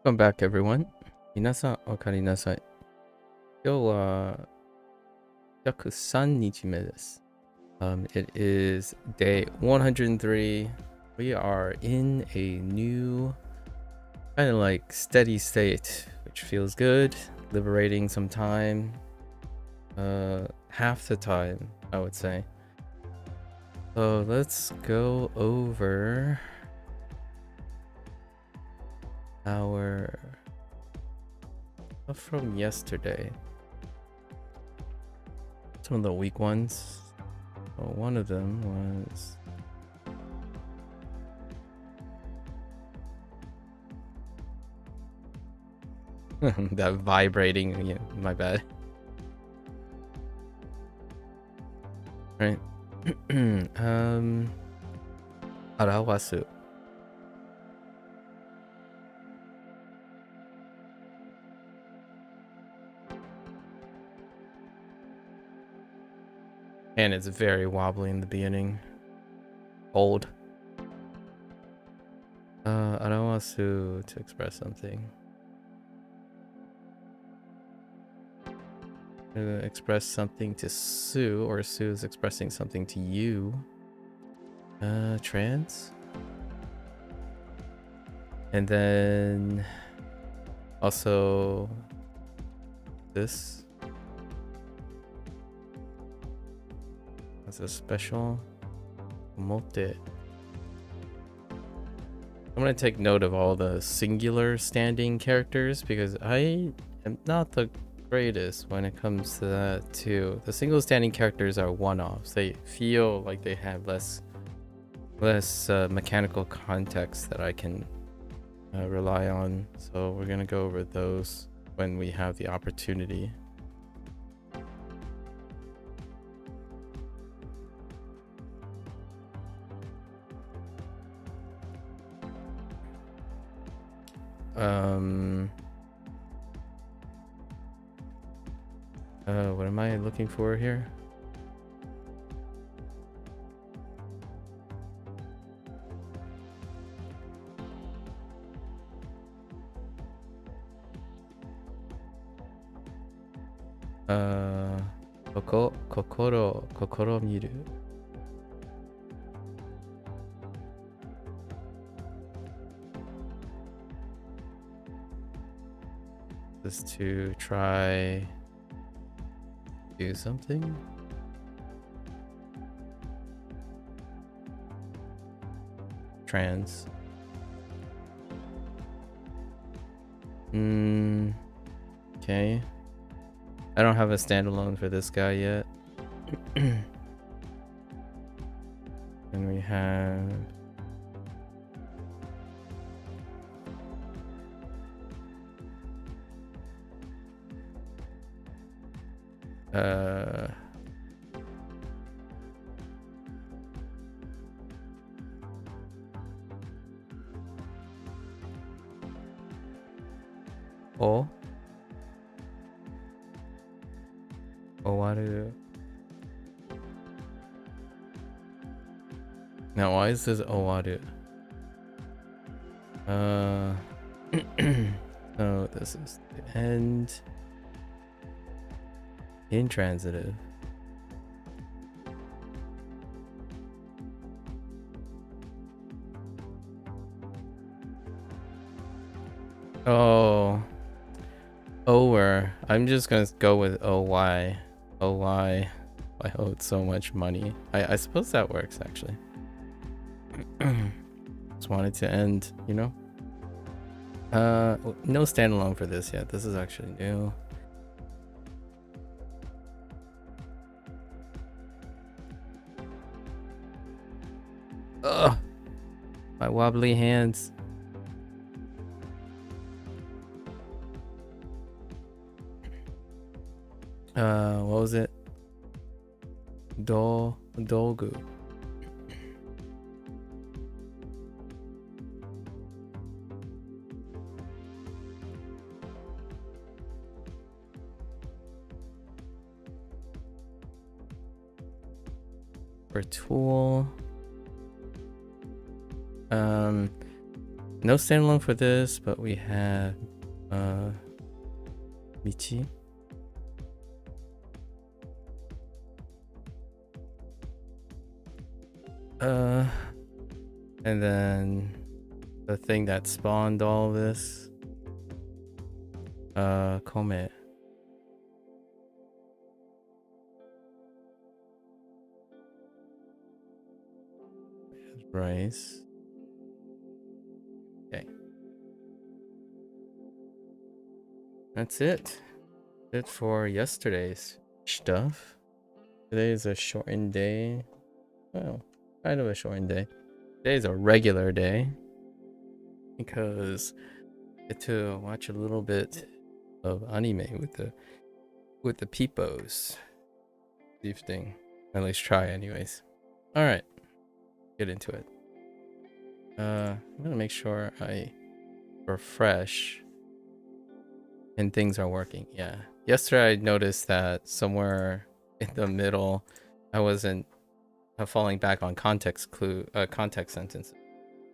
Welcome back, everyone. 皆さん、おかえりなさい。今日は約3日目です。It is day 103. We are in a new kind of like steady state, which feels good, liberating some time. Half the time, I would say. So let's go over our stuff from yesterday. Some of the weak ones. Well, one of them was that vibrating. Yeah, my bad. Right. Arawasu. And it's very wobbly in the beginning. Old. Arawasu to express something. Express something to Sue, or Sue is expressing something to you. Trans. And then also this. That's a special mote. I'm gonna take note of all the singular standing characters because I am not the greatest when it comes to that too. The single standing characters are one-offs. They feel like they have less mechanical context that I can rely on. So we're gonna go over those when we have the opportunity. What am I looking for here? Kokoro miru. Just to try do something. Trans. Okay. I don't have a standalone for this guy yet. And we have Owaru. Now why is this Owaru? So this is the end. Intransitive. Oh. Ower. I'm just gonna go with OY. OY. I owed so much money. I suppose that works actually. Just wanted to end, you know? No standalone for this yet. This is actually new. Ugh. My wobbly hands. What was it? Dogu. For tool. No standalone for this, but we have Michi. And then the thing that spawned all this, Kome. Rice. Okay. That's it. It for yesterday's stuff. Today is a shortened day. Well, kind of a shortened day. Today is a regular day because I get to watch a little bit of anime with the peepos. Evening, at least try, anyways. All right, get into it. I'm gonna make sure I refresh and things are working. Yeah. Yesterday I noticed that somewhere in the middle, I wasn't falling back on context sentences.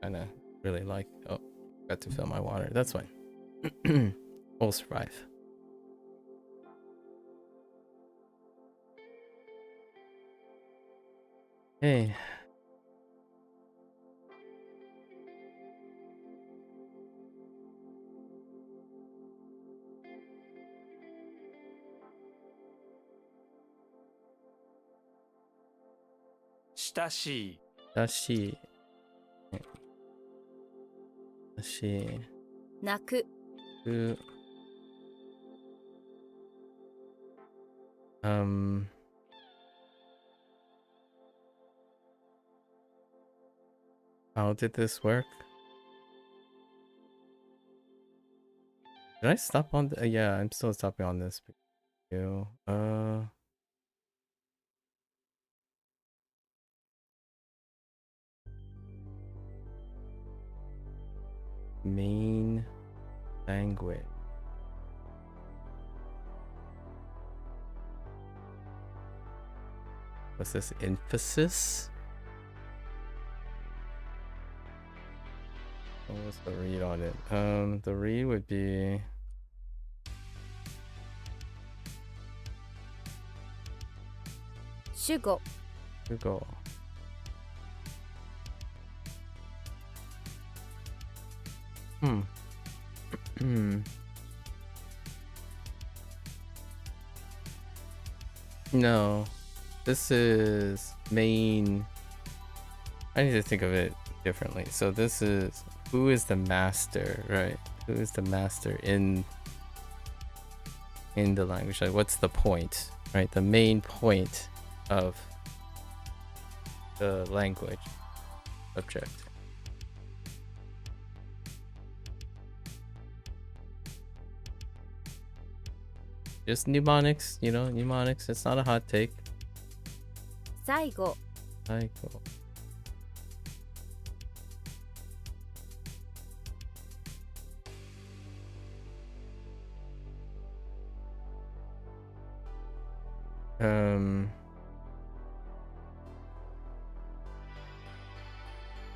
Kind of really like. Oh, got to fill my water. That's fine. We'll survive. Hey. Dashi. Naku. How did this work? Did I stop on the yeah, I'm still stopping on this video. Main language. What's this? Emphasis? What's the read on it? The read would be Shugo. Google. No, this is main. I need to think of it differently. So this is who is the master, right? Who is the master in the language? Like, what's the point, right? The main point of the language subject. Just mnemonics, you know, mnemonics. It's not a hot take. Saigo. Saigo.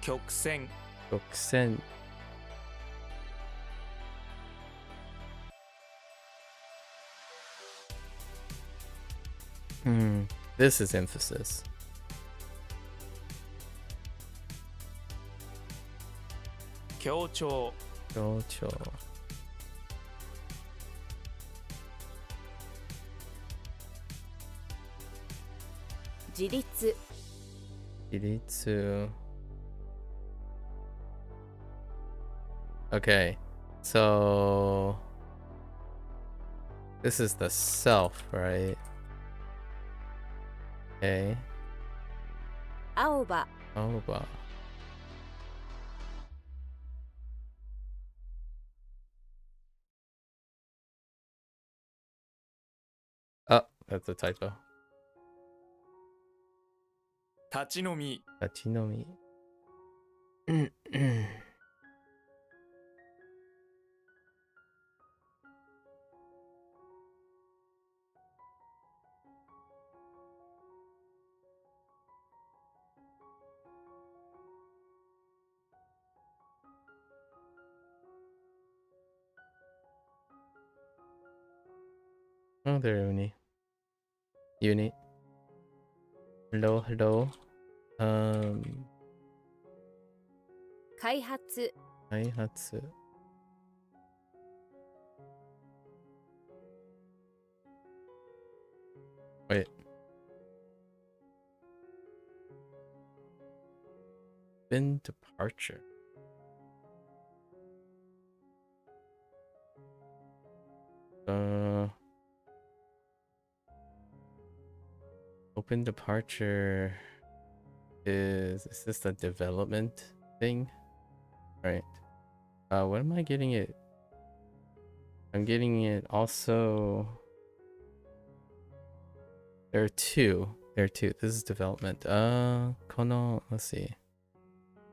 Kyoksen. Kyoksen. This is emphasis. Kyocho. Kyocho. Jiritsu. Jiritsu. Okay, so this is the self, right? Okay. Aoba. Aoba. Oh, that's a typo. Tachinomi. Tachinomi. Oh, there, Uni. Hello, hello. 開発 開発. Wait. Open departure. Open departure is this the development thing? Right. What am I getting it? I'm getting it also. There are two. There are two. This is development. Kono, let's see.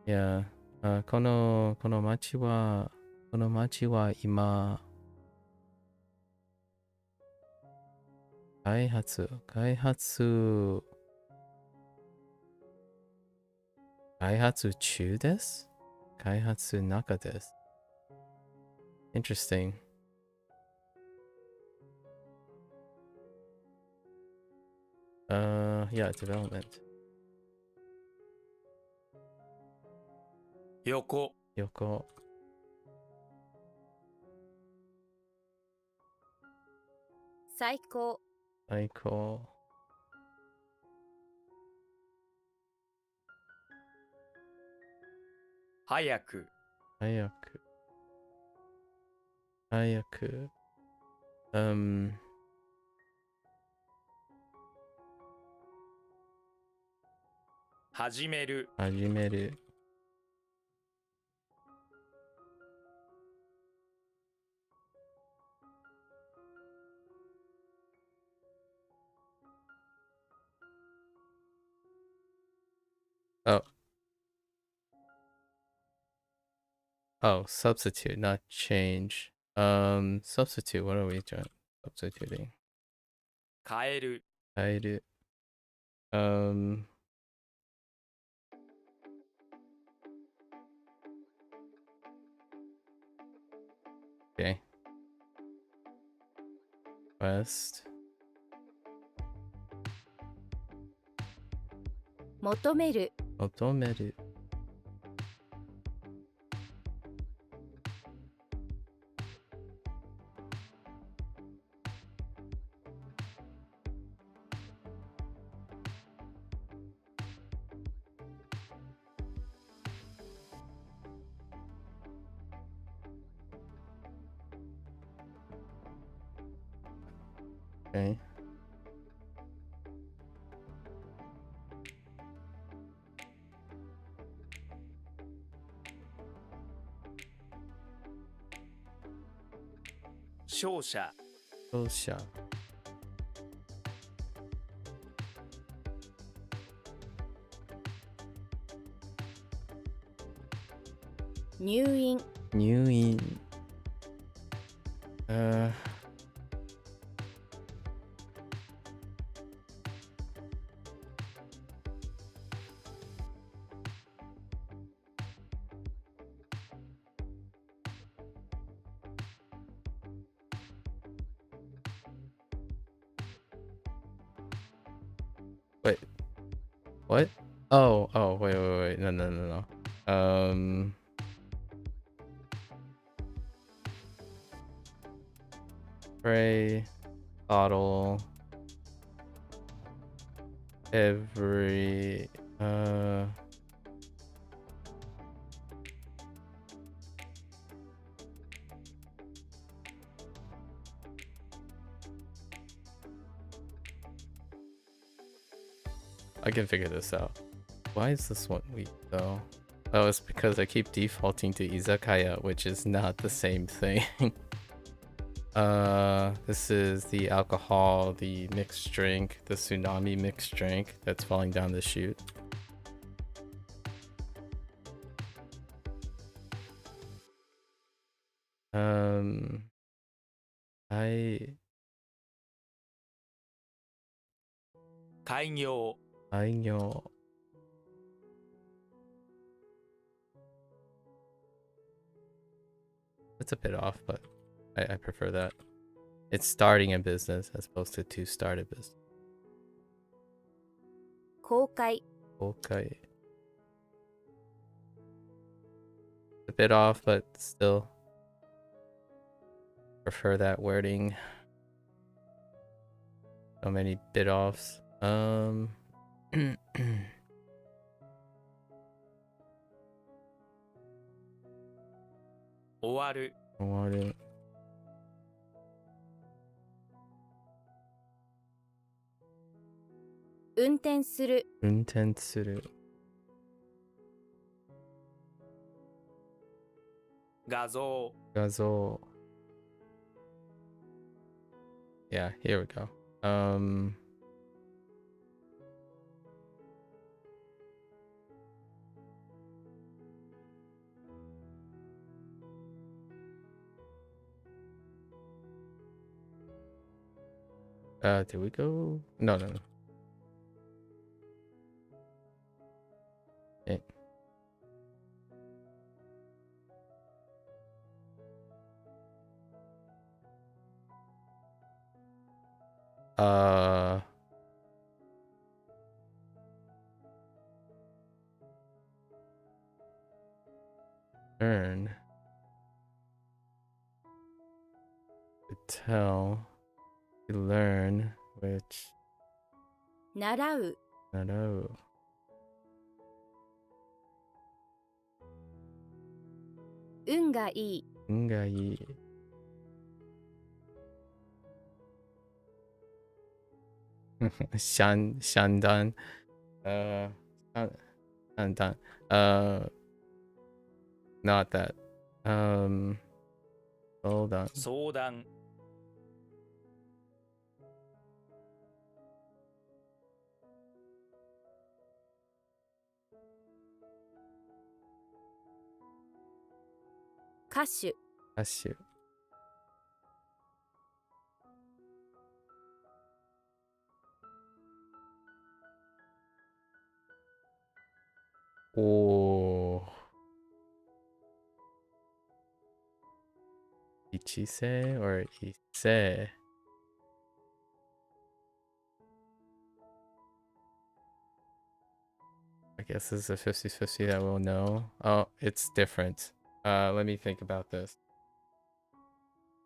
Yeah. Kono machi wa ima 開発中です。開発中です。Interesting. Yeah, development. 横 横。最高最高。早く早く。始める始める。Oh. Oh, substitute, not change. Substitute, what are we doing? Substituting. 変える変える。Okay. West. 求める求める。Okay. 勝者勝者。入院入院。Wait. What? Oh, wait. No. Spray bottle every I can figure this out. Why is this one weak though? Oh, it's because I keep defaulting to izakaya, which is not the same thing. This is the alcohol, the mixed drink, the tsunami mixed drink that's falling down the chute.開業開業 It's a bit off, but I prefer that. It's starting a business as opposed to start a business. 公開 Okay. A bit off, but still prefer that wording. So many bit offs. 終わる 終わる運転する運転する画像画像 Yeah, here we go. Did we go? No. Okay. Learn to tell to learn which 習う 習う運がいい運がいい相談相談not that hold on 相談歌手歌手おー一世 or 一世 I guess this is a 50-50 that we'll know. Oh, it's different. Let me think about this.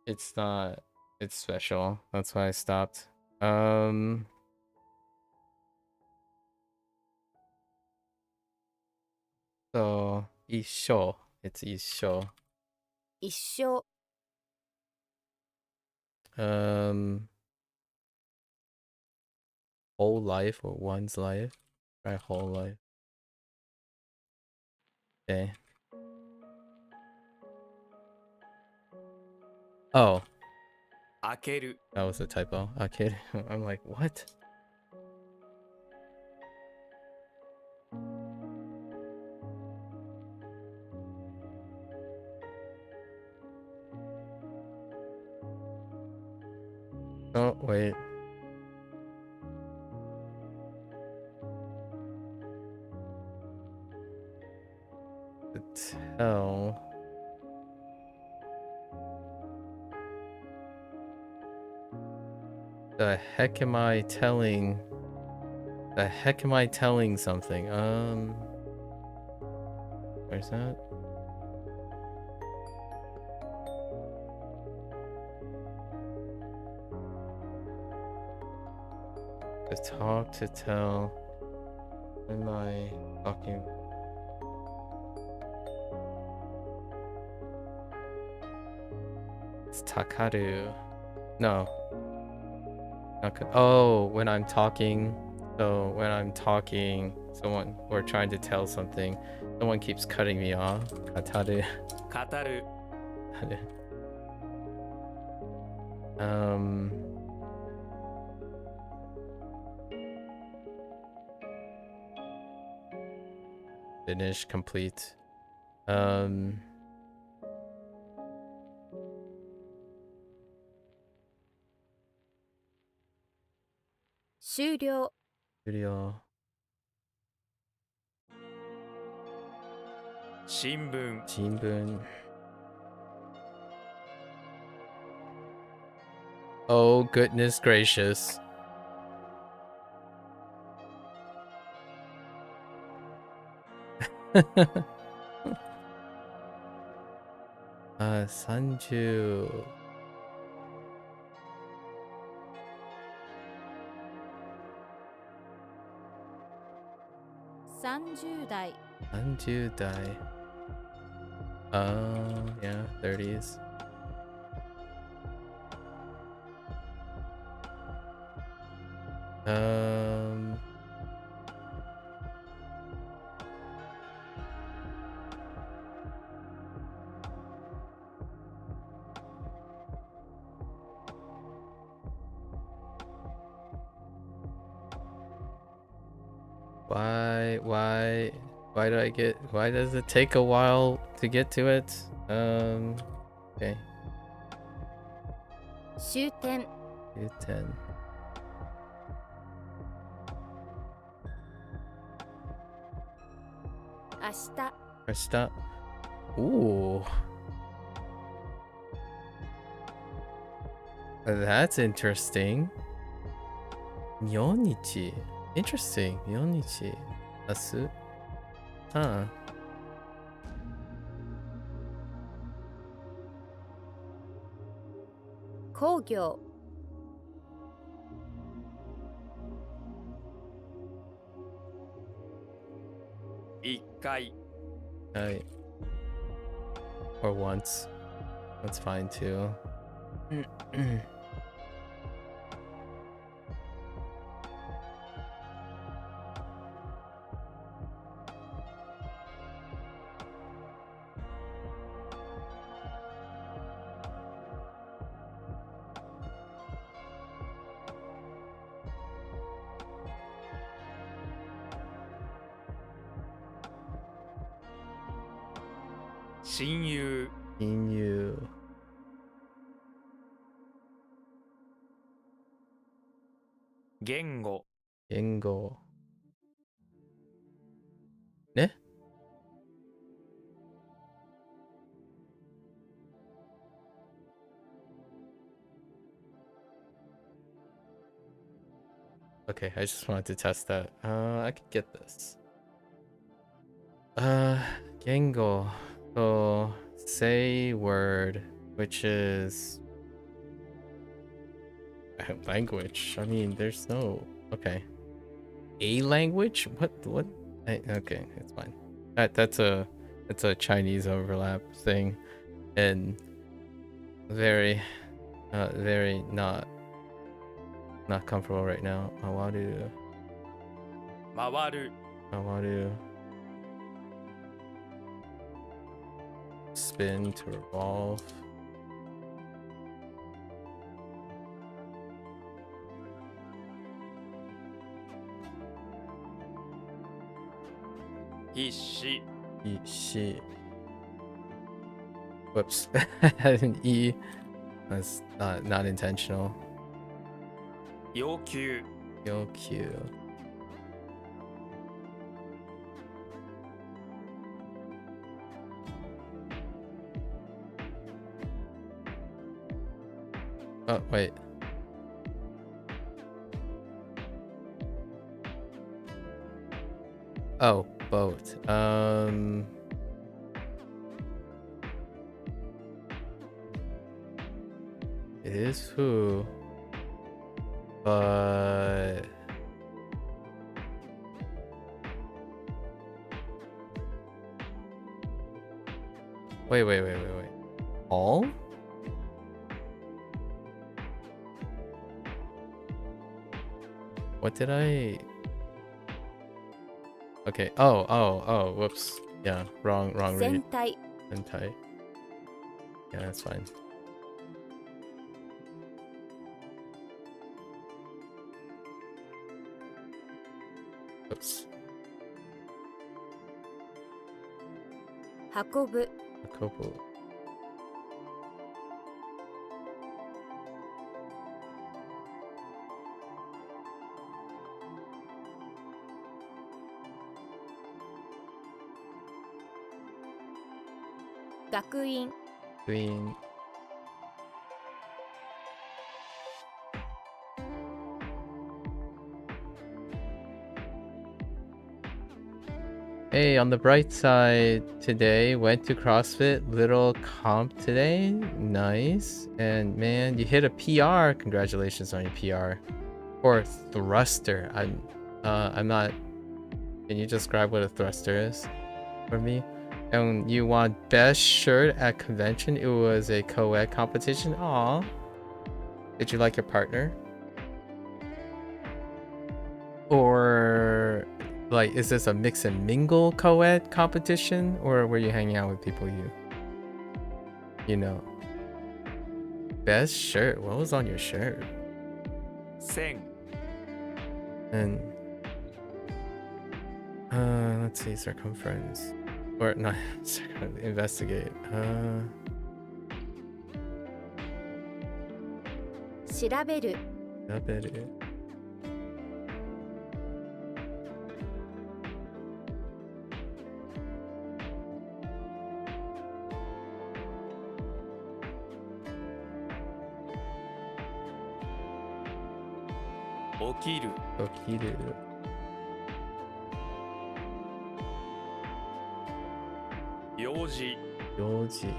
It's not. It's special. That's why I stopped. So 一緒 It's 一緒一生 Whole life or one's life. Try whole life. Okay. Oh, 開ける that was a typo. Okay. I'm like, what? Oh, wait. To tell. The heck am I telling? The heck am I telling something? Where's that? To talk, to tell. What am I talking? It's takaru. No. Oh, when I'm talking. So when I'm talking, we're trying to tell something. Someone keeps cutting me off. Kataru. 語る Finish, complete. 終了 Video. 新聞新聞 Oh, goodness gracious. Sanju. 30代 30代. Yeah, 30s. Why does it take a while to get to it? Okay. 終点 U10. 明日 Krista. Ooh. That's interesting. Myonichi. Interesting. Myonichi. Asu. Huh. 工業 1回 Right. Or once. That's fine too. 親友 Inu. 言語 Yengo. Ne? Okay, I just wanted to test that. I could get this. Gengo. So, say word, which is language. I mean, there's no. Okay. A language? What? Okay, it's fine. That's a Chinese overlap thing, and very very not comfortable right now. Awaru. 回る Awaru. Spin to revolve. Ishi. She. Whoops. I had an E. That's not intentional. 要求 Yokyu. Oh, wait. Oh, boat. It is who, but wait. All? What did I? Okay. Oh. Whoops. Yeah. Wrong 全 read. 体 Hentai. Yeah, that's fine. Oops. 運ぶ Akobo. Gakuin Green. Hey, on the bright side, today went to CrossFit, little comp today. Nice. And man, you hit a PR. Congratulations on your PR. Or thruster. I'm not. Can you describe what a thruster is for me? And you won best shirt at convention. It was a co-ed competition. Aw. Did you like your partner? Or like, is this a mix and mingle co-ed competition, or were you hanging out with people you know? Best shirt. What was on your shirt? 線 And let's see, circumference, or not investigate. 調べる I bet it. "起きる Okiru. 用事 Yoji.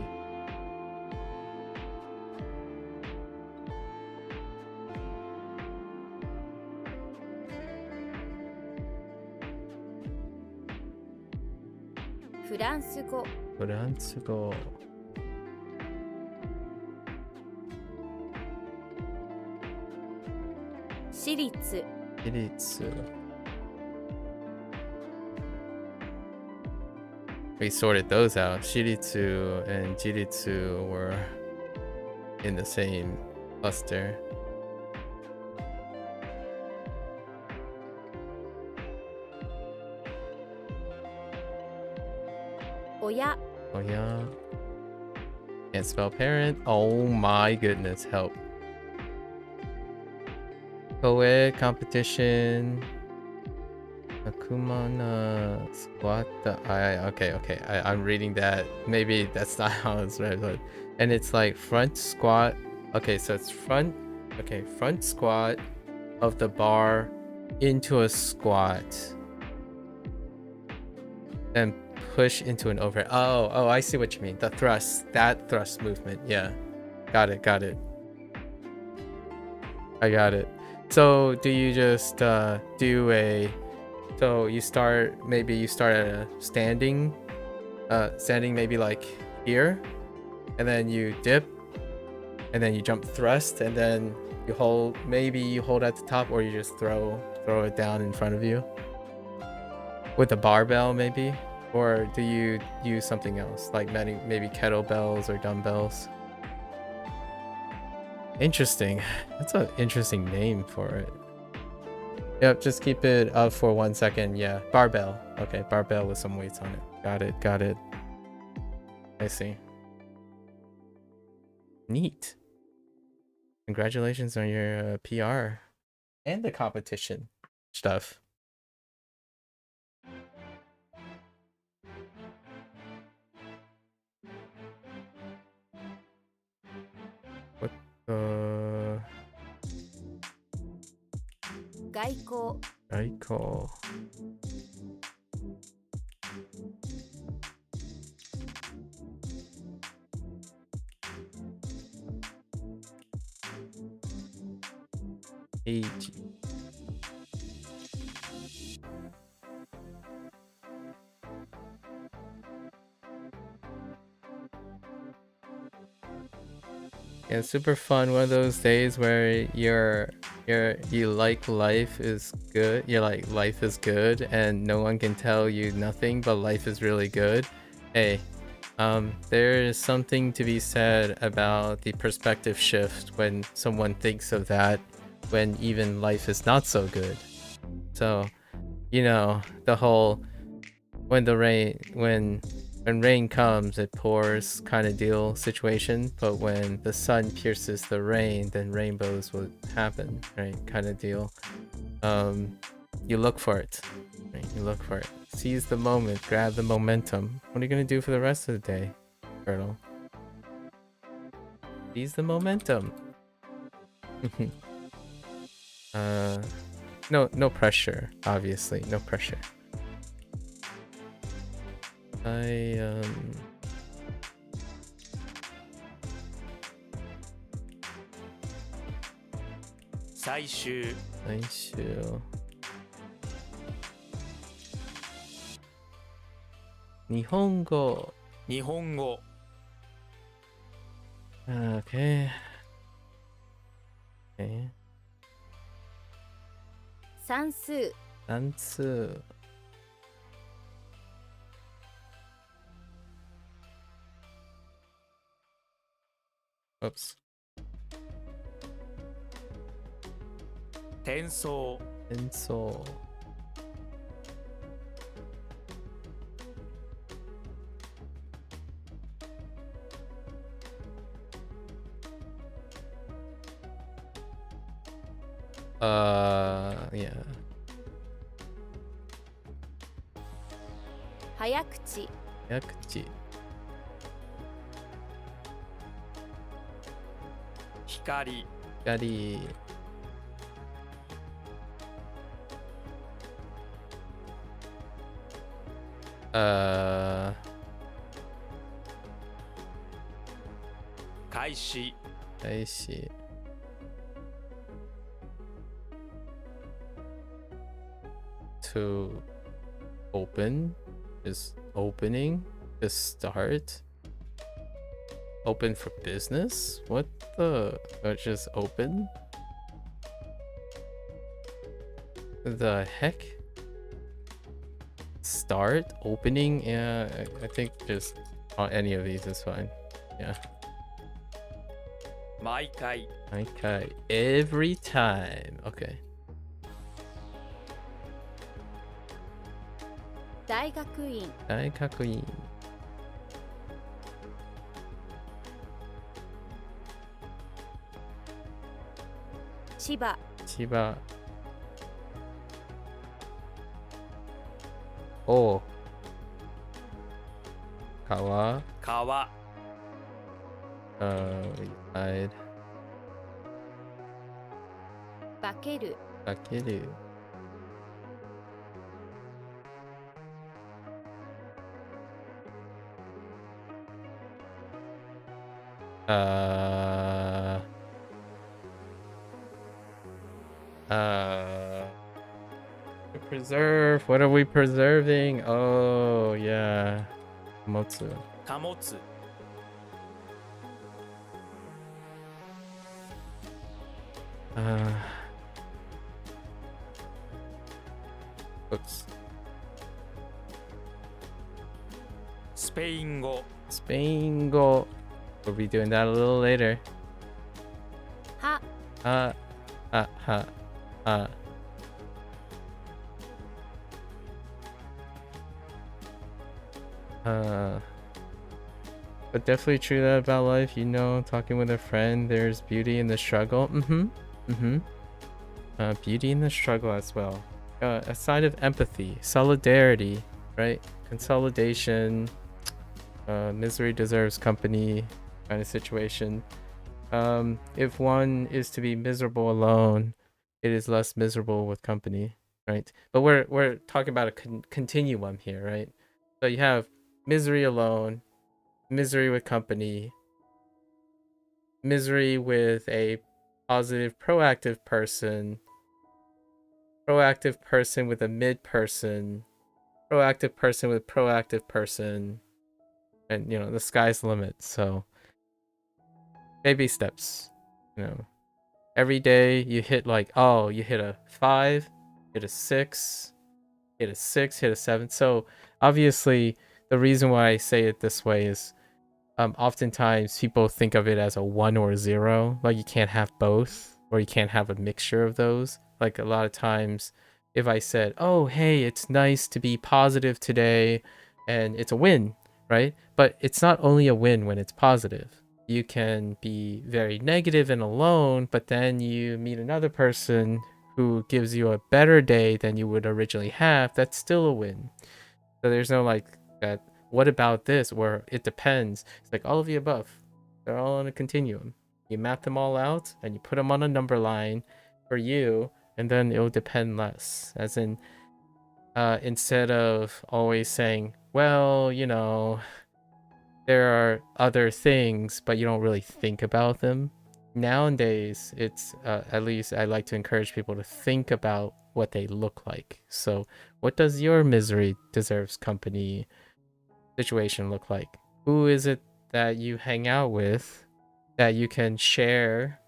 フランス語 Furansgo. 私立 Jiritsu. We sorted those out. Shiritsu and Jiritsu were in the same cluster. Oya Oh yeah. Can't spell parent. Oh my goodness, help. Co-ed competition. Akumana squat. Okay. I'm reading that. Maybe that's not how it's read, but and it's like front squat. Okay, so it's front squat of the bar into a squat. Then push into an overhead. Oh, I see what you mean. The thrust, that thrust movement. Yeah, got it. I got it. So do you just do a? So you start at a standing maybe like here, and then you dip, and then you jump thrust, and then you hold at the top, or you just throw it down in front of you with a barbell maybe. Or do you use something else, like maybe kettlebells or dumbbells? Interesting. That's an interesting name for it. Yep, just keep it up for 1 second. Yeah, barbell. Okay, barbell with some weights on it. Got it. I see. Neat. Congratulations on your PR and the competition stuff. What the? 外交 Aiko. Koichi. Yeah, super fun. One of those days where you like life is good. You're like life is good, and no one can tell you nothing, but life is really good. Hey, there is something to be said about the perspective shift when someone thinks of that, when even life is not so good. So, you know, the whole when rain comes, it pours kind of deal situation, but when the sun pierces the rain, then rainbows will happen, right? Kind of deal. You look for it, right? You look for it. Seize the moment, grab the momentum. What are you gonna do for the rest of the day, Turtle? Seize the momentum. No pressure, obviously, no pressure. 最終最終日本語日本語 Okay. Okay. 算数算数 Oops. 転送転送yeah. 早口早口光光開始開始 To open is opening to start open for business what the just open the heck start opening yeah I think just on any of these is fine yeah 毎回 okay every time okay 大学院大学院千葉千葉お川川 we tried 化けるかけるpreserve what are we preserving oh yeah 持つ貨物 oops スペイン語 Spain go we'll be doing that a little later ははbut definitely true that about life, you know, talking with a friend, there's beauty in the struggle. Beauty in the struggle as well. A side of empathy, solidarity, right? Consolidation, misery deserves company kind of situation. If one is to be miserable alone, it is less miserable with company, right? But we're talking about a continuum here, right? So you have misery alone, misery with company, misery with a positive, proactive person with a mid person, proactive person with proactive person, and you know the sky's the limit. So baby steps, you know. Every day you hit like you hit a 5, hit a 6, hit a 6, hit a 7. So obviously the reason why I say it this way is oftentimes people think of it as a 1 or a 0, like you can't have both or you can't have a mixture of those. Like a lot of times if I said, oh hey, it's nice to be positive today, and it's a win, right? But it's not only a win when it's positive. You can be very negative and alone, but then you meet another person who gives you a better day than you would originally have. That's still a win. So there's no like that what about this where it depends. It's like all of the above. They're all on a continuum. You map them all out and you put them on a number line for you, and then it'll depend less. As in instead of always saying, well, there are other things, but you don't really think about them. Nowadays, it's at least I like to encourage people to think about what they look like. So, what does your misery deserves company situation look like? Who is it that you hang out with that you can share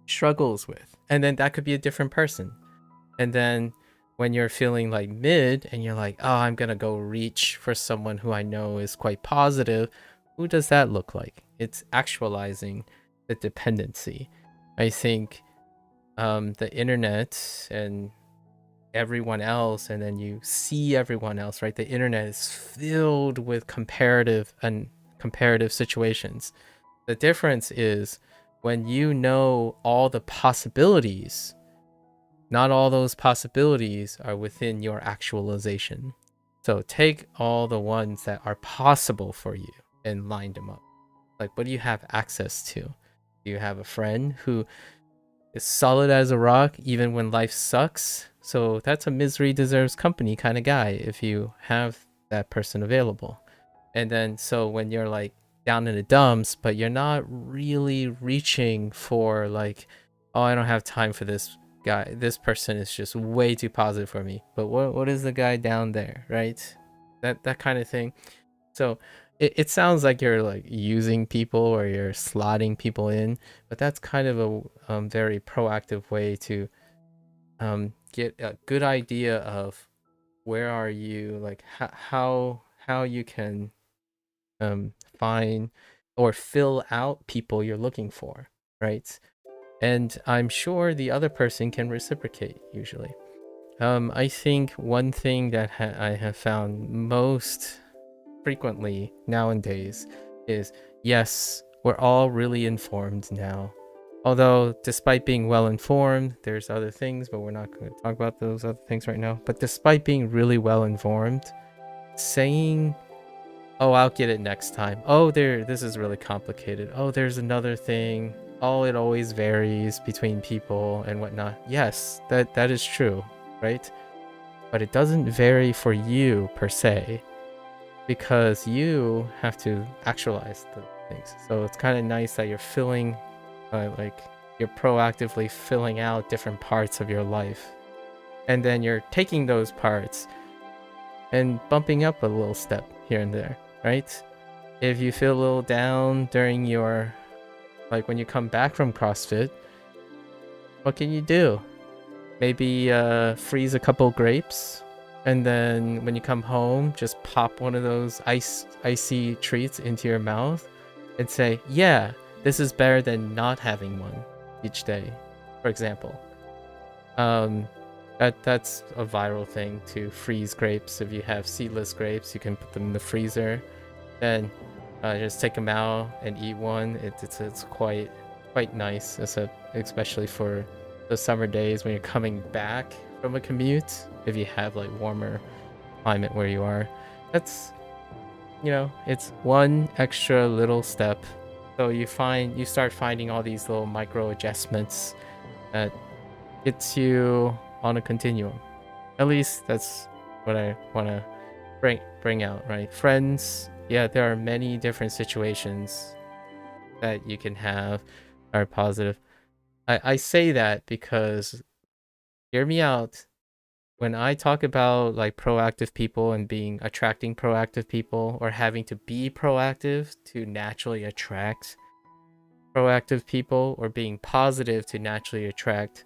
struggles with? And then that could be a different person. And then when you're feeling like mid and you're like, oh, I'm gonna go reach for someone who I know is quite positive, who does that look like? It's actualizing the dependency. I think the internet and everyone else, and then you see everyone else, right? The internet is filled with comparative situations. The difference is when you know all the possibilities, not all those possibilities are within your actualization. So take all the ones that are possible for you and line them up. Like, what do you have access to? Do you have a friend who is solid as a rock even when life sucks? So that's a misery deserves company kind of guy if you have that person available. And then so when you're like down in the dumps, but you're not really reaching for like, oh, I don't have time for this guy. This person is just way too positive for me. But what is the guy down there, right? That kind of thing. So it sounds like you're like using people or you're slotting people in, but that's kind of a very proactive way to get a good idea of where are you, like how you can find or fill out people you're looking for, right? And I'm sure the other person can reciprocate usually. I think one thing that I have found most frequently nowadays is, yes, we're all really informed now. Although, despite being well informed, there's other things, but we're not going to talk about those other things right now. But despite being really well informed, saying, oh, I'll get it next time. Oh, this is really complicated. Oh, there's another thing. Oh, it always varies between people and whatnot. Yes, that is true, right? But it doesn't vary for you per se, because you have to actualize the things. So it's kind of nice that you're filling, like you're proactively filling out different parts of your life. And then you're taking those parts and bumping up a little step here and there, right? If you feel a little down during your, like when you come back from CrossFit, what can you do? Maybe freeze a couple grapes, and then when you come home, just pop one of those icy treats into your mouth and say, yeah, this is better than not having one each day, for example. That's a viral thing, to freeze grapes. If you have seedless grapes, you can put them in the freezer, then just take them out and eat one. It's quite nice, especially for the summer days when you're coming back from a commute. If you have like warmer climate where you are, that's, it's one extra little step. So you start finding all these little micro adjustments that gets you on a continuum. At least that's what I want to bring out, right? Friends, yeah, there are many different situations that you can have are positive. I say that because, hear me out, when I talk about like proactive people and attracting proactive people, or having to be proactive to naturally attract proactive people, or being positive to naturally attract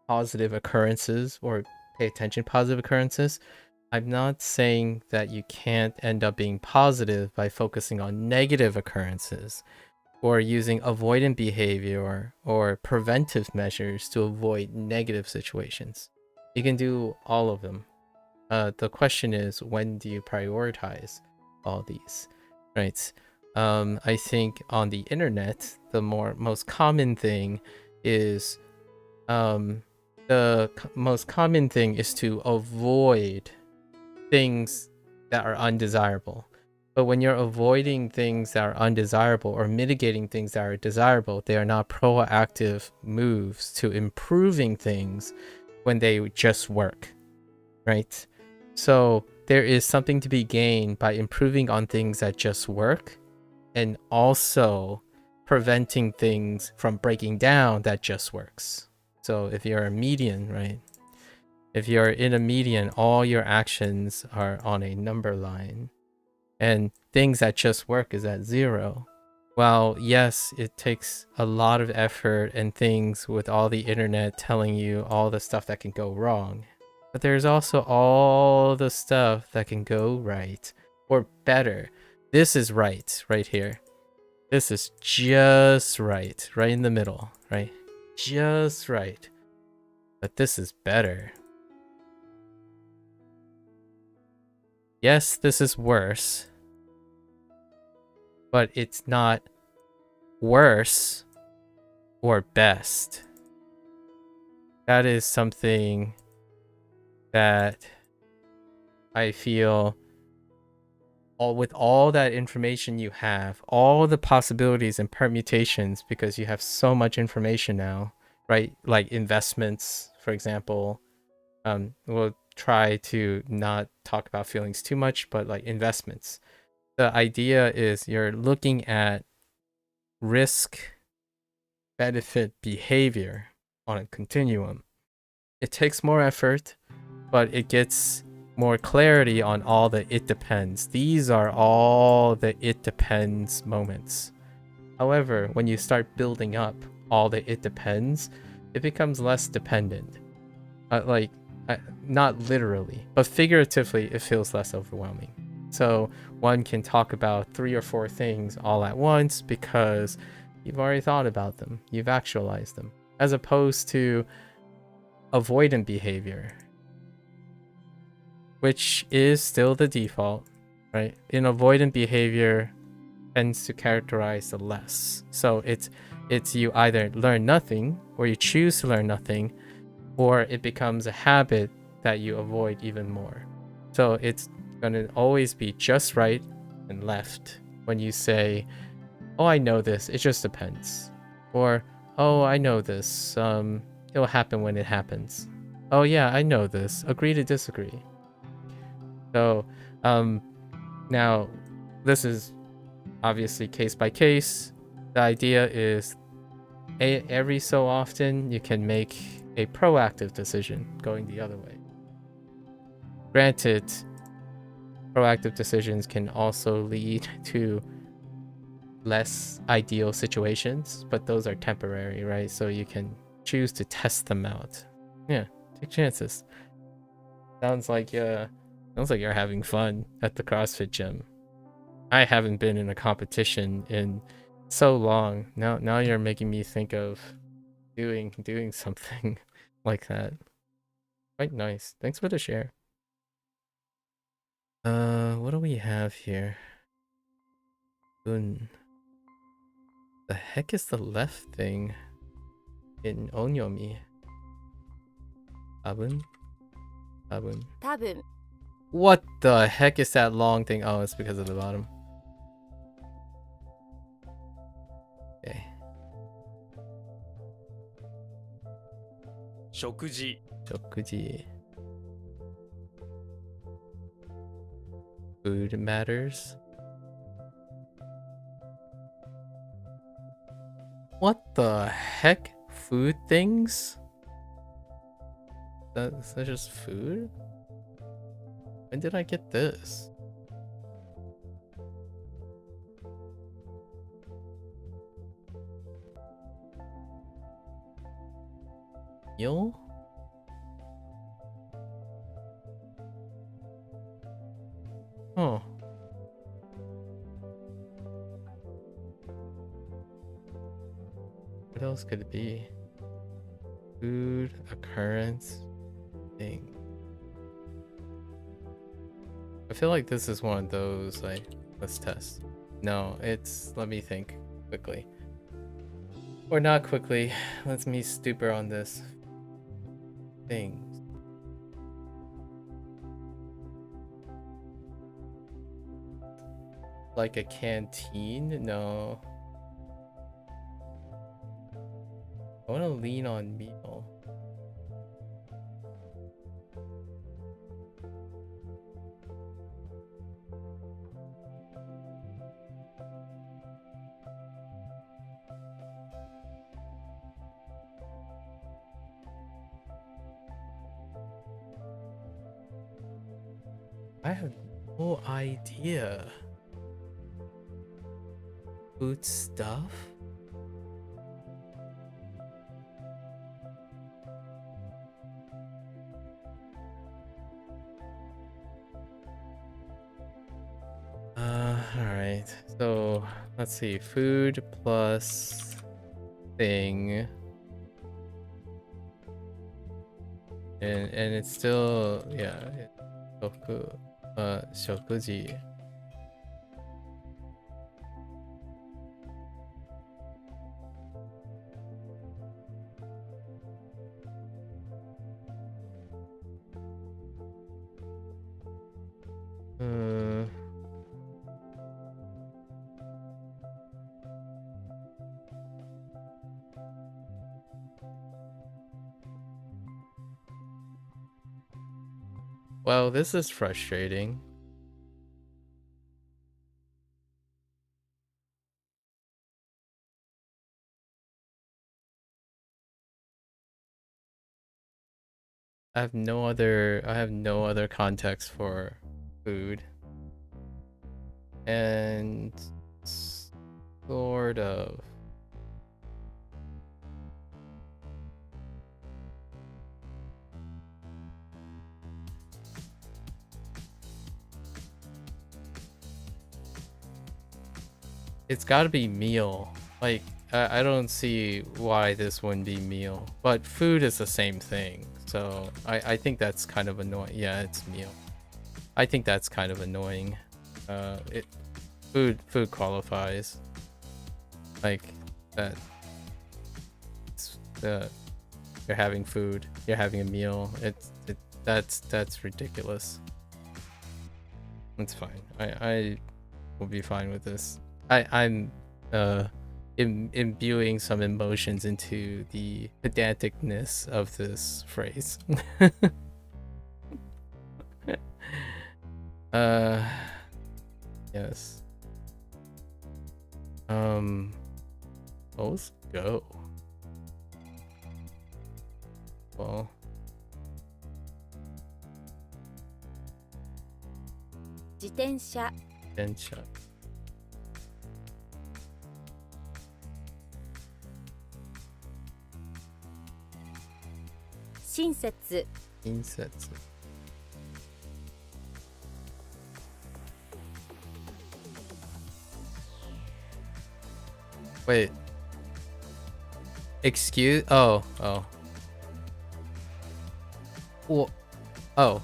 positive occurrences or pay attention to positive occurrences, I'm not saying that you can't end up being positive by focusing on negative occurrences or using avoidant behavior or preventive measures to avoid negative situations. You can do all of them. The question is, when do you prioritize all these, right? I think on the internet, the most common thing is to avoid things that are undesirable. But when you're avoiding things that are undesirable or mitigating things that are desirable, they are not proactive moves to improving things when they just work. right? So there is something to be gained by improving on things that just work, and also preventing things from breaking down that just works. So if you're a median, right? If you're in a median, all your actions are on a number line, and things that just work is at 0. Well, yes, it takes a lot of effort and things with all the internet telling you all the stuff that can go wrong. But there's also all the stuff that can go right or better. This is right here. This is just right in the middle, right? Just right. But this is better. Yes, this is worse. But it's not worse or best. That is something that I feel with all that information you have, all the possibilities and permutations, because you have so much information now, right? Like investments, for example. We'll try to not talk about feelings too much, but like investments. The idea is you're looking at risk benefit behavior on a continuum. It takes more effort, but it gets more clarity on all the it depends. These are all the it depends moments. However, when you start building up all the it depends, it becomes less dependent. Not literally, but figuratively, it feels less overwhelming. So one can talk about 3 or 4 things all at once because you've already thought about them, you've actualized them, as opposed to avoidant behavior, which is still the default, right? In avoidant behavior tends to characterize the less. So it's you either learn nothing, or you choose to learn nothing, or it becomes a habit that you avoid even more. So it's gonna always be just right and left when you say, oh, I know this, it just depends. Or, oh, I know this, it'll happen when it happens. Oh yeah, I know this, agree to disagree. So now this is obviously case by case. The idea is every so often you can make a proactive decision going the other way. Granted, proactive decisions can also lead to less ideal situations, but those are temporary, right? So you can choose to test them out. Yeah, take chances. Sounds like you're having fun at the CrossFit gym. I haven't been in a competition in so long. Now you're making me think of doing something like that. Quite nice. Thanks for the share. What do we have here? The heck is the left thing in Onyomi? Abun? 多分 What the heck is that long thing? Oh, it's because of the bottom. Okay. 食事 Shokuji. Food matters. What the heck? Food things? Is that just food? When did I get this? Meal? Oh. What else could it be? Food, occurrence, thing. I feel like this is one of those, like, let's test. No, it's, let me think quickly. Or not quickly. Let me stupor on this. Things. Like a canteen? No. I want to lean on meal. I have no idea. Food stuff? Alright. So let's see. Food plus thing. And it's still, yeah. Shokuji. Well, this is frustrating. I have no other context for food. And sort of. It's gotta be meal. Like, I don't see why this wouldn't be meal. But food is the same thing. So I think that's kind of annoying. Yeah, it's meal. I think that's kind of annoying. Food qualifies. Like that. You're having food. You're having a meal. That's ridiculous. It's fine. I will be fine with this. I'm imbuing some emotions into the pedanticness of this phrase. Yes. Let's go. Well, 自転車 電車 親切 親切 Wait. Excuse? Oh. Well, oh.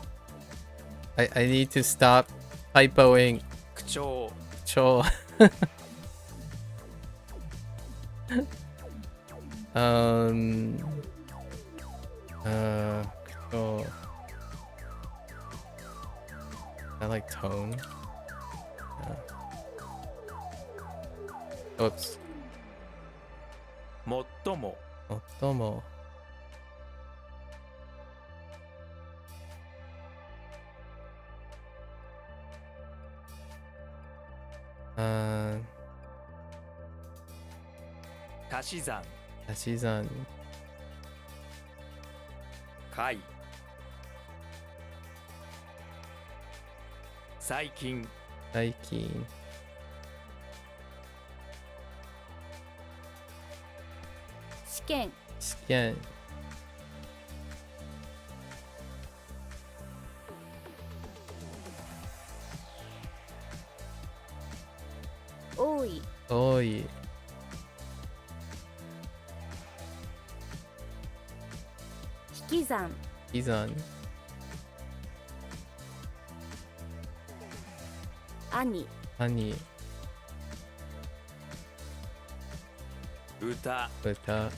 I need to stop typoing. 口調 Chol. Oh. I like tone. Yeah. Oops. 最も Otomo. Uh, 足し算 Ashizan. 会最近 Daikin. 試験 Skin. 多い Oi. 引き算 Izan. 兄 Honey. 歌 Buta.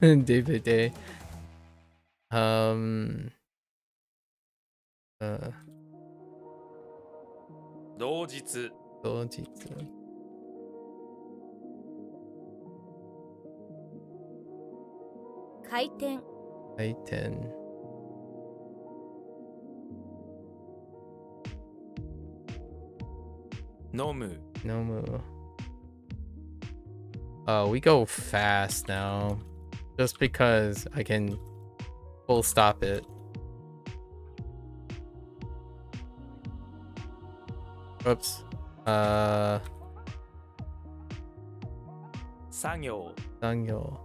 David Day. Uh, 同日 Dojitsu. 回転 Aiten. Nomu. Nomu. We go fast now. Just because I can full stop it. Oops. 作業 Sangyo.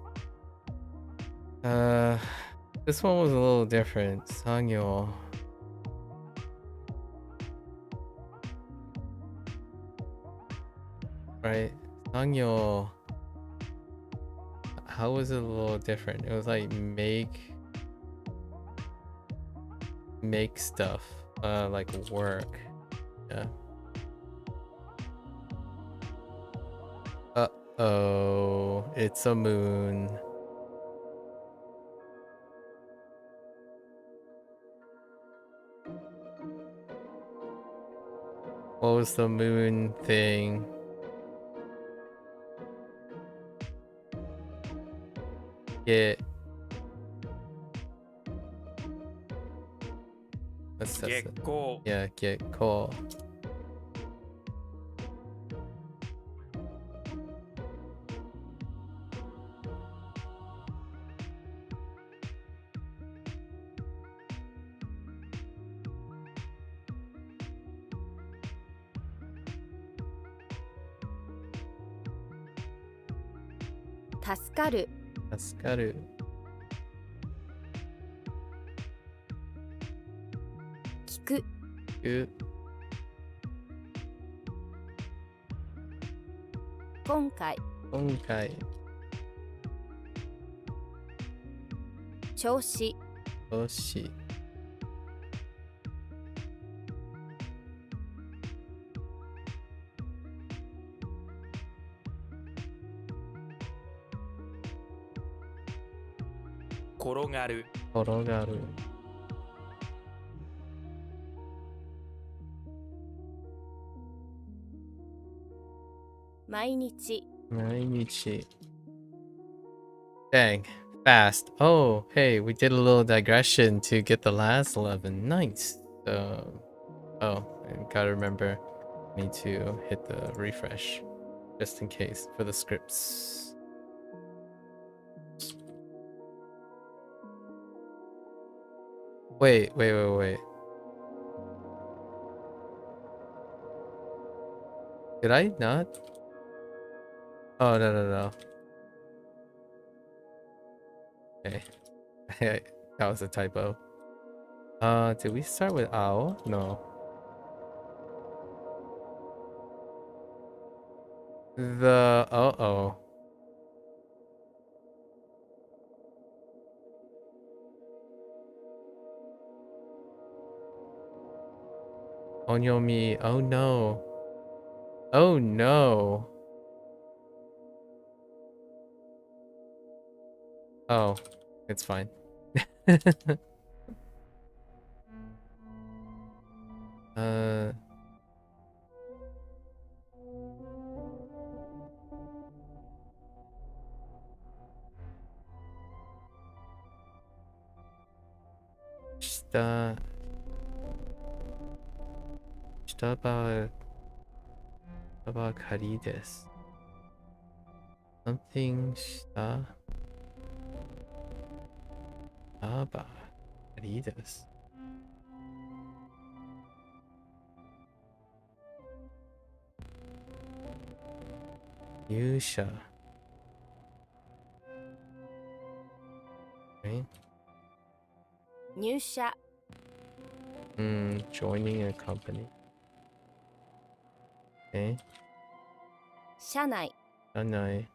This one was a little different. Sangyo. Right? Sangyo. How was it a little different? It was like make stuff. Like work. Yeah. Uh-oh. It's a moon. What was the moon thing? Get. That's it. 月光 Yeah, get call. " 助かる Askaru. " 聞く Good. " 今回 Onkai. " 調子 Oshi. 転がる Korogaru. 毎日 Mainichi. Dang. Fast. Oh, hey, we did a little digression to get the last 11. Nice. So, oh, I gotta remember me to hit the refresh just in case for the scripts. Wait. Did I not? Oh, no. Okay. That was a typo. Did we start with Ao? No. Uh-oh. Onyomi. Oh no. Oh no. Oh, it's fine. uh Shita Shita kari desu. Something shita ba kari desu. Yusha. Right? 入社 Joining a company. Okay. 社内 Shanai.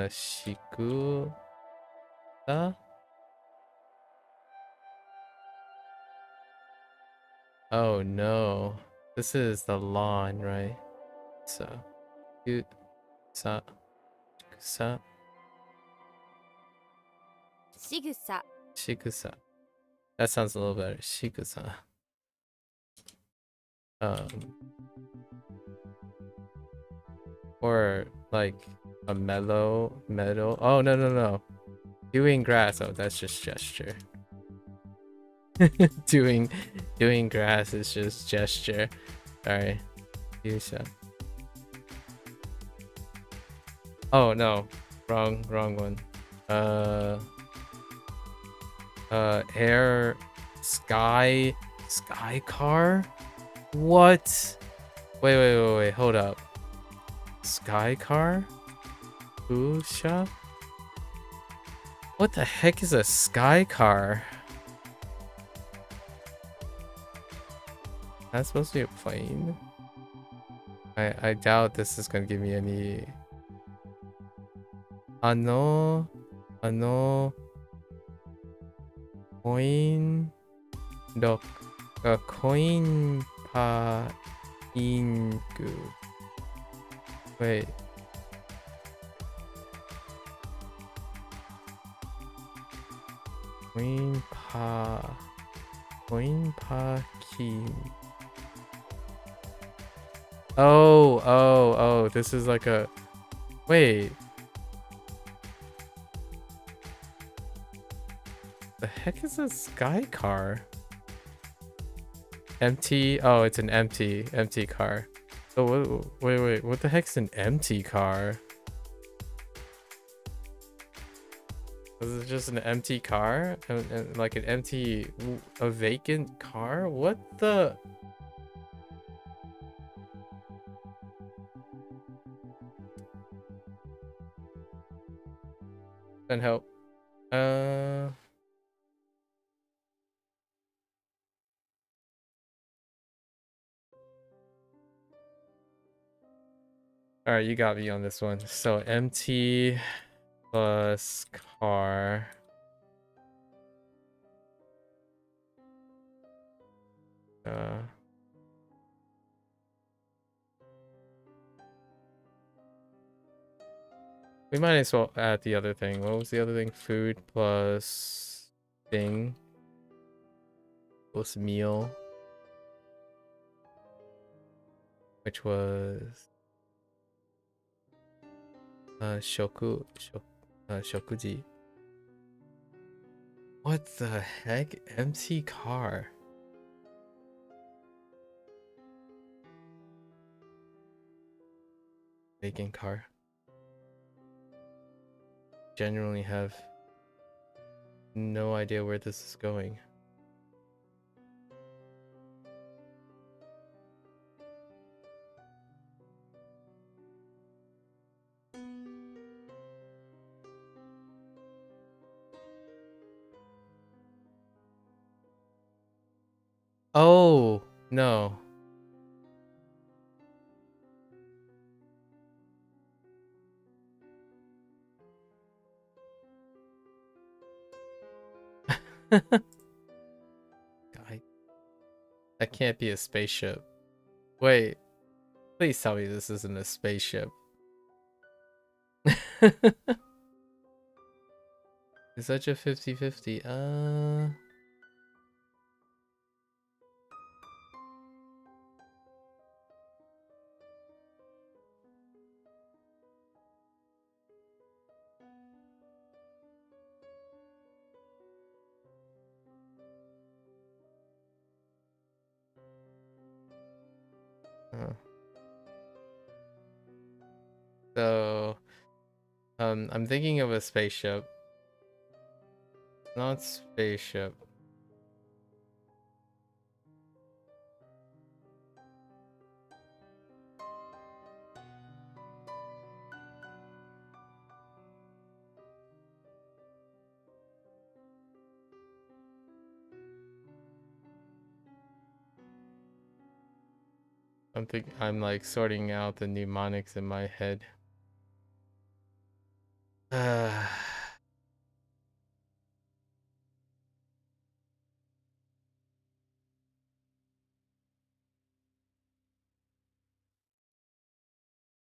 Shikuda? Oh no. This is the lawn, right? So, sa,仕草 shikusa. That sounds a little better. Shikusa. Um, or like a mellow. Oh no no no. Doing grass. Oh, that's just gesture. doing grass is just gesture. Sorry. Yusha. Oh no. Wrong one. Air sky car? What? Wait, hold up. Sky car? Usha? What the heck is a sky car? That's supposed to be a plane? I doubt this is gonna give me any. Ano coin dok coin pa ingu. Wait. Coin pa kin. Oh, this is like a wait. The heck is a sky car? Empty? Oh, it's an empty car. Oh, wait, what the heck's an empty car? Is it just an empty car? And like an empty, a vacant car? What the? Then help. Alright, you got me on this one. So empty plus car. We might as well add the other thing. What was the other thing? Food plus thing plus meal, which was shokuji. What the heck? Empty car. Vacant car. Genuinely have no idea where this is going. Oh, no. Guy. That can't be a spaceship. Wait, please tell me this isn't a spaceship. It's such a 50-50. So, I'm thinking of a spaceship. Not spaceship. I'm like sorting out the mnemonics in my head.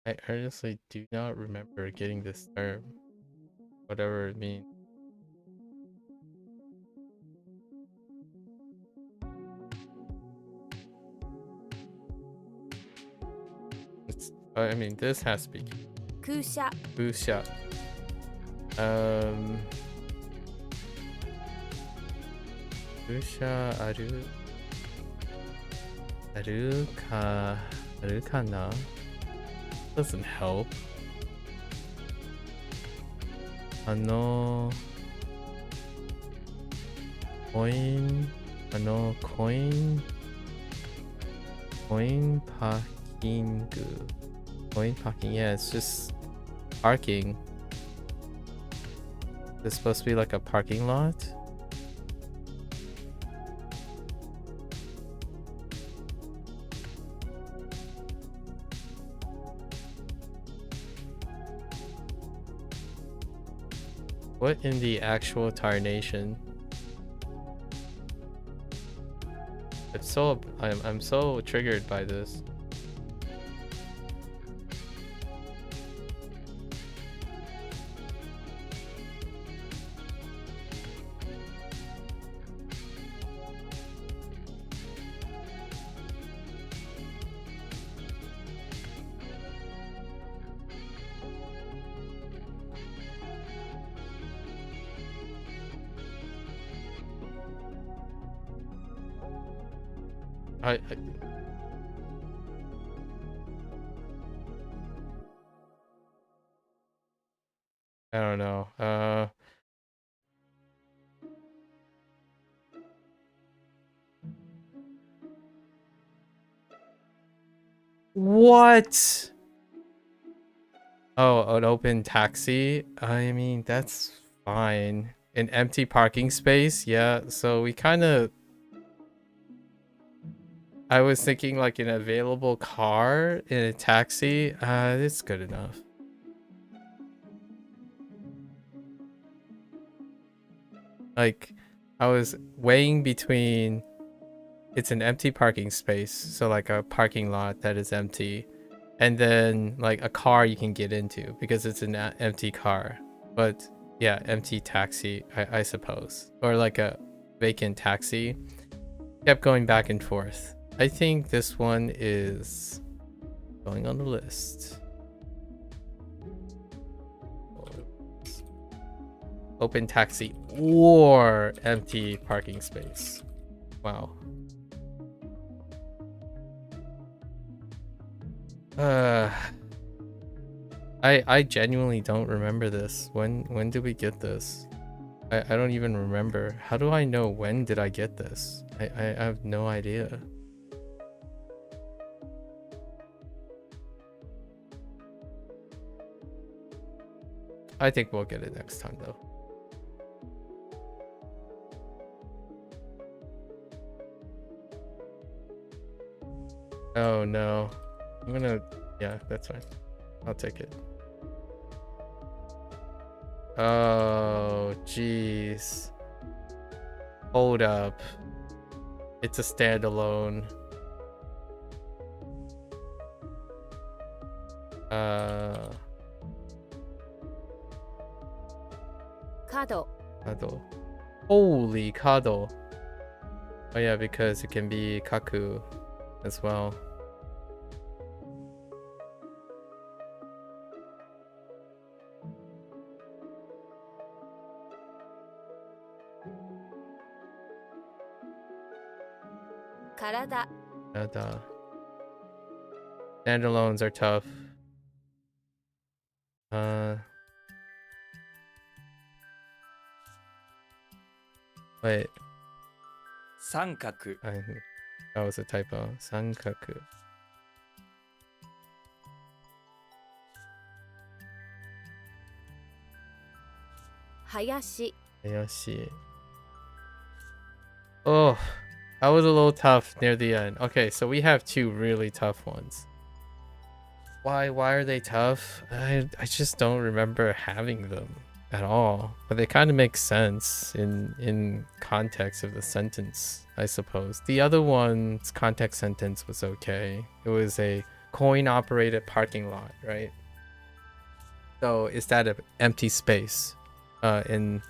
I honestly do not remember getting this term, whatever it means. I mean, this has to be 空車 Busha. Busha aru kana? Doesn't help. Coin parking. Coin parking, yeah, it's just parking. It's supposed to be like a parking lot. What in the actual tarnation? I'm so triggered by this. I don't know. What? Oh, an open taxi? I mean, that's fine. An empty parking space? Yeah, so we kind of... I was thinking like an available car in a taxi. It's good enough. Like, I was weighing between... It's an empty parking space, so like a parking lot that is empty. And then like a car you can get into because it's an empty car. But yeah, empty taxi, I suppose. Or like a vacant taxi. Kept going back and forth. I think this one is going on the list. Open taxi or empty parking space. Wow. I genuinely don't remember this. When did we get this? I don't even remember. How do I know when did I get this? I have no idea. I think we'll get it next time though. Oh no. I'm gonna... Yeah, that's fine. I'll take it. Oh, jeez. Hold up. It's a standalone. Kado. Kado. Holy Kado. Oh yeah, because it can be Kaku as well. Karada. Standalones are tough. Wait. 三角 That was a typo. Sankaku. Hayashi. Hayashi. Oh, that was a little tough near the end. Okay, so we have two really tough ones. Why are they tough? I just don't remember having them at all. But they kind of make sense in context of the sentence, I suppose. The other one's context sentence was okay. It was a coin-operated parking lot, right? So is that an empty space in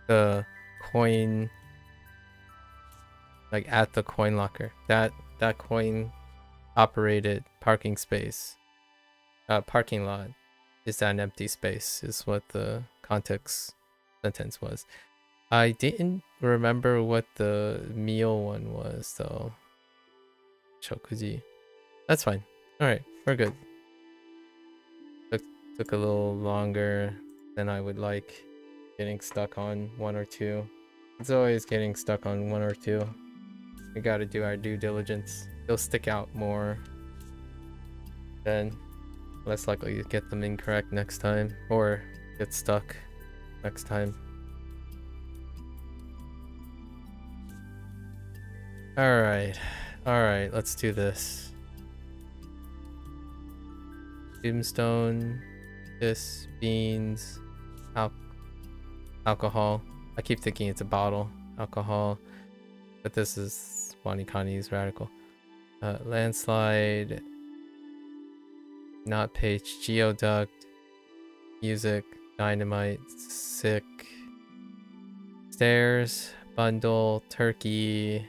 the coin, like at the coin locker? That coin-operated parking space. parking lot is an empty space, is what the context sentence was. I didn't remember what the meal one was, though. Shokuji. That's fine. Alright, we're good. Took a little longer than I would like. Getting stuck on one or two. It's always getting stuck on one or two. We gotta do our due diligence. They'll stick out more. Then less likely to get them incorrect next time. Or get stuck next time. Alright. Alright, let's do this. Tombstone. This. Beans. Alcohol. I keep thinking it's a bottle. Alcohol. But this is WaniKani's radical. Landslide. Not page. Geoduct. Music. Dynamite. Sick. Stairs. Bundle. Turkey.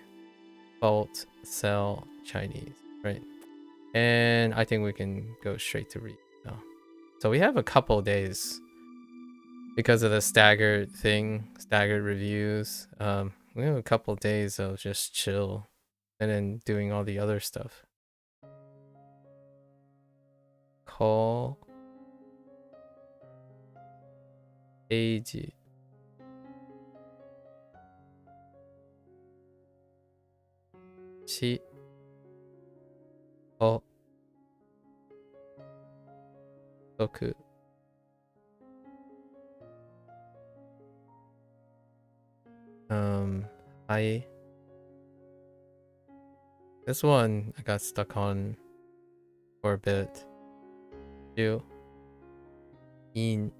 Bolt. Sell. Chinese. Right. And I think we can go straight to read now. So we have a couple days. Because of the staggered reviews, we have a couple days of just chill and then doing all the other stuff. Call age Chi O Toku this one I got stuck on for a bit. You in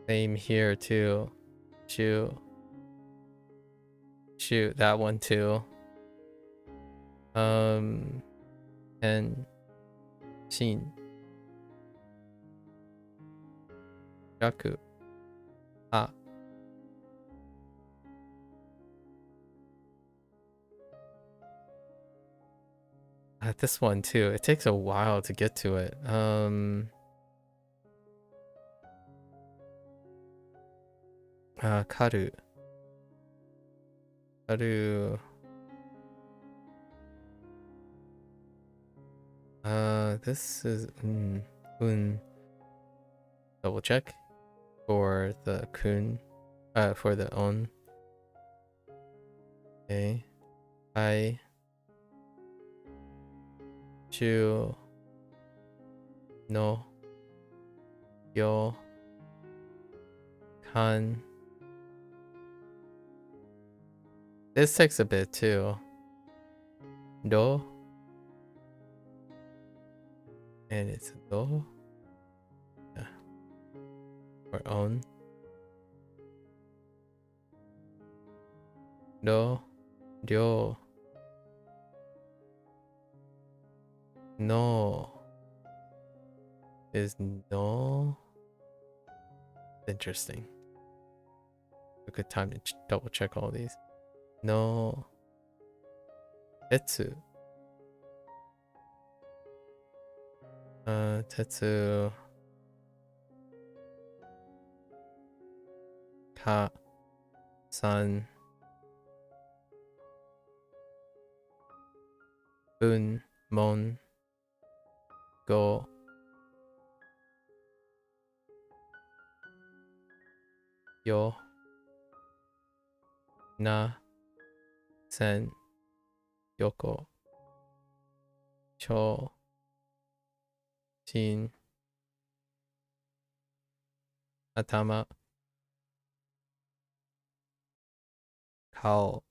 same here too. Shoot, that one too. And Shin Yaku. Ah. This one too. It takes a while to get to it. Karu. This is double check for the kun, for the on. Okay, I chu no yo kan. This takes a bit too. Do. And it's do. Yeah. Or on. Do. Ryo. No. Is no. Interesting. A good time to double check all these. No. Tetsu. Tetsu. Ka. San. Bun. Mon. Go. Yo. Na. Sen. Yoko. Cho. Shin. Atama. Kao.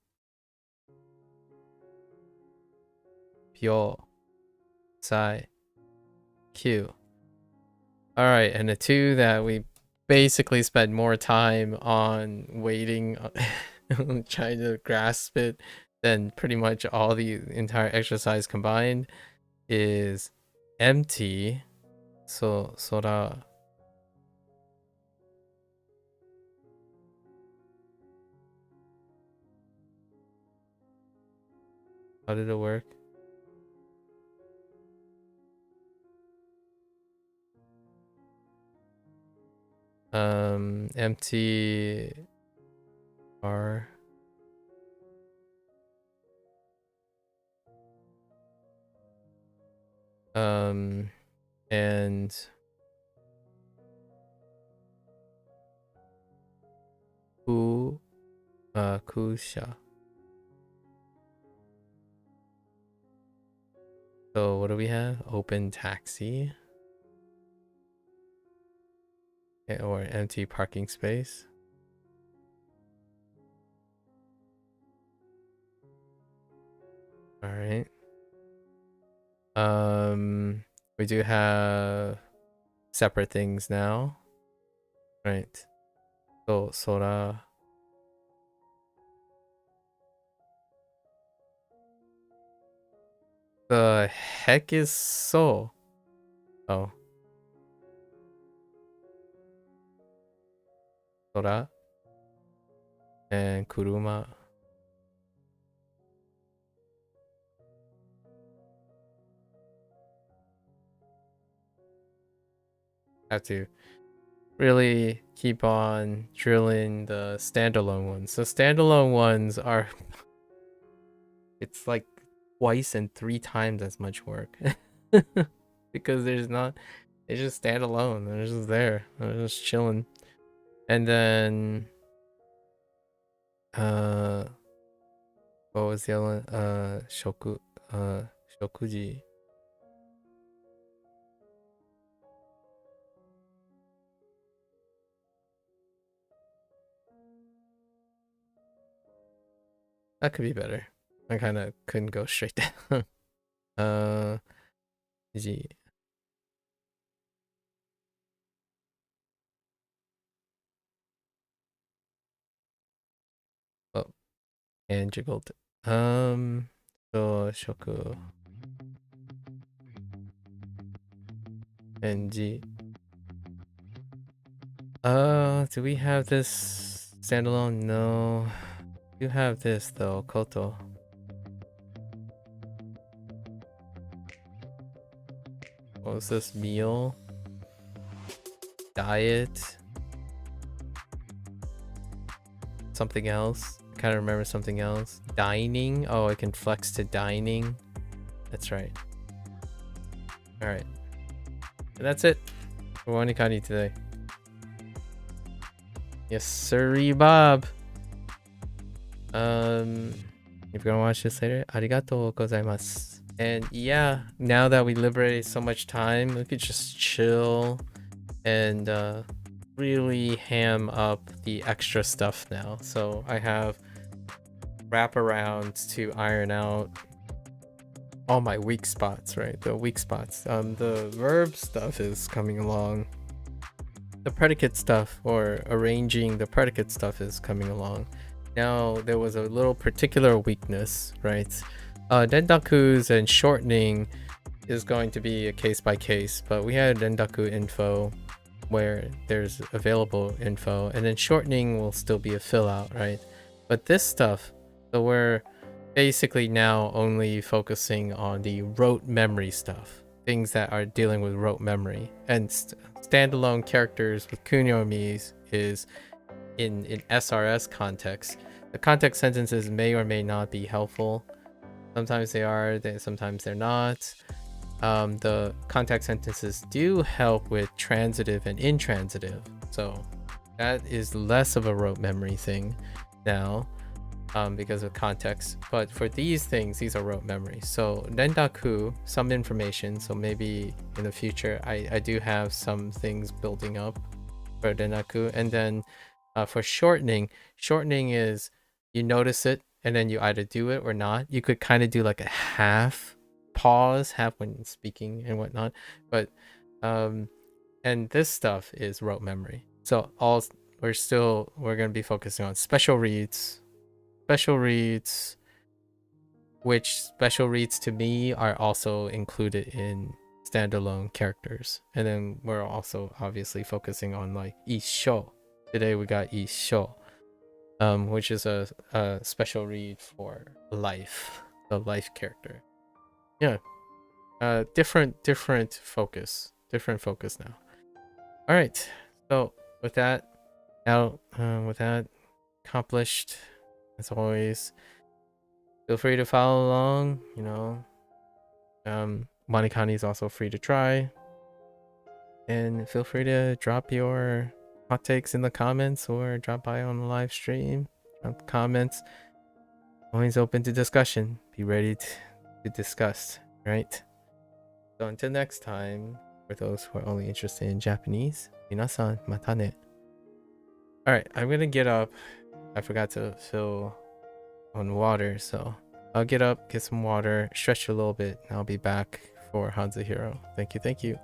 Pyo. Sai. Q. Alright, and the two that we basically spent more time on waiting trying to grasp it than pretty much all the entire exercise combined is empty. So sora. How did it work? Empty R. And Kusha. So what do we have? Open taxi. Or empty parking space. All right. We do have separate things now. Right. So Sora. The heck is so? Oh. Sora. And Kuruma. Have to really keep on drilling the standalone ones. So standalone ones are it's like twice and 3 times as much work. Because it's just standalone. They're just there. They're just chilling. And then what was the other one? Shokuji. That could be better. I kind of couldn't go straight down. G. Oh, and jiggled. So Shoku. And G. Do we have this standalone? No. You have this though, Koto. What was this? Meal? Diet? Something else? I kind of remember something else. Dining? Oh, I can flex to dining. That's right. Alright. And that's it for WaniKani today. Yes, sirree, Bob. If you're gonna watch this later, arigatou gozaimasu. And yeah, now that we liberated so much time, we could just chill and really ham up the extra stuff now. So I have wraparounds to iron out all my weak spots, right? The weak spots. The verb stuff is coming along. The predicate stuff, or arranging the predicate stuff, is coming along. Now there was a little particular weakness, right? Dendakus and shortening is going to be a case by case, but we had Dendaku info where there's available info, and then shortening will still be a fill out, right? But this stuff, so we're basically now only focusing on the rote memory stuff, things that are dealing with rote memory, and standalone characters with kunyomis is in SRS context. The context sentences may or may not be helpful. Sometimes they are, sometimes they're not. The context sentences do help with transitive and intransitive, so that is less of a rote memory thing now, because of context. But for these things, these are rote memory. So Rendaku, some information, so maybe in the future I do have some things building up for Rendaku. And then for shortening is you notice it and then you either do it or not. You could kind of do like a half pause, half when speaking and whatnot, but and this stuff is rote memory. So we're going to be focusing on special reads, which special reads to me are also included in standalone characters. And then we're also obviously focusing on like Issho. Today we got Issho, which is a special read for life. the life character. Yeah. Different focus. Different focus now. All right. So with that accomplished, as always, feel free to follow along. You know, WaniKani is also free to try, and feel free to drop your hot takes in the comments or drop by on the live stream. Drop comments. Always open to discussion. Be ready to discuss. Right. So until next time, for those who are only interested in Japanese, minasan mata ne. Alright, I'm gonna get up. I forgot to fill on water, so I'll get up, get some water, stretch a little bit, and I'll be back for HanziHero. Thank you, thank you.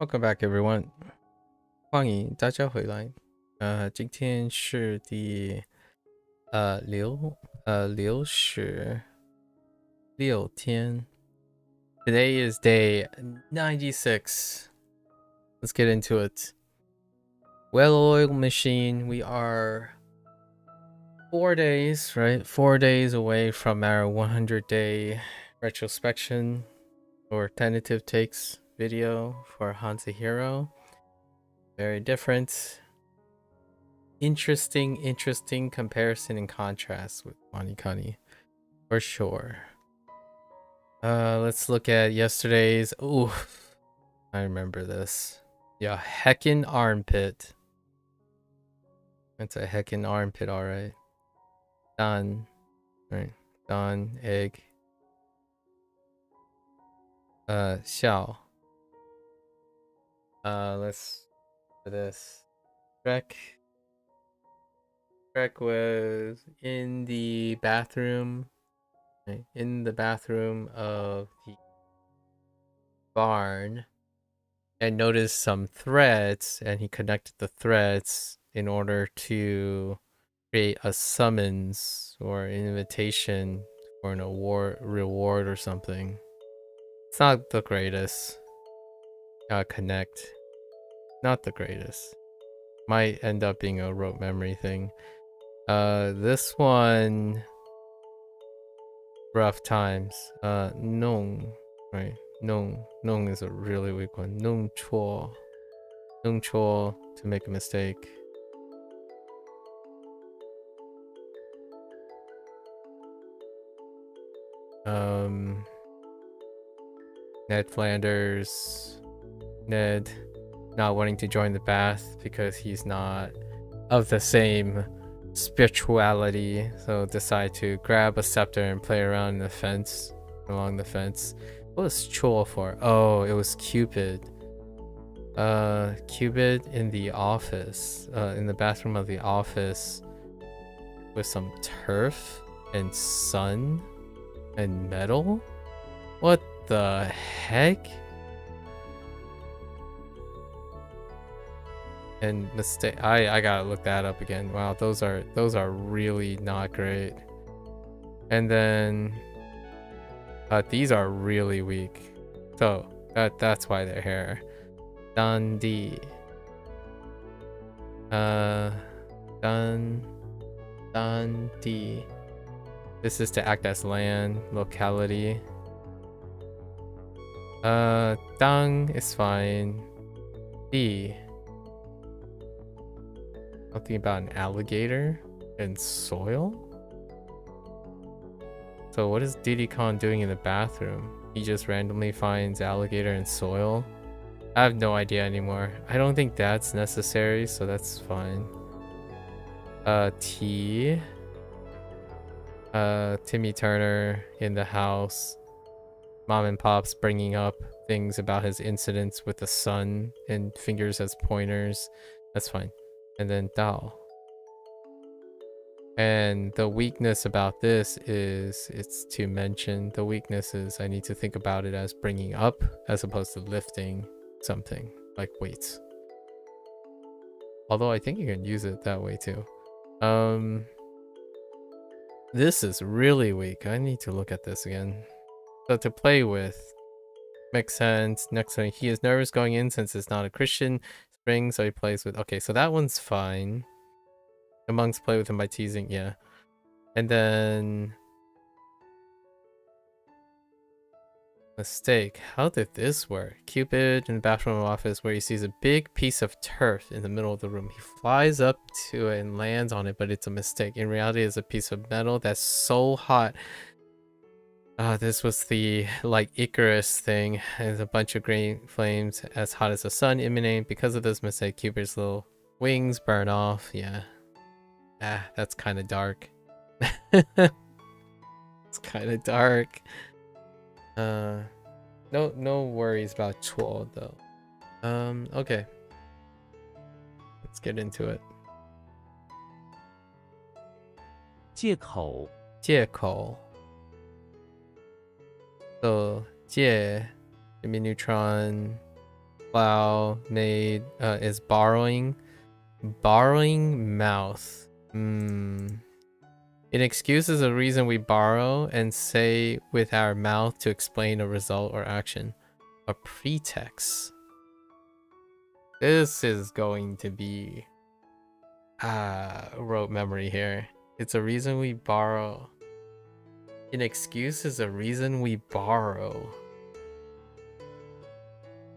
Welcome back, everyone. 欢迎大家回来。今天是第66天。Today is day 96. Let's get into it. Well-oiled machine. We are 4 days, right? 4 days away from our 100-day retrospection or tentative takes video for HanziHero. Very different. Interesting comparison and contrast with WaniKani, for sure. Let's look at yesterday's. Ooh, I remember this. Yeah, heckin' armpit. That's a heckin' armpit, alright. Done. Right. Done. Egg. Xiao. Let's do this. Shrek was in the bathroom. Right, in the bathroom of the barn and noticed some threads, and he connected the threads in order to create a summons or an invitation for an reward or something. It's not the greatest. Connect. Not the greatest. Might end up being a rote memory thing. This one, rough times. Nung, right? Nung is a really weak one. Nung chuo to make a mistake. Ned Flanders, Ned not wanting to join the bath because he's not of the same spirituality, so decide to grab a scepter and play around in the fence, along the fence. What was Chul for? Oh, it was Cupid. Cupid in the office, in the bathroom of the office, with some turf and sun and metal. What the heck? And mistake. I gotta look that up again. Wow, those are really not great. And then these are really weak. So that's why they're here. Dundee. Dundee. This is to act as land, locality. Dang is fine. D. Something about an alligator and soil? So what is Diddy Kong doing in the bathroom? He just randomly finds alligator and soil? I have no idea anymore. I don't think that's necessary, so that's fine. T. Timmy Turner in the house. Mom and Pop's bringing up things about his incidents with the sun and fingers as pointers. That's fine. And then Dao. And the weakness about this is, it's to mention, the weakness is I need to think about it as bringing up as opposed to lifting something like weights. Although I think you can use it that way too. This is really weak. I need to look at this again. So to play with makes sense. Next one, he is nervous going in since it's not a Christian spring, so he plays with. Okay, so that one's fine. The monks play with him by teasing, yeah. And then mistake. How did this work? Cupid in the bathroom office where he sees a big piece of turf in the middle of the room. He flies up to it and lands on it, but it's a mistake. In reality, it's a piece of metal that's so hot. This was the like Icarus thing. There's a bunch of green flames as hot as the sun emanating. Because of this mistake, Cupid's little wings burn off. Yeah. That's kind of dark. It's kind of dark. No worries about Chuo though. Okay. Let's get into it. 借口借口 So 借 neutron plow made is borrowing mouth. An excuse is a reason we borrow and say with our mouth to explain a result or action. A pretext. This is going to be rote memory here. It's a reason we borrow. An excuse is a reason we borrow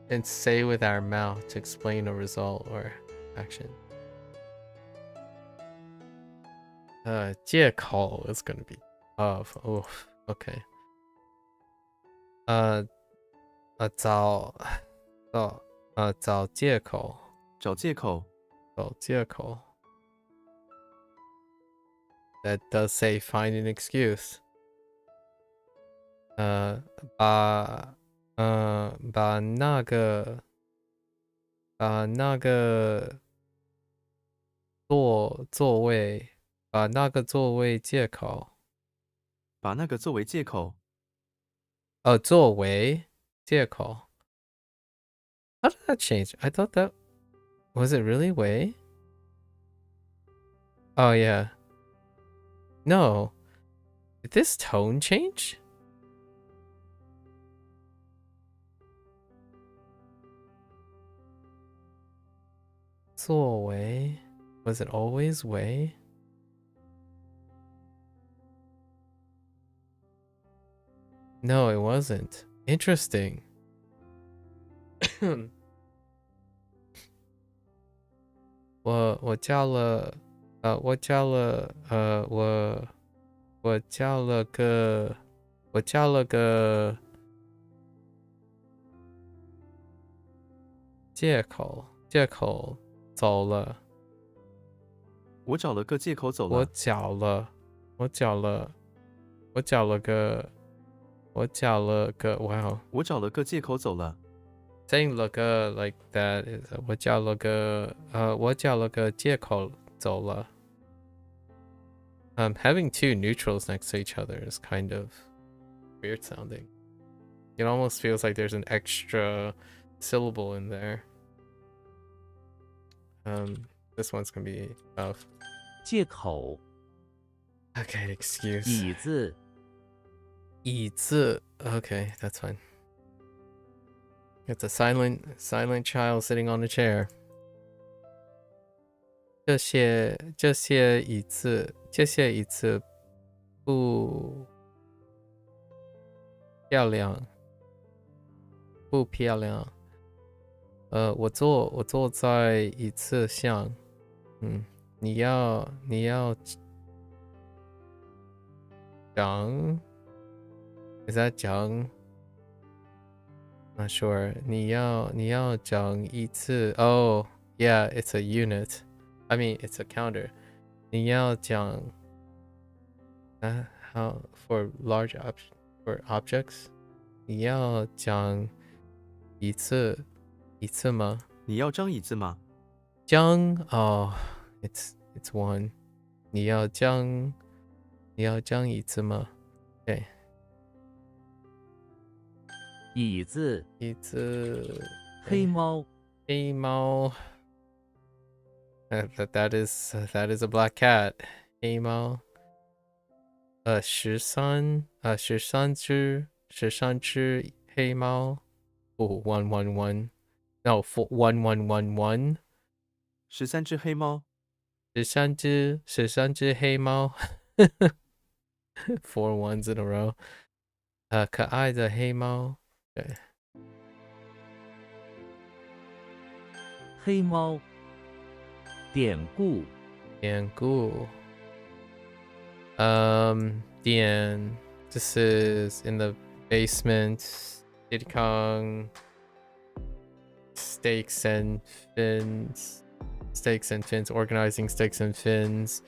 and say with our mouth to explain a result or action. 借口 is gonna be tough. Oof. Okay. 找借口 找借口 That does say find an excuse. 把那个座位把那个座位借口。把那个作为借口。作为借口。How did that change? I thought that was it really way? Oh yeah. No. Did this tone change? Was it always way? No, it wasn't. Interesting. 我叫了个借口走了。我找了个借口走了。我缴了个 wow. 我找了个借口走了。Saying 了个 like that is 我缴了个借口走了。Having two neutrals next to each other is kind of weird sounding. It almost feels like there's an extra syllable in there. This one's gonna be tough. 借口 Okay, excuse. 椅子 Okay, that's fine. It's a silent child sitting on a chair. 这些椅子不漂亮。我坐在椅子上。你要讲 Is that 讲 Not sure. 你要讲一次 Oh, yeah, it's a unit. I mean, it's a counter. 你要讲 how for large for objects? 你要讲一次吗？你要张椅子吗？张 Oh, it's one. 你要张椅子吗？对。椅子黑猫 That is a black cat. 黑猫。13只黑猫。Oh, 111. No, 1111. 13只黑猫。13只黑猫。4 ones in a row. 可爱的黑猫。对。黑猫典故This is in the basement. Diddy Kong. Steaks and fins. Organizing stakes and fins.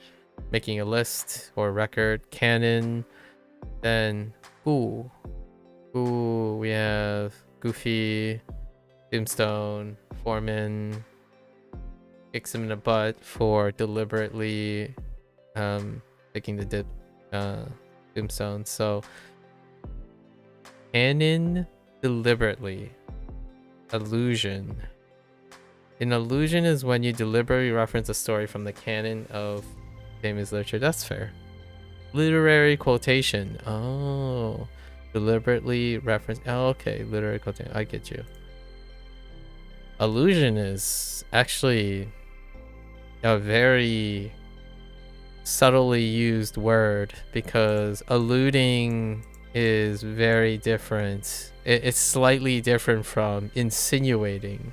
Making a list or record. Canon. Then Ooh, we have Goofy, Tombstone, Foreman. Kicks him in the butt for deliberately taking the dip. Tombstone. So canon deliberately. Allusion. An allusion is when you deliberately reference a story from the canon of famous literature. That's fair. Literary quotation. Oh, deliberately reference. Oh, okay, literary quotation. I get you. Allusion is actually a very subtly used word because alluding is very different. It's slightly different from insinuating,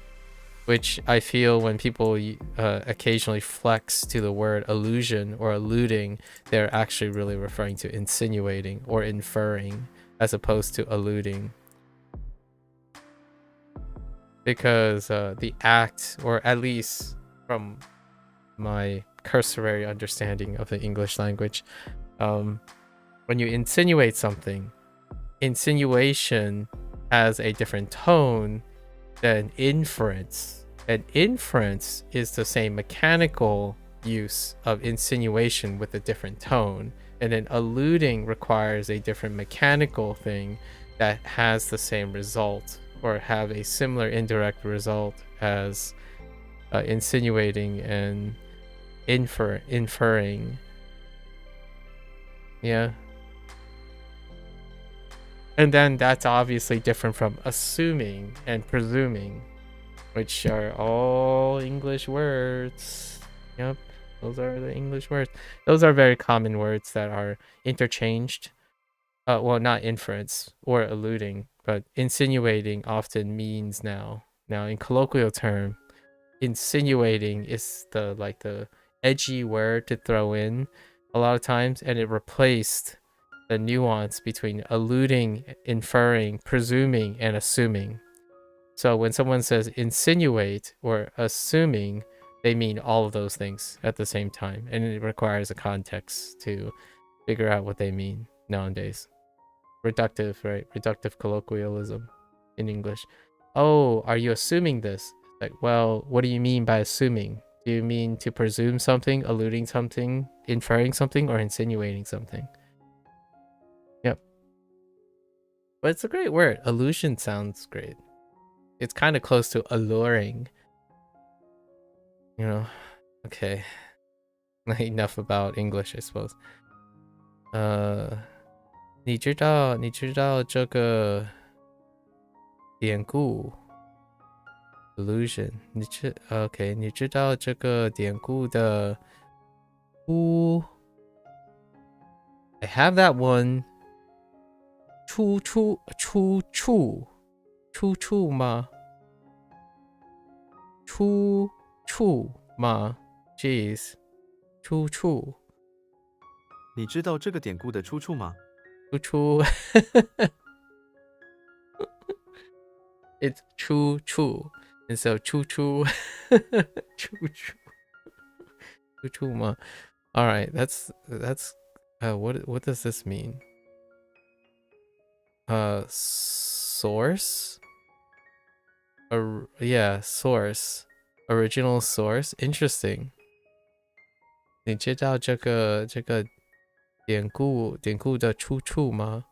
which I feel when people occasionally flex to the word allusion or alluding, they're actually really referring to insinuating or inferring as opposed to alluding. Because the act, or at least from my cursory understanding of the English language, when you insinuate something, insinuation has a different tone than inference. And inference is the same mechanical use of insinuation with a different tone. And then alluding requires a different mechanical thing that has the same result or have a similar indirect result as insinuating and inferring. Yeah. And then that's obviously different from assuming and presuming, which are all English words. Yep, those are the English words. Those are very common words that are interchanged well, not inference or alluding, but insinuating often means now in colloquial term, insinuating is the edgy word to throw in a lot of times, and it replaced the nuance between alluding, inferring, presuming, and assuming. So when someone says insinuate or assuming, they mean all of those things at the same time, and it requires a context to figure out what they mean nowadays. Reductive, right? Reductive colloquialism in English. Oh, are you assuming this? Like, well, what do you mean by assuming? Do you mean to presume something, alluding something, inferring something, or insinuating something? Yep. But it's a great word. Allusion sounds great. It's kind of close to alluring. You know? Okay. Enough about English, I suppose. 你知道这个典故 illusion 你知道这个典故的I have that one 出处吗 Jeez 出处你知道这个典故的出处吗？ It's chu, and so chu ma. All right, that's what does this mean? Source? Yeah, source. Original source. Interesting. 你知道这个典故的出处吗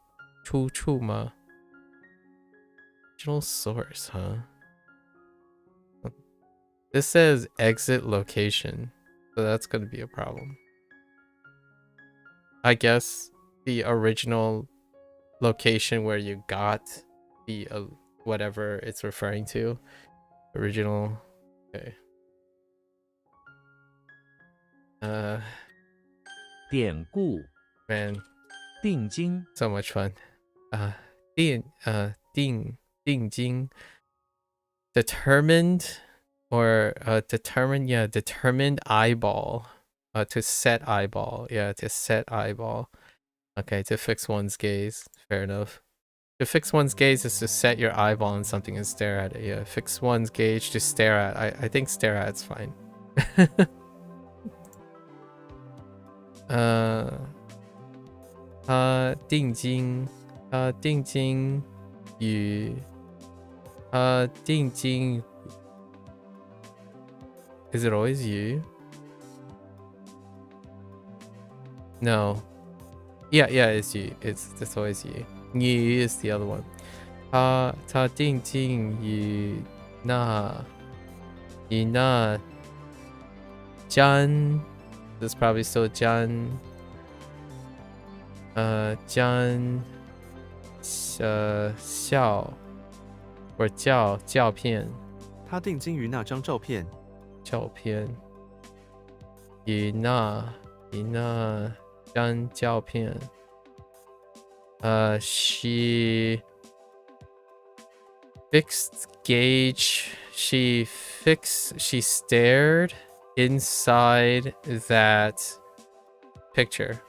Original source, huh? This says exit location, so that's going to be a problem. I guess the original location where you got the whatever it's referring to. Original. Okay. 典故 Man, 定经 so much fun. 定经 determined or determined eyeball. To set eyeball. Yeah, to set eyeball. Okay, to fix one's gaze. Fair enough. To fix one's gaze is to set your eyeball on something and stare at it. Yeah, fix one's gaze to stare at. I think stare at's fine. 定睛与定睛 Is it always you? No. Yeah, it's you. It's always you. You is the other one. 他定睛与那Jan. This is probably still Jan. Jan 笑 or 照片他定睛于那张照片与那张照片she fixed gauge she stared inside that picture.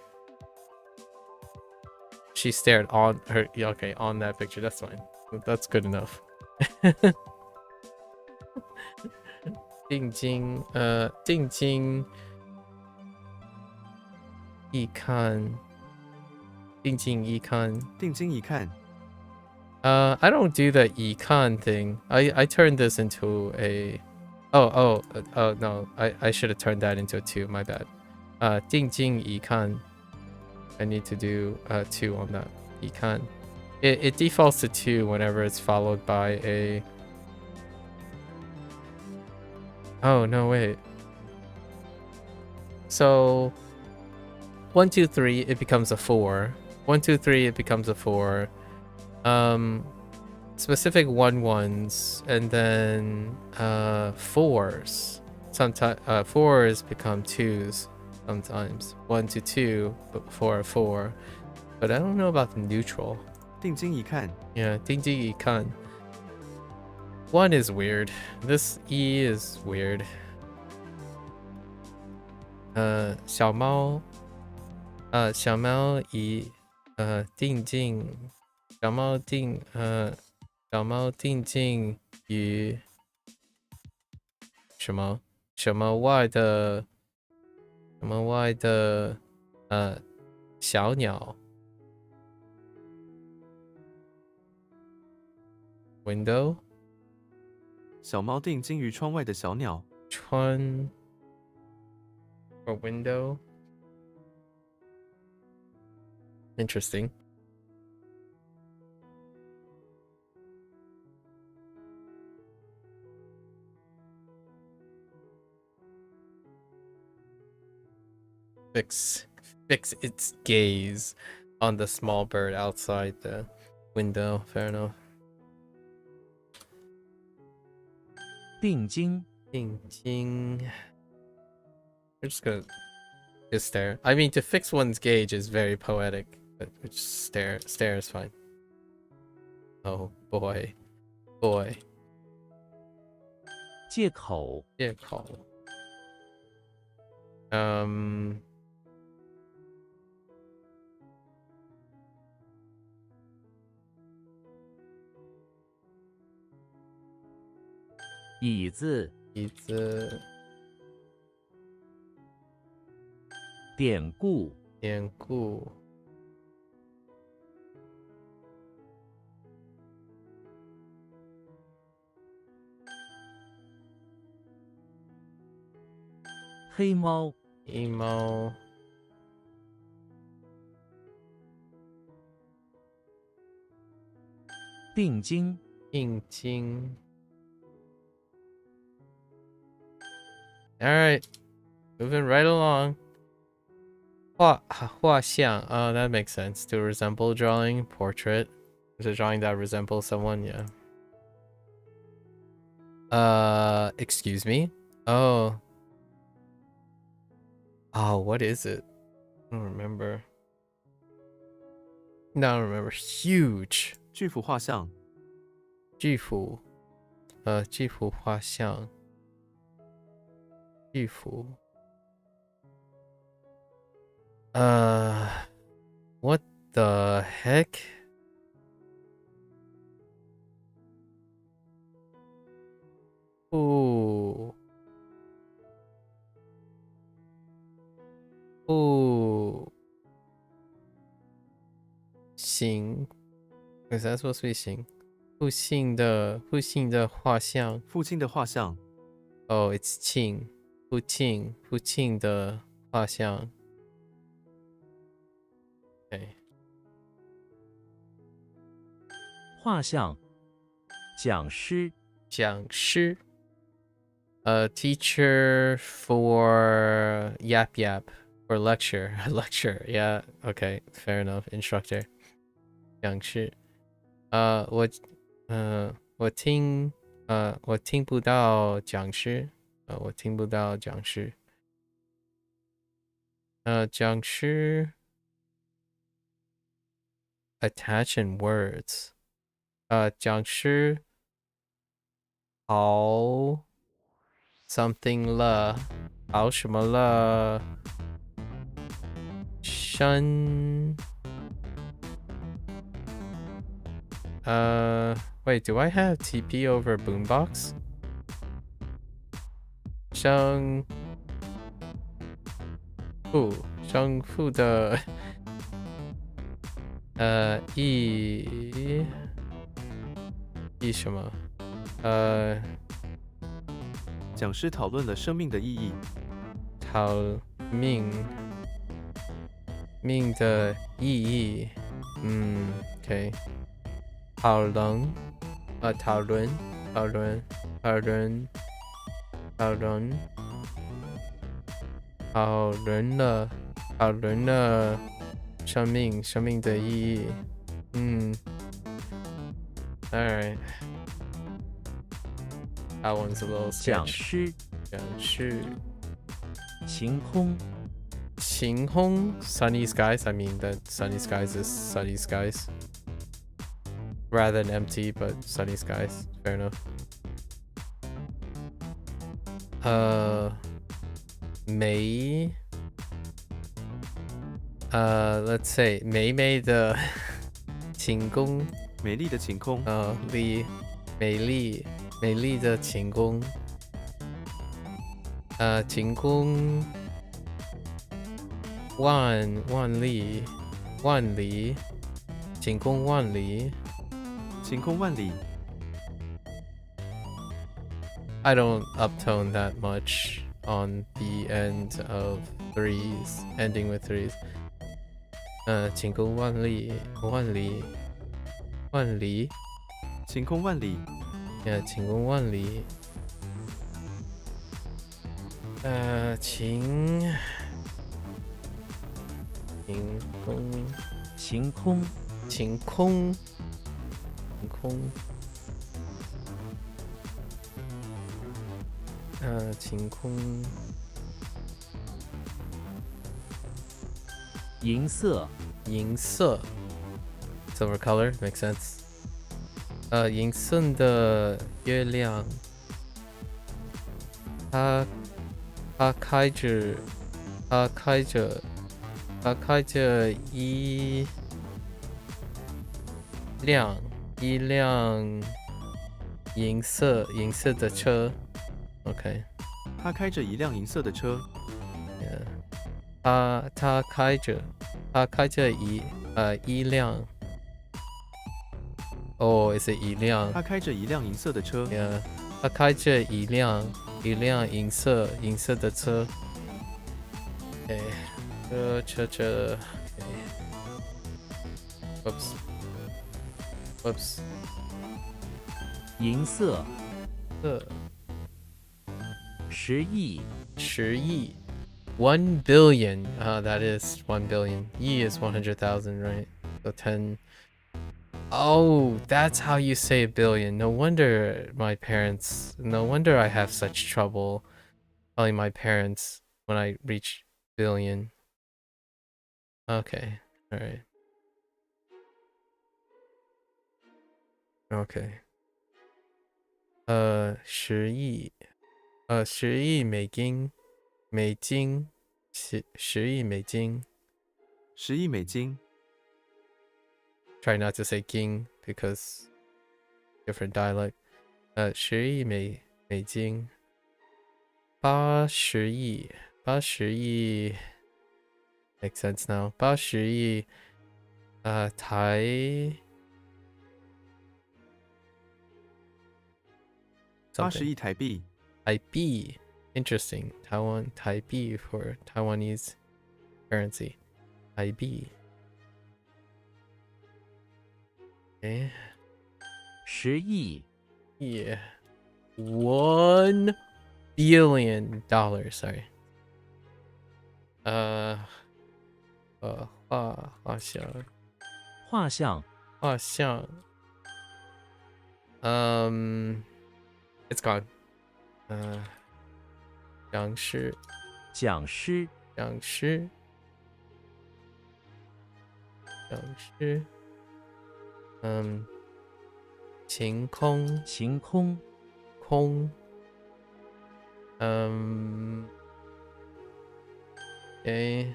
She stared on her. Okay, on that picture. That's fine. That's good enough. 定睛一看 I don't do the 一看 thing. I turned this into a oh no, I should have turned that into a 2, my bad. 定睛一看 I need to do 2 on that. 一看 it defaults to 2 whenever it's followed by a oh no wait, so 1 2 3 it becomes a 4. 1 2 3 it becomes a 4. Specific 1s and then 4s. Sometimes 4s become 2s sometimes. 1 to 2 before a 4. but I don't know about the neutral. 定睛一看， Yeah, 定睛一看. One is weird. This E is weird. 小猫以定睛小猫定睛于什么外的小鸟 window 小猫定睛于窗外的小鸟，窗 or window. Interesting. Fix its gaze on the small bird outside the window. Fair enough. 定睛 We're just gonna stare. I mean, to fix one's gauge is very poetic, but we just stare is fine. Oh boy. 借口借口椅子椅子典故典故黑猫黑猫定睛定睛 All right, moving right along. 画像 Oh, that makes sense. To resemble drawing, portrait. Is a drawing that resembles someone, yeah. Excuse me? Oh, what is it? I don't remember. No, I don't remember. Huge. 巨幅画像，巨幅画像巨幅what the heck? Ooh. Xing. Is that supposed to be Xing? 父亲的画像父亲的画像， Oh, it's 庆父亲的画像 Okay. 画像讲师讲师 A teacher for yap or lecture lecture yeah okay fair enough instructor 讲师我听不到讲师我听不到讲师讲师 attach in words 讲师好 something 了好什么了生wait, do I have TP over boombox? 生父的意什么讲师讨论了生命的意义，讨命的意义OK 讨论了生命的意义Alright That one's a little 讲 sketch 师讲师晴空晴空 sunny skies. I mean that sunny skies is sunny skies rather than empty, but sunny skies. Fair enough. 美 let's say 美美的晴空美丽的晴空，美丽的晴空晴空万里晴空万里晴空万里。 I don't uptone that much on the end of threes, ending with threes. 晴空万里晴空万里， yeah, 晴空万里晴空晴空，晴空晴空银色，银色 silver color makes sense. 银色的月亮，它开着一辆银色的车。OK， 他开着一辆银色的车， yeah. 他开着一辆。Oh, is it 一辆？他开着一辆银色的车， Yeah， 他开着一辆银色的车。Okay， 车。Okay. Whoops。银色，10亿，1 billion. That is 1 billion. E is 100,000, right? So 10. Oh, that's how you say billion. No wonder I have such trouble telling my parents when I reach billion. Okay, alright. Okay. 10亿美金10亿美金10亿美金， Try not to say king because different dialect. 10亿美金80亿makes sense now. 80亿台80亿台币，台币 interesting. Taiwan 台币 for Taiwanese currency. 台币 okay. 10亿 Yeah. $1 billion. Sorry. 画像画像， it's gone. 讲师晴空okay.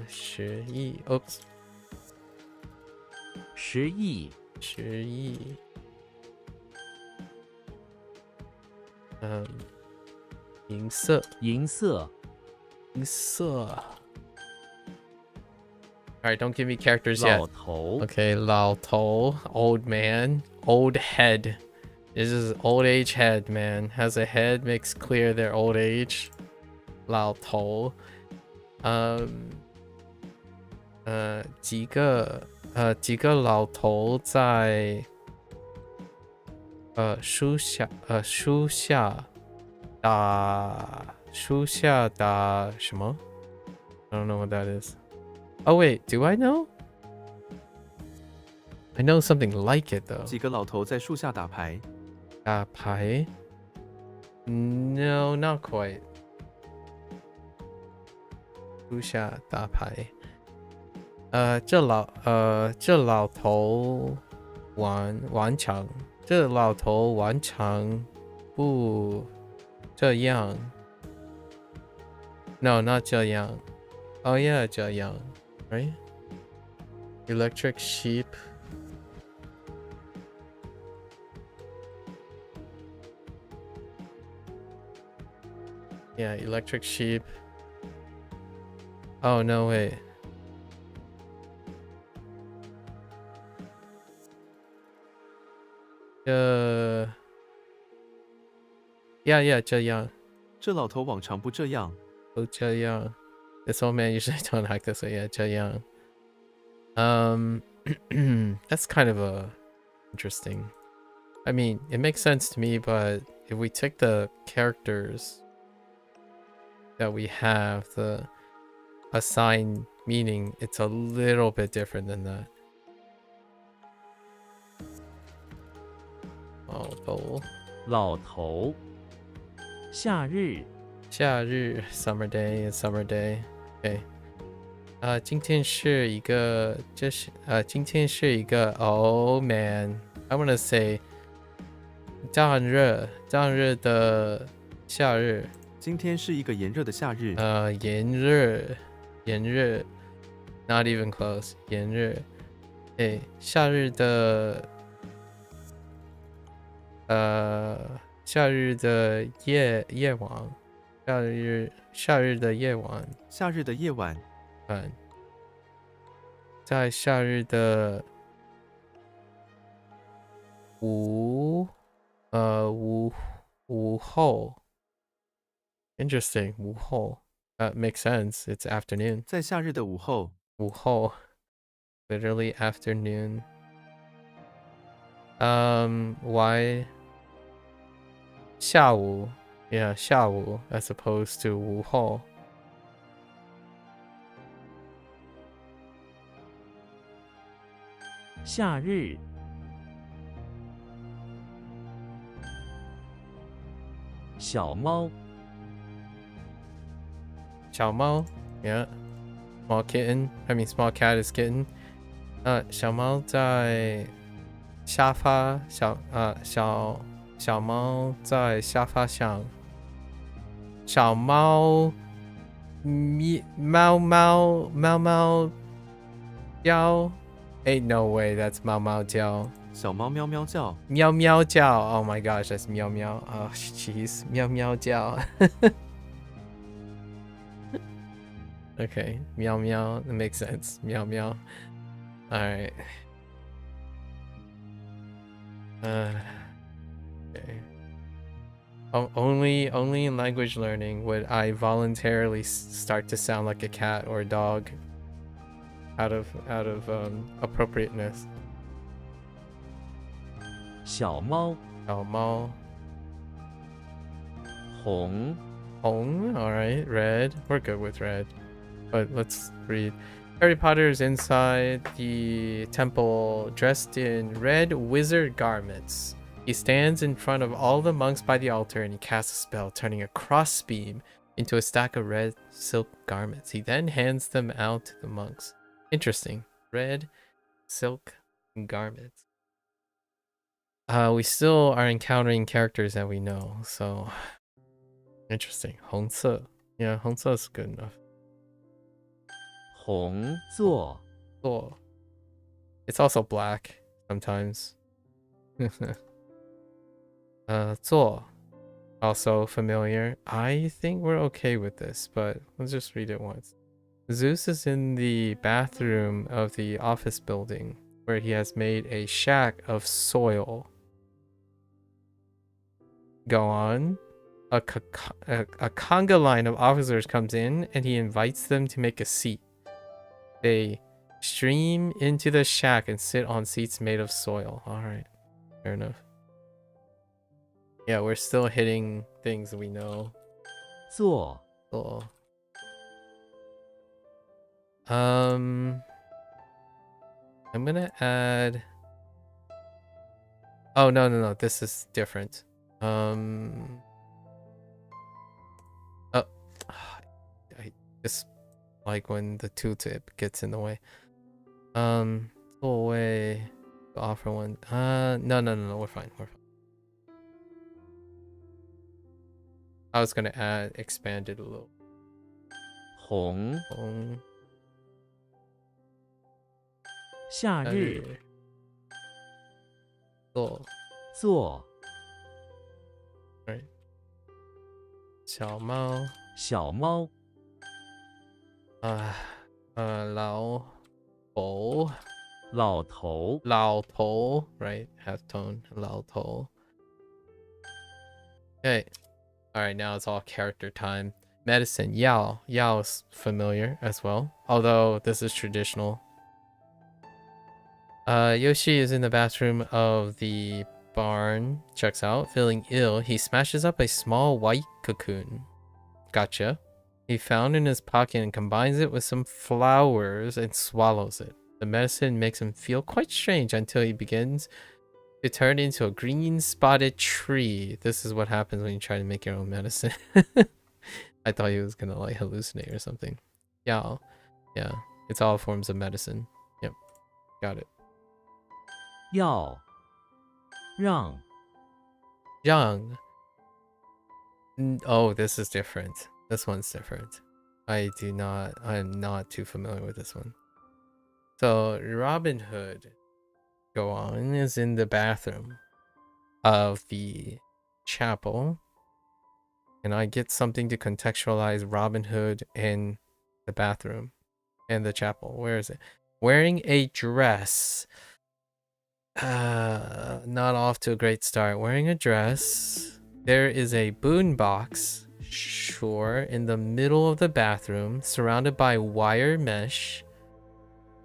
10亿 oops 10亿银色 Alright, don't give me characters yet. 老头， Okay, 老头 old man, old head. This is old age head, man. Has a head makes clear their old age. 老头几个老头在树下打什么 I don't know what that is. Oh wait, do I know? I know something like it though. 几个老头在树下打牌，打牌 No, not quite. 初夏打牌。这老头顽强，这老头顽强不这样。No, not 这样。Oh yeah, 这样 right? Electric sheep. Yeah, electric sheep. Oh no, wait. Yeah, 这样。这老头往常不这样。都这样。This old man usually don't act this way. Yeah, 这样。That's kind of interesting. I mean, it makes sense to me, but if we take the characters that we have, the assigned meaning, it's a little bit different than that. Oh, 老头，夏日，夏日 summer day, summer day. Okay. 今天是一个 oh man, I want to say 大热的夏日。今天是一个炎热的夏日。炎热 not even close. 炎热。夏日的夜晚。夏日的夜晚。夏日的夜晚。在夏日的午后。Interesting. 午后 makes sense. It's afternoon. 在夏日的午后。午后 literally afternoon. Why 下午 Yeah, 下午 as opposed to 午后。夏日，小猫，小猫 Yeah, small kitten. I mean, small cat is kitten. 小猫在沙发小猫在沙发上。小猫猫叫。Ain't no way, that's 猫猫叫。小猫喵喵叫。喵喵叫 Oh my gosh, that's 喵喵 Oh jeez, 喵喵叫。Okay, 喵喵 that makes sense. 喵喵 Alright. Okay. Only in language learning would I voluntarily start to sound like a cat or a dog out of appropriateness. 小猫，红， Hoang, alright, red. We're good with red. But let's read. Harry Potter is inside the temple dressed in red wizard garments. He stands in front of all the monks by the altar and he casts a spell, turning a crossbeam into a stack of red silk garments. He then hands them out to the monks. Interesting. Red silk garments. We still are encountering characters that we know, so interesting. 红色. Yeah, 红色 is good enough. 红座， Cool. It's also black sometimes. 座 also familiar. I think we're okay with this, but let's just read it once. Zeus is in the bathroom of the office building where he has made a shack of soil. Go on. A conga line of officers comes in and he invites them to make a seat. They stream into the shack and sit on seats made of soil. Alright, fair enough. Yeah, we're still hitting things we know. 座， Cool. I'm gonna add. Oh no, this is different. Oh, like when the tooltip gets in the way. Go away. Offer one. No. We're fine. We're fine. I was gonna expand it a little. 红 夏日 做 坐 right 小猫小猫老头老头 right half tone 老头 okay all right now it's all character time. Medicine Yao is familiar as well, although this is traditional. Yoshi is in the bathroom of the barn, checks out, feeling ill. He smashes up a small white cocoon. Gotcha. He found in his pocket and combines it with some flowers and swallows it. The medicine makes him feel quite strange until he begins to turn into a green spotted tree. This is what happens when you try to make your own medicine. I thought he was gonna like hallucinate or something. Yeah, it's all forms of medicine. Yep, got it. 要让 Young. Oh, this is different. This one's different. I'm not too familiar with this one. So Robin Hood, go on, is in the bathroom of the chapel. And I get something to contextualize Robin Hood in the bathroom and the chapel. Where is it? Wearing a dress. Not off to a great start. Wearing a dress. There is a boombox, sure, in the middle of the bathroom, surrounded by wire mesh.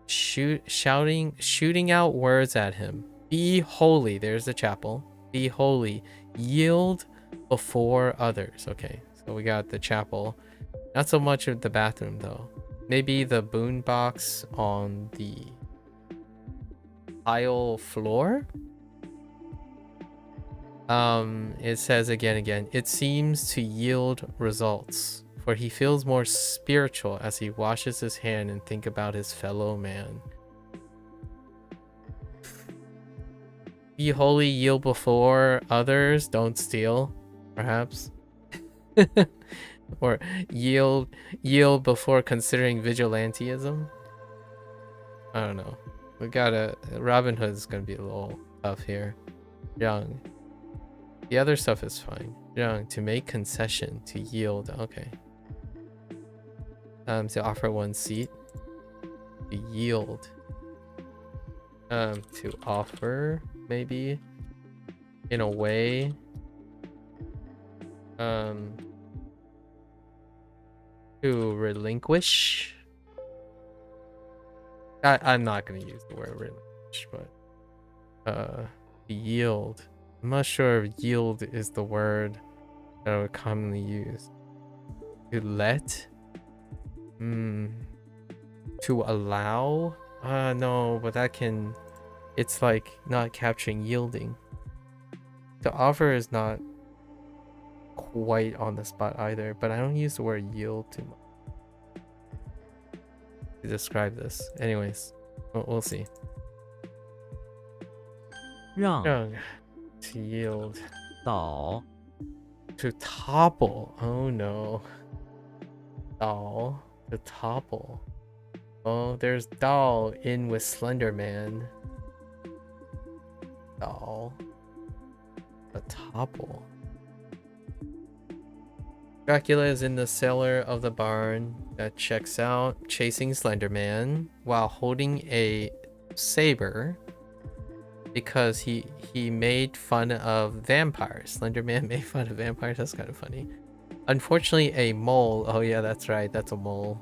Shooting out words at him. Be holy. There's the chapel. Be holy. Yield before others. Okay, so we got the chapel. Not so much of the bathroom though. Maybe the boombox on the tile floor. It says again, it seems to yield results, for he feels more spiritual as he washes his hand and think about his fellow man. Be holy, yield before others, don't steal, perhaps. Or yield before considering vigilantism. I don't know. We gotta Robin Hood's gonna be a little tough here. Young. The other stuff is fine. Young, to make concession, to yield. Okay. To offer one seat. To yield. To offer, maybe. In a way. To relinquish. I'm not gonna use the word relinquish, but yield. I'm not sure if yield is the word that I would commonly use. To let? To allow? No, but that can... It's like not capturing yielding. To offer is not quite on the spot either, but I don't use the word yield too much to describe this. Anyways, we'll see. 让 To yield. 倒 To topple. Oh no. Doll. To topple. Oh, there's Doll in with Slender Man. Doll. To topple. Dracula is in the cellar of the barn that checks out, chasing Slender Man while holding a saber because he made fun of vampires. Slender Man made fun of vampires. That's kind of funny. Unfortunately, a mole. Oh yeah, that's right. That's a mole.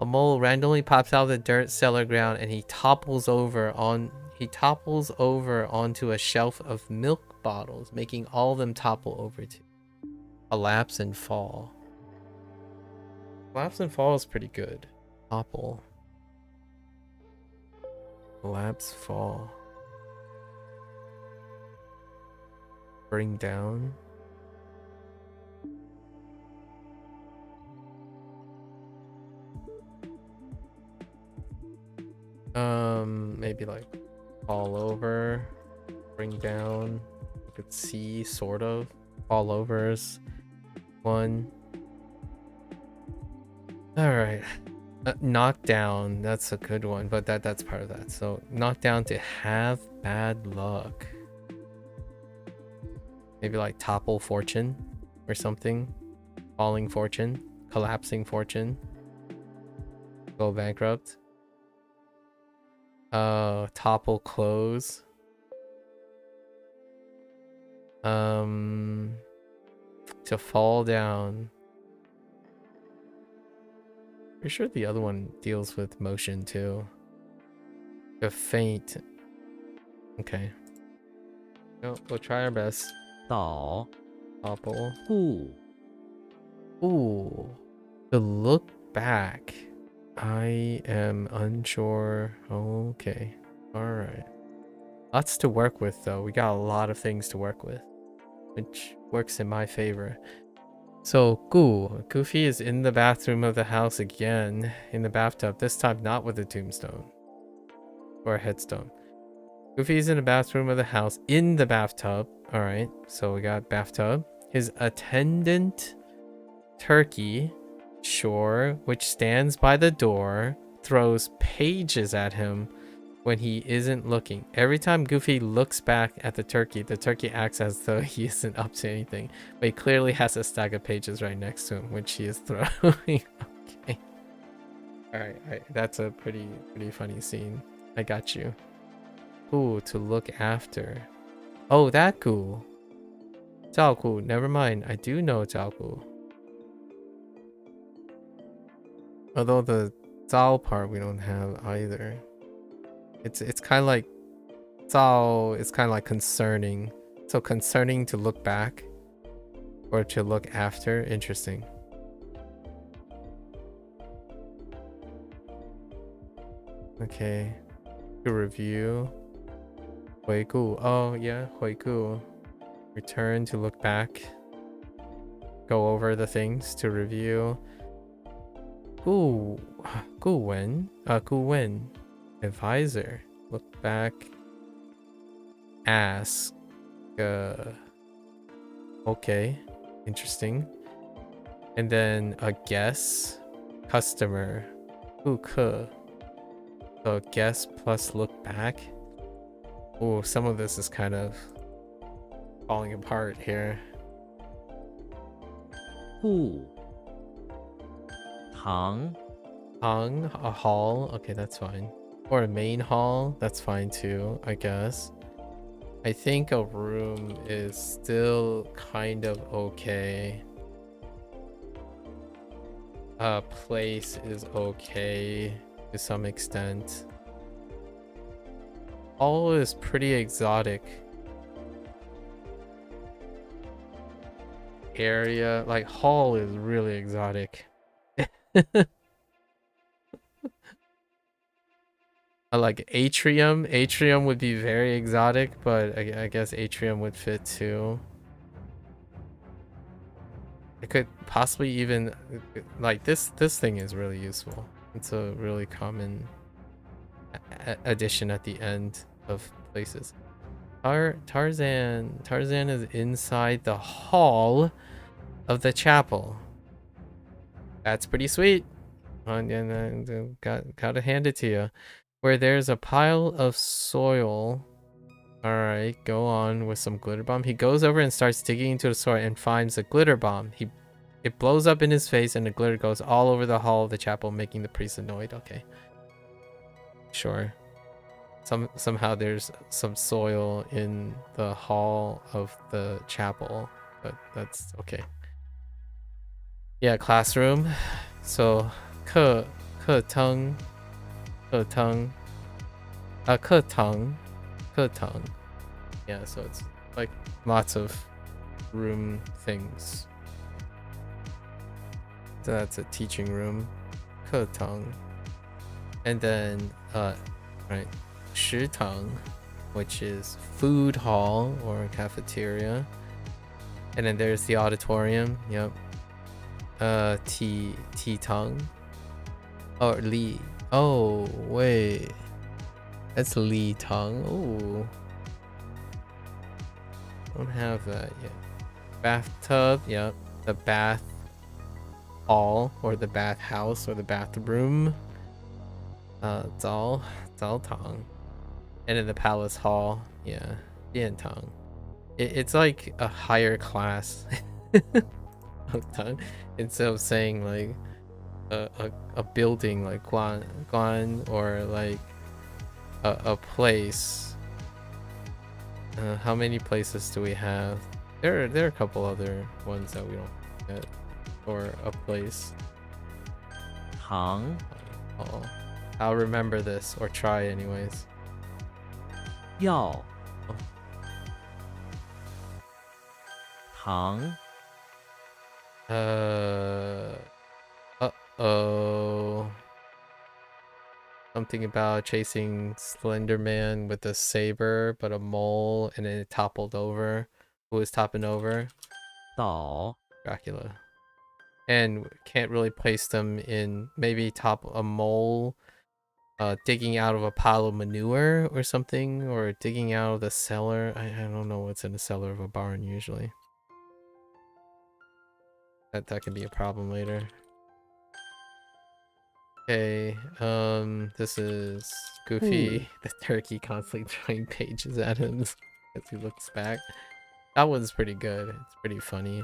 A mole randomly pops out of the dirt cellar ground and he topples over onto a shelf of milk bottles, making all of them topple over too. Collapse and fall. Collapse and fall is pretty good. Topple. Collapse, fall. Bring down. Maybe like fall over, bring down. You could see sort of fall overs. One. All right. Knock down. That's a good one, but that's part of that. So knock down to have bad luck. Maybe like topple fortune or something. Falling fortune, collapsing fortune. Go bankrupt. Topple close. To fall down. Pretty sure the other one deals with motion too. To faint. Okay. No, we'll try our best. 倒 Topple. 步 Ooh. To look back. I am unsure. Okay. Alright. Lots to work with though. We got a lot of things to work with, which works in my favor. So Goofy is in the bathroom of the house again, in the bathtub, this time not with a tombstone or a headstone. Goofy's in the bathroom of the house in the bathtub. All right, so we got bathtub. His attendant turkey, sure, which stands by the door, throws pages at him when he isn't looking. Every time Goofy looks back at the turkey acts as though he isn't up to anything, but he clearly has a stack of pages right next to him, which he is throwing. Okay. All right, that's a pretty funny scene. I got you. Ooh, to look after. Oh, that Gu. 照顾. Never mind. I do know 照顾. Although the 照 part we don't have either. It's kind of like 照. It's kind of like concerning. So concerning to look back or to look after. Interesting. Okay. To review. 回顾. Oh yeah, 回顾. Return to look back. Go over the things to review. 顾问. 顾问. Advisor. Look back. Ask. Okay. Interesting. And then a guess. Customer. 顾客. So guess plus look back. Oh, some of this is kind of falling apart here. 步堂 Hoang, a hall. Okay, that's fine. Or a main hall. That's fine too, I guess. I think a room is still kind of okay. A place is okay to some extent. Hall is pretty exotic. Area, like hall is really exotic. I like atrium. Atrium would be very exotic, but I guess atrium would fit too. I could possibly even like this thing is really useful. It's a really common addition at the end of places. Tarzan is inside the hall of the chapel. That's pretty sweet. And gotta hand it to you. Where there's a pile of soil. Alright, go on with some glitter bomb. He goes over and starts digging into the soil and finds a glitter bomb. It blows up in his face and the glitter goes all over the hall of the chapel, making the priest annoyed. Okay. Sure. Somehow there's some soil in the hall of the chapel, but that's okay. Yeah, classroom. So 课堂. Yeah, so it's like lots of room things. So that's a teaching room. 课堂. And then right, 食堂, which is food hall or cafeteria. And then there's the auditorium. Yep. tea tang. Or li. Oh wait. That's Li Tang. Ooh. Don't have that yet. Bathtub, yep. The bath hall, or the bath house, or the bathroom. It's all Tang. And in the palace hall, yeah, Dian Tang. It's like a higher class of Tang. Instead of saying like a building like Guan or like a place. How many places do we have? There are a couple other ones that we don't get. Or a place. 糖 Oh, I'll remember this, or try anyways. 药糖 Uh-oh. Something about chasing Slender Man with a saber, but a mole, and then it toppled over. Who was topping over? 岛 Dracula. And can't really place them in, maybe top a mole digging out of a pile of manure or something, or digging out of the cellar. I don't know what's in the cellar of a barn usually. That can be a problem later. Okay, this is Goofy, the turkey constantly throwing pages at him as he looks back. That one's pretty good. It's pretty funny.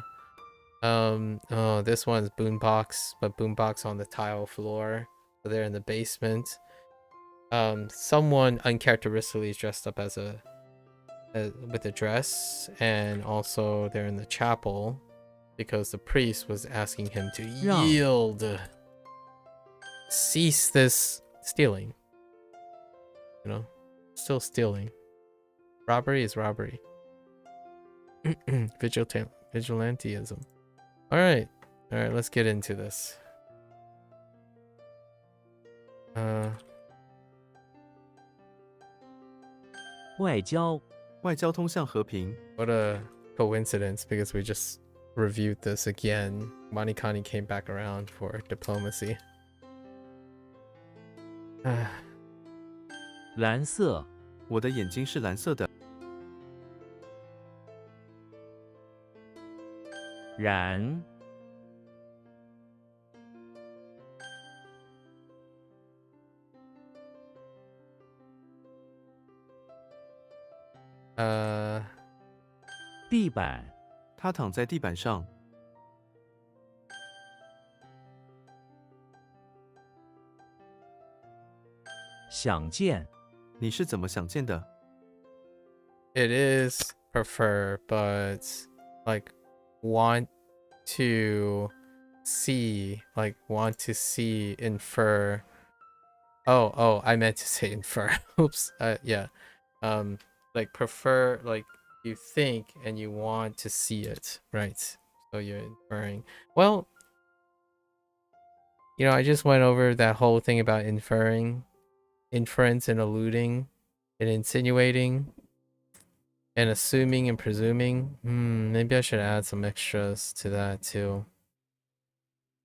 Oh, this one's Boombox, but Boombox on the tile floor. So they're in the basement. Someone uncharacteristically is dressed up as with a dress, and also they're in the chapel because the priest was asking him to yield. Cease this stealing. You know, still stealing. Robbery is robbery. Vigilantism. All right, let's get into this. 外交外交通向和平。 What a coincidence, because we just reviewed this again. WaniKani came back around for diplomacy. 蓝色 我的眼睛是蓝色的。 染 地板 他躺在地板上。 想见 你是怎么想见的？ It is prefer, but like want to see, like want to see, infer. Oh, I meant to say infer. Oops. Yeah. Like prefer, like you think and you want to see it, right? So you're inferring. Well, you know, I just went over that whole thing about inferring, inference and alluding and insinuating and assuming and presuming. Maybe I should add some extras to that too.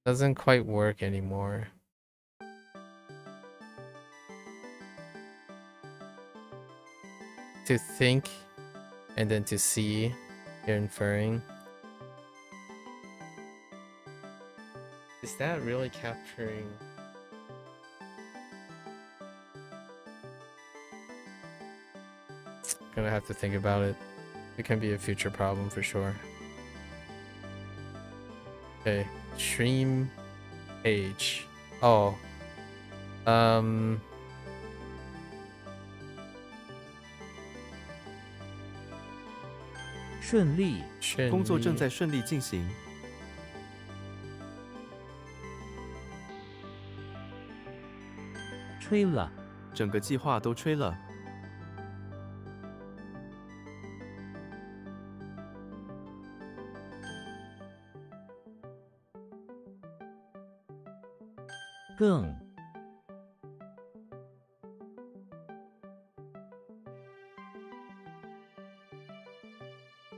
Doesn't quite work anymore. To think and then to see, you're inferring. Is that really capturing? Gonna have to think about it. It can be a future problem for sure. Okay, stream page. Oh, 顺利 工作正在顺利进行。 吹了 整个计划都吹了。 更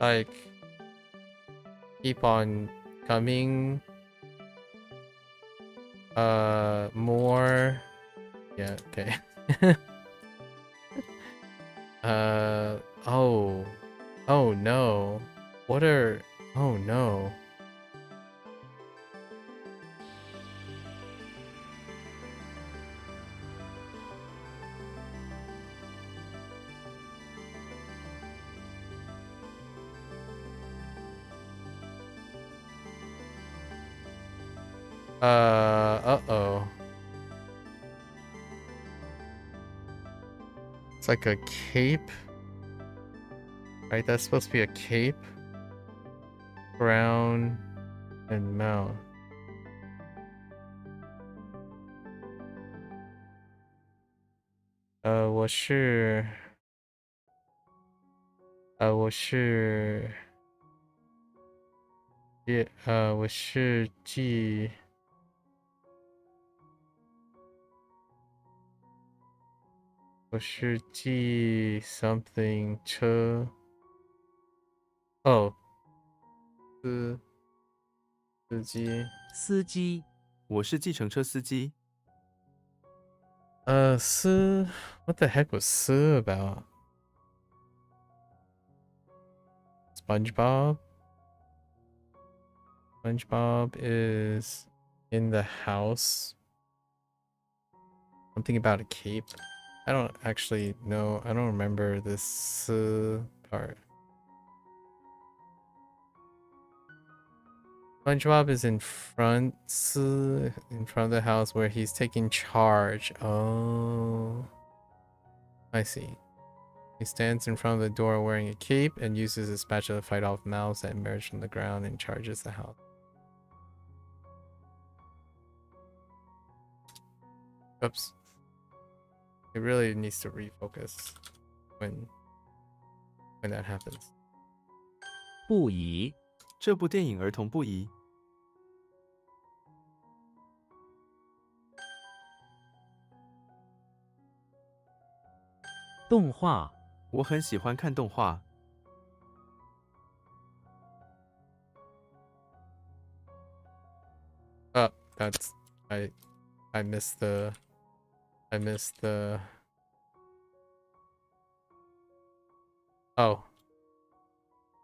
like keep on coming. More. Yeah, okay. Oh. Oh no. What are... Oh no. Uh-oh. It's like a cape. Right, that's supposed to be a cape. Crown and mount. Uh, 我是记 something 车。哦，司机。司机、我是计程车司机。what the heck was 司 about? SpongeBob? SpongeBob is in the house. Something about a cape. I don't actually know. I don't remember this part. SpongeBob is in front of the house where he's taking charge. Oh, I see. He stands in front of the door wearing a cape and uses a spatula to fight off mouths that emerge from the ground and charges the house. Oops. It really needs to refocus when that happens. 不宜、这部电影儿童不宜。动画、我很喜欢看动画。That's I missed the oh,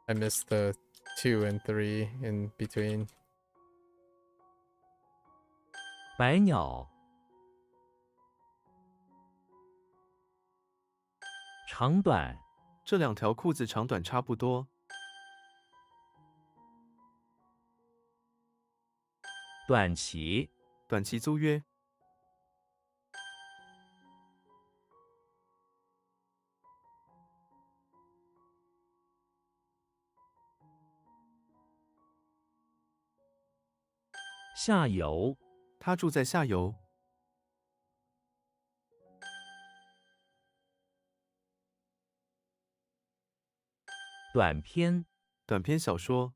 I missed the 2 and 3 in between. 百鸟、长短、这两条裤子长短差不多。短期、短期租约。下游、他住在下游。短篇、短篇小说。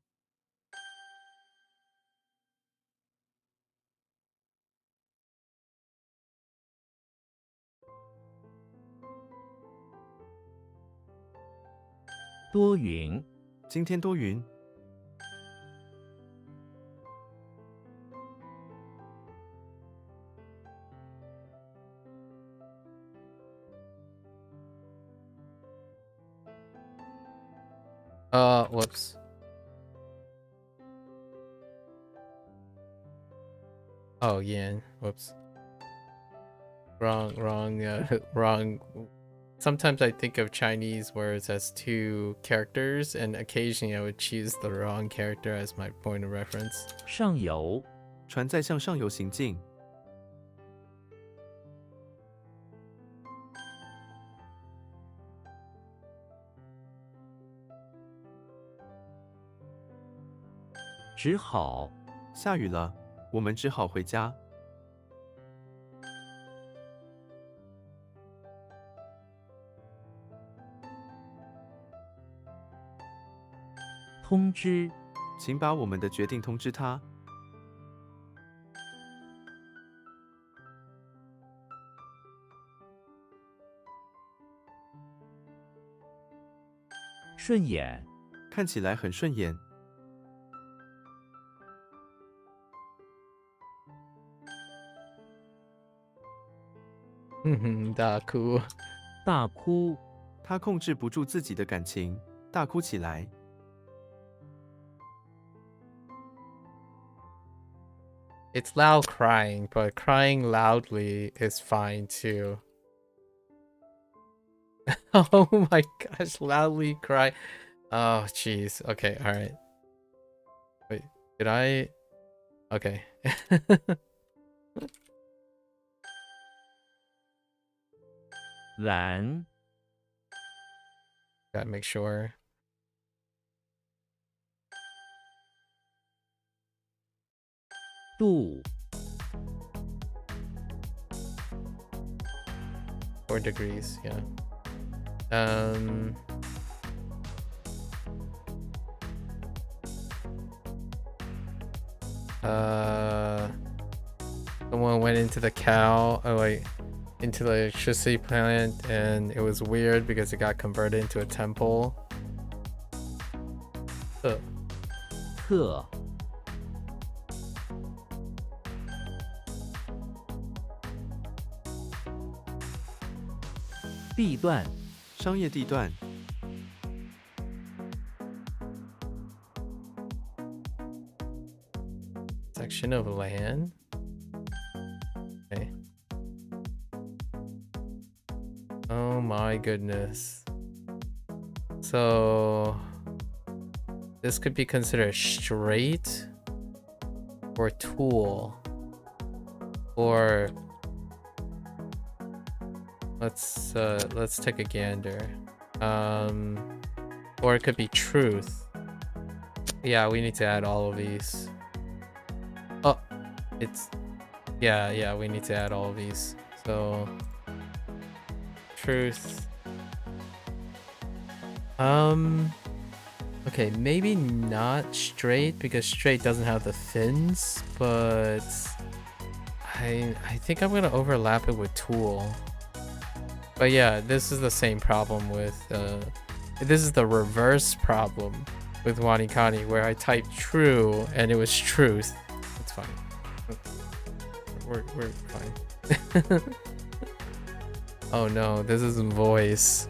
多云、今天多云。Whoops. Oh, yeah. Whoops. Wrong, wrong. Sometimes I think of Chinese words as 2 characters, and occasionally I would choose the wrong character as my point of reference. 上游、船在向上游行进。只好、下雨了，我们只好回家。通知、请把我们的决定通知他。顺眼、看起来很顺眼。大哭。大哭、他控制不住自己的感情，大哭起来。It's loud crying, but crying loudly is fine too. Oh my gosh, loudly cry. Oh jeez. Okay, all right. Wait, did I? Okay.然 Gotta make sure. 度 4 degrees, yeah. Someone went into the cow, into the electricity plant, and it was weird because it got converted into a temple. 特 地段 商业地段， Section of land. Okay. Oh my goodness. So this could be considered straight or tool, or let's take a gander. Or it could be truth. Yeah, we need to add all of these. Oh, it's yeah, we need to add all of these. So truth. Okay, maybe not straight because straight doesn't have the fins, but I think I'm gonna overlap it with tool. But yeah, this is the same problem with this is the reverse problem with WaniKani, where I typed true and it was truth. It's fine. We're fine. Oh no, this isn't voice.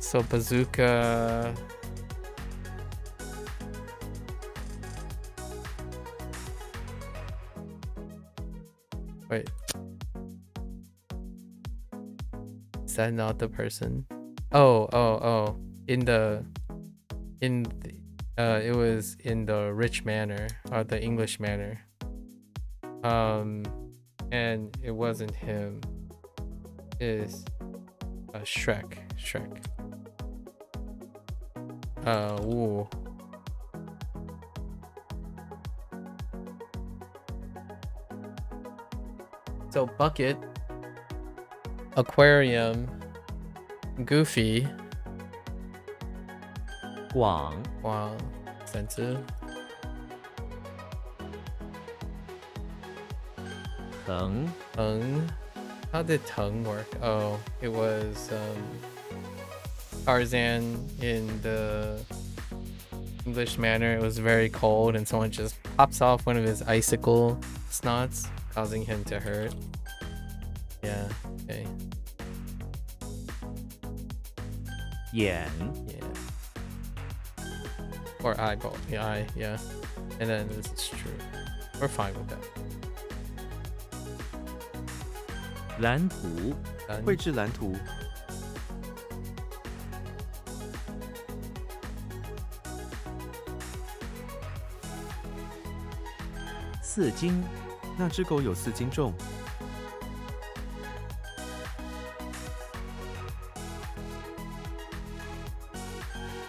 So bazooka. Wait. Is that not the person? Oh. It was in the rich manor, or the English manor. And it wasn't him. Is Shrek. Ooh. So bucket, aquarium, goofy, 广 wow, expensive, 藤 tongue. How did tongue work? Oh, it was Tarzan in the English manor. It was very cold and someone just pops off one of his icicle snots, causing him to hurt. Yeah, okay. 眼 Yeah. Or eyeball. Yeah, eye, yeah. And then this is true. We're fine with that. 蓝图 Done. 绘制蓝图，四斤那只狗有4斤重，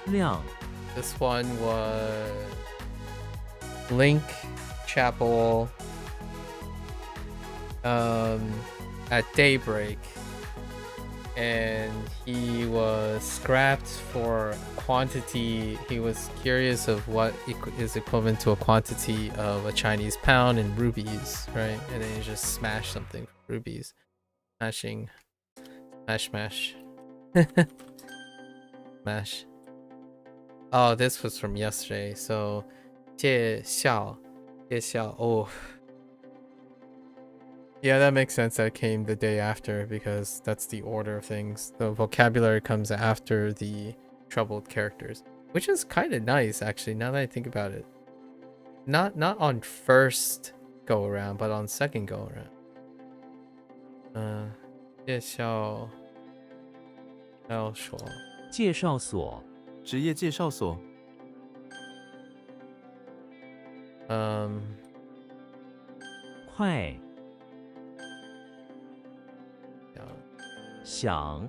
亮 This one was Link Chapel at daybreak, and he was scrapped for quantity. He was curious of what is equivalent to a quantity of a Chinese pound in rubies, right? And then he just smashed something for rubies. Smashing. Smash. Smash. Oh, this was from yesterday. So, 介绍. Oh. Yeah, that makes sense that it came the day after because that's the order of things. The vocabulary comes after the troubled characters, which is kind of nice actually now that I think about it. Not on first go around, but on second go around. 介绍要说介绍所，职业介绍所，快，想，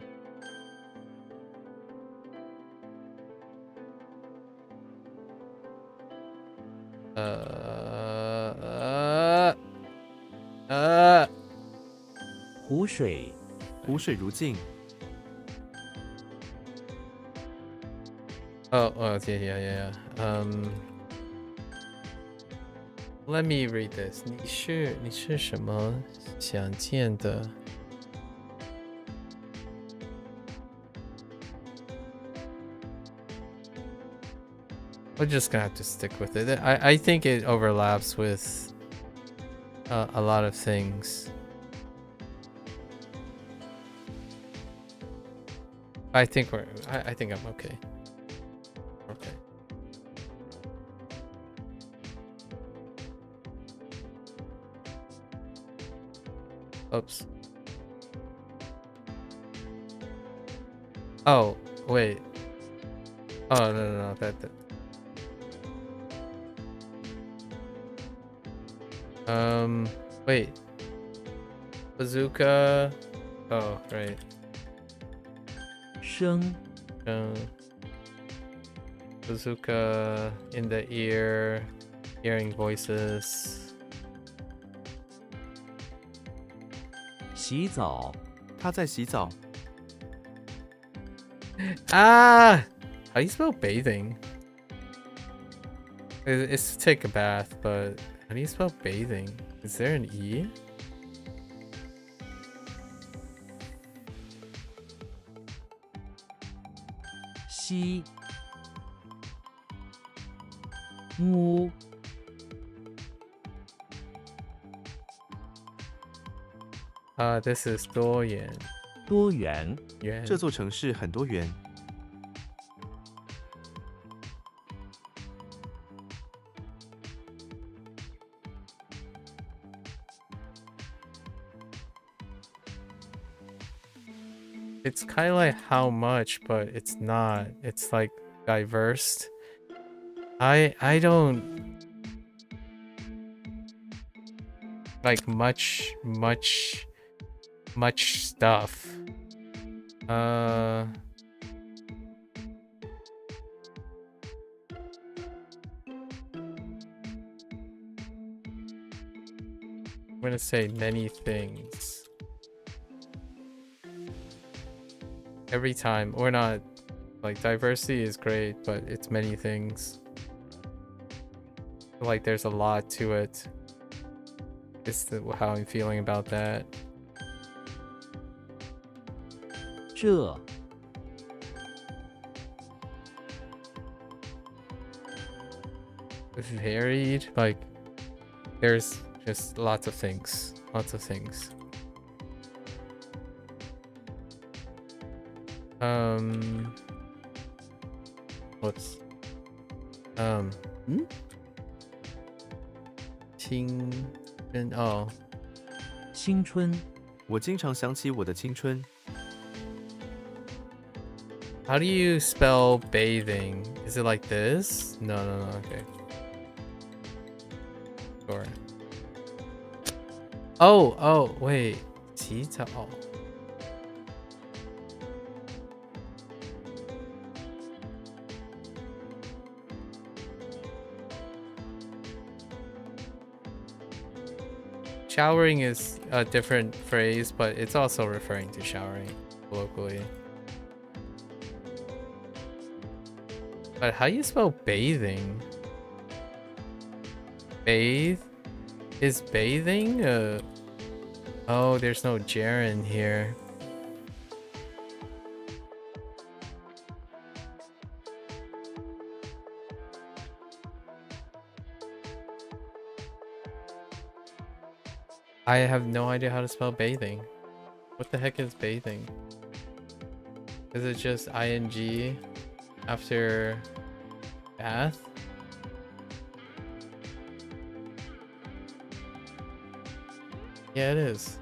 湖水，湖水如镜。 Oh, yeah. Let me read this. 你是什么想见的？ We're just gonna have to stick with it. I think it overlaps with a lot of things. I think I'm okay. Okay. Oops. Oh, wait. Oh, no. That. Wait. Bazooka. Oh, right. 声， Bazooka in the ear, hearing voices. 洗澡，他在洗澡， Ah! How do you spell bathing? It's to take a bath, but how do you spell bathing? Is there an E? 吸，屋， This is 多元。多元，这座城市很多元。 It's kind of like how much, but it's not. It's like diverse. I don't like much stuff. I'm gonna say many things. Every time, or not, like diversity is great, but it's many things. Like there's a lot to it. It's how I'm feeling about that. 这， Varied, like there's just lots of things. Whoops. 青春 oh 青春，我经常想起我的青春。 How do you spell bathing? Is it like this? No, okay. Sure. Oh, wait. 洗澡 Showering is a different phrase, but it's also referring to showering locally. But how do you spell bathing? Bathe? Is bathing? Oh, there's no gerund here. I have no idea how to spell bathing. What the heck is bathing? Is it just ing after bath? Yeah, it is.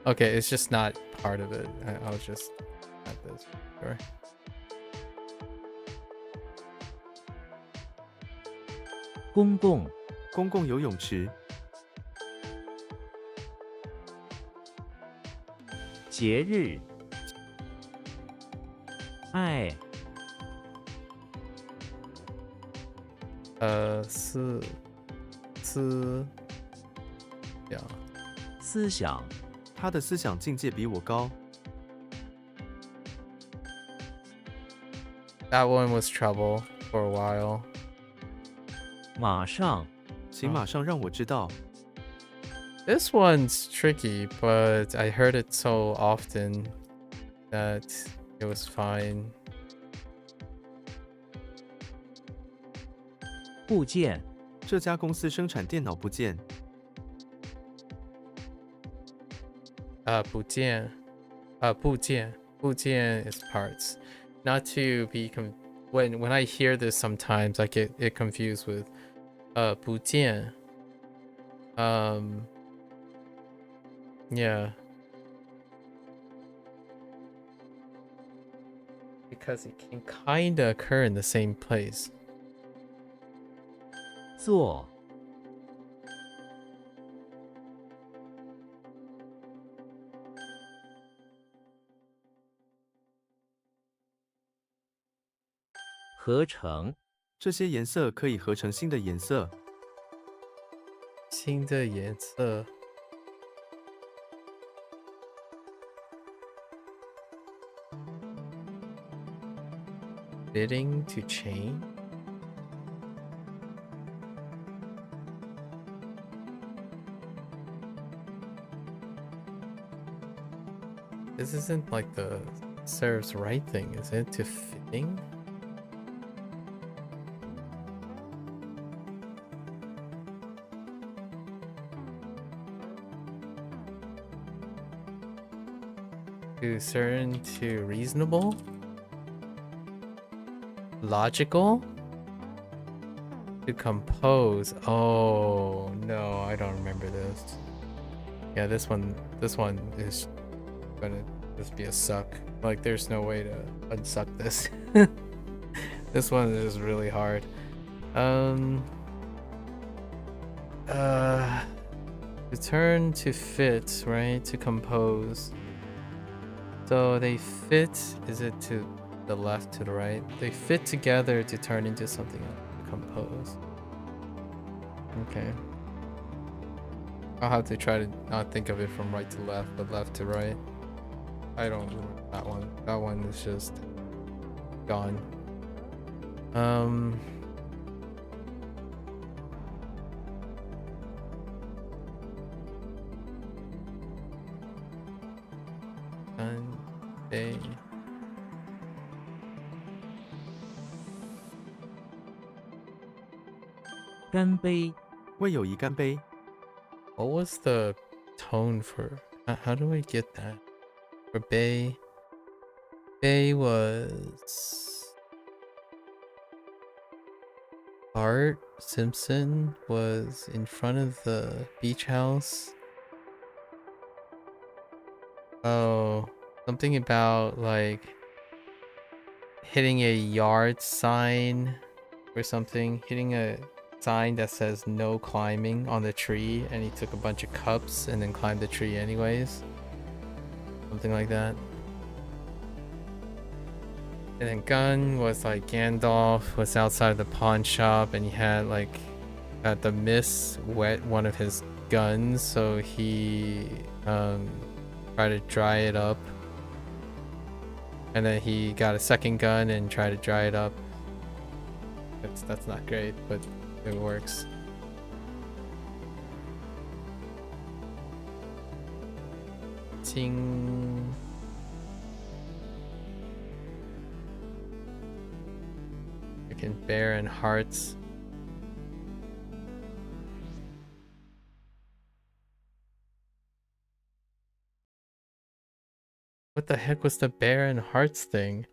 Okay, it's just not part of it. I'll just add this. Sure. 公共公共游泳池、节日爱思想思想他的思想境界比我高。 That one was trouble for a while. 马上请马上让我知道。 This one's tricky, but I heard it so often that it was fine. 部件这家公司生产电脑部件。部件 is parts. Not to be when I hear this sometimes I get it confused with 部件. Yeah. Because it can kinda occur in the same place. 做合成这些颜色可以合成新的颜色。新的颜色 Fitting to chain? This isn't like the serves right thing, is it? To fitting? To certain to reasonable? Logical? To compose. Oh no, I don't remember this. Yeah, this one is gonna just be a suck. Like there's no way to unsuck this. This one is really hard. Return to fit, right? To compose. So they fit, is it to the left, to the right? They fit together to turn into something else, to compose. Okay. I'll have to try to not think of it from right to left, but left to right. I don't remember that one. That one is just gone. They干杯 为友谊干杯。 What was the tone for? How do I get that? For Bay, Bay was Bart Simpson was in front of the beach house. Oh, something about like hitting a yard sign or something, hitting a sign that says no climbing on the tree, and he took a bunch of cups and then climbed the tree anyways. Something like that. And then Gun was like Gandalf was outside the pawn shop and he had like had the mist wet one of his guns, so he tried to dry it up. And then he got a second gun and tried to dry it up. That's not great, but it works. Ting. Freaking bear and hearts. What the heck was the bear and hearts thing?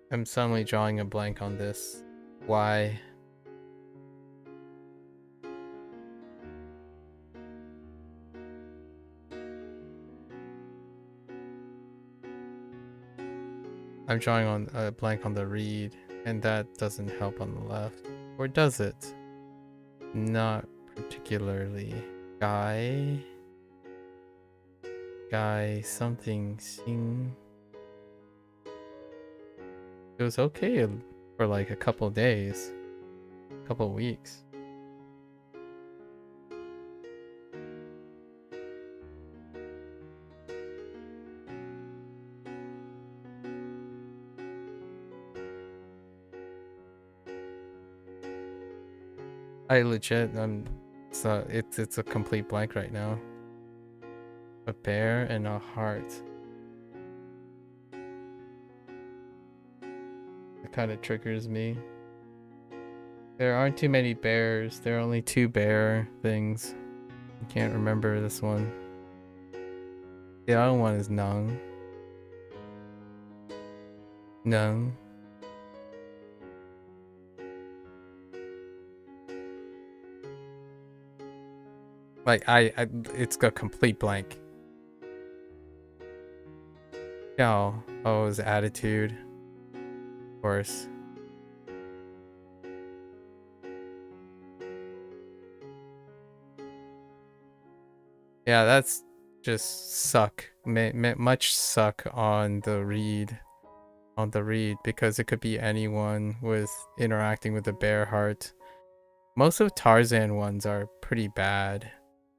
I'm suddenly drawing a blank on this. Why? I'm drawing on a blank on the read, and that doesn't help on the left. Or does it? Not particularly. Guy something Xing. It was okay for like a couple days, couple weeks. I legit, it's a complete blank right now. A bear and a heart. It kind of triggers me. There aren't too many bears. There are only 2 bear things. I can't remember this one. The other one is Nung. Nung. Like it's a complete blank. Yeah. Oh, his attitude. Of course. Yeah, that's just suck. Much suck on the read. Because it could be anyone with interacting with a bear heart. Most of Tarzan ones are pretty bad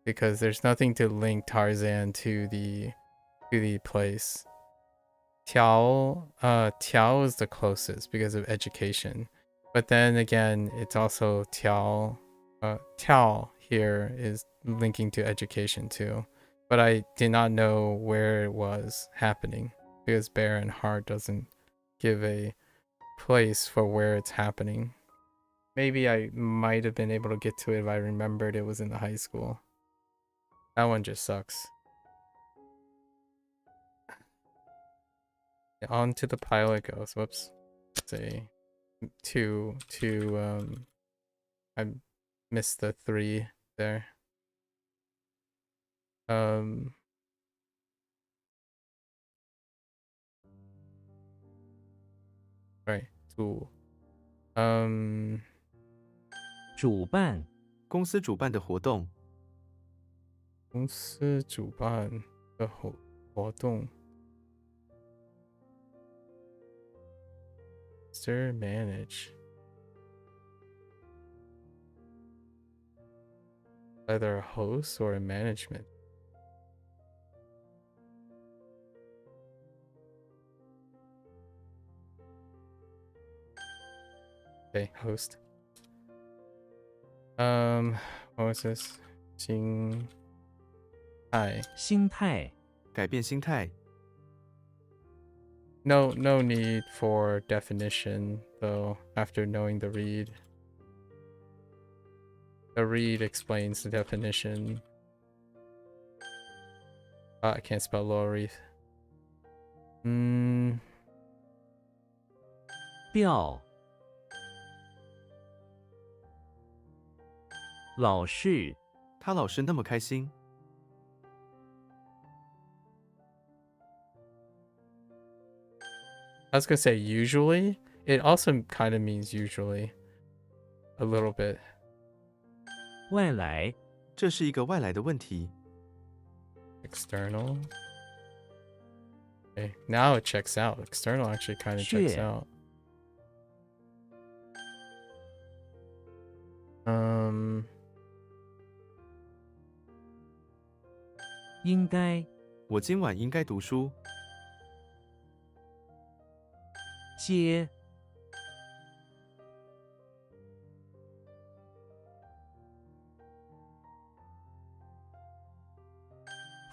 because there's nothing to link Tarzan to the place. Tiao is the closest because of education. But then again, it's also Tiao. Tiao here is linking to education too. But I did not know where it was happening because Bear and Heart doesn't give a place for where it's happening. Maybe I might have been able to get to it if I remembered it was in the high school. That one just sucks. On to the pile it goes. Whoops. Say I missed the 3 there. Right. 2 主办公司主办的活动，公司主办的活动。Sir manage. Either a host or a management. Okay, host. What was this? 心态。心态改变心态， No need for definition though after knowing the read. The read explains the definition. I can't spell lower reef. 调老是他老是那么开心， I was gonna say usually. It also kind of means usually. A little bit. 外来这是一个外来的问题。 External. Okay, now it checks out. External actually kind of checks Shit. out. 应该我今晚应该读书，接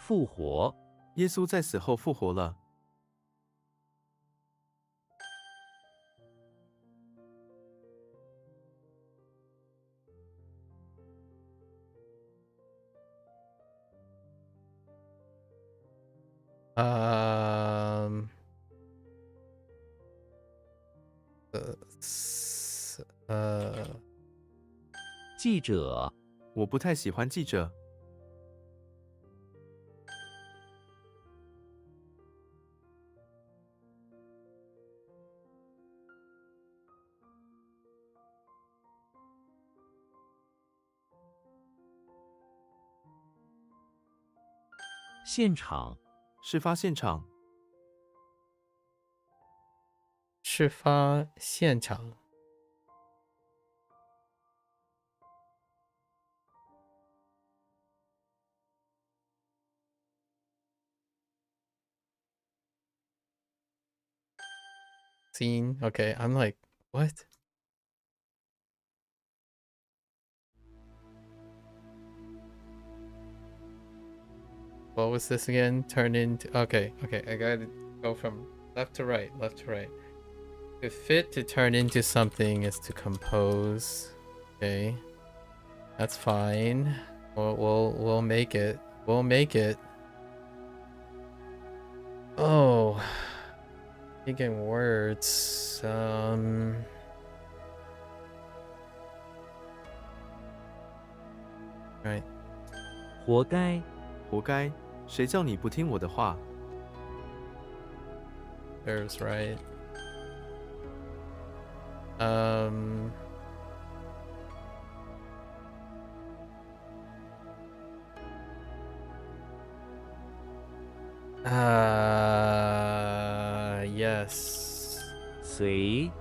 复活，耶稣在死后复活了。呃记者，我不太喜欢记者。现场，事发现场，事发现场。Scene. Okay, I'm like, what? What was this again? Turn into. Okay, I gotta go from left to right, left to right. To fit to turn into something is to compose. Okay, that's fine. We'll make it. We'll make it. Oh, thinking words. Right. 活该，活该，谁叫你不听我的话？ There's right. Yes. 随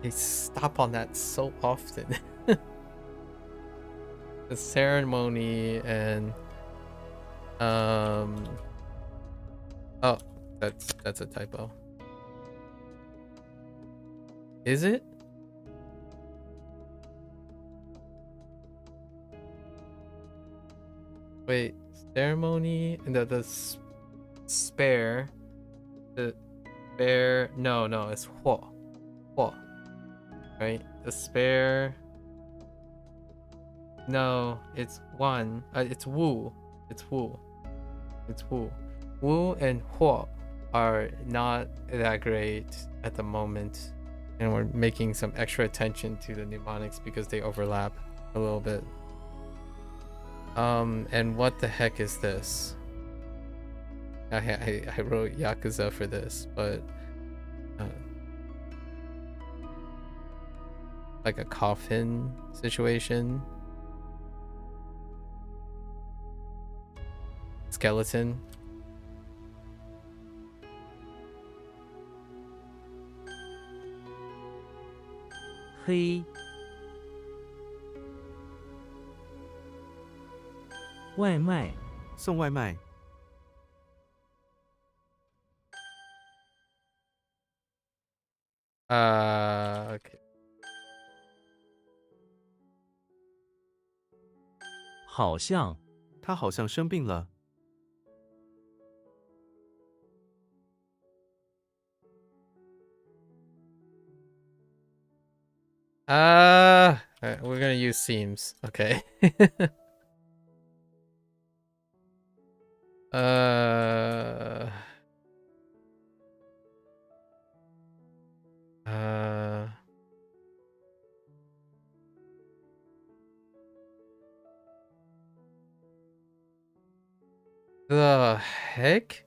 They stop on that so often. The ceremony and oh, that's a typo. Is it? Wait, ceremony and the spare, the spare. No, it's huo, right? The spare. No, it's one. It's wu. It's wu. It's wu. Wu and huo are not that great at the moment, and we're making some extra attention to the mnemonics because they overlap a little bit. And what the heck is this? I wrote Yakuza for this, but like a coffin situation. Skeleton.黑，外卖，送外卖， Okay. 好像，他好像生病了。 Alright, we're gonna use seams. Okay. uh, uh, the heck?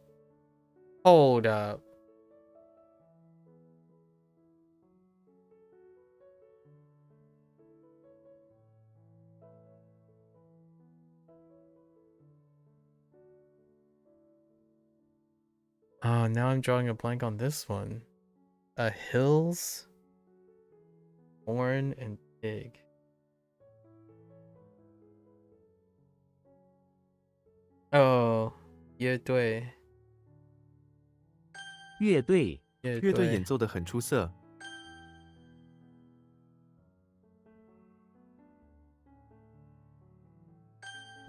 Hold up. Oh, now I'm drawing a blank on this one. Hills, corn, and pig. Oh, 乐队，乐队，乐队演奏得很出色。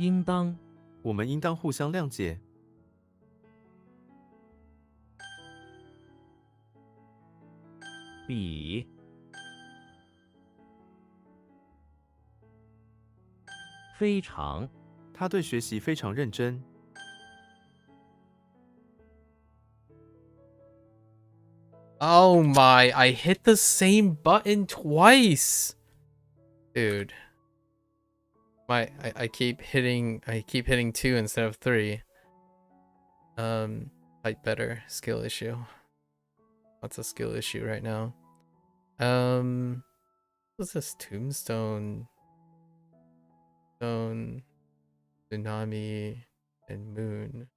应当，我们应当互相谅解。比，非常，他对学习非常认真。Oh my, I hit the same button twice. Dude. I keep hitting 2 instead of 3. Fight better, skill issue. What's a skill issue right now? What's this? Tombstone, Stone, Tsunami, and Moon.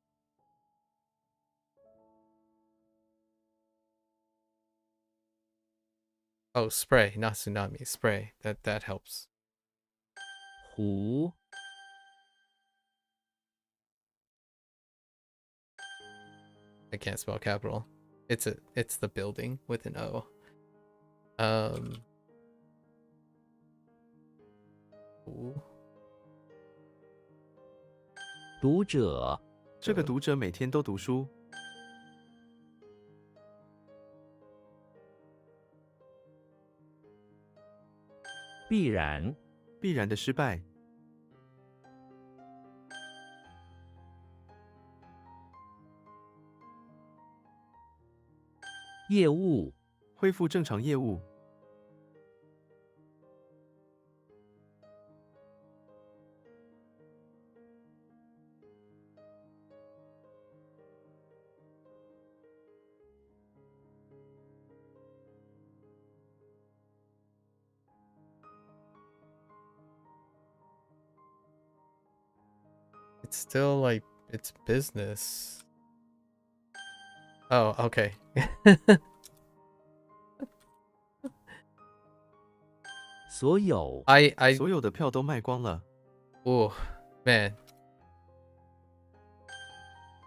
Oh, spray, not tsunami. Spray. That helps. 湖， I can't spell capital. It's the building with an O. 湖，读者，这个读者每天都读书。必然，必然的失败。业务，恢复正常业务。It's still like it's business. Oh, okay. 所有， I 所有的票都卖光了。 oh man.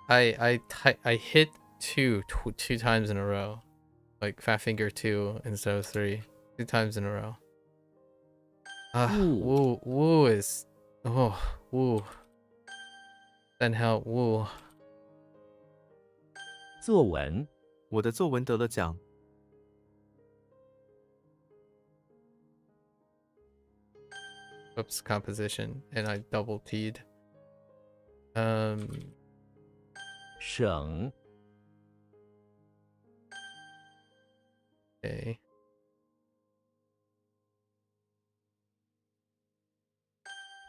I hit 2 times in a row. Like fat finger 2 instead of 3. 2 times in a row. Woo is woo. Then how woo. 作文，我的作文得了奖。 Oops, composition, and I double T'd. 省， Okay.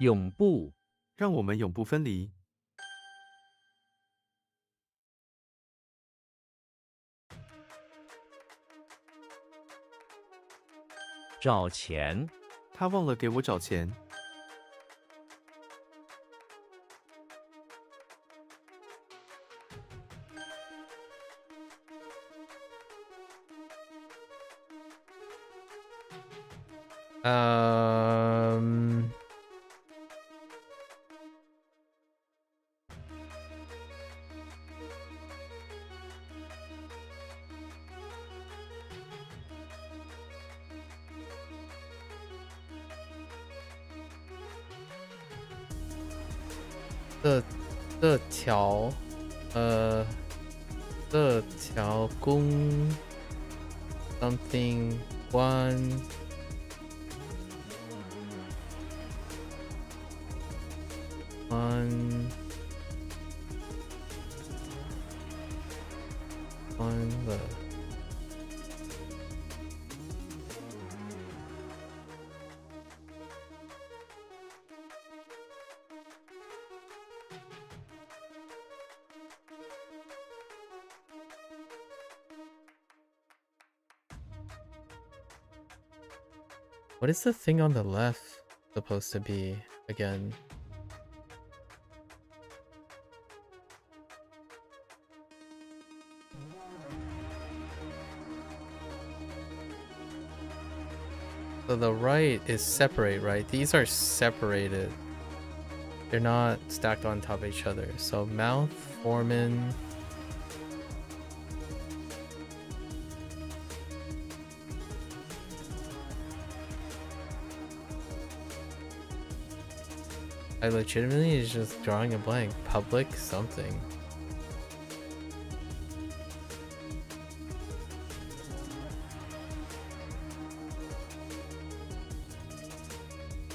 永不，让我们永不分离。找钱，他忘了给我找钱。 这条公 something one the What is the thing on the left supposed to be again? So the right is separate, right? These are separated. They're not stacked on top of each other. So mouth, foreman. I legitimately is just drawing a blank. Public something.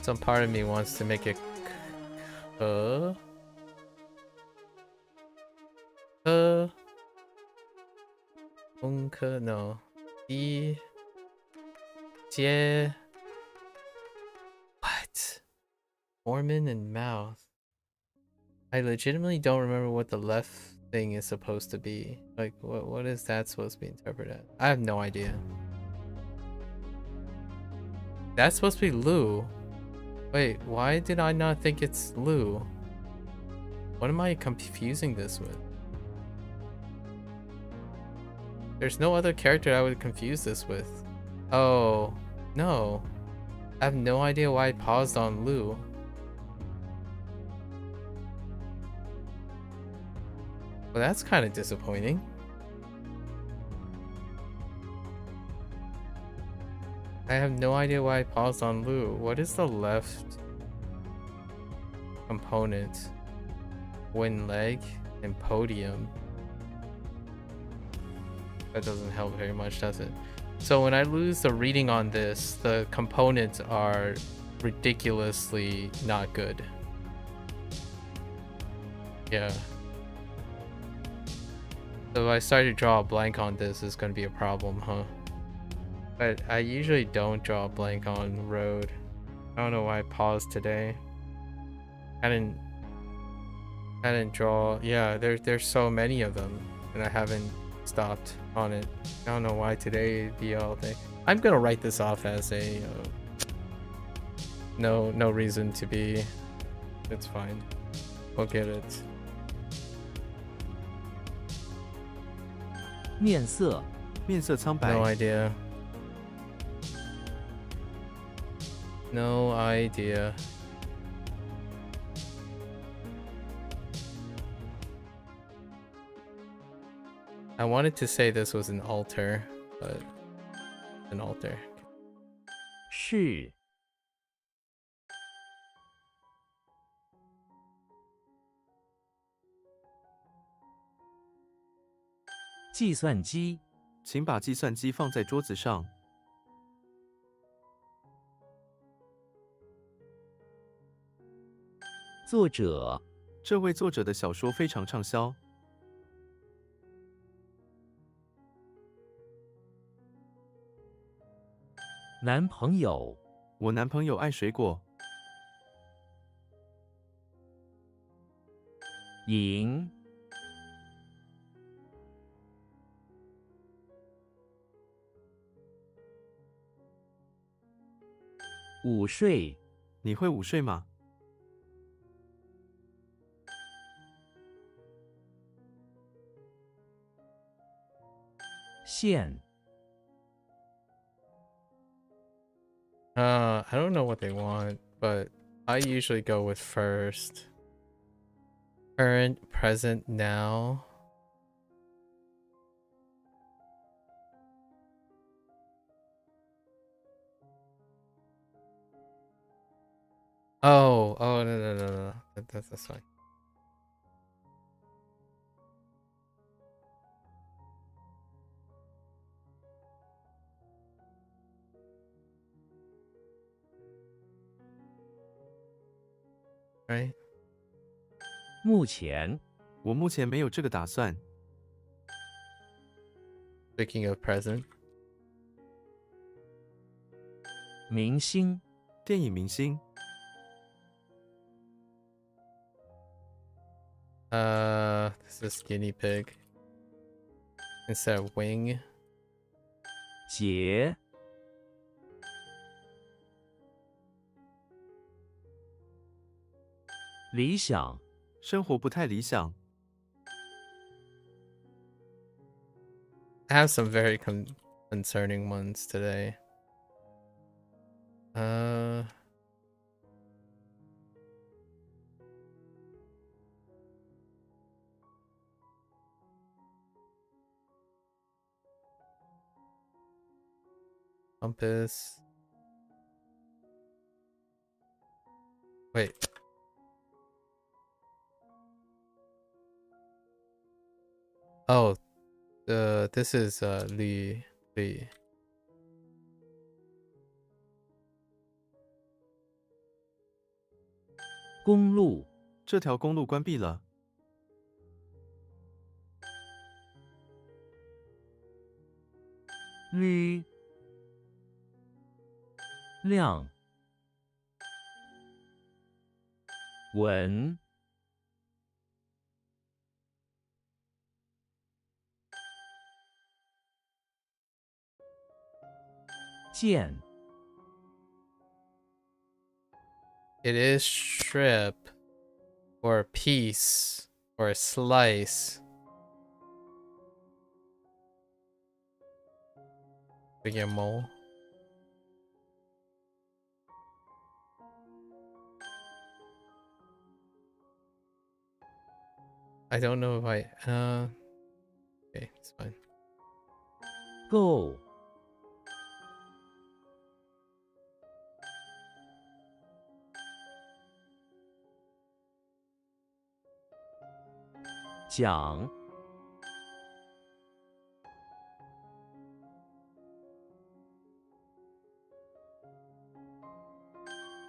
Some part of me wants to make it no. What? Foreman and mouth. I legitimately don't remember what the left thing is supposed to be. Like, what is that supposed to be interpreted as? I have no idea. That's supposed to be Lou. Wait, why did I not think it's Lou? What am I confusing this with? There's no other character I would confuse this with. Oh, no. I have no idea why I paused on Lou. Well, that's kind of disappointing. I have no idea why I paused on Lou. What is the left component? Win leg and podium. That doesn't help very much, does it? So when I lose the reading on this, the components are ridiculously not good. Yeah. So if I start to draw a blank on this, it's going to be a problem, huh? But I usually don't draw a blank on road. I don't know why I paused today. I didn't draw. Yeah, there's so many of them, and I haven't stopped on it. I don't know why today would be all day. I'm gonna write this off as a no reason to be. It's fine. We'll get it. 面色 面色苍白 No idea. No idea. I wanted to say this was an altar, but an altar. 是 计算机 请把计算机放在桌子上。 作者 这位作者的小说非常畅销。 男朋友 我男朋友爱水果。 赢 午睡 你会午睡吗？ 线 I don't know what they want, but I usually go with first. Current, present, now. Oh, no. That's fine. Right? 目前 我目前没有这个打算。 Speaking of present. 明星 电影明星。 This is guinea pig. Instead of wing. 节 理想 生活不太理想。 I have some very concerning ones today. Compass. Wait. Oh, this is Li. 公路、这条公路关闭了。绿、亮、文、见、 It is strip or a piece or a slice. Big mole. I don't know if I okay, it's fine. 够、 讲、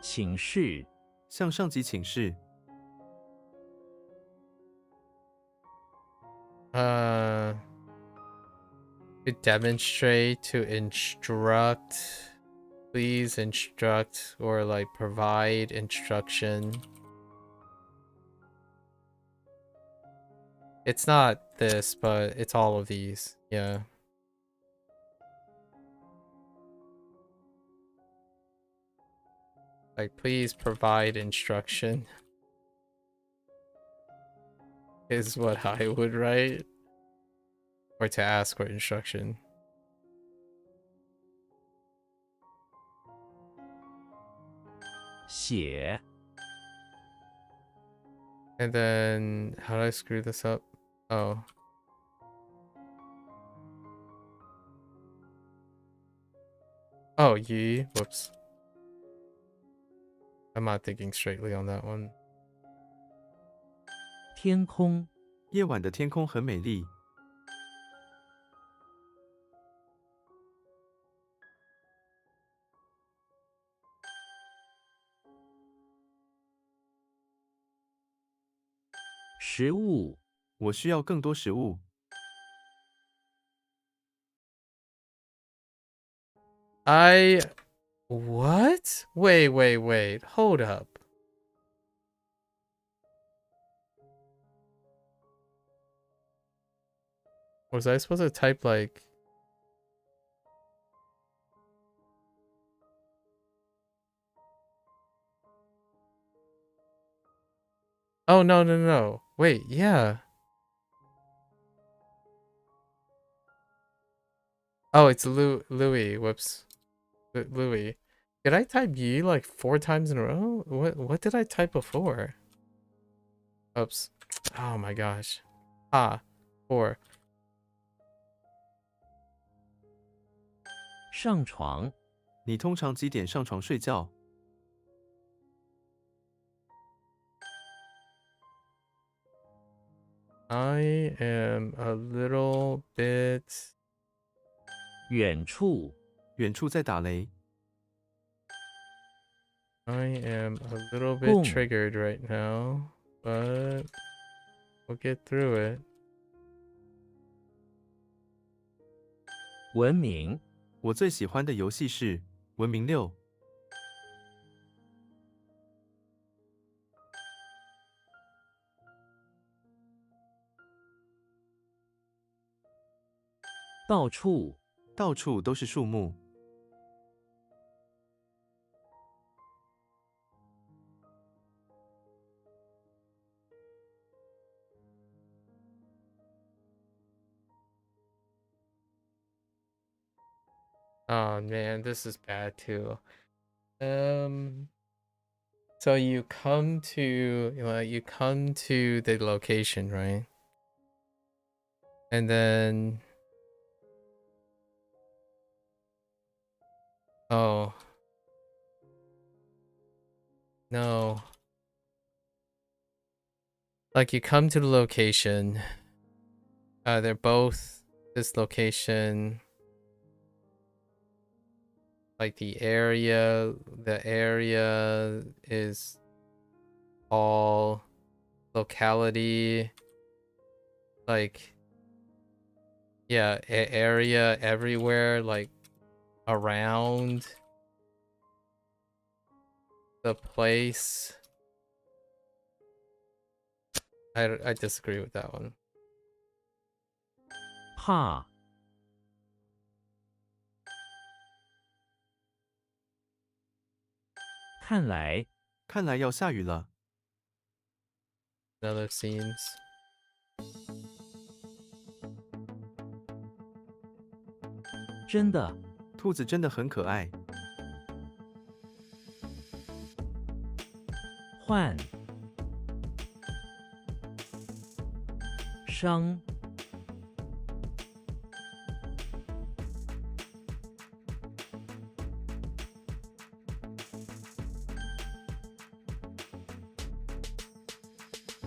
请示、 向上级请示。 To demonstrate, to instruct, please instruct or like provide instruction. It's not this, but it's all of these. Yeah. Like, please provide instruction is what I would write. Or to ask for instruction. 写、 And then, how did I screw this up? Oh. Oh, ye. Whoops. I'm not thinking straightly on that one. 天空、 夜晚的天空很美丽。 食物、 我需要更多食物。 What? Wait. Hold up. Was I supposed to type like... Oh, no. Wait, yeah. Oh, it's Louis. Whoops. Louis. Did I type ye like 4 times in a row? What did I type before? Oops. Oh my gosh. 4. 上床、 你通常几点上床睡觉？ I am a little bit... 远处、 远处在打雷。 I am a little bit Boom. triggered right now, but we'll get through it. 文明、 我最喜欢的游戏是《文明6》。 到处、 到处都是树木。 Oh man, this is bad too. So you come to the location, right? And then oh no. Like you come to the location They're both this location. Like the area is all locality. Like, yeah, area everywhere, like around the place. I disagree with that one. 怕 看来 看来要下雨了。 Another seems. 真的 兔子真的很可爱。 换伤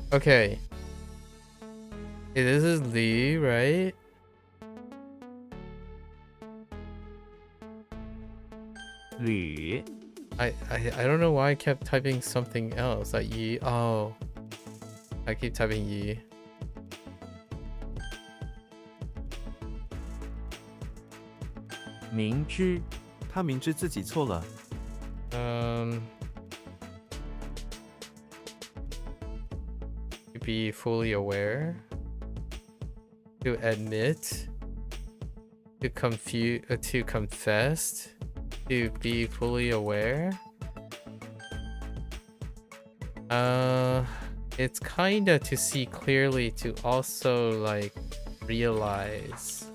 Okay. Hey, this is Lee, right? 铝 I don't know why I kept typing something else. Like Yi. Oh. I keep typing Yi. 明知 他明知自己错了。 To be fully aware. To admit. To confess. To be fully aware. It's kinda to see clearly, to also like realize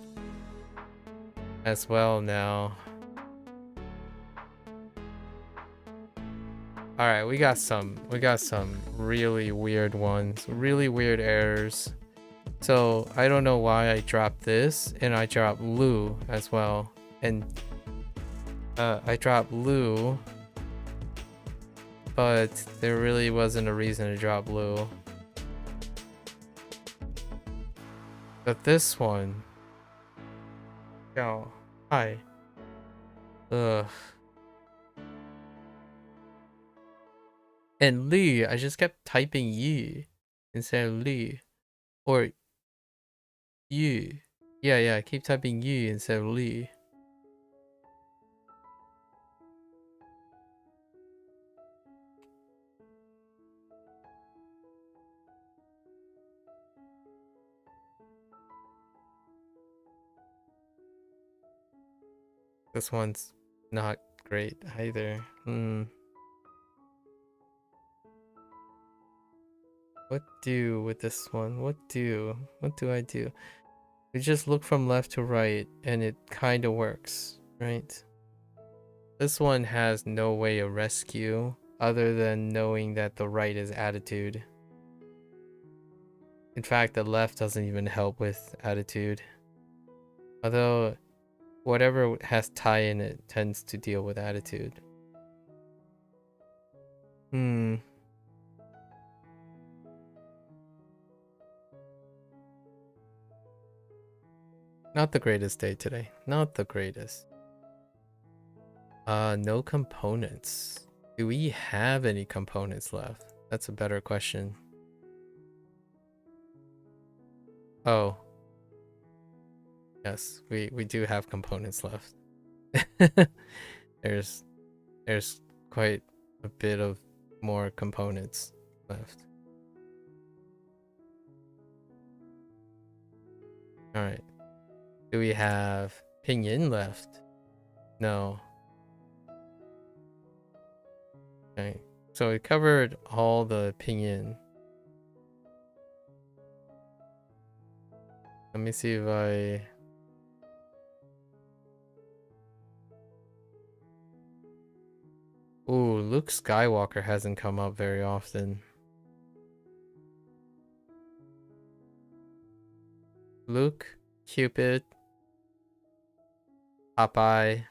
as well now. All right, we got some really weird ones, really weird errors. So I don't know why I dropped this, and I dropped Lu as well, and I dropped Lu, but there really wasn't a reason to drop Lu. But this one, yo, hi, ugh. And Li, I just kept typing Yi instead of Li, or Yu. Yeah, I keep typing Yi instead of Li. This one's not great either. What do with this one? What do I do? We just look from left to right and it kind of works, right? This one has no way of rescue other than knowing that the right is attitude. In fact, the left doesn't even help with attitude. Although whatever has tie in it tends to deal with attitude. Not the greatest day today. Not the greatest. No components. Do we have any components left? That's a better question. Oh. Yes, we do have components left. There's quite a bit of more components left. All right. Do we have pinyin left? No. Okay. So we covered all the pinyin. Let me see if I... Ooh, Luke Skywalker hasn't come up very often. Luke, Cupid, Popeye.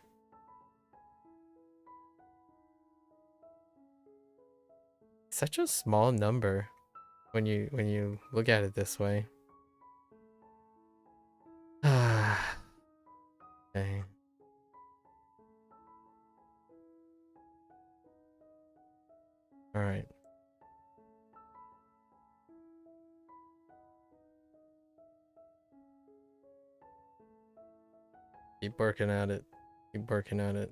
Such a small number when you look at it this way. Okay. All right. Keep working at it. Keep working at it.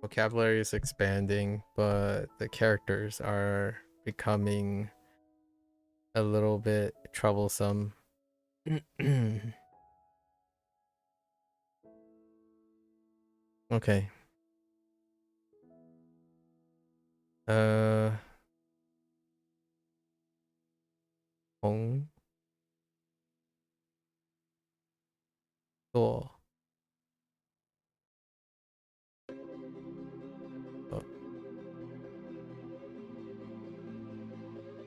Vocabulary is expanding, but the characters are becoming a little bit troublesome. Okay. Hoang 做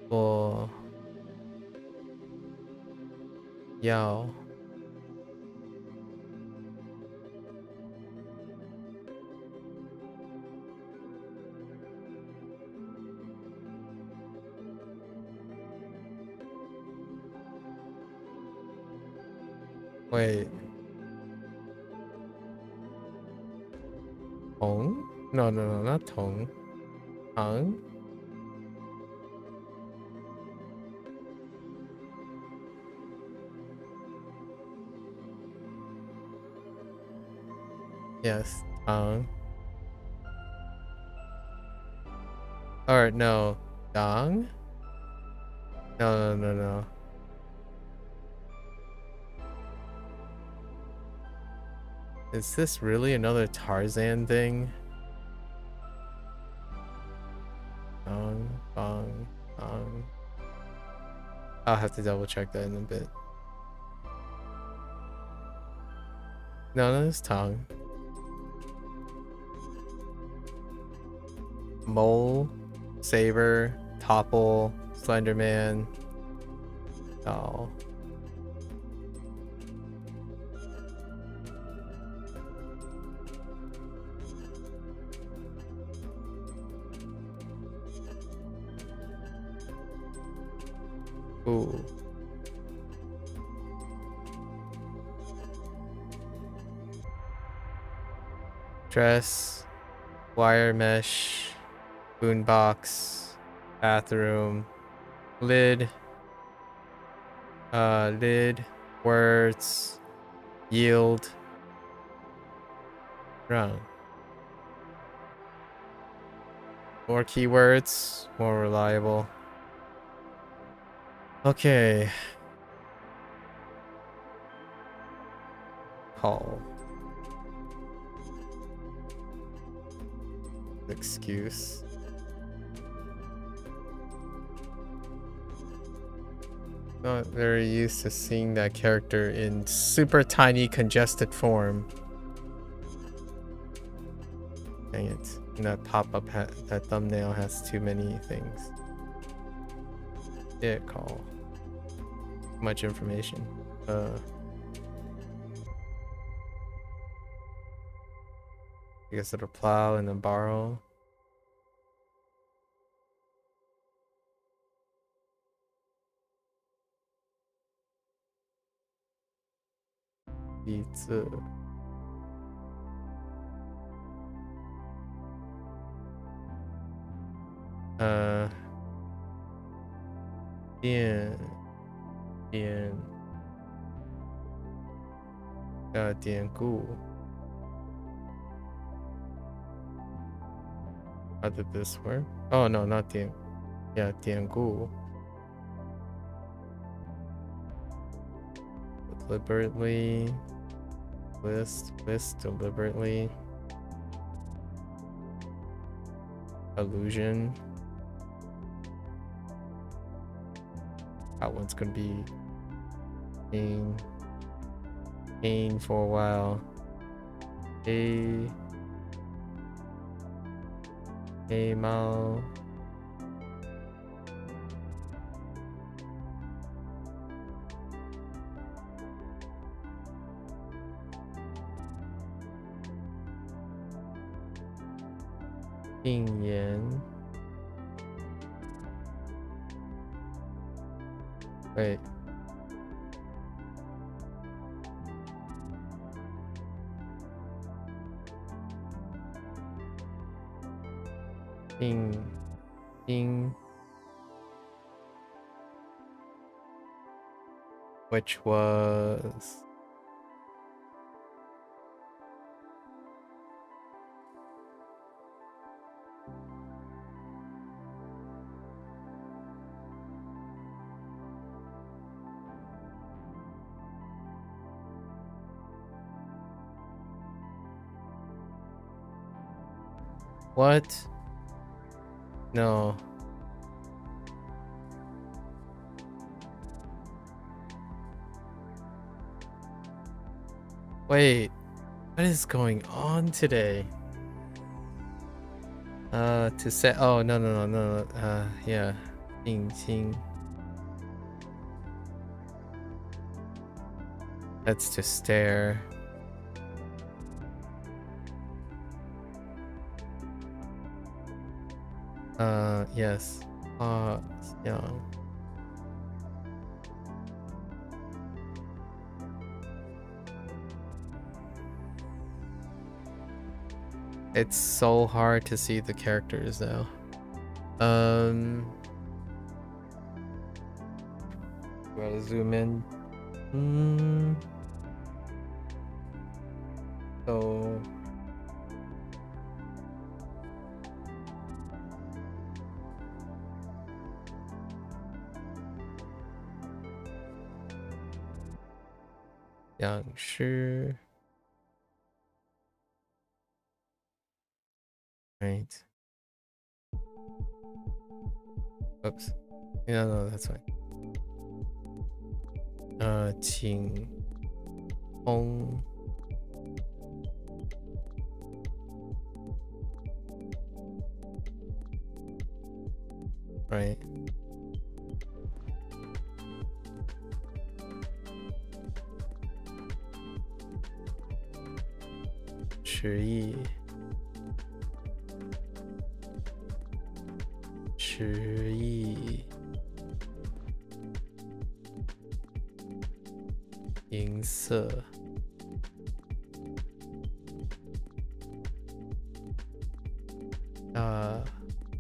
做要 Wait. Hong? No, no, no, not Hong. Hang? Yes, Hang. Alright, no. Dang? No, no, no, no. Is this really another Tarzan thing? Dang, bang, dang. I'll have to double check that in a bit. No, no, it's Tang. Mole, Saber, Topple, Slenderman. Oh. Ooh. Dress, wire mesh, boombox, bathroom, lid, lid, words, yield, run. More keywords, more reliable. Okay. Call. Excuse. Not very used to seeing that character in super tiny congested form. Dang it. And that pop-up, that thumbnail has too many things. Yeah, call. Too much information. I guess it'll plow and then borrow. Pizza. Dian. Dian Gu. How did this work? Oh no, not Dian. Yeah, Dian Gu. Deliberately. List deliberately. Illusion. That one's gonna be pain for a while. Mao. Yan. Wait. Ding. Which was what? No. Wait, what is going on today? To say, oh, no. Yeah. Xing. That's to stare. Yes. Young. It's so hard to see the characters though. Gotta zoom in. So Yang Shi. Right. Oops. Yeah, no, that's fine. Qing Hoang. Right. Shi Yi. Yin Se.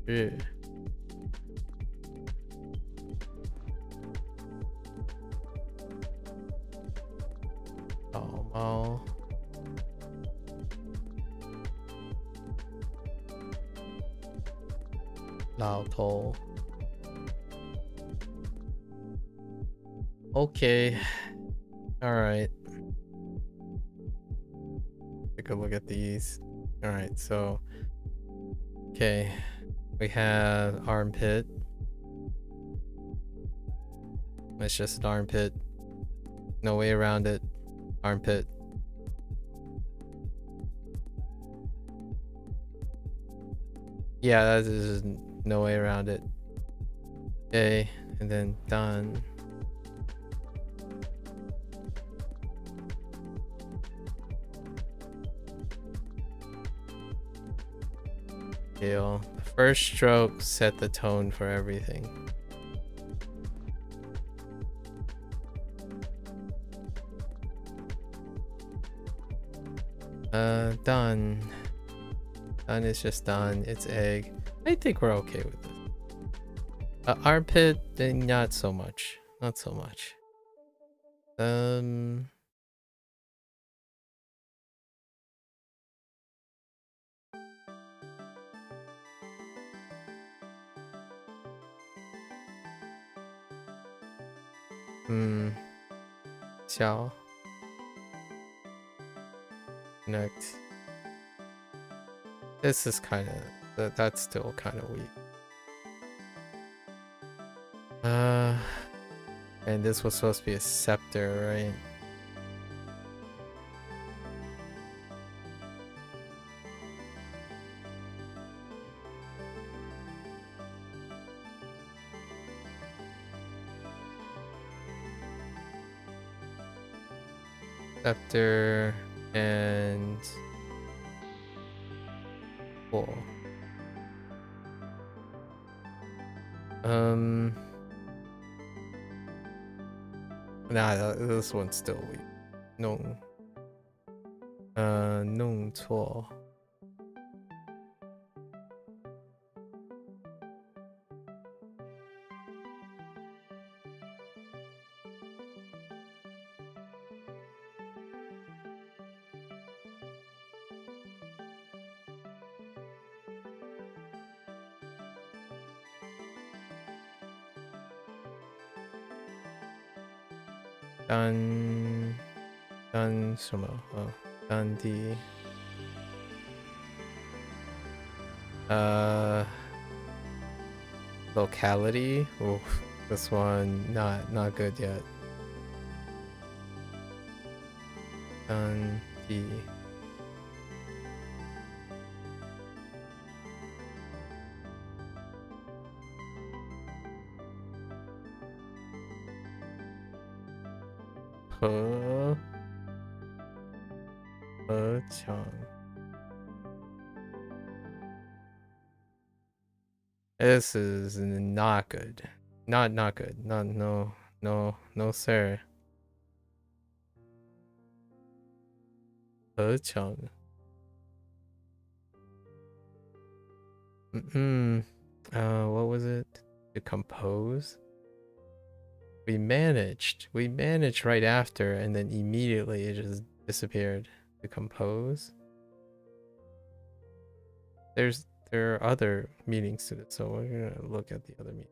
Ri. Dao Mao. Lao Tou. Okay. All right. Take a look at these. All right. So, okay. We have armpit. It's just an armpit. No way around it. Armpit. Yeah, that is no way around it. Okay, and then done. Deal. First stroke set the tone for everything. Done. Done is just done. It's egg. I think we're okay with this. Armpit, then not so much. Not so much. Xiao. Next. This is kind of, that's still kind of weak. And this was supposed to be a scepter, right? Scepter and bull. Nah, this one's still weak. Nong. Nong Tuo. Dan 什么？哦，当地。Locality. Oh, this one not good yet. 当地。合墙。This is not good. Not good. No sir. 合墙。What was it? To compose? We managed right after, and then immediately it just disappeared. To compose. There are other meanings to it, so we're gonna look at the other meaning.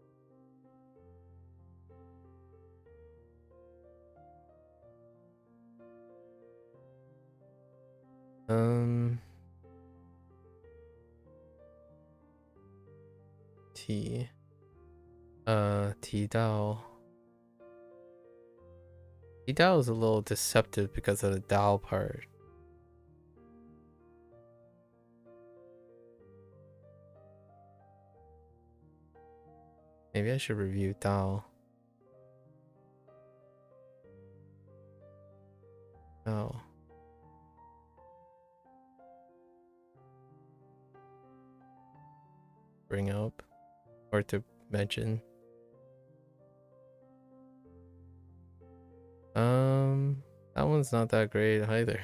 T. 提到 is a little deceptive because of the Dao part. Maybe I should review Dao. Oh. Bring up or to mention. That one's not that great either.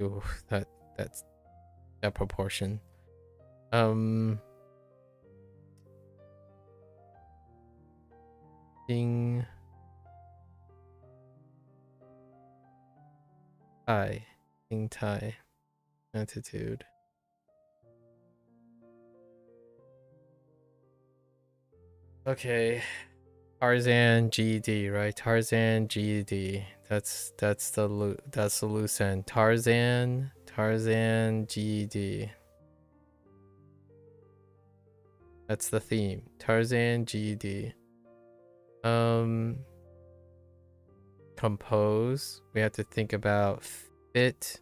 Ooh, that's that proportion. Ding. Tai. Ding Tai. Attitude. Okay. Tarzan GD, right? Tarzan GD. That's the loose end. Tarzan GD. That's the theme. Tarzan GD. Compose. We have to think about fit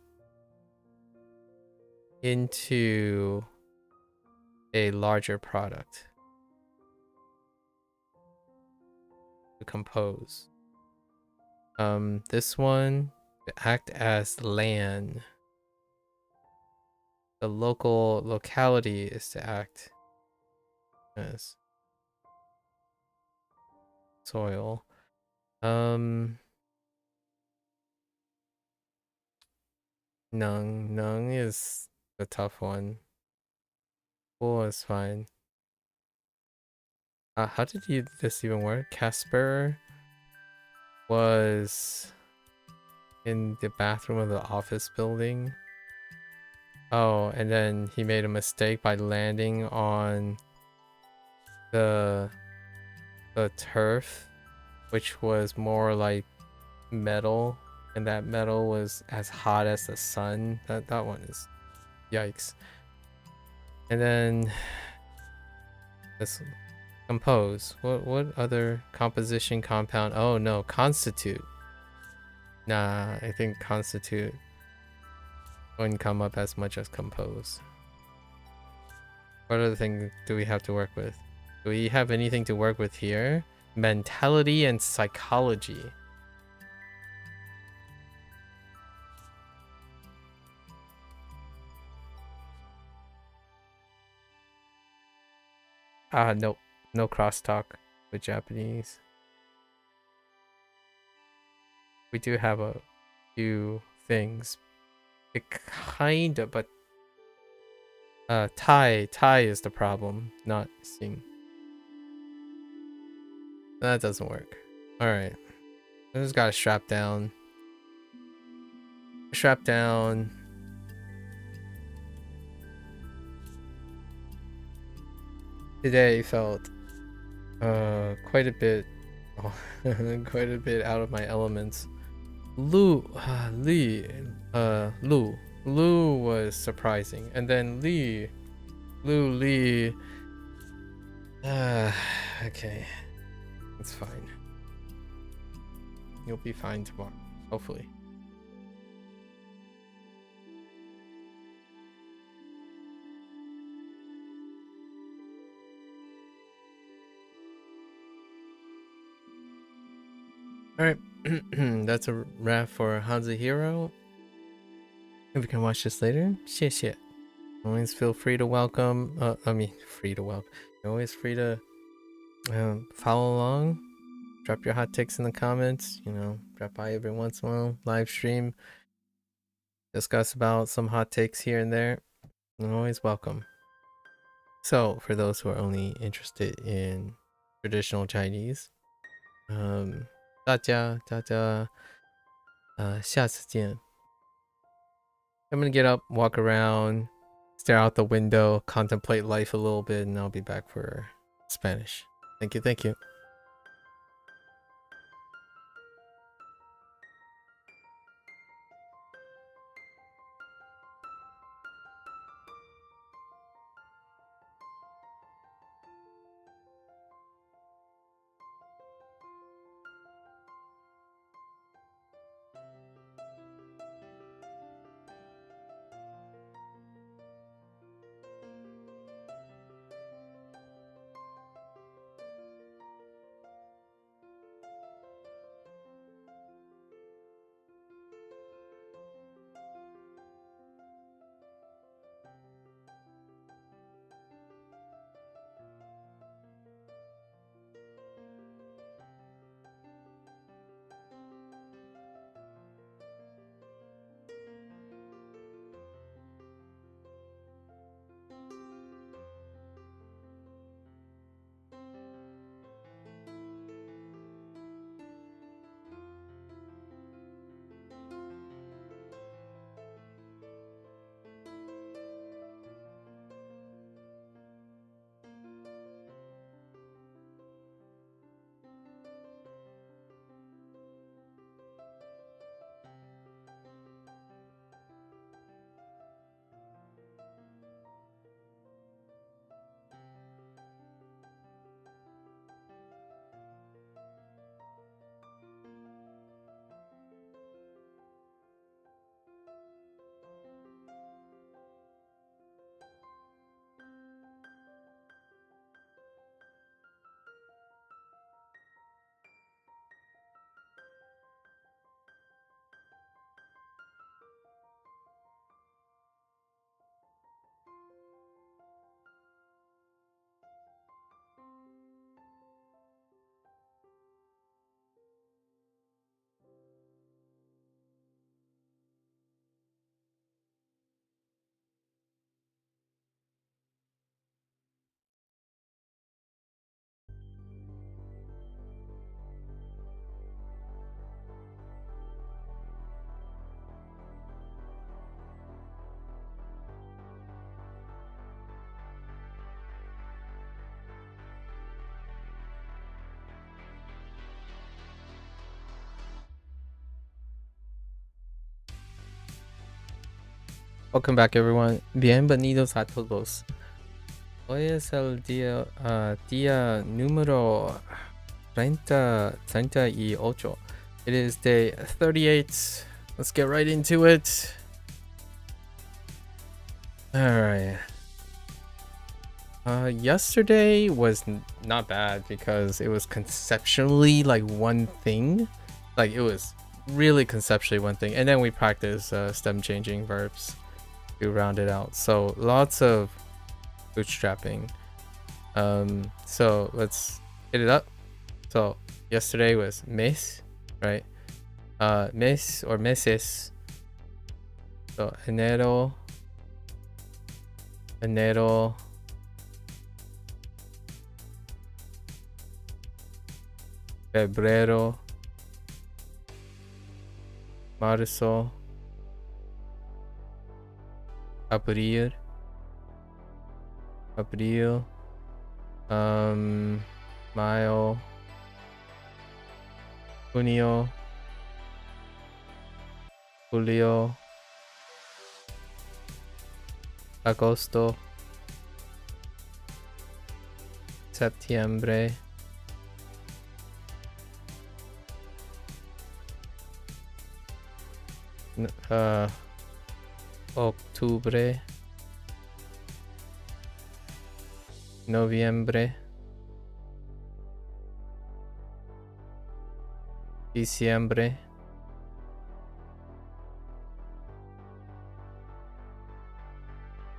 into a larger product. To compose. This one, to act as land. The locality is to act as soil. Nung is the tough one. Cool is fine. How did this even work? Casper was in the bathroom of the office building. Oh, and then he made a mistake by landing on the turf, which was more like metal, and that metal was as hot as the sun. That one is yikes. And then this compose. What other composition compound? Oh no, constitute. Nah, I think constitute wouldn't come up as much as compose. What other thing do we have to work with? Do we have anything to work with here? Mentality and psychology. Nope. No crosstalk with Japanese. We do have a few things. It kinda, but Tai is the problem, not sing. That doesn't work. All right, I just gotta strap down. Strap down. Today felt quite a bit quite a bit out of my elements. Lu was surprising, and then Li okay, it's fine. You'll be fine tomorrow, hopefully. All right, that's a wrap for HanziHero. If you can watch this later, shit. Always feel free to welcome. Free to welcome. You're always free to follow along. Drop your hot takes in the comments. You know, drop by every once in a while. Live stream. Discuss about some hot takes here and there. You're always welcome. So, for those who are only interested in traditional Chinese, 大家下次见. I'm gonna get up, walk around, stare out the window, contemplate life a little bit, and I'll be back for Spanish. Thank you. Welcome back, everyone. Bienvenidos a todos. Hoy es el día número 38. It is day 38. Let's get right into it. Alright. Yesterday was not bad because it was conceptually like one thing. Like, it was really conceptually one thing. And then we practiced stem changing verbs to round it out. So lots of bootstrapping. So let's hit it up. So yesterday was mes, right? Mes or meses. So enero, enero, febrero, marzo, abril, mayo, junio, julio, agosto, septiembre, octubre, noviembre, diciembre,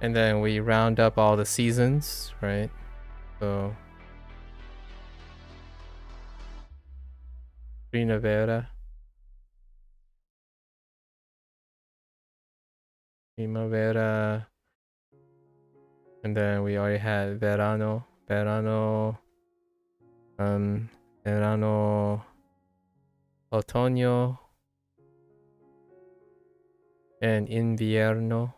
and then we round up all the seasons, right? So primavera, and then we already had verano, otoño, and invierno.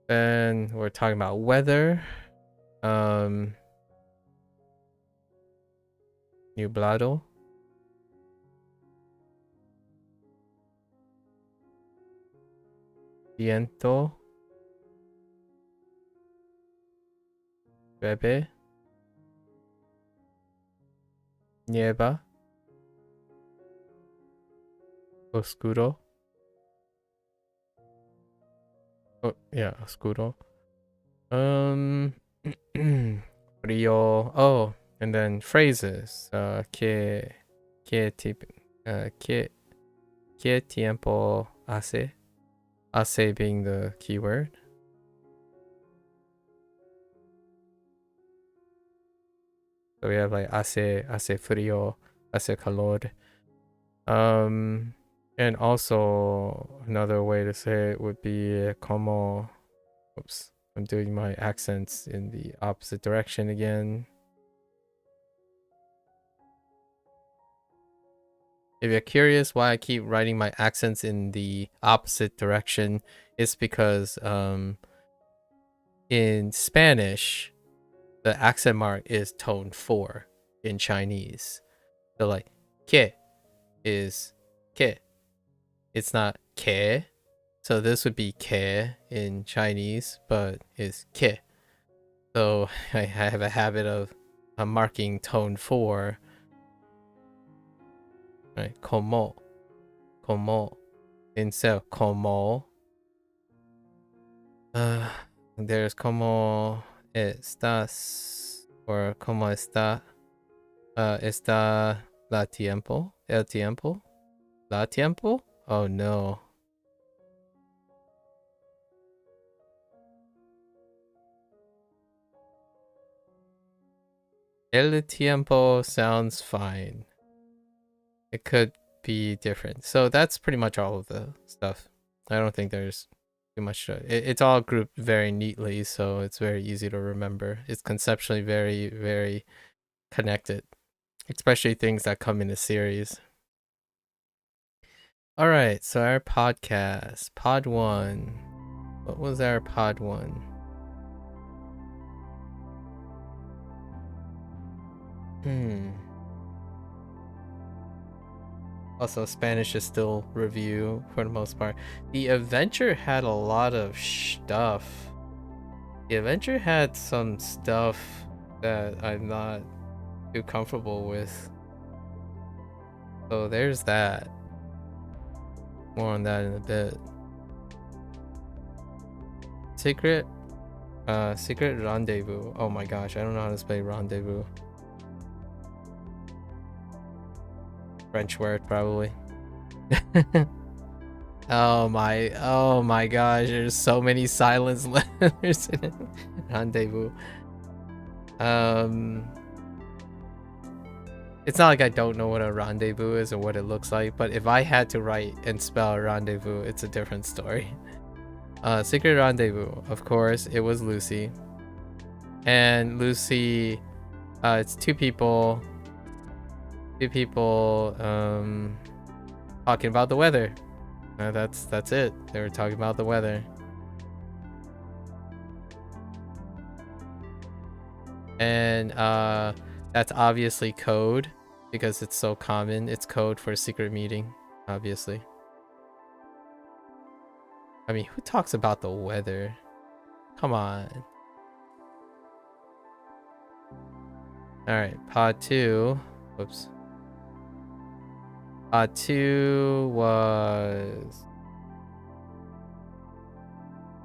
Then we're talking about weather. Nublado. Viento. Llueve. Nieva. Oscuro. Oh, yeah, oscuro. Frío. Oh, and then phrases. ¿Qué tiempo hace? Hace being the keyword. So we have like hace frío, hace calor. And also another way to say it would be como. Oops, I'm doing my accents in the opposite direction again. If you're curious why I keep writing my accents in the opposite direction, it's because in Spanish, the accent mark is tone 4 in Chinese. So like, que is que. It's not que. So this would be que in Chinese, but it's que. So I have a habit of marking tone 4. Right, como. Instead of como. There's como estás or como está. Está el tiempo. La tiempo? Oh no. El tiempo sounds fine. It could be different. So that's pretty much all of the stuff. I don't think there's too much. It's all grouped very neatly, so it's very easy to remember. It's conceptually very, very connected, especially things that come in a series. All right, so our podcast, pod 1. What was our pod 1? Also, Spanish is still review for the most part. The adventure had a lot of stuff. The adventure had some stuff that I'm not too comfortable with. So there's that. More on that in a bit. Secret rendezvous. Oh my gosh, I don't know how to spell rendezvous. French word probably. Oh my gosh, there's so many silence letters in it. It's not like I don't know what a rendezvous is or what it looks like, but if I had to write and spell rendezvous, it's a different story. Secret rendezvous, of course, it was Lucy. And Lucy, it's two people talking about the weather. That's it. They were talking about the weather. And that's obviously code because it's so common. It's code for a secret meeting, obviously. I mean, who talks about the weather? Come on. Alright, pod 2. Whoops. Pod 2 was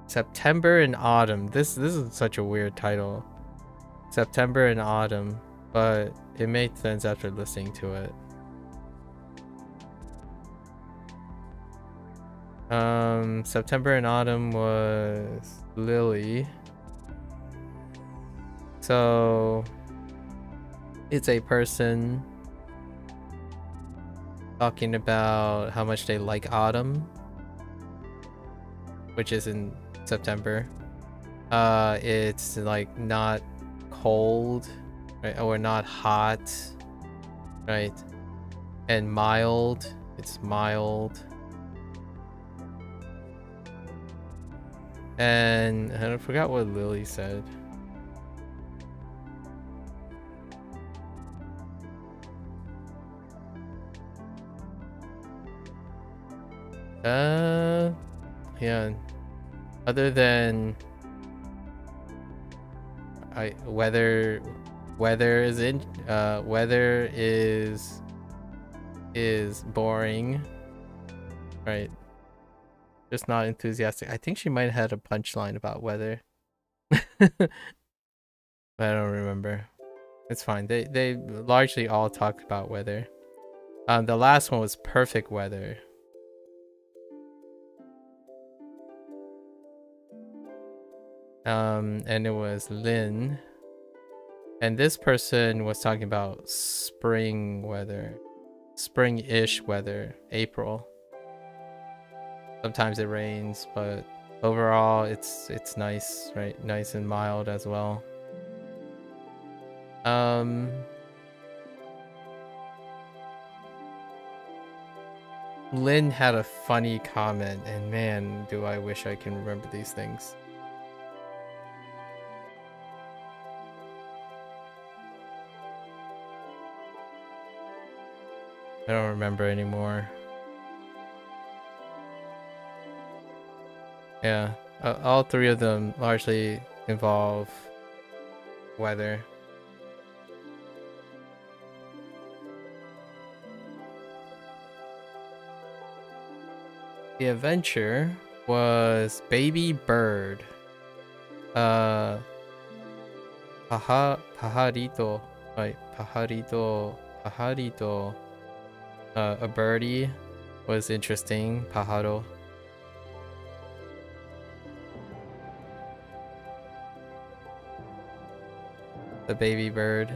September and Autumn. This is such a weird title. September and Autumn, but it made sense after listening to it. September and Autumn was Lily. So it's a person talking about how much they like autumn, which is in September. It's like not cold, right, or not hot, right, and mild. It's mild. And I forgot what Lily said. Yeah. Other than weather is boring, right? Just not enthusiastic. I think she might have had a punchline about weather. But I don't remember. It's fine. They largely all talked about weather. The last one was perfect weather. And it was Lynn. And this person was talking about spring weather. Spring-ish weather. April. Sometimes it rains, but overall it's nice, right? Nice and mild as well. Lynn had a funny comment, and man, do I wish I can remember these things. I don't remember anymore. Yeah, all three of them largely involve weather. The adventure was Baby Bird. Pajarito. Right, pajarito. A birdie was interesting. Pájaro. The baby bird.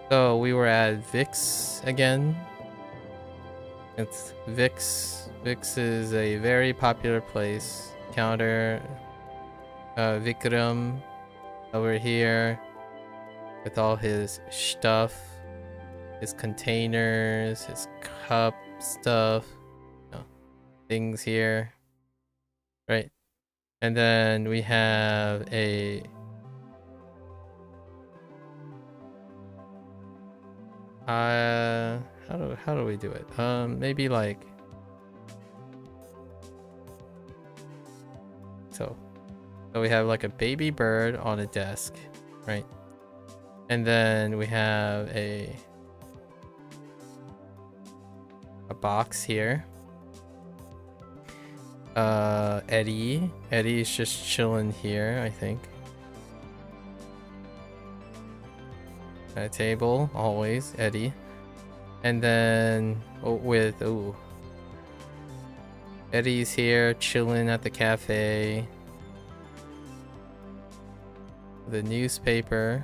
So we were at Vix again. It's Vix. Vix is a very popular place. Counter Vikram over here with all his stuff, his containers, his cup stuff, things here, right? And then we have a how do we do it? Maybe like so we have like a baby bird on a desk, right? And then we have a box here. Eddie's just chilling here, I think. At a table, always Eddie. And then Eddie's here chilling at the cafe. the newspaper.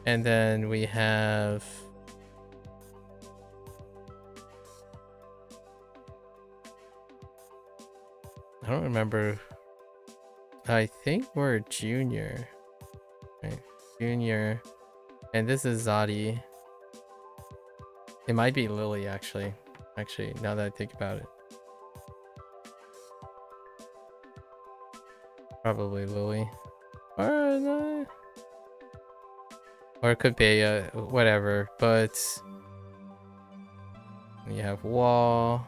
And then we have I don't remember. I think we're junior. Right. Junior. And this is Zadi. It might be Lily actually. Actually, now that I think about it. Probably Lily. Or no. Or it could be whatever, but you have wall,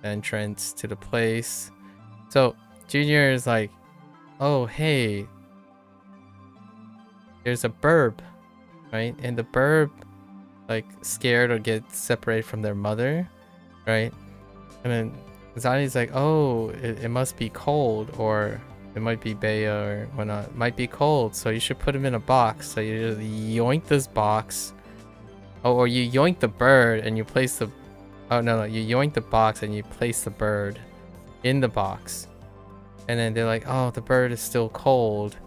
entrance to the place. So Junior is like, oh hey, there's a burb, right? And the burb like scared or get separated from their mother, right? And then Zani's like, oh, it must be cold, or it might be Bea or whatnot. It might be cold, so you should put him in a box. So you just yoink this box. Oh, or you yoink the bird and you place the... Oh, no, you yoink the box and you place the bird in the box. And then they're like, oh, the bird is still cold.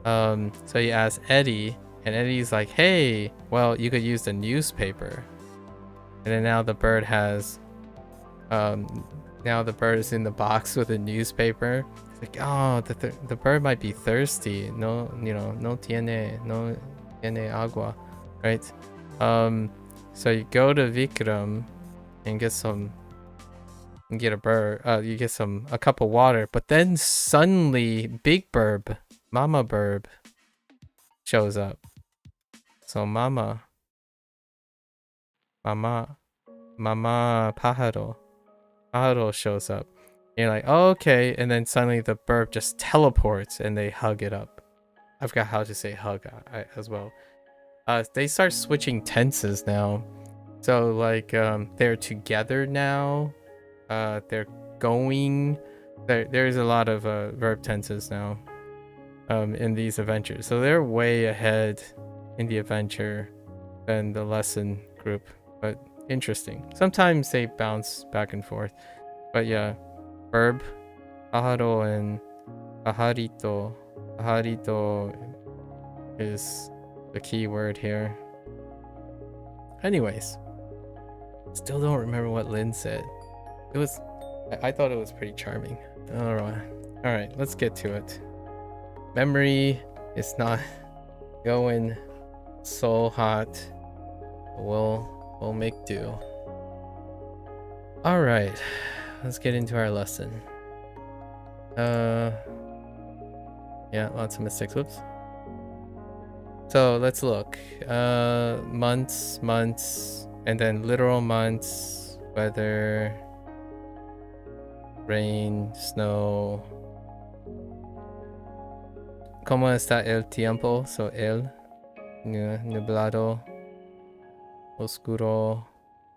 So you ask Eddie, and Eddie's like, hey, well, you could use the newspaper. And then now the bird has... now the bird is in the box with a newspaper. Like, oh, the bird might be thirsty. No, no tiene agua, right? So you go to Vikram and get a bird. You get a cup of water, but then suddenly Big Burb, Mama Burb, shows up. So Mama Pájaro shows up. You're like, oh, okay, and then suddenly the burb just teleports and they hug it up. I forgot how to say hug as well. They start switching tenses now. So like they're together now. They're going. There's a lot of verb tenses now in these adventures. So they're way ahead in the adventure than the lesson group. But interesting. Sometimes they bounce back and forth. But yeah. Verb, pájaro and pajarito. Pajarito is the key word here. Anyways, still don't remember what Lynn said. I thought it was pretty charming. Alright, let's get to it. Memory is not going so hot. We'll make do. Alright. Let's get into our lesson. Yeah, lots of mistakes. Whoops. So let's look. Months, and then literal months, weather, rain, snow. ¿Cómo está el tiempo? So el, nublado, oscuro,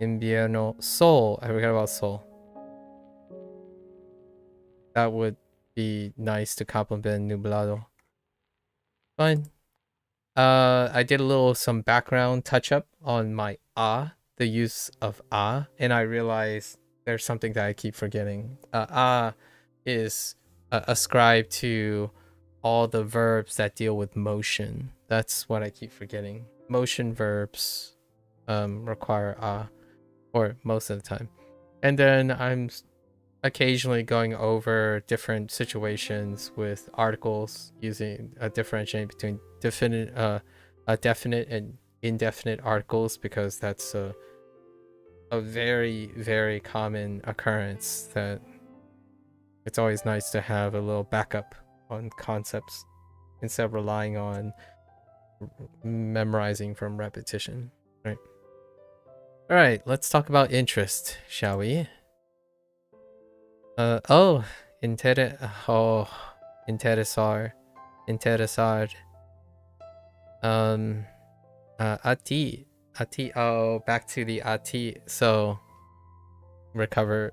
invierno, sol. I forgot about sol. That would be nice to complement nublado. Fine. I did some background touch up on my the use of and I realized there's something that I keep forgetting. Is ascribed to all the verbs that deal with motion. That's what I keep forgetting. Motion verbs require or most of the time. And then I'm occasionally going over different situations with articles using differentiating between definite and indefinite articles, because that's a very, very common occurrence that it's always nice to have a little backup on concepts instead of relying on memorizing from repetition, right? All right, let's talk about interest, shall we? Interesar. Ati, back to the ati. So recover.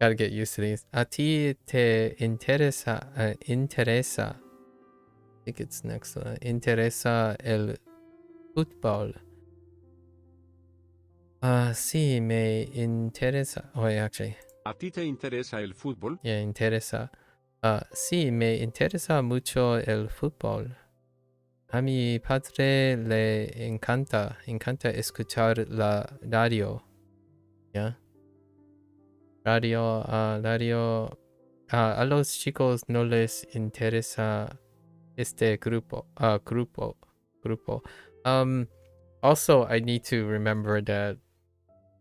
Gotta get used to these. Ati te interesa. I think it's next. Interesa el fútbol. Sí, me interesa. Oh, wait, actually. ¿A ti te interesa el fútbol? Yeah, interesa. Sí, me interesa mucho el fútbol. A mi padre le encanta escuchar la radio. ¿Ya? Radio. A los chicos no les interesa este grupo. Also, I need to remember that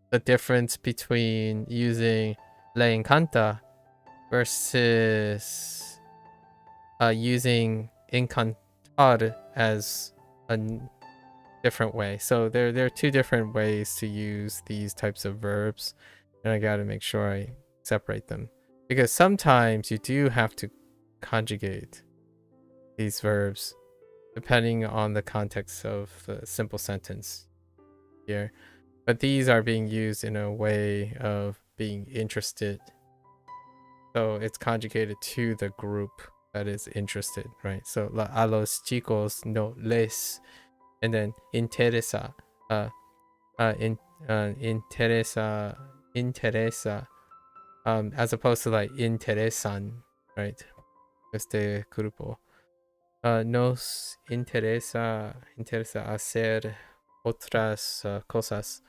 the difference between using le encanta versus using encantar as a different way. So there are two different ways to use these types of verbs, and I gotta make sure I separate them, because sometimes you do have to conjugate these verbs depending on the context of the simple sentence here. But these are being used in a way of being interested. So it's conjugated to the group that is interested, right? So a los chicos no les, and then interesa, interesa, as opposed to like interesan, right? Este grupo. Nos interesa hacer otras cosas.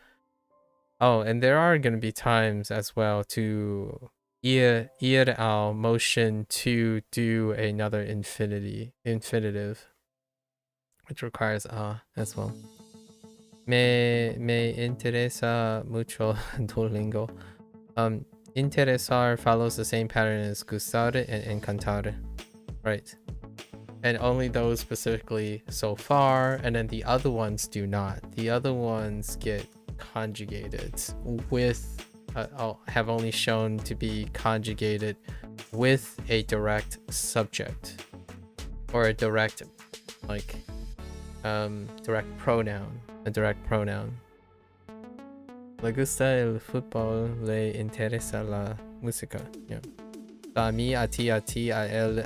Oh, and there are going to be times as well to ir al motion to do another infinitive, which requires as well. Me interesa mucho Duolingo. Interesar follows the same pattern as gustar and encantar, right? And only those specifically so far, and then the other ones do not. The other ones get conjugated with have only shown to be conjugated with a direct subject or a direct direct pronoun, Le gusta el fútbol, le interesa la música. Yeah. A mí, a ti, a él,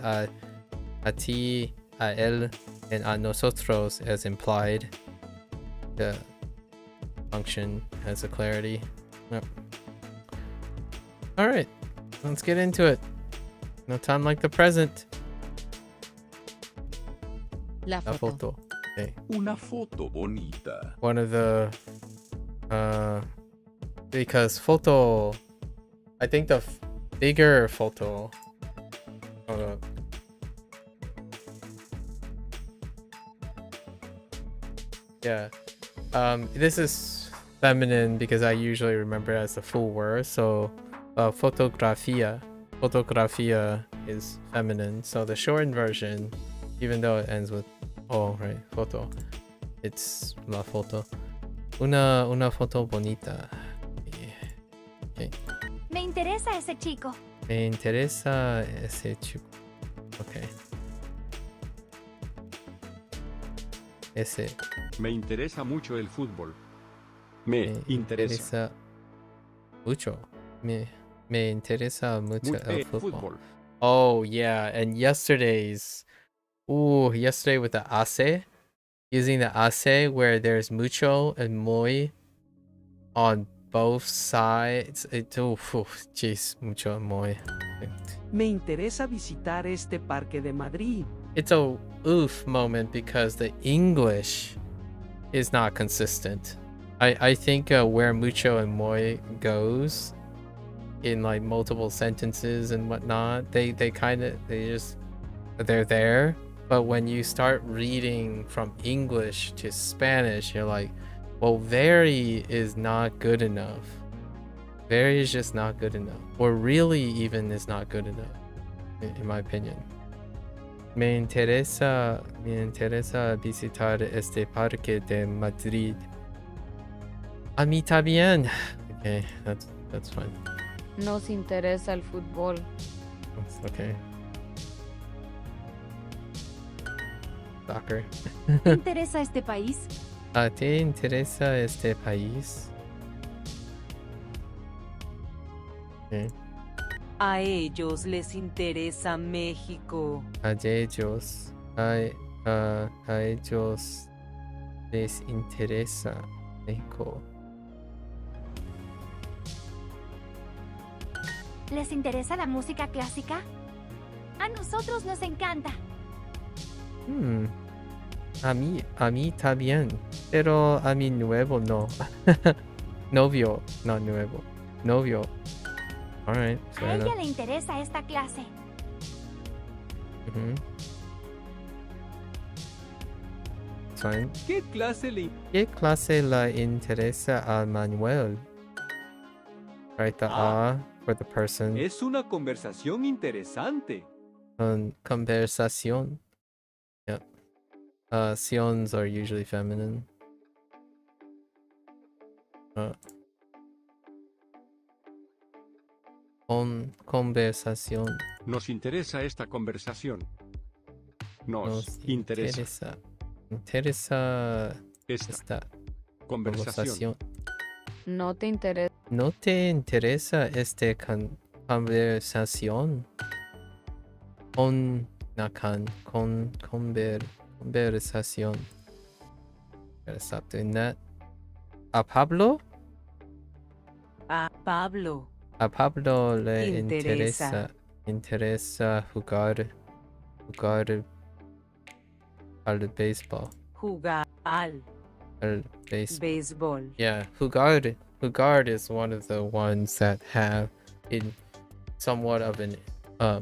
a ti, a él, and a nosotros as implied. The function has a clarity. Yep. Alright, let's get into it. No time like the present. La foto. Okay. Una foto bonita. One of the because photo, I think the bigger photo, yeah, this is feminine because I usually remember it as the full word. So fotografía is feminine, so the shortened version, even though it ends with right, foto, it's la foto. Una foto bonita. Okay. Me interesa ese chico. Me interesa ese chico. Okay. Ese. Me interesa mucho el fútbol. Me interesa mucho. Me interesa mucho el fútbol. fútbol. Oh yeah, and yesterday with the ase, using the ase where there's mucho and muy on both sides. Jeez, mucho and muy. Me interesa visitar este parque de Madrid. It's a oof moment because the English is not consistent. I think where mucho and muy goes in like multiple sentences and whatnot, they're there. But when you start reading from English to Spanish, you're like, well, very is not good enough. Very is just not good enough. Or really even is not good enough, in my opinion. Me interesa visitar este parque de Madrid. A mí también. Okay, that's fine. Nos interesa el fútbol. That's okay. Soccer. ¿Te interesa este país? ¿Te interesa este país? Okay. A ellos les interesa México. A ellos les interesa México. ¿Les interesa la música clásica? A nosotros nos encanta. A mí también, pero a mí nuevo no. Novio, no nuevo. Novio. Alright, A fair ella enough. le interesa esta clase. Fine. ¿Qué clase le ¿Qué clase le interesa a Manuel? Right, the A for the person. Es una conversación interesante. Conversación. Yep. Sions are usually feminine. Conversación. Nos interesa esta conversación. Nos interesa Interesa esta esta conversación. conversación. No te interesa. ¿No te interesa esta conversación? Conversación. Gotta stop doing that. ¿A Pablo? A Pablo. A Pablo le Interesa. interesa jugar al béisbol. Jugar al Al béisbol. béisbol. Yeah, jugar is one of the ones that have in somewhat of an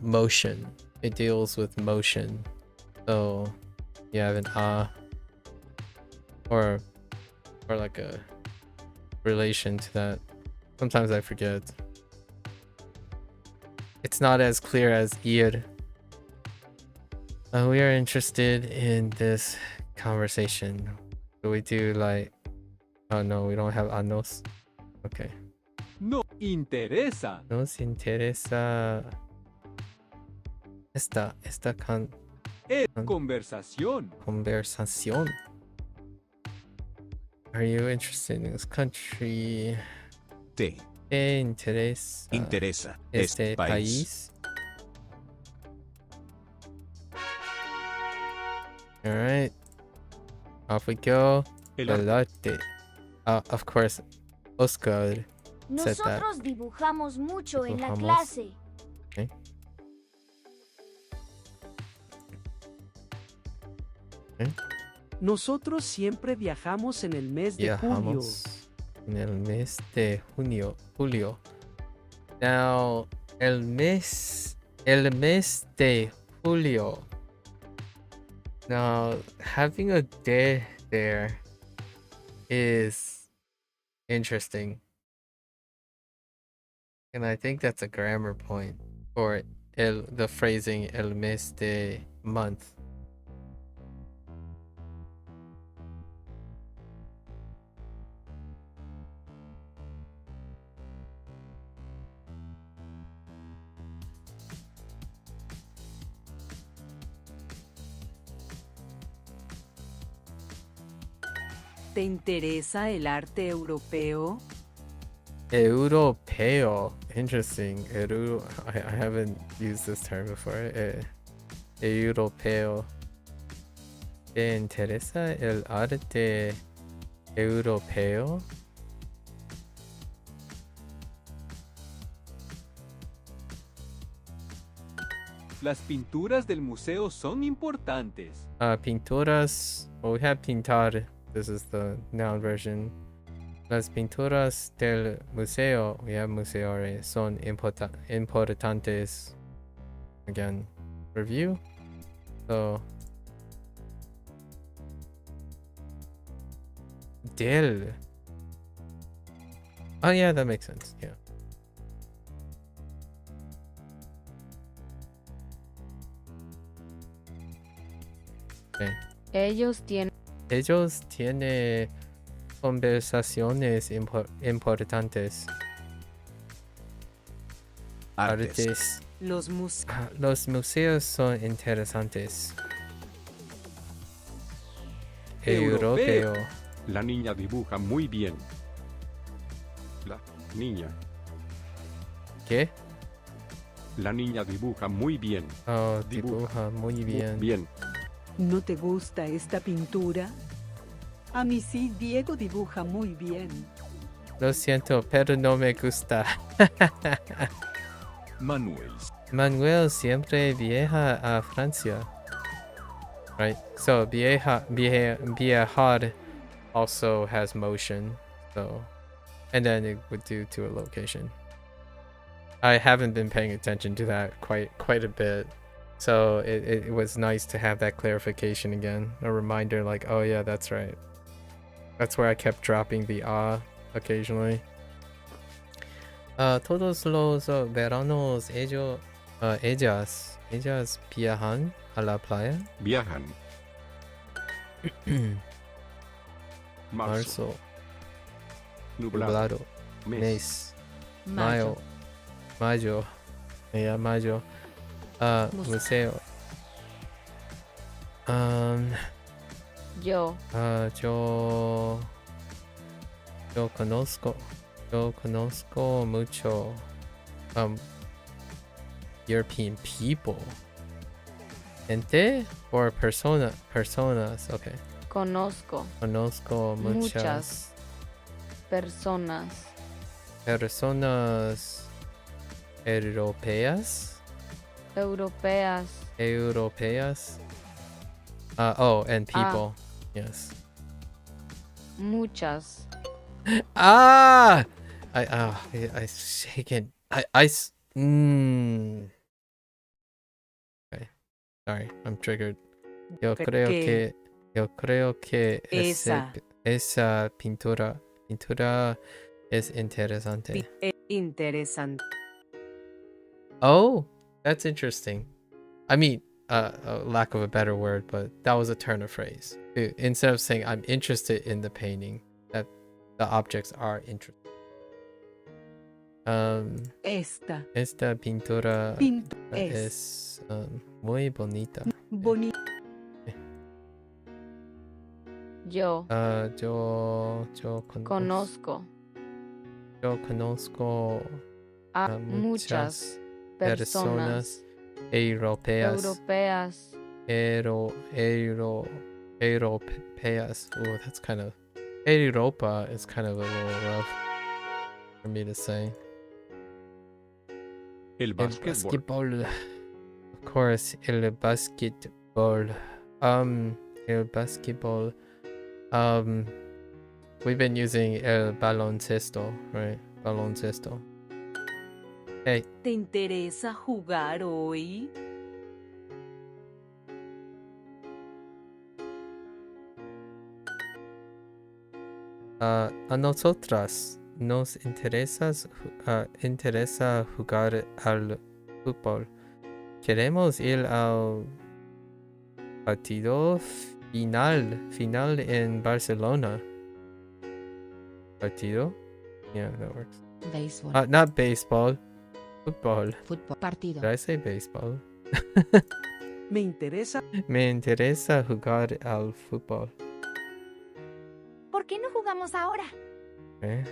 motion. It deals with motion. So you have an or like a relation to that. Sometimes I forget. It's not as clear as ir. We are interested in this conversation. Do we do like... Oh no, we don't have anos. Okay. No interesa. Nos interesa esta Conversación. conversación. Are you interested in this country? Te ¿Te interesa interesa este país? Alright. Off we go. El arte. Velarte. Of course, Oscar said that. Nosotros dibujamos mucho en la Dibujamos. clase. Nosotros siempre viajamos en el mes de julio. Viajamos en el mes de julio. Now, el mes de julio. Now, having a de there is interesting. And I think that's a grammar point for the phrasing el mes de month. ¿Te interesa el arte europeo? Europeo. Interesting. I haven't used this term before. Europeo. ¿Te interesa el arte europeo? Las pinturas del museo son importantes. Pinturas. Well, we have pintar. This is the noun version. Las pinturas del museo. We have museore. Son importantes. Again, review. So. Del. Oh yeah, that makes sense. Yeah. Okay. Ellos tienen. Ellos tienen conversaciones importantes. artes Los museos. Los museos son interesantes. Europeo. La niña dibuja muy bien. La niña. ¿Qué? La niña dibuja muy bien. Oh, dibuja muy bien. Bien. ¿No te gusta esta pintura? A mí sí, Diego dibuja muy bien. Lo siento, pero no me gusta. Manuel Manuel siempre viaja a Francia. Right? So viajar also has motion. So, and then it would do to a location. I haven't been paying attention to that quite a bit. So it was nice to have that clarification again. A reminder like, oh yeah, that's right. That's where I kept dropping the occasionally. Todos los veranos ellas viajan a la playa. Viajan. Marzo. Marzo. Nublado. Nublado. Mes. Mayo. Mayo. Yeah, mayo. Museo. Yo. Yo conozco mucho European people. Gente or personas, okay. Conozco Conozco muchas personas europeas. europeas. And people. Yes. Muchas. I shaken. Okay. Sorry, I'm triggered. Yo creo que esa pintura es interesante. Interesante. Oh, that's interesting. I mean, lack of a better word, but that was a turn of phrase. Instead of saying I'm interested in the painting, that the objects are interesting. Esta pintura es muy bonita. Yo Yo conozco a muchas personas europeas. Europeas. Oh, that's kind of Europa is kind of a little rough for me to say. El básquetbol. Of course, el basketball. El basketball. We've been using el baloncesto, right? Baloncesto. Hey. ¿Te interesa jugar hoy? A nosotras nos interesa jugar al fútbol. Queremos ir al partido final en Barcelona. Partido? Yeah, that works. Béisbol. Not baseball. Football. Fútbol. Partido. Did I say baseball? Me interesa. Me interesa jugar al fútbol. ¿Por qué no jugamos ahora? Okay.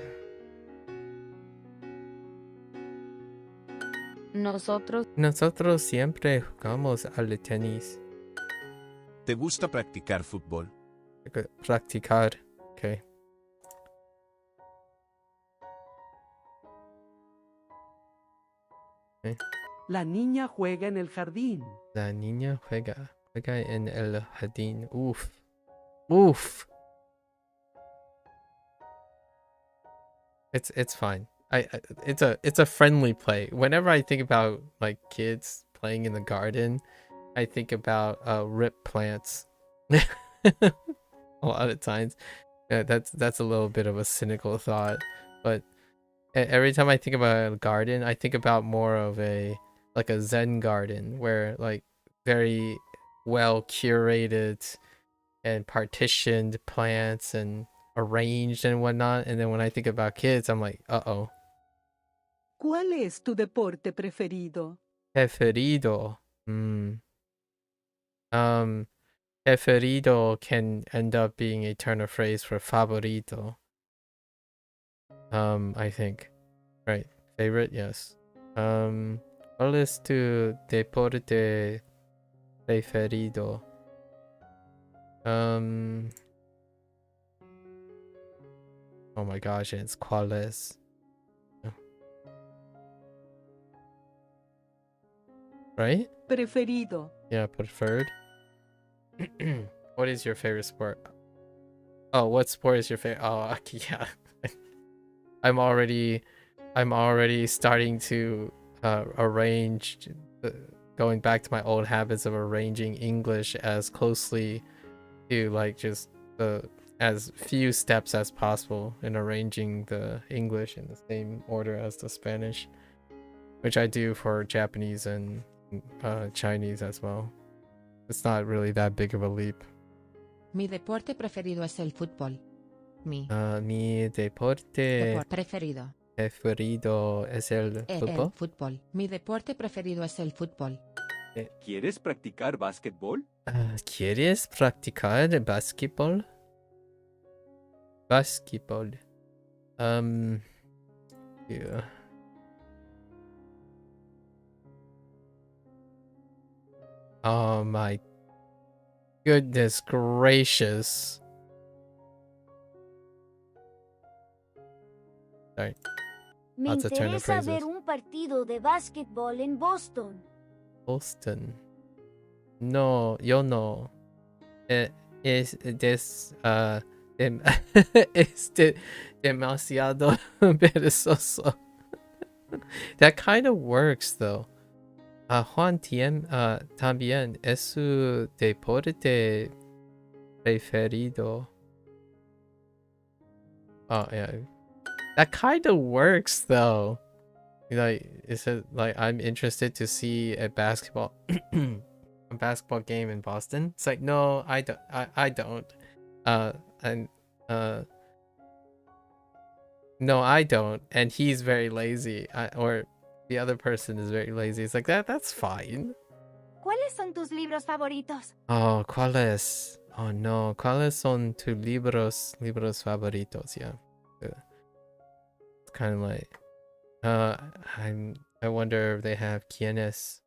Nosotros siempre jugamos al tenis. ¿Te gusta practicar fútbol? Practicar. Okay. Okay. La niña juega en el jardín. La niña juega en el jardín. Oof. It's fine. It's a friendly play. Whenever I think about like kids playing in the garden, I think about rip plants. A lot of times, yeah, that's a little bit of a cynical thought, but every time I think about a garden, I think about more of a Zen garden where like very well curated and partitioned plants and arranged and whatnot. And then when I think about kids, I'm like, uh-oh. ¿Cuál es tu deporte preferido? Preferido. Preferido can end up being a turn of phrase for favorito. I think. Right. Favorite, yes. ¿Cuál es tu deporte preferido? Oh my gosh, it's ¿cuál es? right? Preferido. Yeah, preferred. What is your favorite sport? Oh, what sport is your favorite? Oh, okay, yeah. I'm already starting to arrange, going back to my old habits of arranging English as closely to like just as few steps as possible in arranging the English in the same order as the Spanish, which I do for Japanese and Chinese as well. It's not really that big of a leap. Mi deporte preferido es el fútbol. Mi Deporte preferido preferido es el es fútbol. el fútbol. Mi deporte preferido es el fútbol. ¿Quieres practicar básquetbol? ¿Quieres practicar básquetbol? Basketball. Yeah. Oh my goodness gracious. Sorry. Me Lots of turn of interesa phrases. ver un partido de básquetbol en Boston. Boston. No, yo no. Es demasiado perezoso. That kind of works though. Juan también es su deporte preferido. Oh yeah. That kind of works though. Like, is it like I'm interested to see a basketball a basketball game in Boston? It's like, no, I don't. No, I don't. And he's very lazy. Or the other person is very lazy. It's like that's fine. ¿Cuáles son tus libros favoritos? Oh, ¿cuáles? Oh no, ¿cuáles son tus libros favoritos? Yeah. It's kind of like I wonder if they have quiénes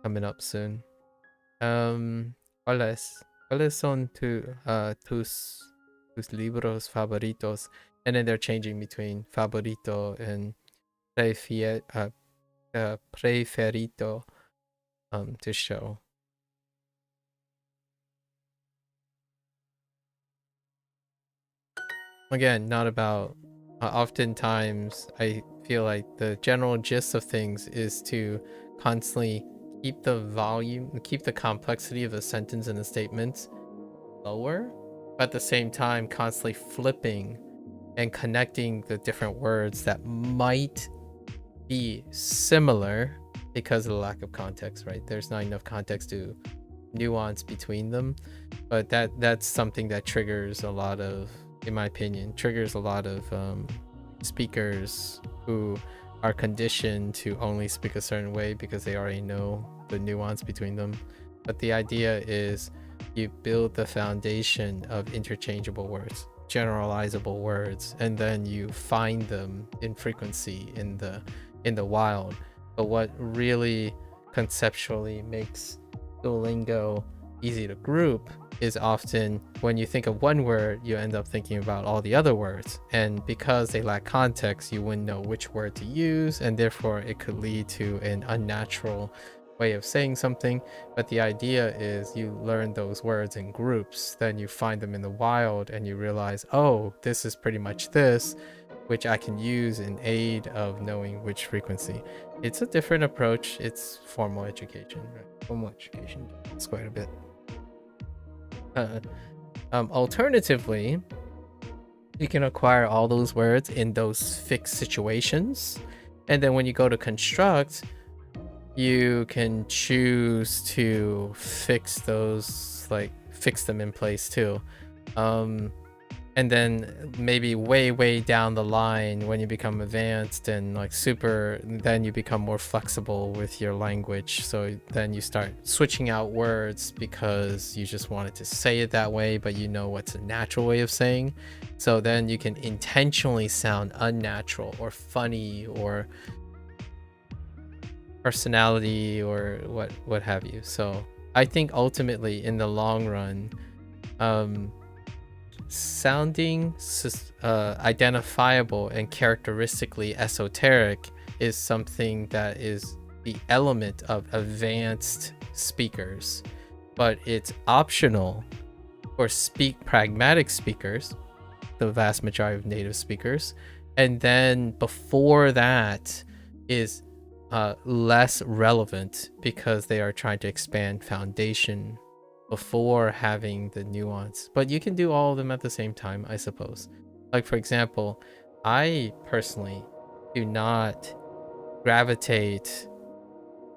coming up soon. ¿Cuáles son tus libros favoritos? And then they're changing between favorito and preferido to show. Again, not about oftentimes I feel like the general gist of things is to constantly keep the volume, keep the complexity of the sentence and the statements lower, but at the same time constantly flipping and connecting the different words that might be similar because of the lack of context, right? There's not enough context to nuance between them, but that's something that triggers a lot of, in my opinion, triggers a lot of speakers who are conditioned to only speak a certain way because they already know the nuance between them. But the idea is you build the foundation of interchangeable words, generalizable words, and then you find them in frequency in the wild. But what really conceptually makes Duolingo easy to group is often when you think of one word, you end up thinking about all the other words, and because they lack context, you wouldn't know which word to use, and therefore it could lead to an unnatural way of saying something. But the idea is you learn those words in groups, then you find them in the wild and you realize, oh, this is pretty much this, which I can use in aid of knowing which frequency. It's a different approach. It's formal education, right? Formal education, it's quite a bit. Alternatively, you can acquire all those words in those fixed situations, and then when you go to construct, you can choose to fix those, like fix them in place too. And then maybe way down the line when you become advanced and like super, then you become more flexible with your language. So then you start switching out words because you just wanted to say it that way, but you know what's a natural way of saying. So then you can intentionally sound unnatural or funny or personality or what have you. So I think ultimately in the long run, sounding identifiable and characteristically esoteric is something that is the element of advanced speakers, but it's optional for pragmatic speakers, the vast majority of native speakers. And then before that is less relevant because they are trying to expand foundation before having the nuance. But you can do all of them at the same time, I suppose. Like, for example, I personally do not gravitate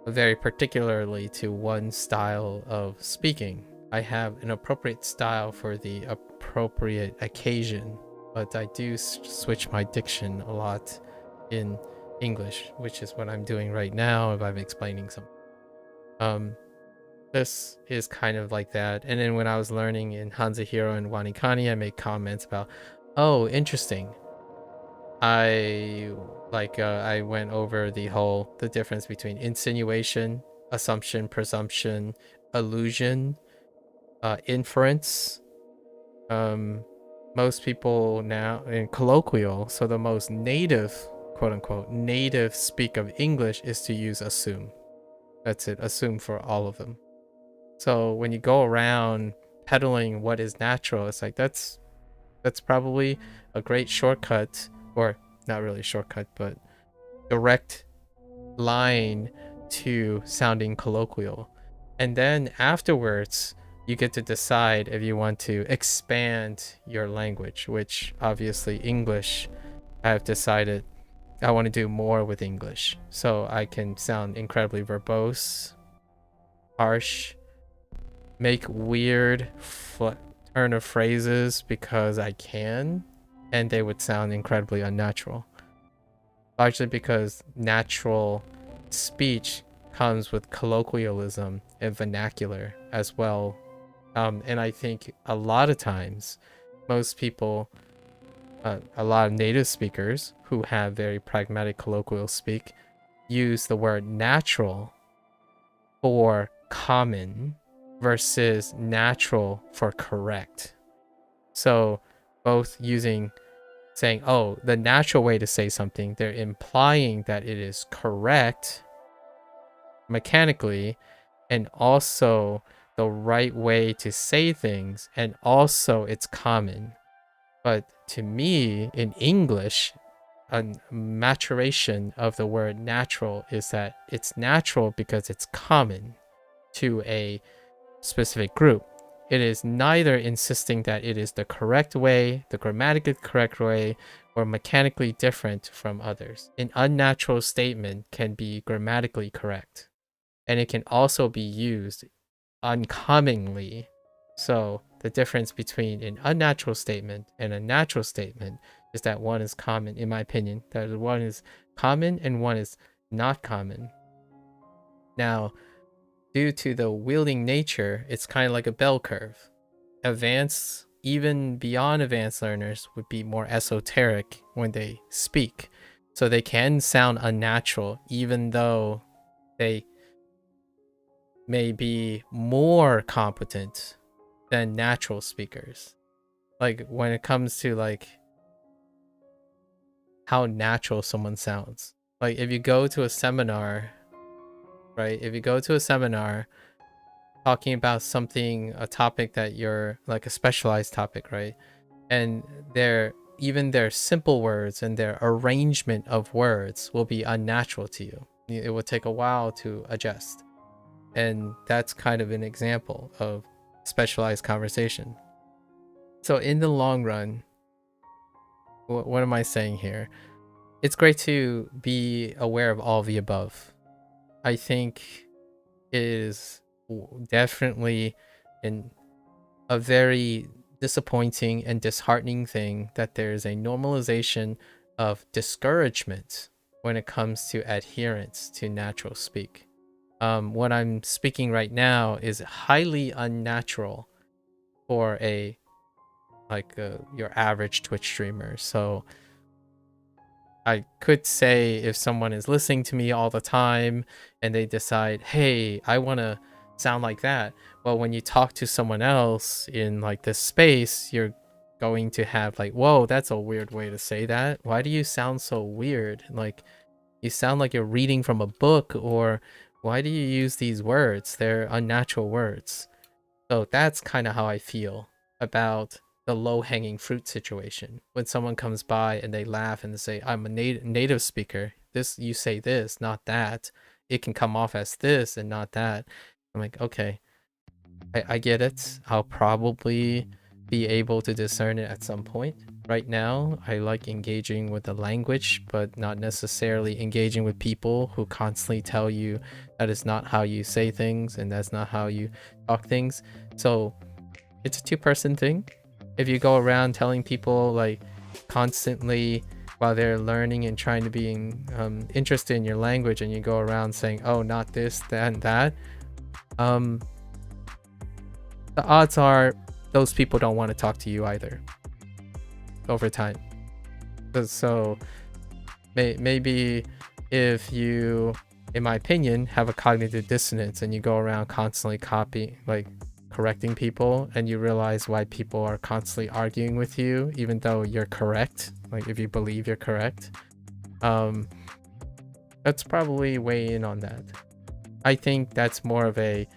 very particularly to one style of speaking. I have an appropriate style for the appropriate occasion, but I do switch my diction a lot in English, which is what I'm doing right now if I'm explaining something. This is kind of like that. And then when I was learning in HanziHero and WaniKani, I made comments about, oh, interesting. I went over the difference between insinuation, assumption, presumption, allusion, inference. Most people now in colloquial, so the most native, quote unquote, native speak of English is to use assume. That's it, assume for all of them. So when you go around peddling what is natural, it's like that's probably a great shortcut, or not really shortcut, but direct line to sounding colloquial. And then afterwards, you get to decide if you want to expand your language, which obviously English, I've decided I want to do more with English. So I can sound incredibly verbose, harsh, make weird turn of phrases because I can, and they would sound incredibly unnatural. Largely because natural speech comes with colloquialism and vernacular as well. And I think a lot of times, most people, a lot of native speakers who have very pragmatic colloquial speak, use the word natural for common versus natural for correct. So both saying, oh, the natural way to say something, they're implying that it is correct mechanically, and also the right way to say things, and also it's common. But to me, in English, a maturation of the word natural is that it's natural because it's common to a specific group. It is neither insisting that it is the correct way, the grammatically correct way, or mechanically different from others. An unnatural statement can be grammatically correct, and it can also be used uncommonly. So the difference between an unnatural statement and a natural statement is that one is common, in my opinion, that one is common and one is not common. Now, due to the wielding nature, it's kind of like a bell curve. Advanced, even beyond advanced learners, would be more esoteric when they speak. So they can sound unnatural, even though they may be more competent than natural speakers. Like when it comes to like how natural someone sounds. Like if you go to a seminar, right? If you go to a seminar talking about something, a topic that you're like a specialized topic, right? And even their simple words and their arrangement of words will be unnatural to you. It will take a while to adjust. And that's kind of an example of specialized conversation. So in the long run, what am I saying here? It's great to be aware of all the above. I think it is definitely a very disappointing and disheartening thing that there is a normalization of discouragement when it comes to adherence to natural speak. What I'm speaking right now is highly unnatural for your average Twitch streamer. So I could say if someone is listening to me all the time and they decide, hey, I want to sound like that. Well, when you talk to someone else in like this space, you're going to have like, whoa, that's a weird way to say that. Why do you sound so weird? Like, You sound like you're reading from a book, or why do you use these words? They're unnatural words. So that's kind of how I feel about the low-hanging fruit situation. When someone comes by and they laugh and they say, I'm a native speaker. This, you say this, not that. It can come off as this and not that. I'm like, okay, I get it. I'll probably be able to discern it at some point. Right now, I like engaging with the language, but not necessarily engaging with people who constantly tell you that is not how you say things and that's not how you talk things. So it's a two-person thing. If you go around telling people like constantly while they're learning and trying to be interested in your language, and you go around saying, oh, not this, that, and that, the odds are those people don't want to talk to you either over time. So maybe if you, in my opinion, have a cognitive dissonance and you go around constantly correcting people, and you realize why people are constantly arguing with you even though you're correct, like if you believe you're correct, that's probably weigh in on that. I think that's more of a,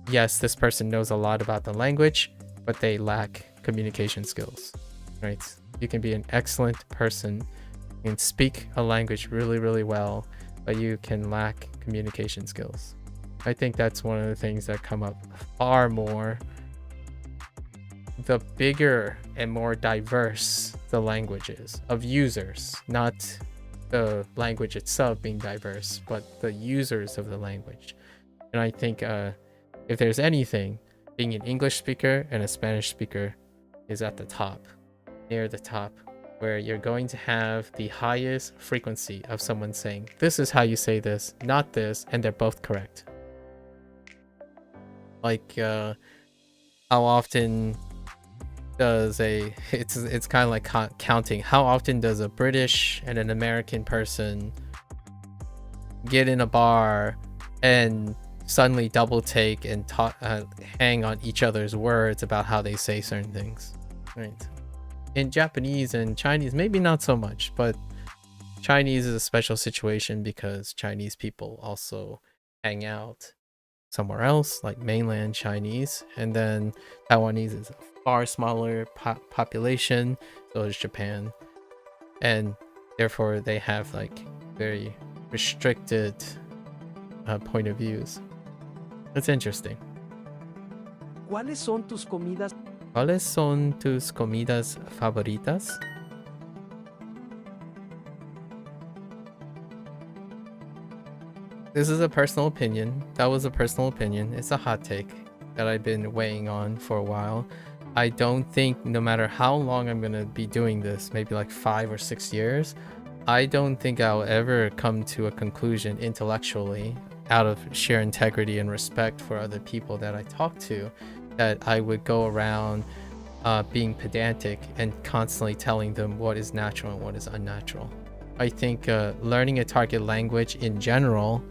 yes, this person knows a lot about the language, but they lack communication skills, right? You can be an excellent person, you can speak a language really, really well, but you can lack communication skills. I think that's one of the things that come up far more. The bigger and more diverse the language is of users, not the language itself being diverse, but the users of the language. And I think if there's anything, being an English speaker and a Spanish speaker is at the top, near the top, where you're going to have the highest frequency of someone saying, this is how you say this, not this, and they're both correct. Like, how often does it's kind of like counting, how often does a British and an American person get in a bar and suddenly double take and hang on each other's words about how they say certain things, right? In Japanese and Chinese, maybe not so much, but Chinese is a special situation because Chinese people also hang out somewhere else, like mainland Chinese, and then Taiwanese is a far smaller population, so is Japan, and therefore they have like very restricted point of views. That's interesting. ¿Cuáles son tus comidas? ¿Cuáles son tus comidas favoritas? This is a personal opinion. That was a personal opinion. It's a hot take that I've been weighing on for a while. I don't think, no matter how long I'm going to be doing this, maybe like 5 or 6 years, I don't think I'll ever come to a conclusion intellectually, out of sheer integrity and respect for other people that I talk to, that I would go around being pedantic and constantly telling them what is natural and what is unnatural. I think learning a target language in general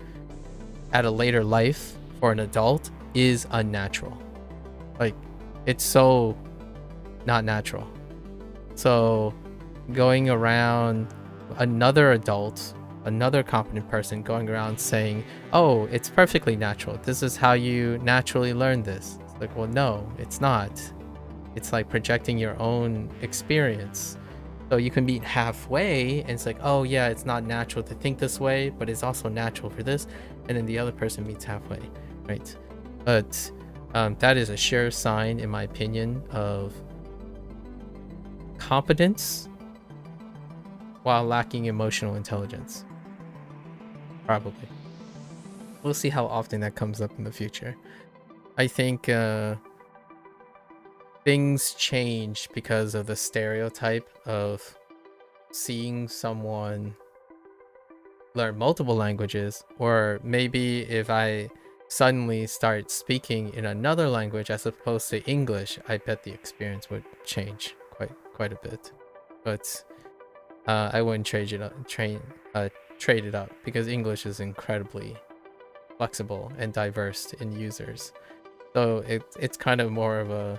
at a later life for an adult is unnatural. Like, it's so not natural. So going around, another adult, another competent person going around saying, oh, it's perfectly natural, this is how you naturally learn this. It's like, well, no, it's not. It's like projecting your own experience. So you can meet halfway and it's like, oh yeah, it's not natural to think this way, but it's also natural for this. And then the other person meets halfway, right? But that is a sure sign, in my opinion, of competence while lacking emotional intelligence. Probably. We'll see how often that comes up in the future. I think things change because of the stereotype of seeing someone learn multiple languages, or maybe if I suddenly start speaking in another language as opposed to English, I bet the experience would change quite a bit. But I wouldn't trade it up because English is incredibly flexible and diverse in users. So it's kind of more of a,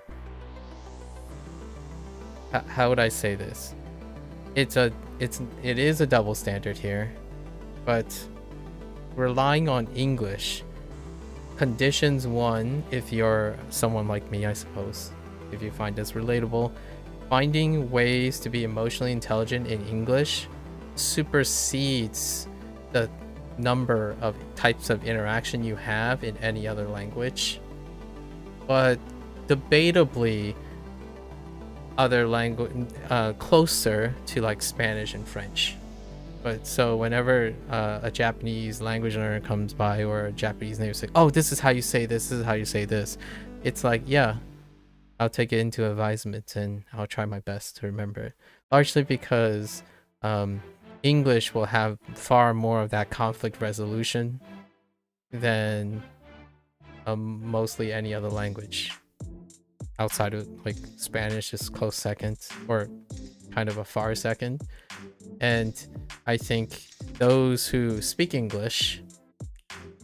how would I say this? It is a double standard here. but relying on English conditions one, if you're someone like me, I suppose, if you find this relatable, finding ways to be emotionally intelligent in English supersedes the number of types of interaction you have in any other language. But debatably other language closer to like Spanish and French. But so whenever a Japanese language learner comes by, or a Japanese native say, oh, this is how you say this is how you say this, it's like, yeah, I'll take it into advisement and I'll try my best to remember it. Largely because English will have far more of that conflict resolution than mostly any other language. Outside of like Spanish is close second, or kind of a far second. And I think those who speak English,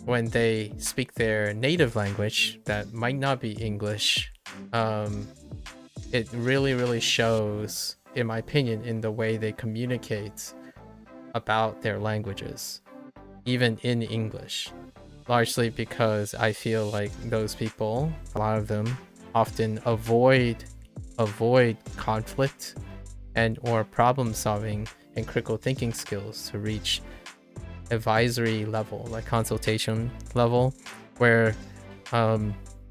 when they speak their native language that might not be English, it really shows, in my opinion, in the way they communicate about their languages, even in English. Largely because I feel like those people, a lot of them, often avoid conflict and or problem solving and critical thinking skills to reach advisory level, like consultation level, where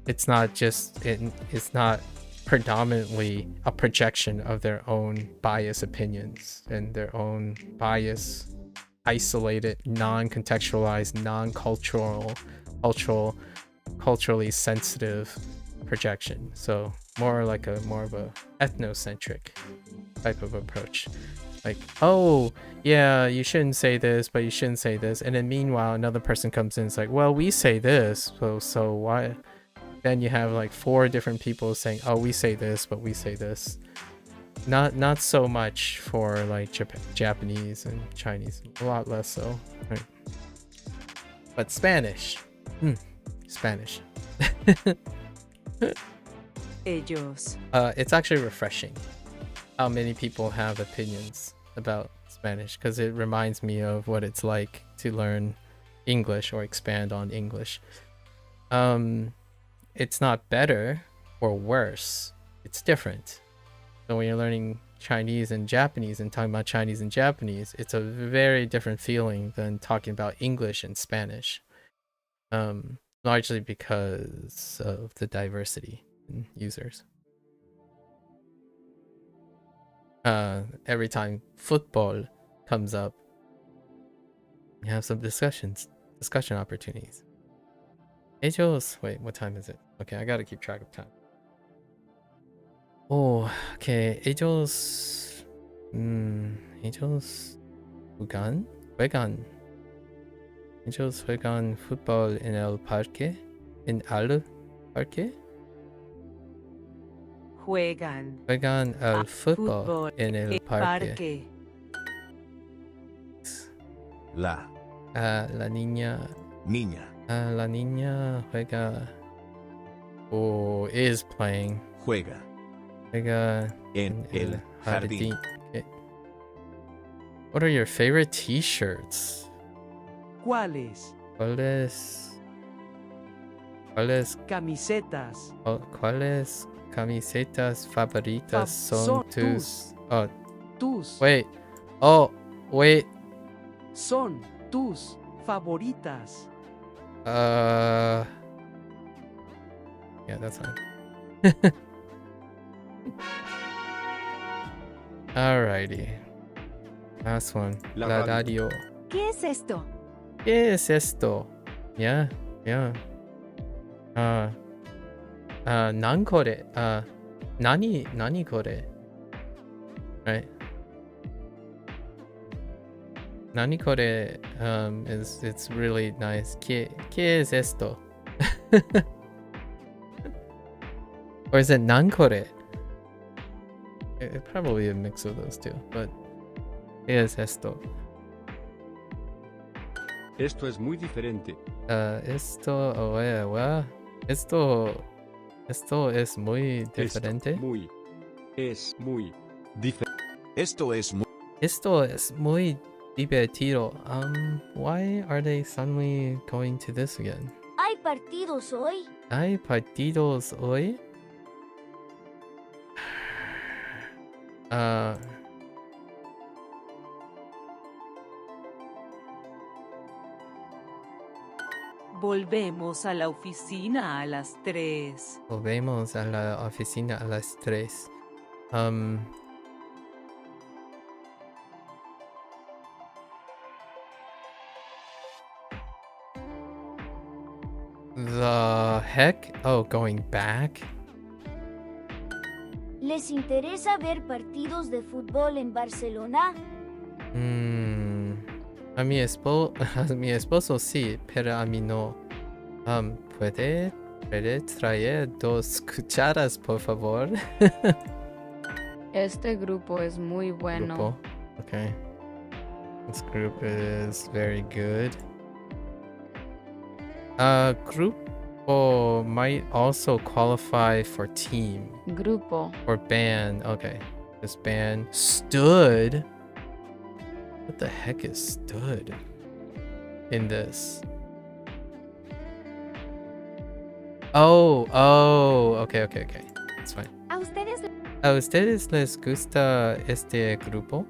it's not predominantly a projection of their own biased opinions and their own bias, isolated, non-contextualized, culturally sensitive projection. So more of a ethnocentric type of approach. Like, oh yeah, you shouldn't say this, but you shouldn't say this, and then meanwhile another person comes in, it's like, well, we say this, so why? Then you have like 4 different people saying, oh, we say this, but we say this. Not so much for like Japanese and Chinese, a lot less so, right? But Spanish, Spanish. Ellos. It's actually refreshing how many people have opinions about Spanish, because it reminds me of what it's like to learn English or expand on English. It's not better or worse, it's different. So when you're learning Chinese and Japanese and talking about Chinese and Japanese, it's a very different feeling than talking about English and Spanish. Largely because of the diversity in users. Every time football comes up, you have some discussion opportunities. Ellos, wait, what time is it? Okay, I gotta keep track of time. Oh, okay, ellos juegan. Ellos juegan fútbol en el parque, Juegan al fútbol en el parque. La niña La niña juega or is playing. Juega En el jardín. Okay. What are your favorite t-shirts? ¿Cuáles? ¿Cuáles Camisetas. ¿Cuáles camisetas favoritas son tus? Tus. Wait. Oh, wait. Son tus favoritas. Yeah, that's fine. Alrighty. Last one. La radio. ¿Qué es esto? ¿Qué es esto? Yeah. Nan kore? Nani kore? Right. Nani kore it's really nice. ¿Qué es esto? Or is it nan kore? It probably a mix of those two, but ¿qué es esto? Esto es muy diferente. Esto es muy diferente. Es muy diferente. Esto es muy Esto es muy Divertido. Why are they suddenly going to this again? ¿Hay partidos hoy? ¿Hay partidos hoy? Volvemos a la oficina a las 3. Volvemos a la oficina a las 3. The heck? Oh, going back? ¿Les interesa ver partidos de fútbol en Barcelona? A mi esposo sí, pero a mí no. ¿Puede traer 2 cucharas, por favor? Este grupo es muy bueno. Grupo. Okay. This group is very good. Grupo might also qualify for team. Grupo. Or band. Okay. This band. Stood? What the heck is stood in this? Oh, okay. That's fine. ¿A ustedes les gusta este grupo?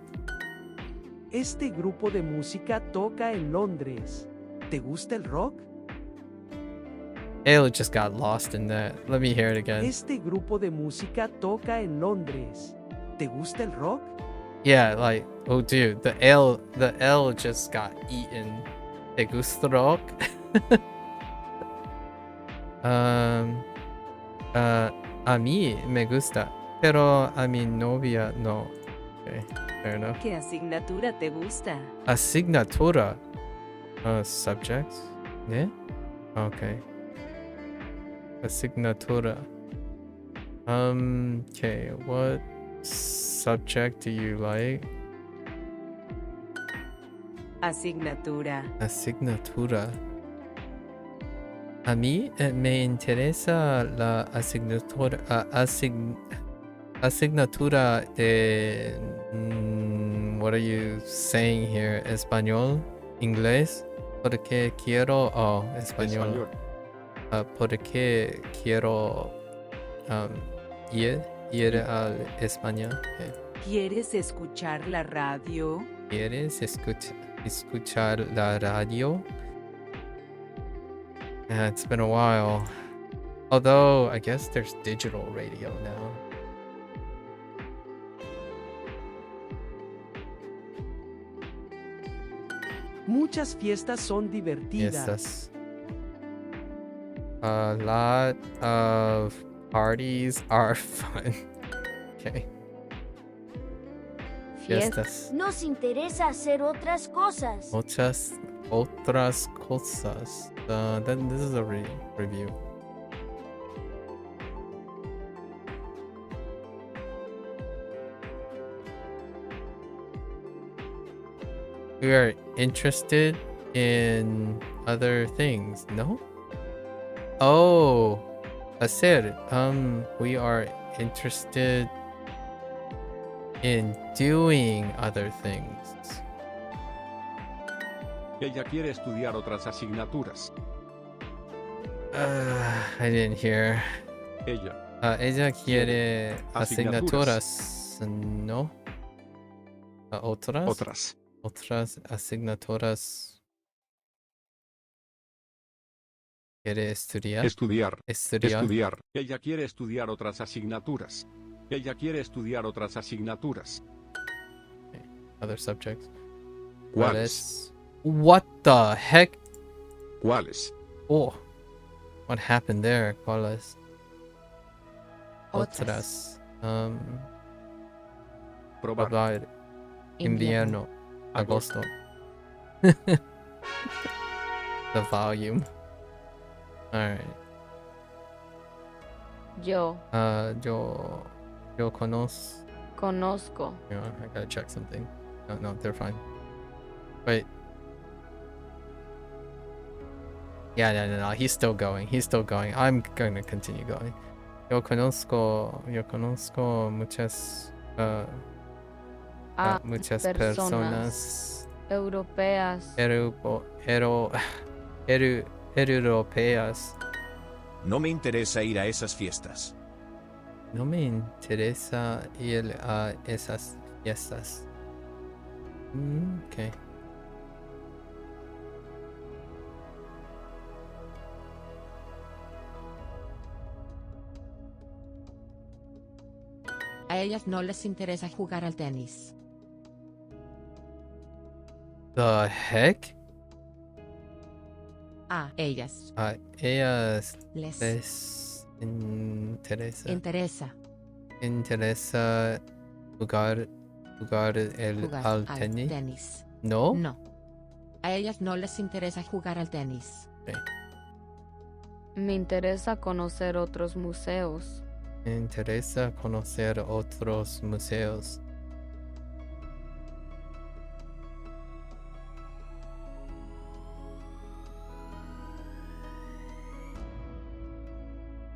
Este grupo de música toca en Londres. ¿Te gusta el rock? Él just got lost in that. Let me hear it again. Este grupo de música toca en Londres. ¿Te gusta el rock? Yeah, like, oh dude, the L just got eaten. ¿Te gusta rock? A mí me gusta, pero a mi novia no. Okay, fair enough. ¿Qué asignatura te gusta? Asignatura. Subjects? Yeah? Okay. Asignatura. Okay, what subject do you like? Asignatura. Asignatura. A mí me interesa la asignatura de what are you saying here? Español, inglés, porque quiero español. Porque quiero ir a España. Okay. ¿Quieres escuchar la radio? ¿Quieres escuchar la radio? Yeah, it's been a while. Although, I guess there's digital radio now. Muchas fiestas son divertidas. Yes, a lot of parties are fun. Okay. Fiestas. Nos interesa hacer otras cosas. Otras cosas. Then this is a review. We are interested in other things, no? Oh, hacer. We are interested in doing other things. Ella quiere estudiar otras asignaturas. I didn't hear. Ella quiere asignaturas, ¿no? Otras asignaturas. Quiere estudiar. Estudiar. Ella quiere estudiar otras asignaturas. Okay. Other subjects. ¿Cuáles? What the heck? ¿Cuáles? Oh, what happened there? ¿Cuáles? Otras. Probar. Invierno. Agosto. The volume. Alright. Yo conozco. Yeah, I gotta check something. No, they're fine. Wait. Yeah, no, he's still going. I'm gonna continue going. Yo conozco muchas personas Europeas. Europeas. No me interesa ir a esas fiestas. No me interesa ir a esas fiestas. Okay. A ellas no les interesa jugar al tenis. The heck? A ellas A ellas les les interesa interesa jugar jugar al al tenis. tenis. No? No. A ellas no les interesa jugar al tenis. Me interesa conocer otros museos. Me interesa conocer otros museos.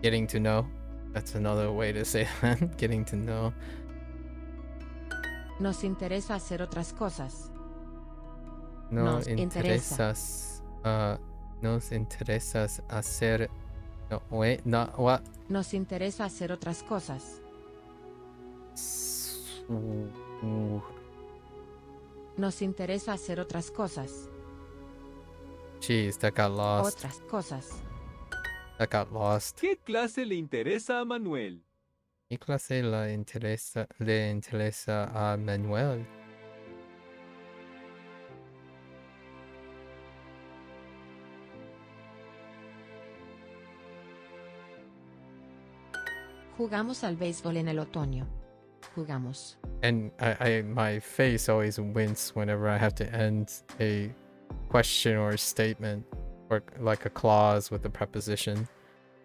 Getting to know. That's another way to say that. Getting to know. Nos interesa hacer otras cosas. No Nos interesa. interesas. Nos interesas hacer. No, wait, no, what? Nos interesa hacer otras cosas. Nos interesa hacer otras cosas. Jeez, that got lost. Otras cosas. That got lost. ¿Qué clase le interesa a Manuel? ¿Qué clase le interesa a Manuel? Jugamos al béisbol en el otoño. Jugamos. And my face always wince whenever I have to end a question or a statement or like a clause with a preposition.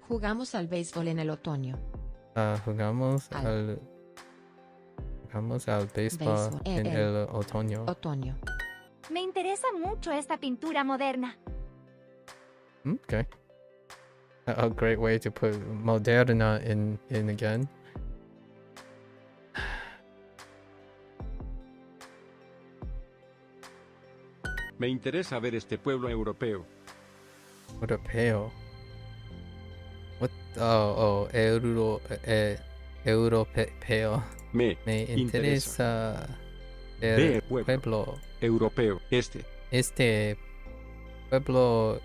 Jugamos al béisbol en el otoño. Jugamos al béisbol Béisbol en el otoño. Otoño. Me interesa mucho esta pintura moderna. Okay. A great way to put moderna in again. Me interesa ver este pueblo europeo. Europeo. What? Oh, europeo. Me Me interesa Ver el pueblo. pueblo. Europeo. Este pueblo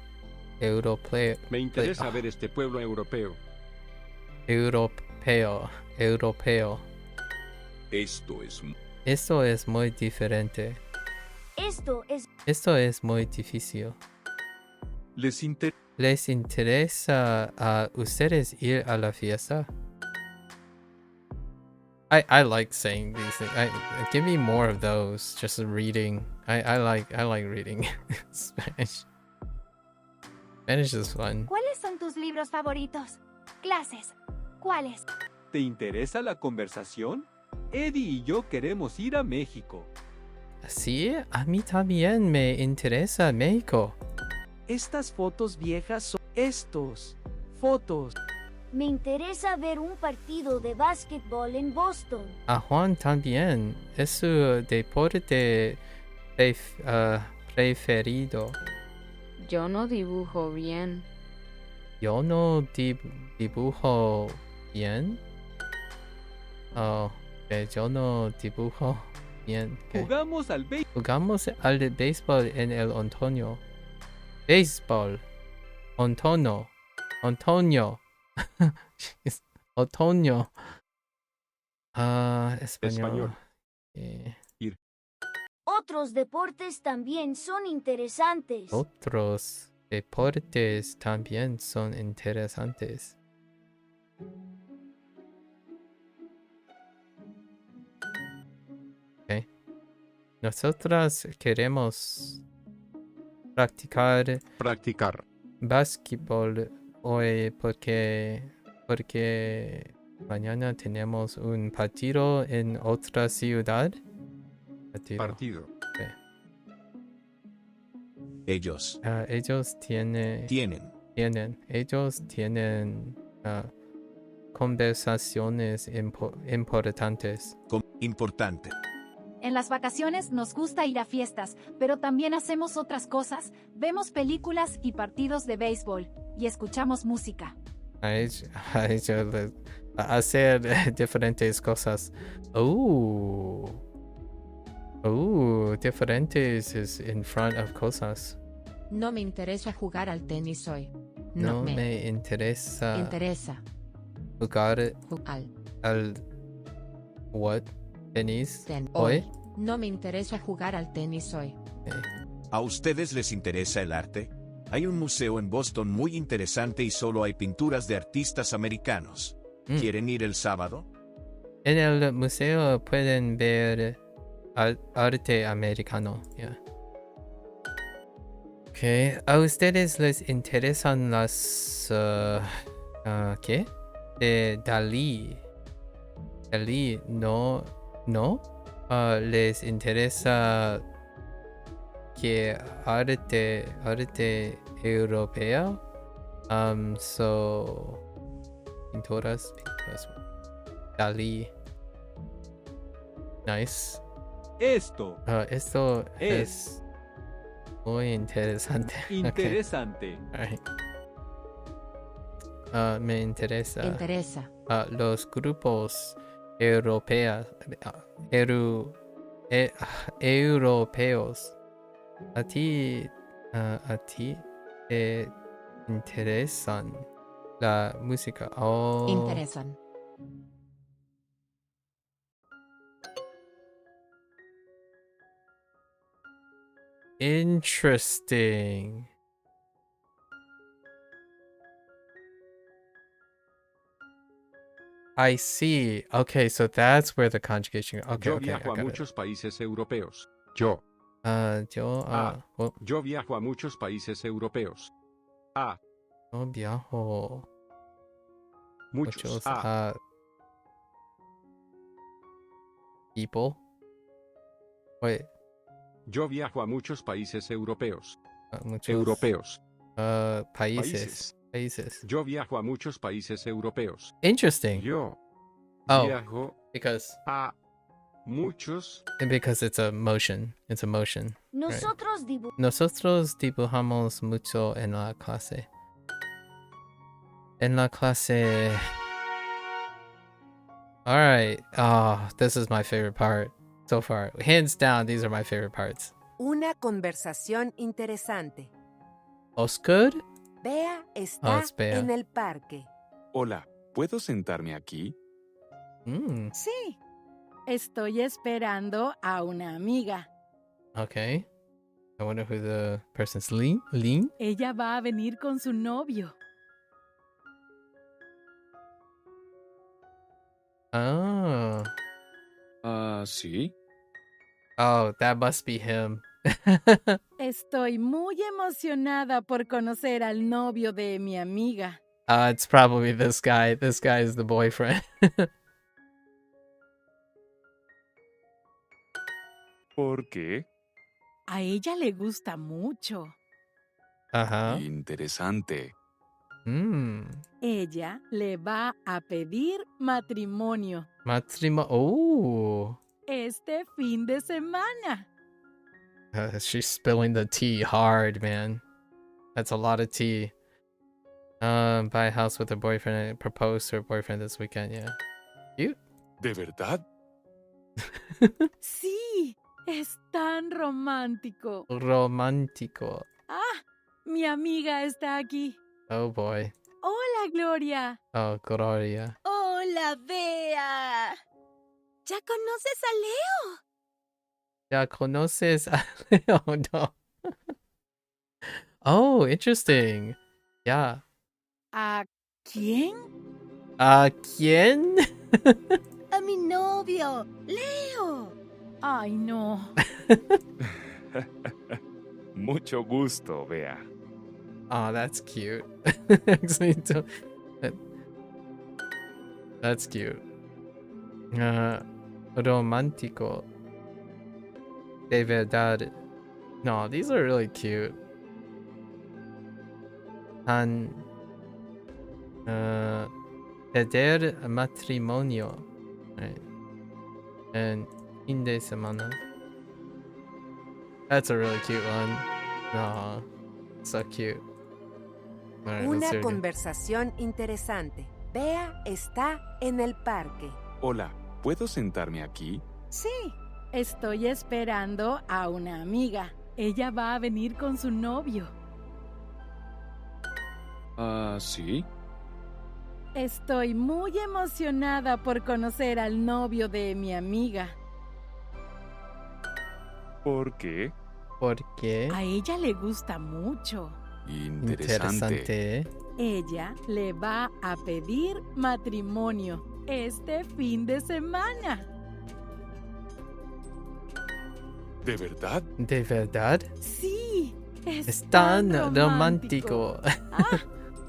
europeo. Me interesa ver este pueblo europeo. Europeo. Esto es muy diferente. Esto es muy difícil. ¿Les interesa a ustedes ir a la fiesta? I like saying these things. Give me more of those. Just reading. I like reading Spanish. Spanish is fun. ¿Cuáles son tus libros favoritos? Clases. ¿Cuáles? ¿Te interesa la conversación? Eddie y yo queremos ir a México. Sí, a mí también me interesa México. Estas fotos viejas son estos. Fotos. Me interesa ver un partido de básquetbol en Boston. A Juan también. Es su deporte preferido. Yo no dibujo bien. Yo no dibujo bien. Oh, okay. Yo no dibujo bien. Okay. Jugamos al Jugamos al béisbol en el otoño. Béisbol. Otoño. Otoño. Español. Otros deportes también son interesantes. Otros deportes también son interesantes. Okay. Nosotras queremos practicar básquetbol hoy porque mañana tenemos un partido en otra ciudad. Partido. Okay. Ellos Ellos tienen conversaciones importantes. importante. En las vacaciones nos gusta ir a fiestas, pero también hacemos otras cosas, vemos películas y partidos de béisbol, y escuchamos música. Hacer diferentes cosas. Diferentes is in front of cosas. No me interesa jugar al tenis hoy. No me interesa jugar al what? Tenis hoy. No me interesa jugar al tenis hoy. ¿A ustedes les interesa el arte? Hay un museo en Boston muy interesante y solo hay pinturas de artistas americanos. ¿Quieren ir el sábado? En el museo pueden ver arte americano. Yeah. Okay. ¿A ustedes les interesan las qué? De Dalí. Dalí no. Les interesa que arte europeo. So pinturas. Dalí. Nice. Esto Es muy interesante. interesante. Okay. Me interesa. Los grupos europeos. A ti te interesan la música. Interesan. Interesting. I see. Okay, so that's where the conjugation. Okay, Yo okay. viajo a I got muchos países europeos. Yo viajo a muchos países europeos. Yo viajo Muchos. people. Wait. Yo viajo a muchos países europeos. Muchos Europeos. países. Yo viajo a muchos países europeos. Interesting. Yo viajo because a muchos. and because it's a motion. It's a motion. Nosotros Nosotros dibujamos mucho en la clase. En la clase. All right. Oh, this is my favorite part so far. Hands down, these are my favorite parts. Una conversación interesante. Oscar? Bea está Bea. en el parque. Hola, ¿puedo sentarme aquí? Sí. Estoy esperando a una amiga. Okay. I wonder who the person's Lin? Ella va a venir con su novio. Oh. ¿Sí? Oh, that must be him. Estoy muy emocionada por conocer al novio de mi amiga. It's probably this guy. This guy is the boyfriend. ¿Por qué? A ella le gusta mucho. Interesante. Ella le va a pedir matrimonio. Oh. Este fin de semana. She's spilling the tea hard, man. That's a lot of tea. Buy a house with her boyfriend and propose to her boyfriend this weekend, yeah. Cute. ¿De verdad? Sí, es tan romántico. Romántico. Mi amiga está aquí. Oh boy. Hola, Gloria. Oh, Gloria. Hola, Bea. ¿Ya conoces a Leo? ¿Ya conoces a Leo? Oh, no. Oh, interesting. Yeah. ¿A quién? ¿A quién? A mi novio, Leo. Ay, no. Mucho gusto, Bea. Oh, that's cute. Actually, that's cute. Romántico. De verdad. No, these are really cute. Pedir matrimonio. Right. And Fin de semana. That's a really cute one. Aw, so cute. All right, let's Una hear it again. conversación interesante. Bea está en el parque. Hola, ¿puedo sentarme aquí? Sí, estoy esperando a una amiga. Ella va a venir con su novio. Ah, sí. Estoy muy emocionada por conocer al novio de mi amiga. ¿Por qué? ¿Por qué? A ella le gusta mucho. Interesante. Ella le va a pedir matrimonio este fin de semana. ¿De verdad? ¿De verdad? Sí, Es tan romántico.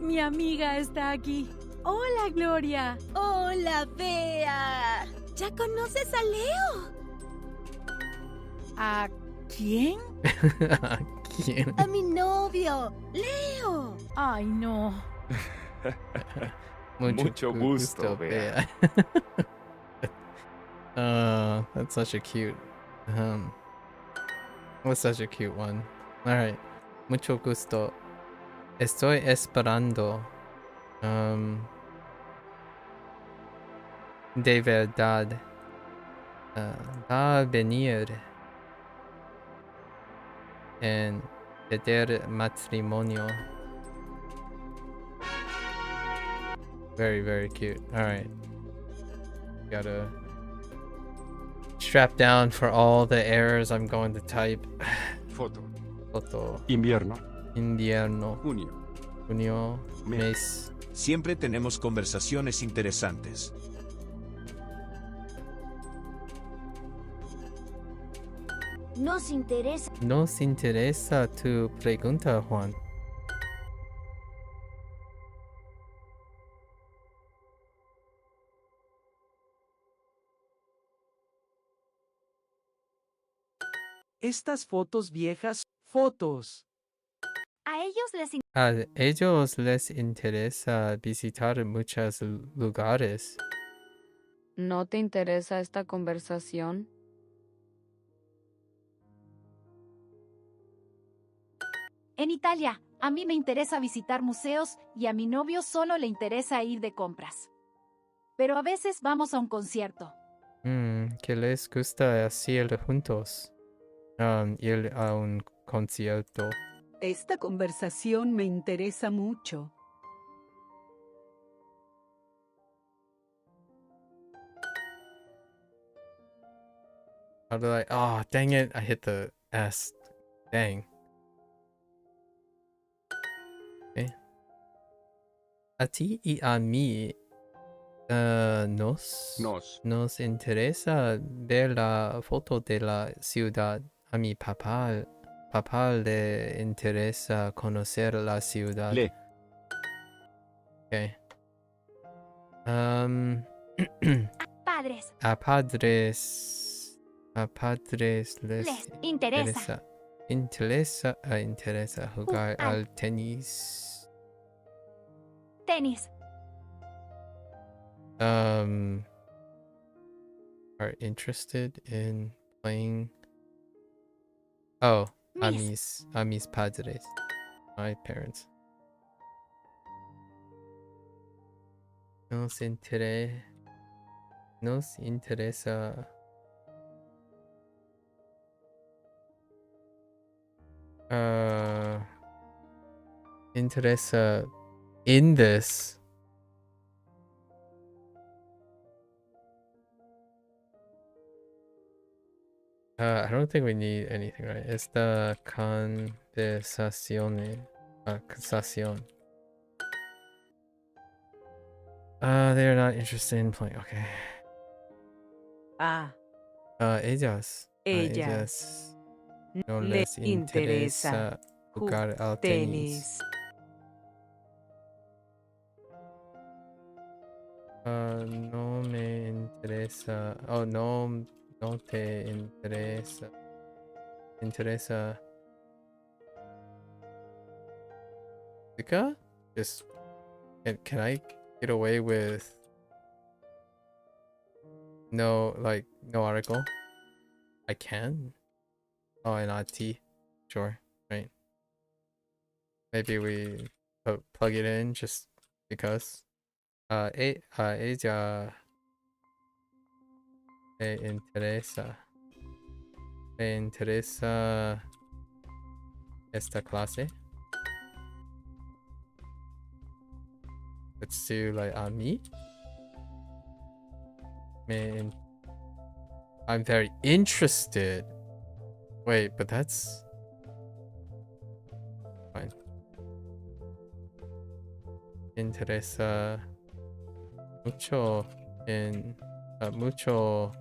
Mi amiga está aquí. Hola, Gloria. Hola, Bea. ¿Ya conoces a Leo? ¿A quién? ¿A quién? A mi novio, Leo. Ay, no. Mucho gusto, Bea. That's such a cute. That's such a cute one. All right. Mucho gusto. Estoy esperando. De verdad. Va a venir. En pedir matrimonio. Very, very cute. Alright. Gotta strap down for all the errors I'm going to type. Foto. Foto. Invierno. Invierno. Junio. Junio. Mes. Siempre tenemos conversaciones interesantes. Nos interesa tu pregunta, Juan. Estas fotos viejas, fotos. A ellos les interesa visitar muchos lugares. ¿No te interesa esta conversación? En Italia, a mí me interesa visitar museos y a mi novio solo le interesa ir de compras. Pero a veces vamos a un concierto. ¿Qué les gusta hacer juntos? Ir a un concierto. Esta conversación me interesa mucho. How do I? Oh, dang it! I hit the S. Dang. Okay. A ti y a mí nos interesa ver la foto de la ciudad. A mi papá le interesa conocer la ciudad. Okay. Padres. A padres les interesa. Interesa jugar al tenis. Tenis. Are interested in playing. Oh, a mis padres. My parents. Nos interesa. Interesa in this. I don't think we need anything, right? Esta conversación. They're not interested in playing. Okay. Ellas. Ellas. No les interesa jugar al tenis. No me interesa. Oh, no te interesa. Interesa. Chica? Just can I get away with no article? I can. Oh, and IT. Sure. Right. Maybe we plug it in just because. Ella me interesa esta clase. Let's do like a mí. I'm very interested. Wait, but that's fine. Interesa mucho en mucho.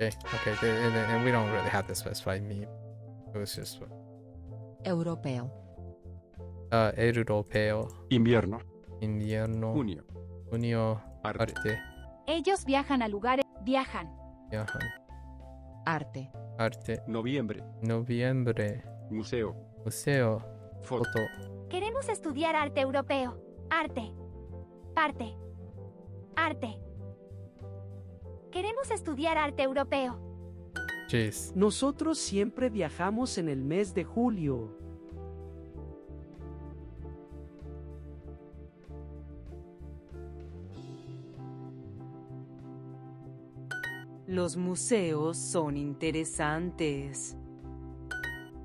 Okay, and we don't really have to specify me. It was just Europeo. Europeo. Invierno. Junio. Arte. Ellos viajan a lugares. Viajan. Arte. Noviembre. Museo. Foto. Queremos estudiar arte europeo. Arte. Parte. Arte. Queremos estudiar arte europeo. Jeez. Nosotros siempre viajamos en el mes de julio. Los museos son interesantes.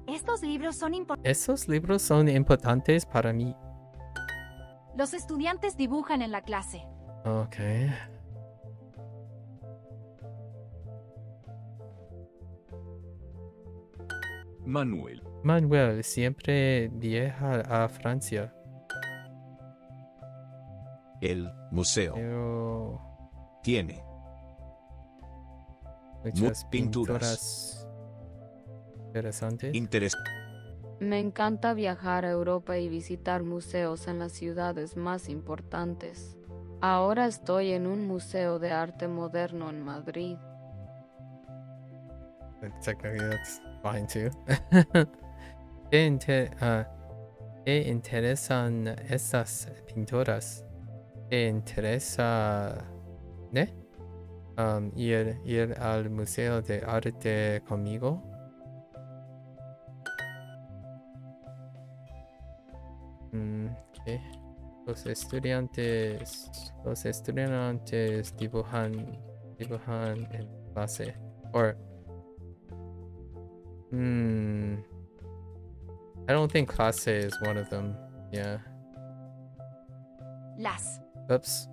Estos libros son importantes. Esos libros son importantes para mí. Los estudiantes dibujan en la clase. Okay. Manuel siempre viaja a Francia. El museo tiene muchas pinturas interesantes. Me encanta viajar a Europa y visitar museos en las ciudades más importantes. Ahora estoy en un museo de arte moderno en Madrid. Technically, that's fine too. ¿Qué interesan esas pinturas? ¿Te interesa ir al museo de arte conmigo? Okay. Los estudiantes dibujan en clase. Or I don't think clase is one of them. Yeah. Las. Oops.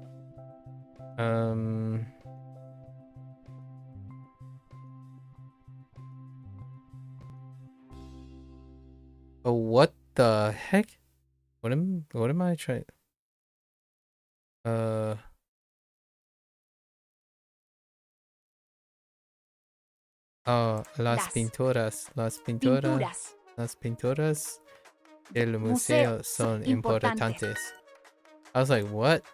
Oh, what the heck? What am I trying? Las pinturas del museo son importantes. I was like, what?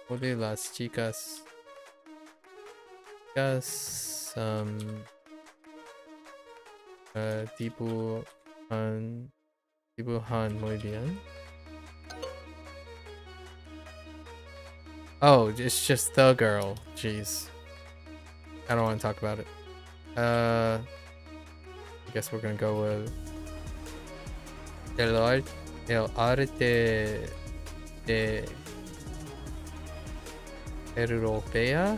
What do las chicas dibujan muy bien? Oh, it's just the girl. Jeez. I don't want to talk about it. I guess we're gonna go with el arte de europea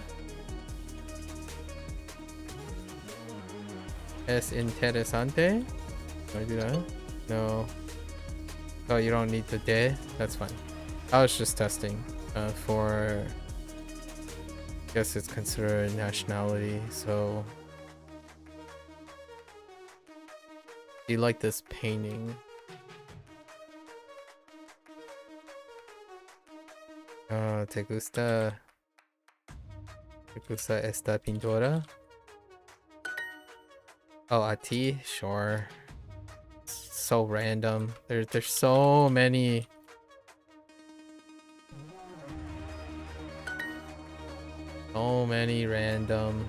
es interesante. Can I do that? No. Oh, you don't need the de? That's fine. I was just testing for, I guess it's considered nationality, so. Do you like this painting? ¿Te gusta esta pintura? Oh, a ti? Sure. So random. There's so many. So many random.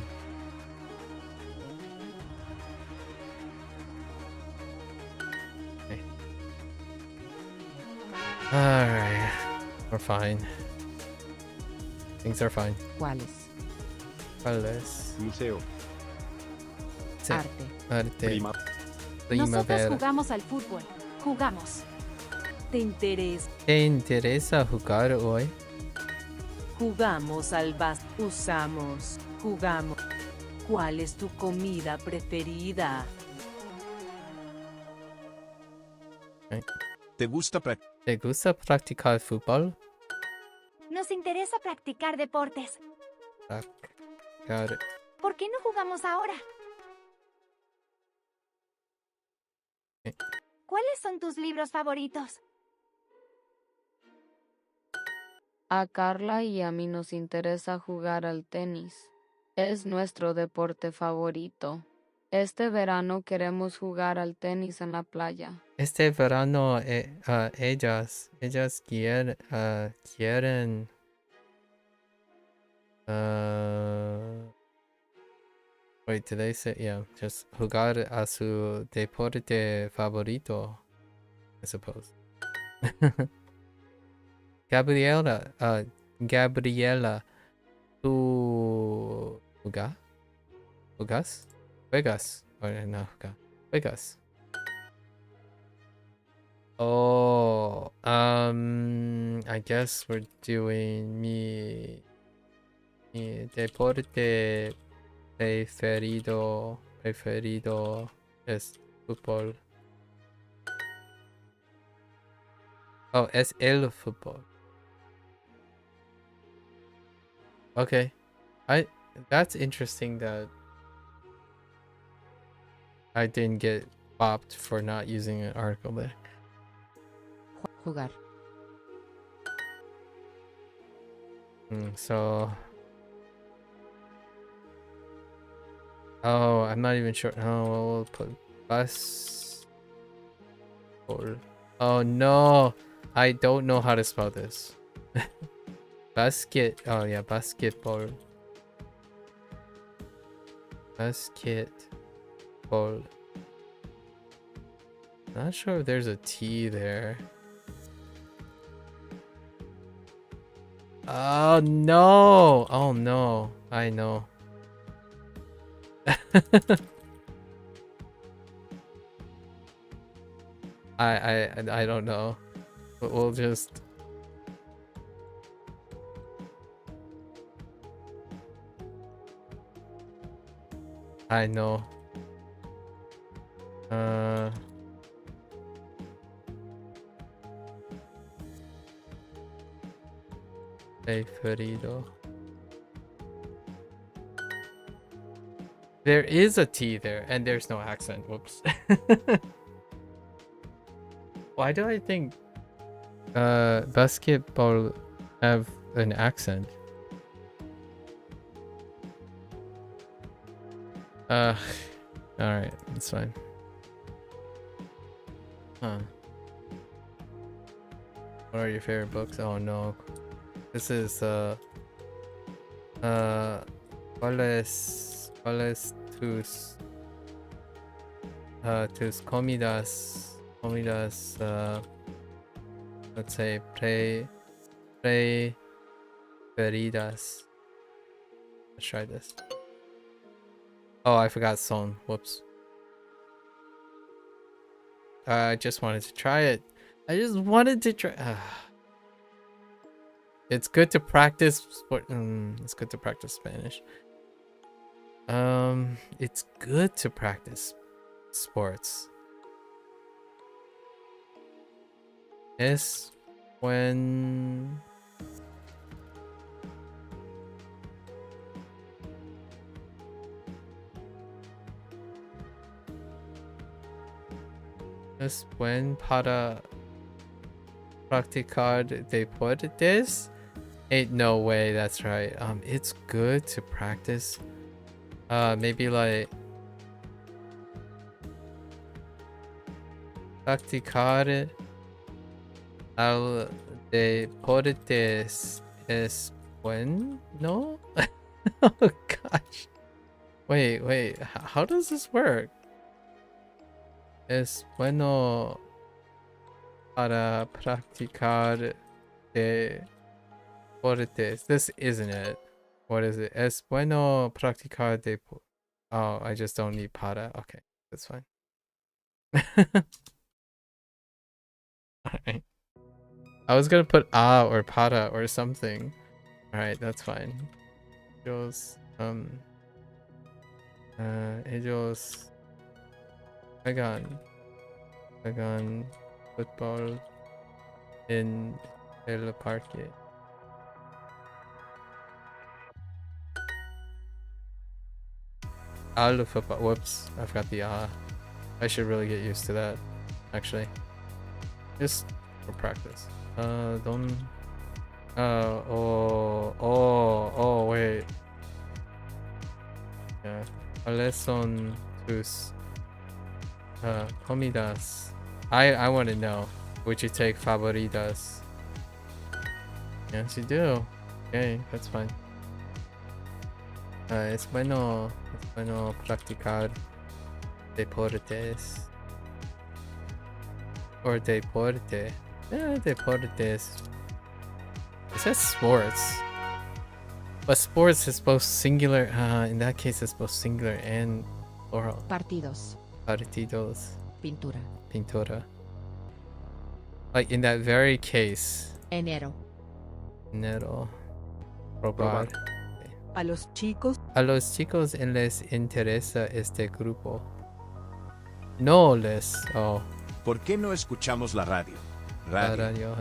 Okay. Alright. We're fine. Things are fine. ¿Cuáles? ¿Cuáles? Museo. Sí. Arte. Arte. Nosotros Primavera. jugamos al fútbol. Jugamos. ¿Te interesa? ¿Te interesa jugar hoy? Jugamos al usamos. Jugamos. ¿Cuál es tu comida preferida? ¿Te gusta ¿Te gusta practicar fútbol? Nos interesa practicar deportes. Practicar. ¿Por qué no jugamos ahora? ¿Cuáles son tus libros favoritos? A Carla y a mí nos interesa jugar al tenis. Es nuestro deporte favorito. Este verano queremos jugar al tenis en la playa. Este verano ellas quieren wait, did they say just jugar a su deporte favorito, I suppose. Gabriela, ¿tú juegas? No, juegas. Oh, I guess we're doing mi deporte preferido es fútbol. Oh, es el fútbol. Okay. That's interesting that I didn't get bopped for not using an article there. Jugar. So oh, I'm not even sure. Oh, well, we'll put bus. Oh no, I don't know how to spell this. Oh yeah, basketball. Basketball. Not sure if there's a T there. Oh no! Oh no! I know. I don't know. But we'll just. I know. Preferido. There is a T there, and there's no accent. Whoops. Why do I think basketball have an accent? Alright, it's fine. Huh. What are your favorite books? Oh no. This is ¿cuáles tus comidas let's say preferidas? Let's try this. Oh, I forgot son. Whoops. I just wanted to try it. It's good to practice sport. It's good to practice Spanish. It's good to practice sports. Es when para practicar deportes. Ain't no way that's right. It's good to practice. Maybe like practicar al deportes es bueno. Oh gosh. Wait. How does this work? Es bueno para practicar deportes. This isn't it. What is it? Es bueno practicar deportes. Oh, I just don't need para. Okay, that's fine. Alright. I was gonna put or para or something. Alright, that's fine. Ellos juegan fútbol en el parque. Al football. Whoops, I forgot the I should really get used to that, actually. Just for practice. Wait. Yeah. ¿Cuáles son tus comidas? I want to know. Would you take favoritas? Yes, you do. Okay, that's fine. Es bueno practicar deportes. Or deporte. Yeah, deportes. It says sports. But sports is both singular. In that case, it's both singular and plural. Partidos. Partidos. Pintura. Pintura. Like in that very case. Enero. Probar. A los chicos les interesa este grupo. No les. Oh. ¿Por qué no escuchamos la radio? Radio.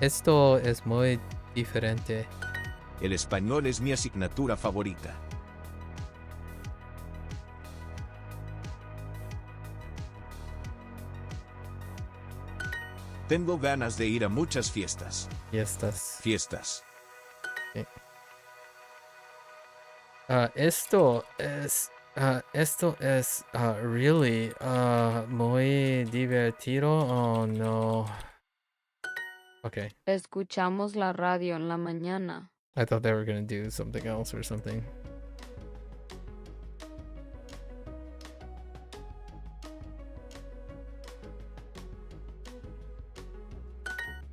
Esto es muy diferente. El español es mi asignatura favorita. Tengo ganas de ir a muchas fiestas. Fiestas. Okay. Esto es really muy divertido o no. Okay. Escuchamos la radio en la mañana. I thought they were gonna do something else or something.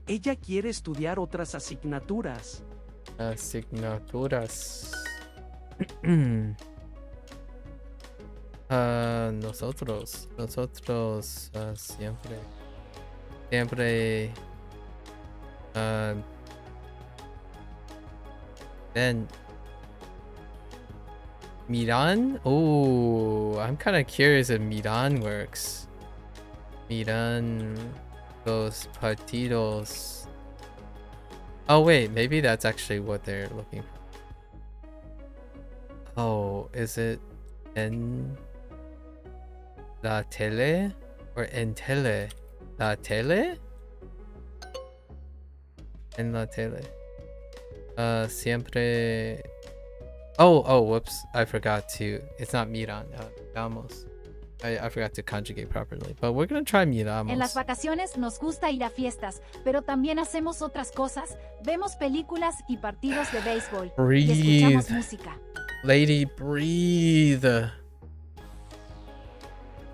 Ella quiere estudiar otras asignaturas. Asignaturas. Nosotros siempre then Miran? Oh, I'm kind of curious if Miran works. Miran los partidos. Oh wait, maybe that's actually what they're looking for. Oh, is it en la tele or en tele? La tele? En la tele. Siempre. Oh, whoops. I forgot to. It's not miran. Miramos. I forgot to conjugate properly. But we're gonna try miramos. En las vacaciones nos gusta ir a fiestas, pero también hacemos otras cosas. Vemos películas y partidos de béisbol. Breathe. Y escuchamos música. Lady, breathe.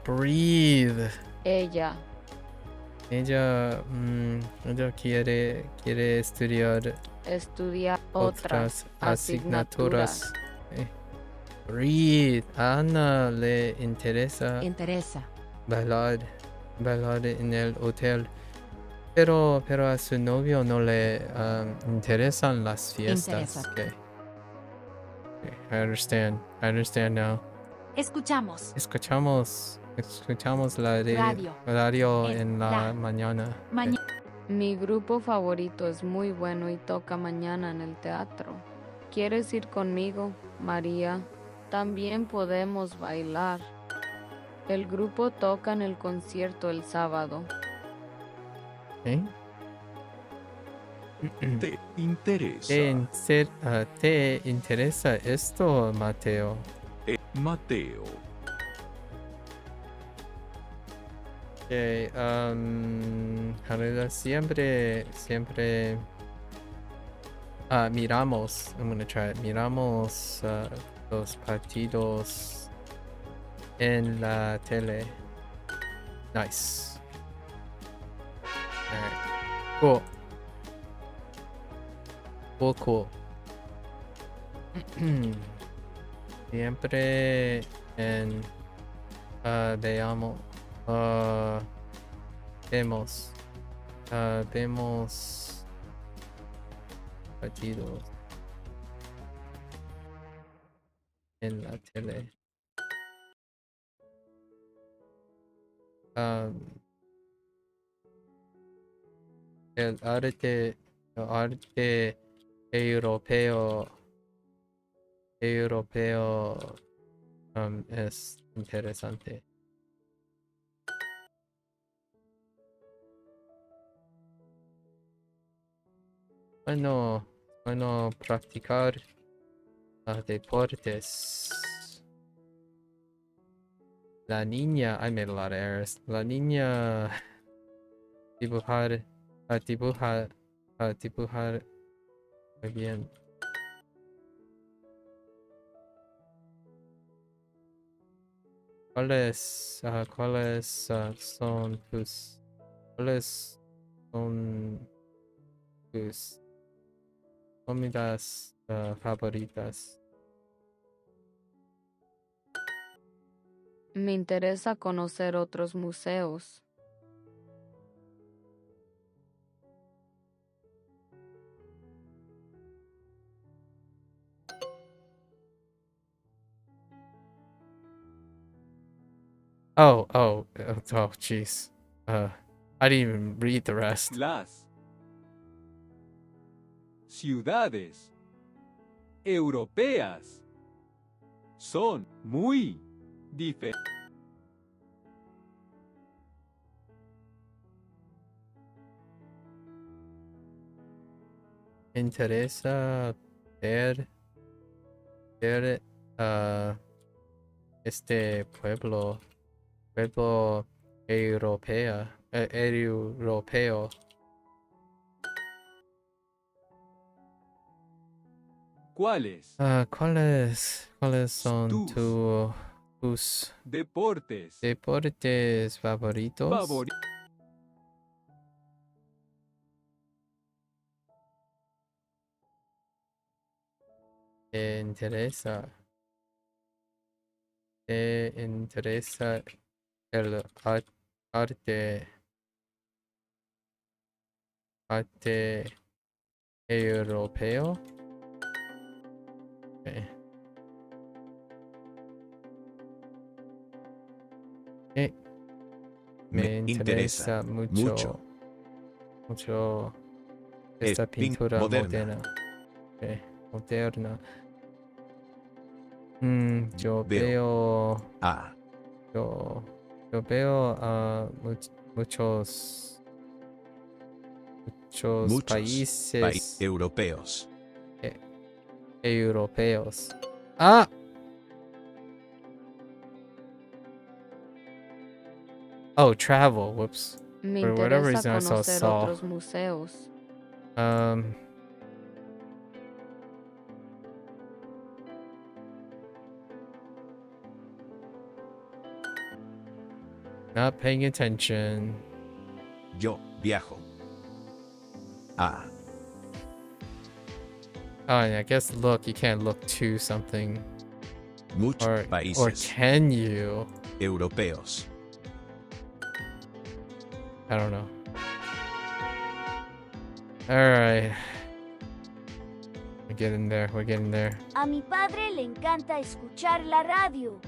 Breathe. Ella quiere estudiar otras asignaturas. Okay. Breathe. A Ana le interesa bailar en el hotel, pero a su novio no le interesan las fiestas. Okay. I understand now. Escuchamos la radio en la mañana. Mi grupo favorito es muy bueno y toca mañana en el teatro. ¿Quieres ir conmigo, María? También podemos bailar. El grupo toca en el concierto el sábado. ¿Eh? ¿Te interesa? ¿Te interesa esto, Mateo? Mateo. Okay, siempre miramos. I'm gonna try it. Miramos los partidos en la tele. Nice. Alright. Cool. Cool. Siempre en veamos vemos partidos en la tele. El arte europeo es interesante. Bueno, practicar deportes. La niña, I made a lot of errors. La niña dibujar muy bien. ¿Cuáles son tus comidas favoritas? Me interesa conocer otros museos. Oh, jeez. I didn't even read the rest. Las ciudades europeas son muy diferentes. Me interesa ver este pueblo europeo. ¿Cuáles son tus deportes favoritos? ¿Te interesa el arte europeo? Okay. Me interesa mucho esta pintura moderna. Okay. Moderna. Yo veo muchos países europeos. Europeos. Ah. Oh, travel. Whoops. Me For whatever interesa reason, I conocer saw otros museos. Not paying attention. Yo viajo. Oh, and I guess look, you can't look to something. Muchos países. Or can you? Europeos. I don't know. Alright. We're getting there. A mi padre le encanta escuchar la radio.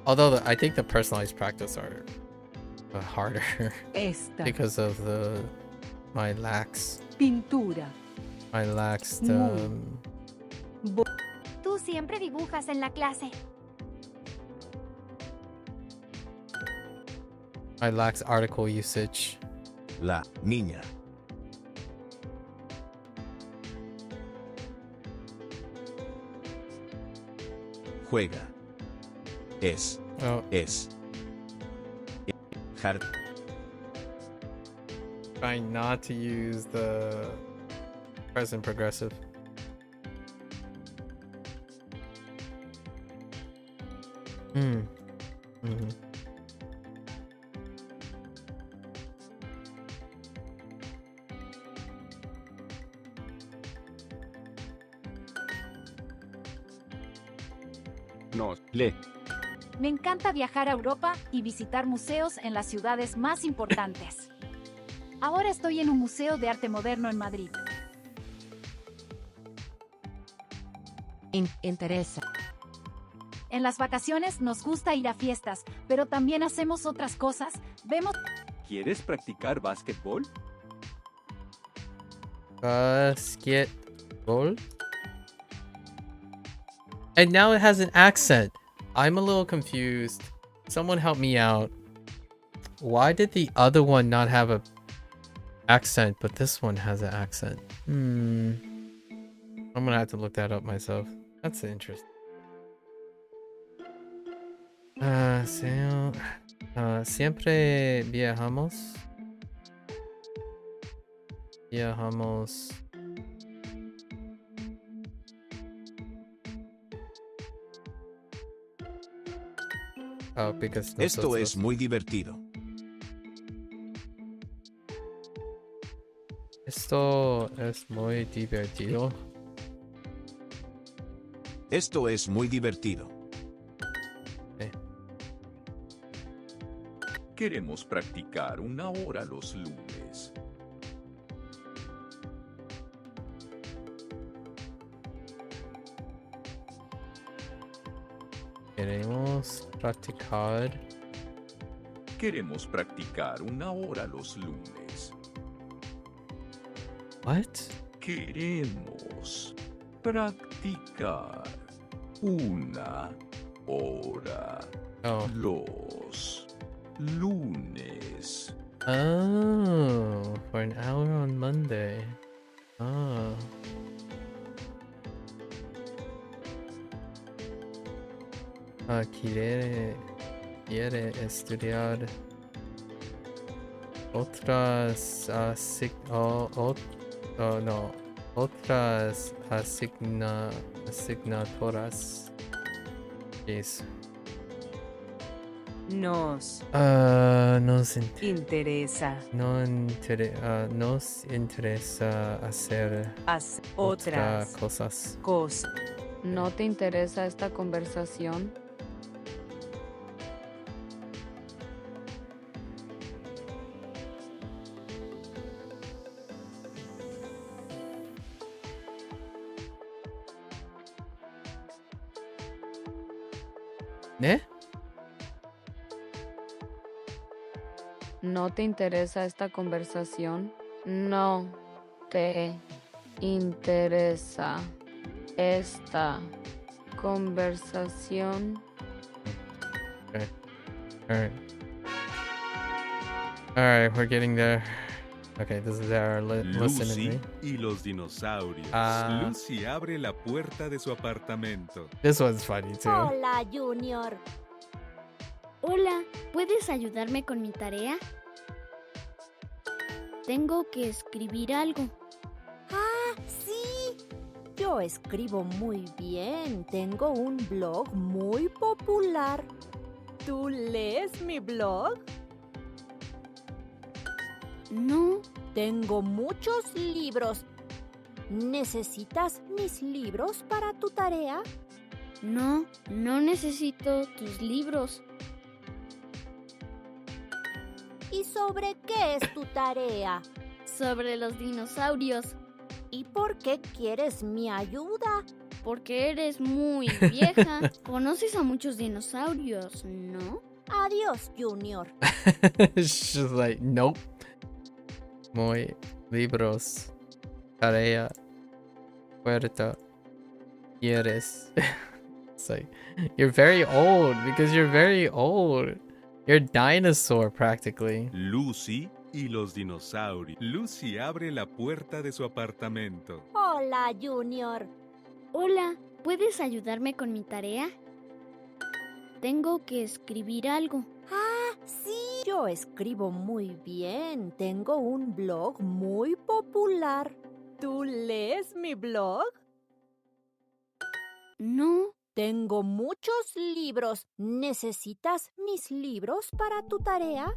Although I think the personalized practice are harder because of my lax Pintura. Tú siempre dibujas en la clase. my lax article usage. La niña. Juega. Es. Jardín. Trying not to use the present progressive. No, le. Me encanta viajar a Europa y visitar museos en las ciudades más importantes. Ahora estoy en un museo de arte moderno en Madrid. Interesa. En las vacaciones nos gusta ir a fiestas, pero también hacemos otras cosas. Vemos... ¿Quieres practicar básquetbol? Basketball? And now it has an accent. I'm a little confused. Someone help me out. Why did the other one not have a accent, but this one has an accent? I'm gonna have to look that up myself. That's interesting. Siempre viajamos. Viajamos. Oh, because Esto es muy divertido. Esto es muy divertido. Esto es muy divertido. Queremos practicar 1 hora los lunes. Queremos practicar. Queremos practicar 1 hora los lunes. What? Queremos practicar 1 hora los lunes. Oh, for an hour on Monday. Oh. Quiere estudiar otras otras asignaturas. Yes. Nos interesa. Nos interesa hacer otras cosas. ¿No te interesa esta conversación? ¿No te interesa esta conversación? No te interesa esta conversación. Okay. Alright, we're getting there. Okay, this is our listening. Lucy y los dinosaurios. Lucy abre la puerta de su apartamento. This one's funny too. Hola, Junior. Hola, ¿puedes ayudarme con mi tarea? Tengo que escribir algo. Ah, sí. Yo escribo muy bien. Tengo un blog muy popular. ¿Tú lees mi blog? No, tengo muchos libros. ¿Necesitas mis libros para tu tarea? No, no necesito tus libros. ¿Y sobre qué es tu tarea? Sobre los dinosaurios. ¿Y por qué quieres mi ayuda? Porque eres muy vieja. Conoces a muchos dinosaurios, ¿no? Adiós, Junior. She's like, nope. Muy libros. Tarea. Puerta. Quieres. It's like, you're very old because you're very old. You're a dinosaur practically. Lucy y los dinosaurios. Lucy abre la puerta de su apartamento. Hola, Junior. Hola, ¿puedes ayudarme con mi tarea? Tengo que escribir algo. Ah, sí. Yo escribo muy bien. Tengo un blog muy popular. ¿Tú lees mi blog? No. Tengo muchos libros. ¿Necesitas mis libros para tu tarea?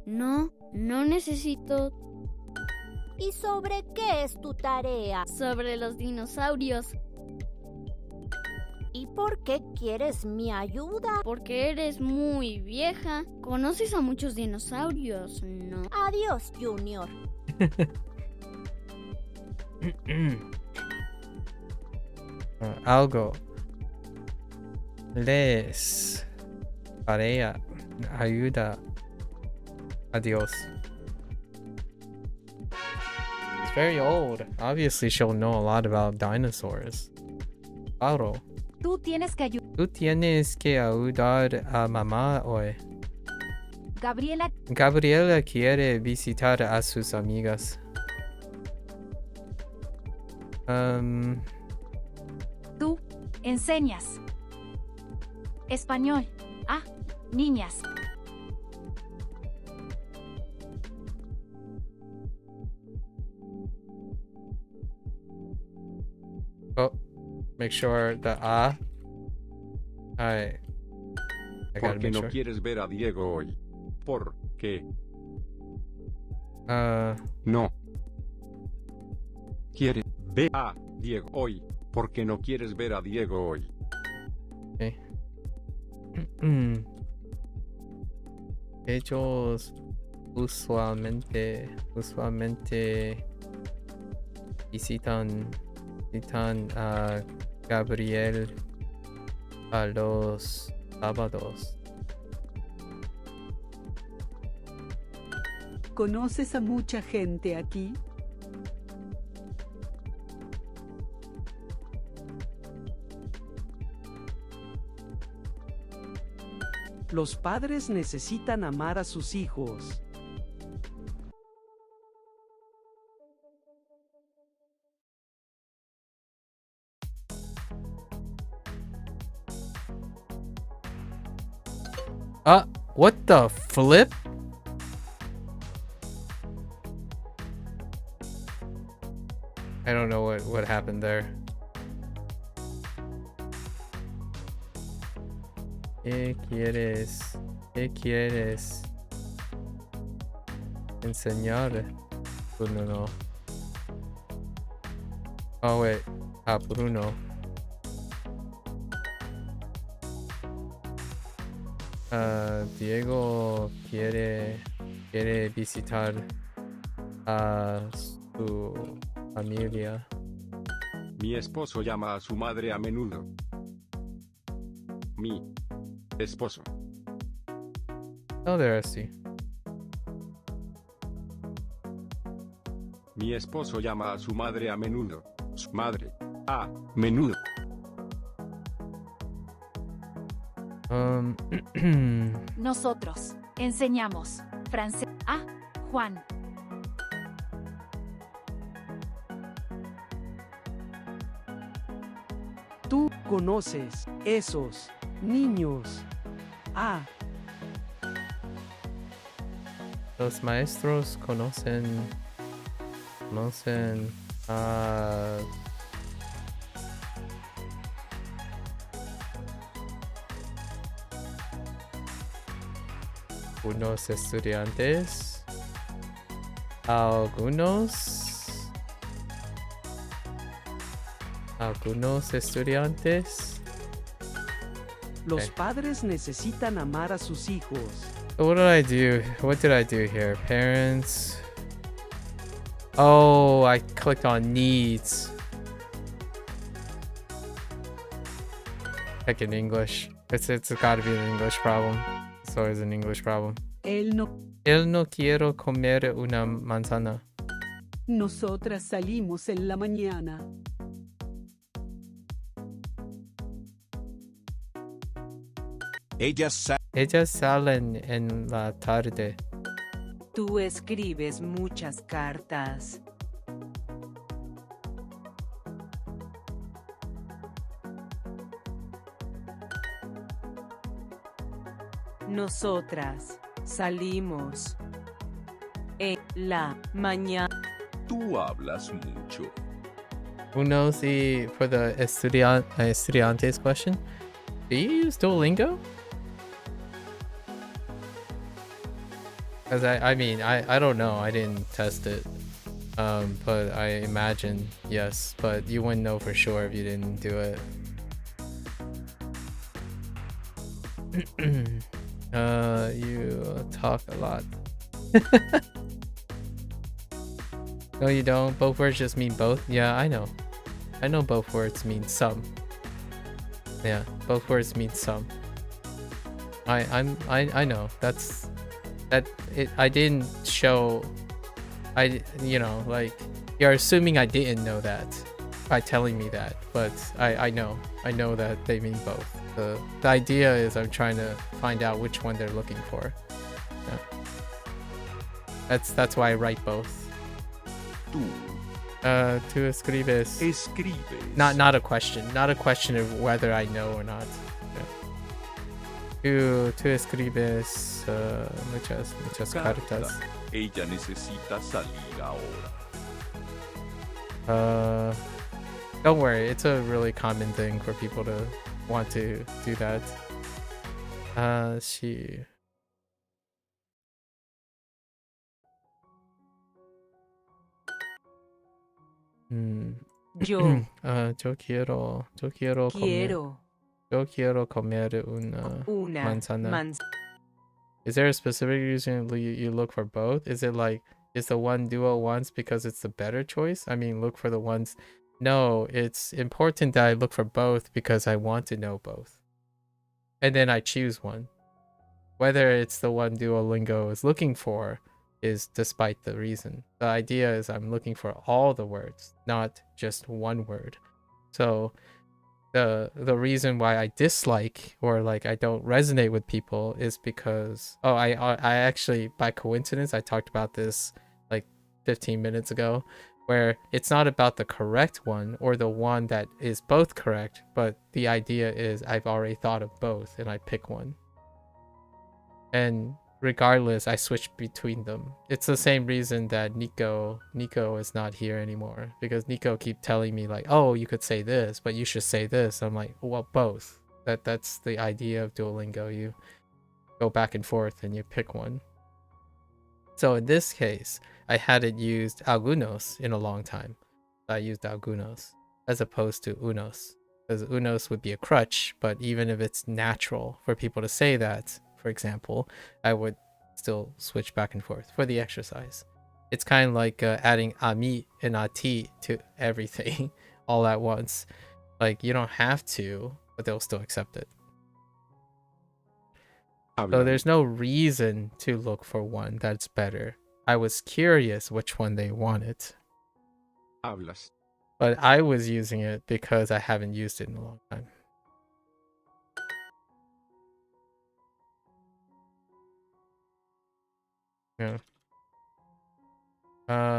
No, no necesito. ¿Y sobre qué es tu tarea? Sobre los dinosaurios. ¿Y por qué quieres mi ayuda? Porque eres muy vieja. Conoces a muchos dinosaurios, ¿no? Adiós, Junior. Algo les haría ayuda. Adiós. It's very old. Obviously, she'll know a lot about dinosaurs. Claro. Tú tienes que Tú tienes que ayudar a mamá hoy. Gabriela. Gabriela quiere visitar a sus amigas. Tú enseñas español a niñas. Oh, make sure the I gotta Porque make no sure. quieres ver a Diego hoy. ¿Por qué? No. Quiere ver a Diego hoy. Porque no quieres ver a Diego hoy. Okay. Ellos usualmente visitan a Gabriel a los sábados. ¿Conoces a mucha gente aquí? Los padres necesitan amar a sus hijos. What the flip? I don't know what happened there. ¿Qué quieres enseñar? Bruno. Oh wait, Bruno. Diego quiere visitar a su familia. Mi esposo llama a su madre a menudo. Mi esposo. Oh, there I see. Mi esposo llama a su madre a menudo. Su madre. A menudo. Nosotros enseñamos francés a Juan. Tú conoces esos niños. Los maestros conocen a unos estudiantes. Algunos estudiantes. Los padres necesitan amar a sus hijos. So what did I do? What did I do here? Parents. Oh, I clicked on needs. Heck, in English. It's gotta be an English problem. It's always an English problem. Él no quiero comer una manzana. Nosotras salimos en la mañana. Ellas salen en la tarde. Tú escribes muchas cartas. Nosotras salimos en la mañana. Tú hablas mucho. Who knows for the estudiantes question? Do you use Duolingo? Because I don't know. I didn't test it. But I imagine yes. But you wouldn't know for sure if you didn't do it. You talk a lot. No, you don't. Both words just mean both. Yeah, I know. I know both words mean some. Yeah, both words mean some. I know. That's that. I didn't show. You know, like, you're assuming I didn't know that by telling me that, but I know that they mean both. The idea is I'm trying to find out which one they're looking for. Yeah. That's why I write both. Tú escribes. Escribes. Not a question. Not a question of whether I know or not. Yeah. Tú escribes muchas cartas. Ella necesita salir ahora. Don't worry, it's a really common thing for people to want to do that. She. Yo. Yo quiero comer una manzana. Is there a specific reason you look for both? Is it like, is the one duo once because it's the better choice? I mean, look for the ones. No, it's important that I look for both because I want to know both. And then I choose one. Whether it's the one Duolingo is looking for is despite the reason. The idea is I'm looking for all the words, not just one word. So the reason why I dislike or like I don't resonate with people is because I actually, by coincidence, I talked about this like 15 minutes ago, where it's not about the correct one or the one that is both correct, but the idea is I've already thought of both and I pick one. And regardless, I switch between them. It's the same reason that Nico is not here anymore, because Nico keep telling me like, oh, you could say this, but you should say this. I'm like, well, both. That's the idea of Duolingo. You go back and forth and you pick one. So in this case, I hadn't used algunos in a long time. I used algunos as opposed to unos, because unos would be a crutch, but even if it's natural for people to say that, for example, I would still switch back and forth for the exercise. It's kind of like adding ami and ati to everything all at once. Like, you don't have to, but they'll still accept it. So there's no reason to look for one that's better. I was curious which one they wanted. Hablas. But I was using it because I haven't used it in a long time. Yeah.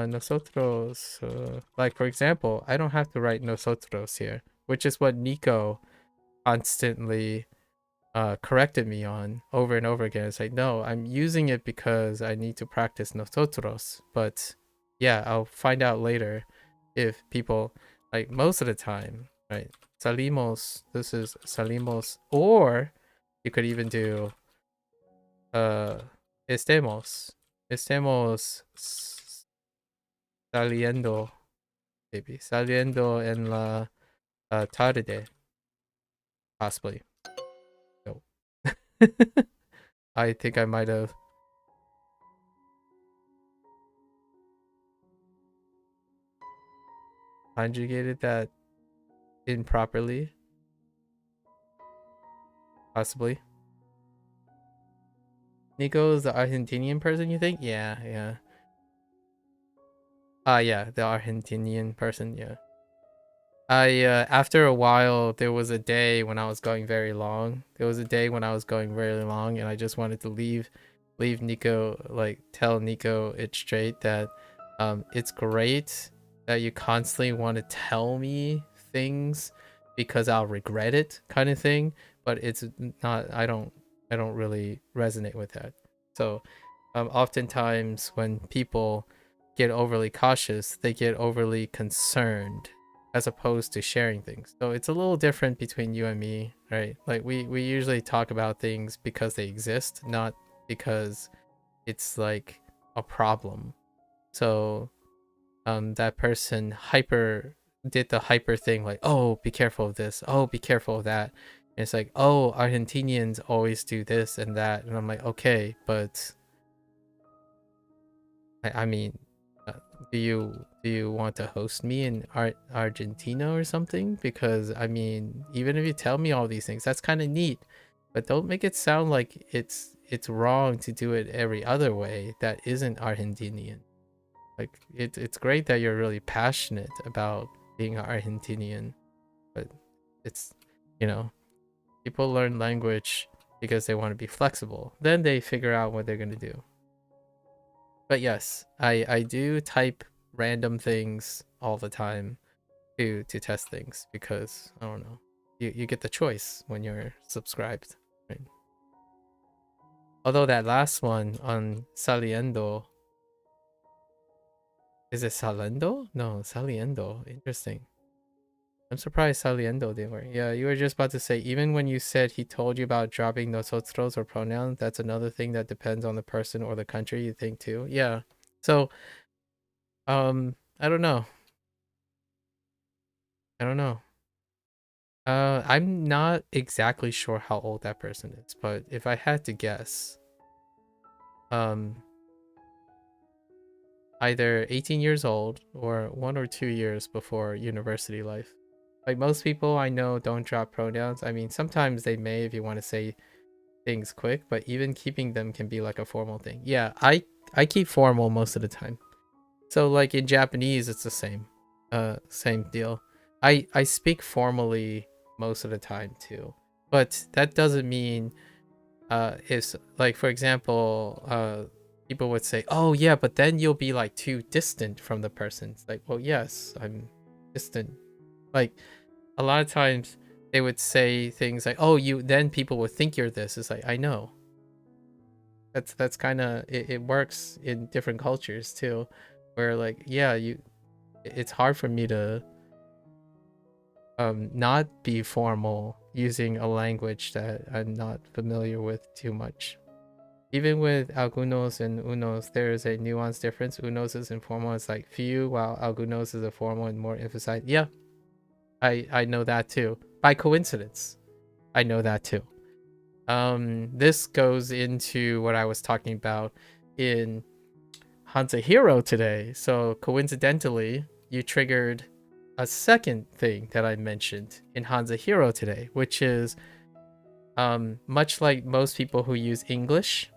Nosotros, like for example, I don't have to write nosotros here, which is what Nico constantly corrected me on over and over again. It's like, no, I'm using it because I need to practice nosotros. But yeah, I'll find out later if people, like most of the time, right? Salimos, this is salimos, or you could even do estemos saliendo, maybe saliendo en la tarde, possibly. No. I think I might have conjugated that improperly, possibly. Nico is the Argentinian person, you think? Yeah. Yeah, the Argentinian person, yeah. After a while, there was a day when I was going very long. And I just wanted to leave Nico, like tell Nico it straight that it's great that you constantly want to tell me things because I'll regret it, kind of thing, but it's not, I don't really resonate with that. So oftentimes when people get overly cautious, they get overly concerned as opposed to sharing things. So it's a little different between you and me, right? Like we usually talk about things because they exist, not because it's like a problem. So that person did the hyper thing, like, oh, be careful of this, oh, be careful of that. And it's like, oh, Argentinians always do this and that. And I'm like, okay, but I mean, do you want to host me in Argentina or something? Because I mean, even if you tell me all these things, that's kind of neat, but don't make it sound like it's wrong to do it every other way that isn't Argentinian. Like it's great that you're really passionate about being Argentinian, but it's, you know, people learn language because they want to be flexible. Then they figure out what they're gonna do. But yes, I do type random things all the time to test things because I don't know, you get the choice when you're subscribed, right? Although that last one on Saliendo, is it Salendo? No, Saliendo. Interesting. I'm surprised Saliendo didn't work. Yeah, you were just about to say, even when you said he told you about dropping nosotros or pronouns, that's another thing that depends on the person or the country, you think too. Yeah. So, I don't know. I'm not exactly sure how old that person is, but if I had to guess, either 18 years old or 1 or 2 years before university life. Like most people I know don't drop pronouns. I mean, sometimes they may if you want to say things quick, but even keeping them can be like a formal thing. Yeah, I keep formal most of the time. So like in Japanese, it's the same. Same deal. I speak formally most of the time too. But that doesn't mean it's like, for example, people would say, oh yeah, but then you'll be like too distant from the person. It's like, well, yes, I'm distant. Like a lot of times they would say things like, oh, then people would think you're this. It's like, I know. That's kind of, it works in different cultures too, where like, yeah, it's hard for me to not be formal using a language that I'm not familiar with too much. Even with algunos and unos, there is a nuanced difference. Unos is informal, it's like few, while algunos is a formal and more emphasized. Yeah, I know that too. By coincidence, I know that too. This goes into what I was talking about in HanziHero today. So coincidentally, you triggered a second thing that I mentioned in HanziHero today, which is much like most people who use English,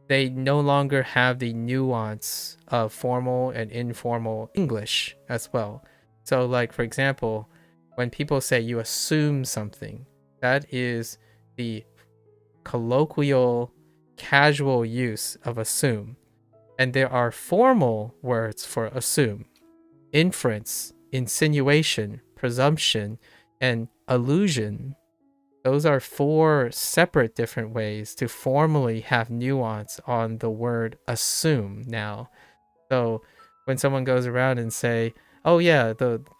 they no longer have the nuance of formal and informal English as well. So like, for example, when people say you assume something, that is the colloquial, casual use of assume. And there are formal words for assume: inference, insinuation, presumption, and allusion. Those are 4 separate different ways to formally have nuance on the word assume now. So when someone goes around and say, oh yeah,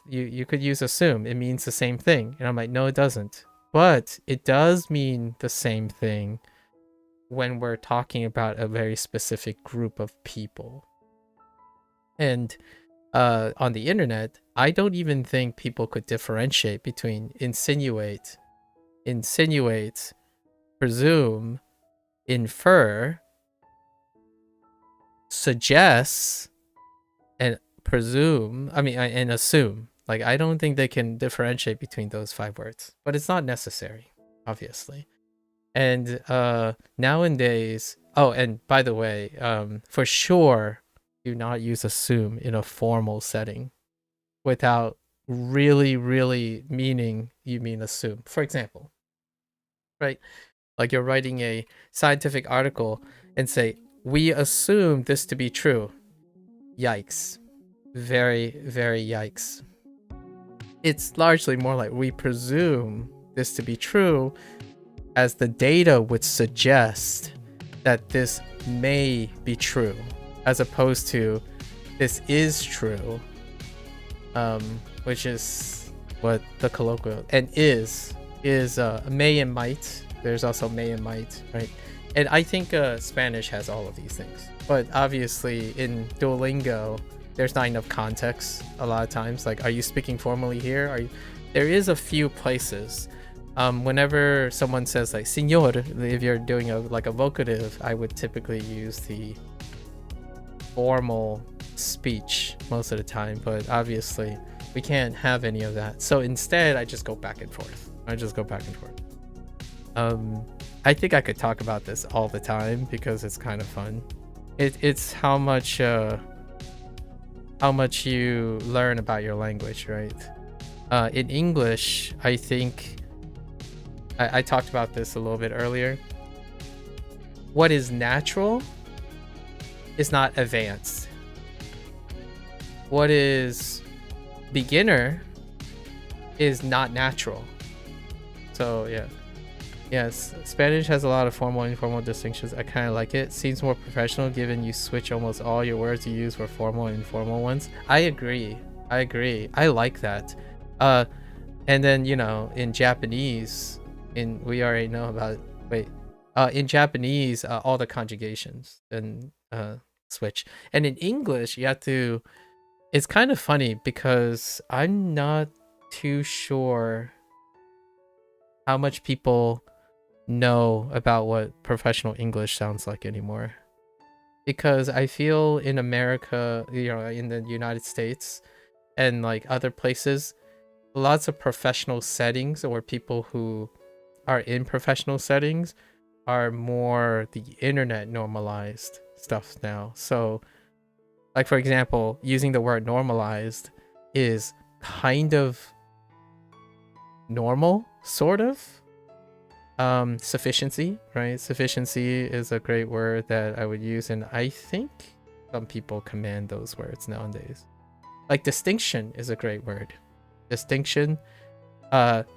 you could use assume, it means the same thing. And I'm like, no, it doesn't. But it does mean the same thing when we're talking about a very specific group of people. And on the internet, I don't even think people could differentiate between insinuate, presume, infer, suggest, and presume, and assume. Like, I don't think they can differentiate between those 5 words, but it's not necessary, obviously. And nowadays, oh, and by the way, for sure, do not use assume in a formal setting without really meaning you mean assume. For example, right? Like you're writing a scientific article and say, we assume this to be true. Yikes. Very yikes. It's largely more like we presume this to be true, as the data would suggest that this may be true, as opposed to this is true, which is what the colloquial, and is may and might. There's also may and might, right? And I think Spanish has all of these things, but obviously in Duolingo there's not enough context a lot of times. Like, are you speaking formally here? there is a few places. Whenever someone says like "señor," if you're doing like a vocative, I would typically use the formal speech most of the time, but obviously we can't have any of that. So instead, I just go back and forth. I think I could talk about this all the time because it's kind of fun. It's how much you learn about your language, right? In English, I think I talked about this a little bit earlier. What is natural is not advanced. What is beginner is not natural. So yeah. Yes, Spanish has a lot of formal and informal distinctions. I kind of like it. Seems more professional given you switch almost all your words you use for formal and informal ones. I agree. I like that. And then, you know, in Japanese, we already know about in Japanese, all the conjugations and switch. And in English, you have to, it's kind of funny because I'm not too sure how much people know about what professional English sounds like anymore. Because I feel in America, you know, in the United States and like other places, lots of professional settings or people who are in professional settings are more the internet normalized stuff now. So like, for example, using the word normalized is kind of normal, sort of. Sufficiency, right? Sufficiency is a great word that I would use, and I think some people command those words nowadays. Like distinction is a great word. Distinction,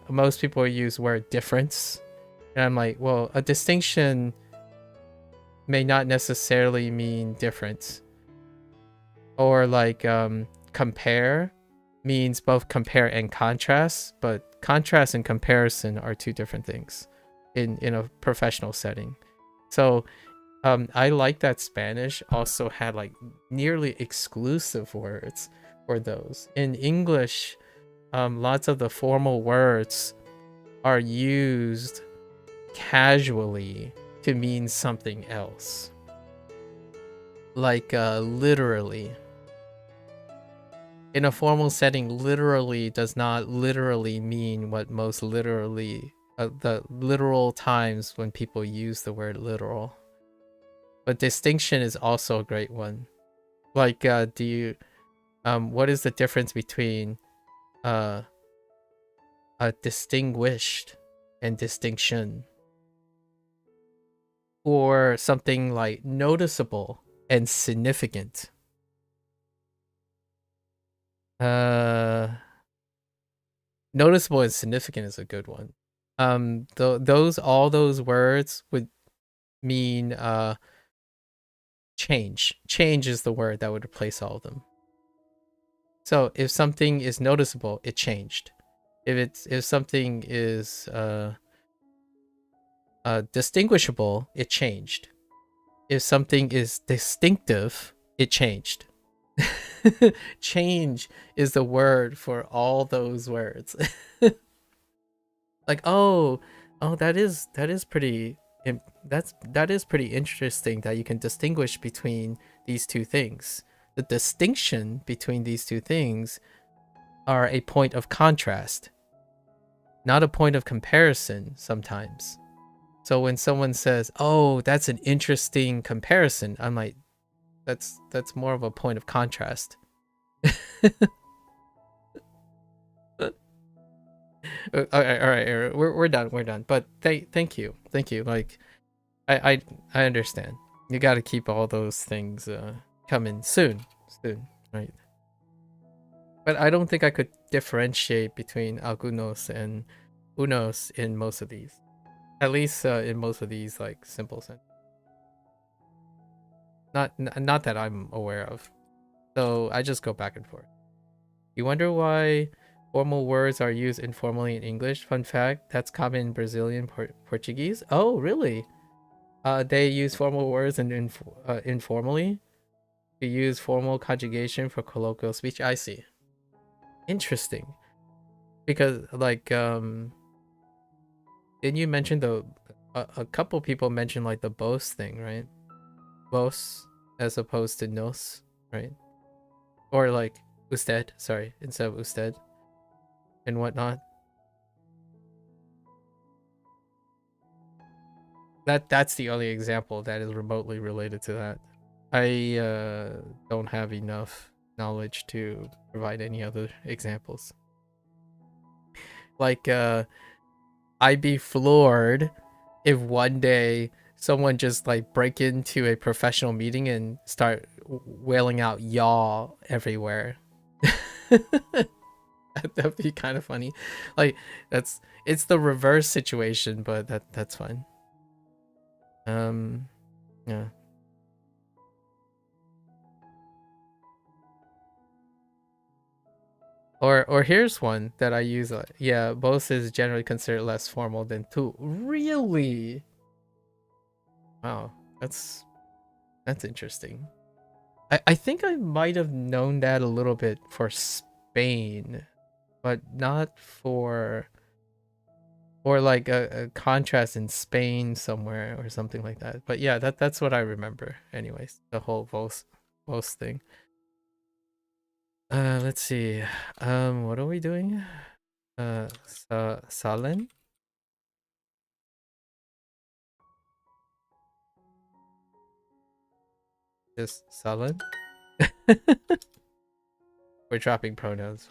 most people use word difference, and I'm like, well, a distinction may not necessarily mean difference. Or like compare means both compare and contrast, but contrast and comparison are two different things in a professional setting. So I like that Spanish also had like nearly exclusive words for those. In English, lots of the formal words are used casually to mean something else. Like literally. In a formal setting, literally does not literally mean what most literally, the literal times when people use the word literal. But distinction is also a great one. Like, what is the difference between a distinguished and distinction? Or something like noticeable and significant. Noticeable and significant is a good one. All those words would mean change. Change is the word that would replace all of them. So if something is noticeable, it changed. If something is distinguishable, it changed. If something is distinctive, it changed. Change is the word for all those words. Like, that is pretty interesting that you can distinguish between these two things. The distinction between these two things are a point of contrast, not a point of comparison sometimes. So when someone says, "Oh, that's an interesting comparison," I'm like, that's more of a point of contrast. All right, we're done. But thank you. Like, I understand. You got to keep all those things coming soon, right? But I don't think I could differentiate between algunos and unos in most of these. At least in most of these like simple sentences. Not that I'm aware of. So I just go back and forth. You wonder why formal words are used informally in English? Fun fact, that's common in Brazilian Portuguese. Oh, really? They use formal words and informally to use formal conjugation for colloquial speech. I see. Interesting. Because like didn't you mention a couple people mentioned like the Bose thing, right? Bose as opposed to nos, right? Or like usted, sorry, instead of usted and whatnot. That's the only example that is remotely related to that. I don't have enough knowledge to provide any other examples. Like I'd be floored if one day someone just like break into a professional meeting and start wailing out y'all everywhere. That'd be kind of funny. Like it's the reverse situation, but that's fine. Yeah. Or here's one that I use. Yeah, both is generally considered less formal than tu. Really? Wow, that's interesting. I think I might have known that a little bit for Spain, but not for like a contrast in Spain somewhere or something like that. But yeah, that's what I remember. Anyways, the whole vos thing. Let's see. What are we doing? Salen? Just Salen? We're dropping pronouns.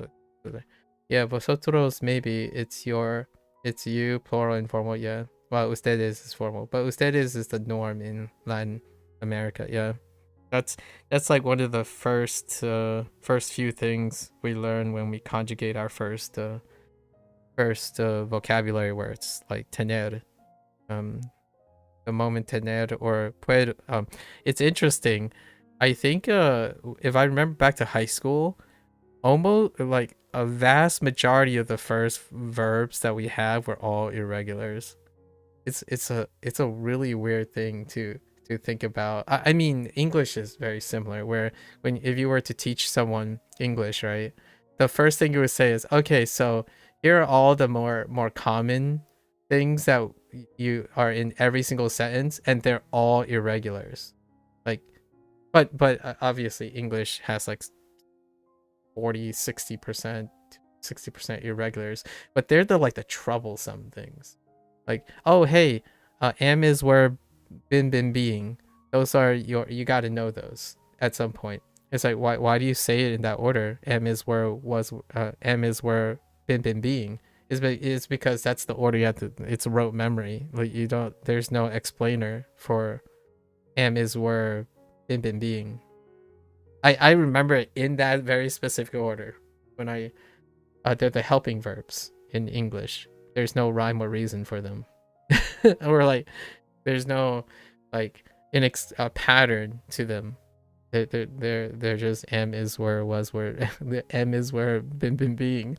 Yeah, vosotros, maybe it's you, plural, informal. Yeah. Well, ustedes is formal, but ustedes is the norm in Latin America. Yeah. That's like one of the first few things we learn when we conjugate our first vocabulary words, like tener. The moment tener or puedo. It's interesting. I think if I remember back to high school, almost like a vast majority of the first verbs that we have were all irregulars. It's a really weird thing to think about. I mean, English is very similar, where if you were to teach someone English, right, the first thing you would say is, okay, so here are all the more common things that you are in every single sentence, and they're all irregulars. Like, but obviously English has like 60% irregulars, but they're the troublesome things. Like, oh hey, am, is, were, been being. Those are you got to know those at some point. It's like, why do you say it in that order? Am, is, were, was, am, is, were, been being. Is because that's the order you have to. It's rote memory. Like, you don't. There's no explainer for am, is, were, been being. I remember it in that very specific order when they're the helping verbs in English. There's no rhyme or reason for them. Or like there's no like a pattern to them. They're just am, is, were, was, were. Am, is, were, been being.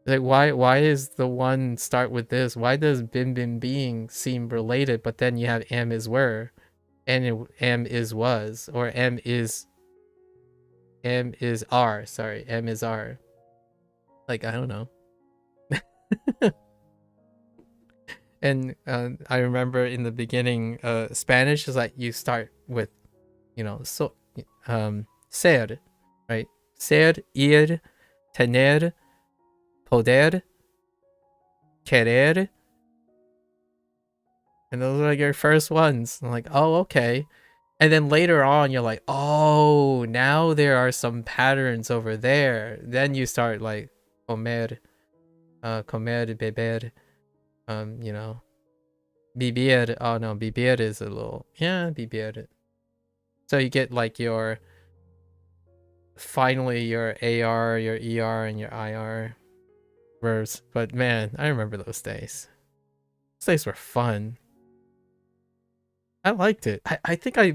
Like, why is the one start with this? Why does been being seem related, but then you have am, is, were, and am, is, was, or am, is, are. Sorry, am, is, are. Like, I don't know. And I remember in the beginning, Spanish is like you start with, so ser, right? Ser, ir, tener, poder, querer. And those are like your first ones. I'm like, oh, okay. And then later on, you're like, oh, now there are some patterns over there. Then you start like comer, beber, vivir. Oh no, vivir is a little, yeah, vivir. So you get like finally your AR, your ER, and your IR verbs. But man, I remember those days. Those days were fun. I liked it. I think I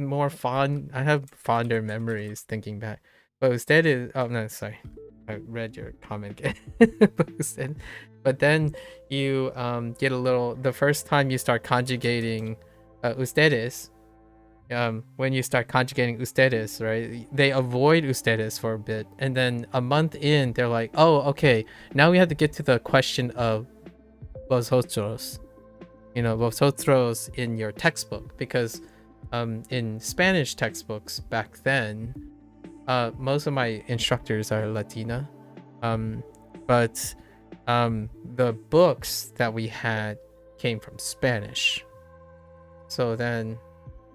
have fonder memories thinking back. But instead is, oh no, sorry. I read your comment again. But then you get a little, the first time you start conjugating ustedes, when you start conjugating ustedes, right? They avoid ustedes for a bit, and then a month in, they're like, oh, okay, now we have to get to the question of vosotros. You know, vosotros in your textbook, because in Spanish textbooks back then, most of my instructors are Latina, but the books that we had came from Spanish. So then,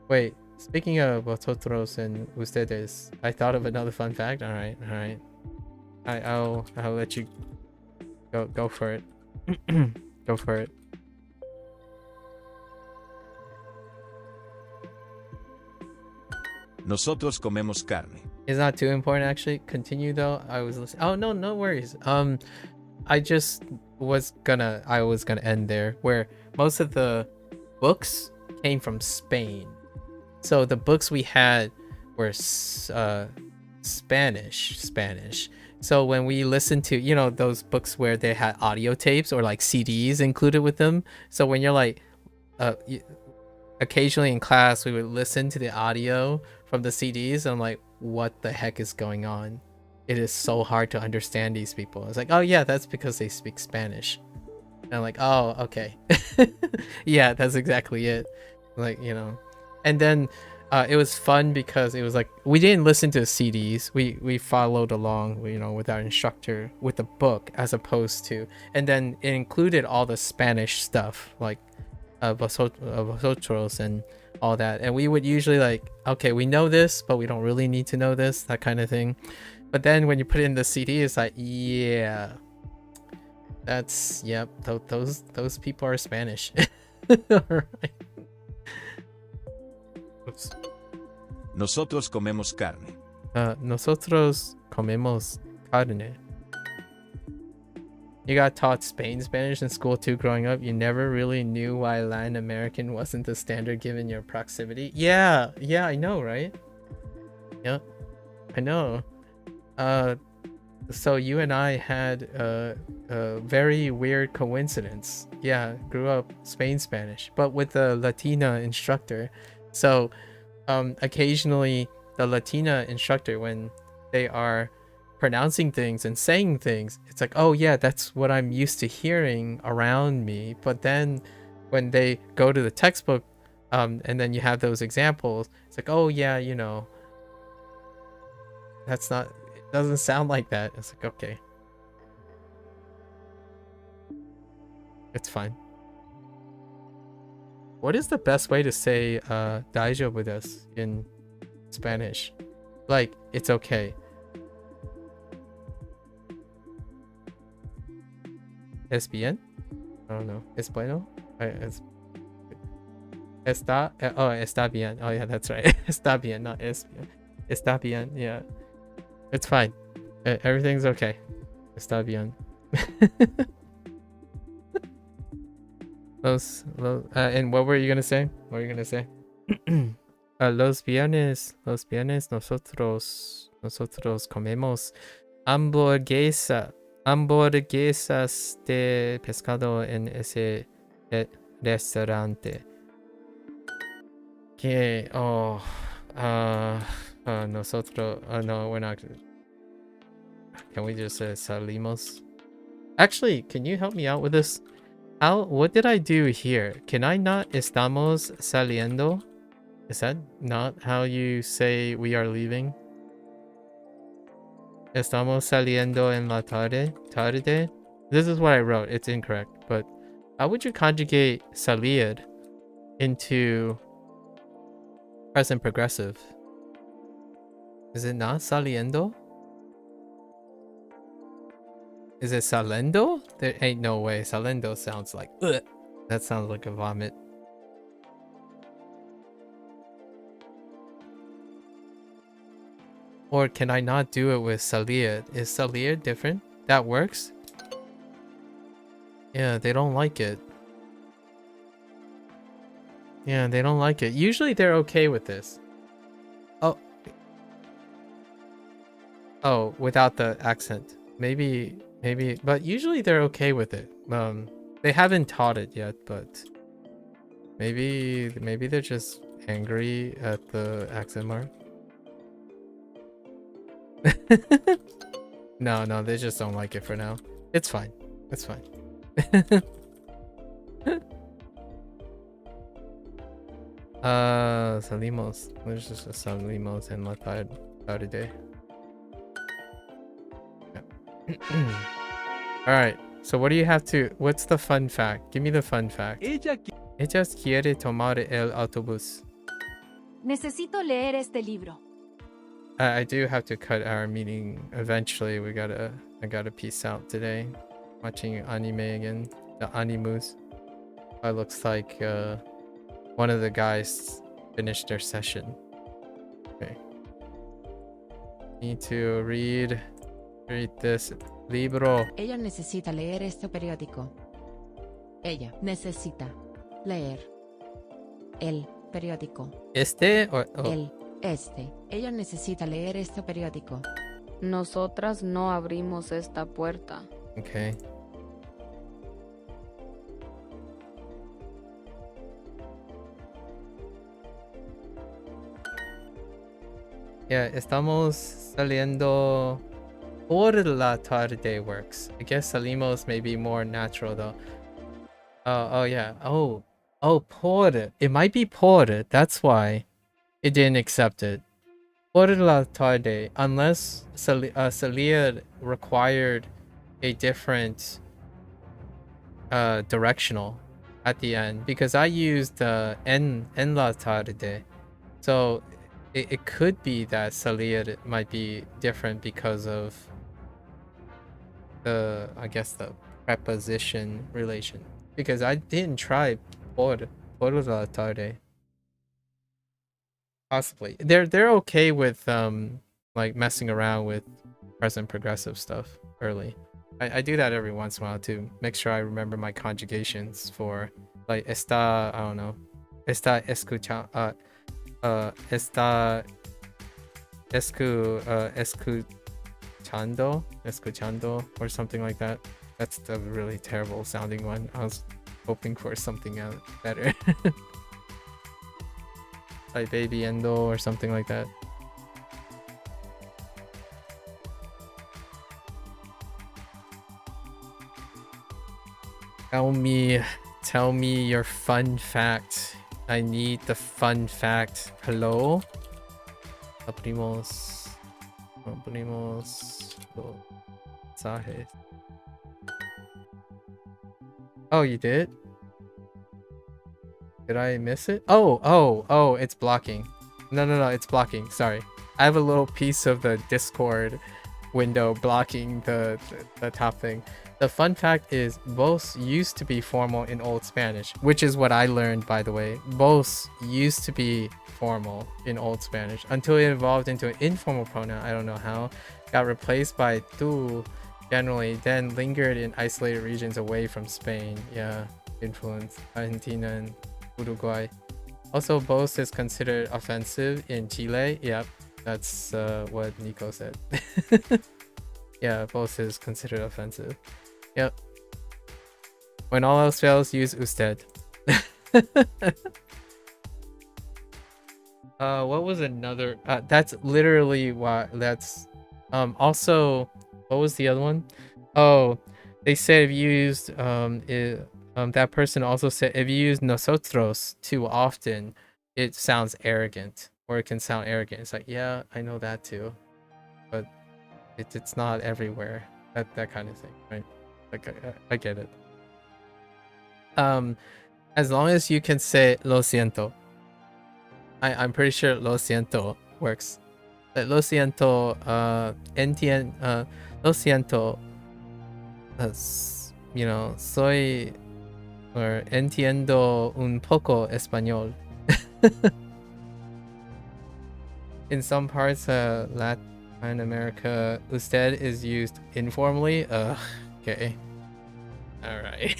wait, speaking of vosotros and ustedes, I thought of another fun fact. All right. I'll let you go for it. Go for it. Nosotros comemos carne. It's not too important, actually. Continue though. I was listening. Oh no worries. I just was gonna end there, where most of the books came from Spain. So the books we had were Spanish. So when we listened to, you know, those books where they had audio tapes or like CDs included with them. So when you're like, occasionally in class, we would listen to the audio from the CDs. And I'm like, what the heck is going on? It is so hard to understand these people. It's like, oh yeah, that's because they speak Spanish. And I'm like, oh, okay. Yeah, that's exactly it. Like, you know, and then it was fun because it was like, we didn't listen to CDs. We followed along, you know, with our instructor with the book, as opposed to, and then it included all the Spanish stuff, like vosotros and all that. And we would usually like, okay, we know this, but we don't really need to know this, that kind of thing. But then when you put it in the CD, it's like, yeah, that's, yep, those people are Spanish. All right. Oops. Nosotros comemos carne. Nosotros comemos carne. You got taught Spanish in school too growing up. You never really knew why Latin American wasn't the standard given your proximity. Yeah, I know, right? Yeah, I know. So you and I had a very weird coincidence. Yeah, grew up Spanish, but with a Latina instructor. So occasionally the Latina instructor, when they are pronouncing things and saying things, it's like, oh yeah, that's what I'm used to hearing around me. But then when they go to the textbook, and then you have those examples, it's like, oh yeah, you know, that's not, it doesn't sound like that. It's like, okay, it's fine. What is the best way to say daijoubu desu in Spanish? Like, it's okay. ¿Es bien? I don't know. ¿Es bueno? Está, oh, está bien. Oh yeah, that's right. Está bien, not es bien. Está bien, yeah. It's fine. Everything's okay. Está bien. And what were you gonna say? What were you gonna say? Los viernes nosotros comemos hamburguesas de pescado en ese restaurante. Que nosotros no, we're not. Can we just salimos? Actually, can you help me out with this? What did I do here? Can I not estamos saliendo? Is that not how you say we are leaving? Estamos saliendo en la tarde. This is what I wrote. It's incorrect. But how would you conjugate salir into present progressive? Is it not saliendo? Is it salendo? There ain't no way. Salendo sounds like ugh. That sounds like a vomit. Or can I not do it with salir? Is salir different? That works? Yeah, they don't like it. Yeah, they don't like it. Usually they're okay with this. Oh, without the accent. Maybe, but usually they're okay with it. They haven't taught it yet, but maybe they're just angry at the accent mark? No, they just don't like it for now. It's fine. It's fine. Salimos. There's just a salimos en la tarde. Alright, so what do you have to... What's the fun fact? Give me the fun fact. Ella quiere tomar el autobús. Necesito leer este libro. I do have to cut our meeting eventually. I gotta peace out today. Watching anime again. The animus. It looks like one of the guys finished their session. Okay. Need to read this libro. Ella necesita leer este periódico. Ella necesita leer el periódico. ¿Este o...? El, este. Ella necesita leer este periódico. Nosotras no abrimos esta puerta. Okay. Yeah, estamos saliendo por la tarde works. I guess salimos may be more natural though. Oh yeah. Oh, por. It might be por. That's why it didn't accept it. Por la tarde, unless salir required a different directional at the end, because I used en la tarde, so it could be that salir might be different because of the, I guess, the preposition relation, because I didn't try por la tarde. Possibly they're okay with like messing around with present progressive stuff early. I do that every once in a while to make sure I remember my conjugations for like está, I don't know, está escuchando, escuchando or something like that. That's the really terrible sounding one. I was hoping for something better. Like baby endo or something like that. Tell me your fun fact. I need the fun fact. Hello? Abrimos los mensajes. Oh, you did? Did I miss it? Oh, it's blocking. No, it's blocking. Sorry. I have a little piece of the Discord window blocking the top thing. The fun fact is both used to be formal in Old Spanish, which is what I learned, by the way. Both used to be formal in Old Spanish until it evolved into an informal pronoun. I don't know how. Got replaced by tú generally, then lingered in isolated regions away from Spain. Yeah, influence Argentina and Uruguay. Also, both is considered offensive in Chile. Yep, that's what Nico said. Yeah, both is considered offensive. Yep. When all else fails, use usted. What was another? That's literally why. That's also, what was the other one? Oh, they said if you used that person also said if you use nosotros too often, it sounds arrogant, or it can sound arrogant. It's like, yeah, I know that too, but it's not everywhere. That kind of thing, right? Like I get it. As long as you can say lo siento. I'm pretty sure lo siento works. Lo siento, lo siento, you know, soy, or entiendo un poco español. In some parts Latin America, usted is used informally. Okay. All right.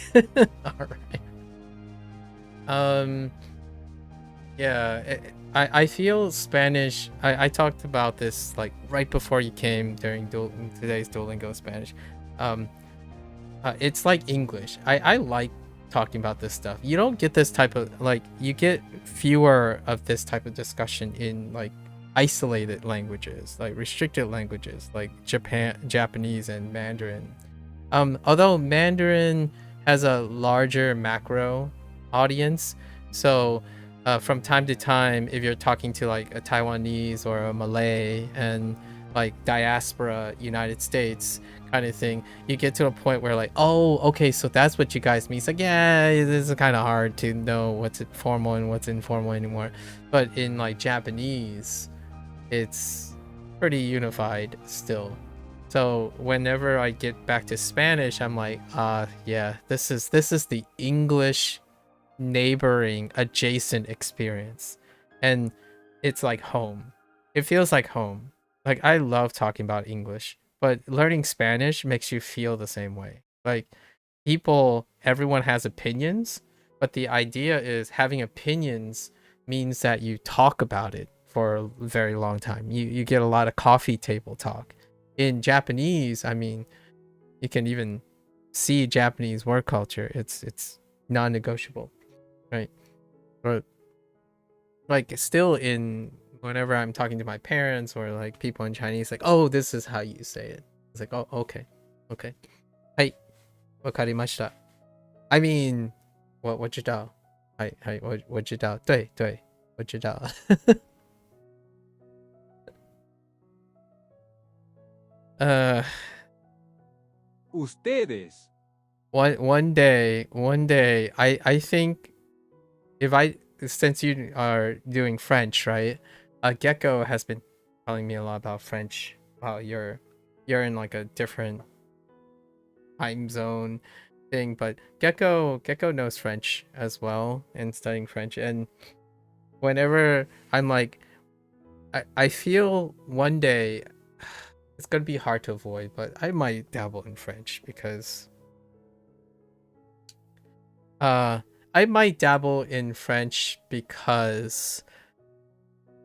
All right. Yeah, I feel Spanish. I talked about this like right before you came during today's Duolingo Spanish. It's like English. I like talking about this stuff. You don't get this type of, like, you get fewer of this type of discussion in like isolated languages, like restricted languages, like Japanese and Mandarin. Although Mandarin has a larger macro audience, so from time to time, if you're talking to like a Taiwanese or a Malay and like diaspora United States kind of thing, you get to a point where like, oh, okay, so that's what you guys mean. It's like, yeah, it is kind of hard to know what's formal and what's informal anymore. But in like Japanese, it's pretty unified still. So whenever I get back to Spanish, I'm like, yeah, this is the English neighboring adjacent experience, and it's like home. It feels like home. Like, I love talking about English, but learning Spanish makes you feel the same way. Like, everyone has opinions, but the idea is having opinions means that you talk about it for a very long time. You get a lot of coffee table talk. In Japanese, I mean, you can even see Japanese work culture. It's non-negotiable, right? But like, still, whenever I'm talking to my parents or like people in Chinese, like, oh, this is how you say it. It's like, oh, okay. Hai, wakarimashita. I mean, 我知道。我知道。对，我知道。Ustedes. One day, I think since you are doing French, right? Gecko has been telling me a lot about French. Wow, you're in like a different time zone thing, but Gecko knows French as well and studying French. And whenever I'm like, I feel one day it's gonna be hard to avoid, but I might dabble in French because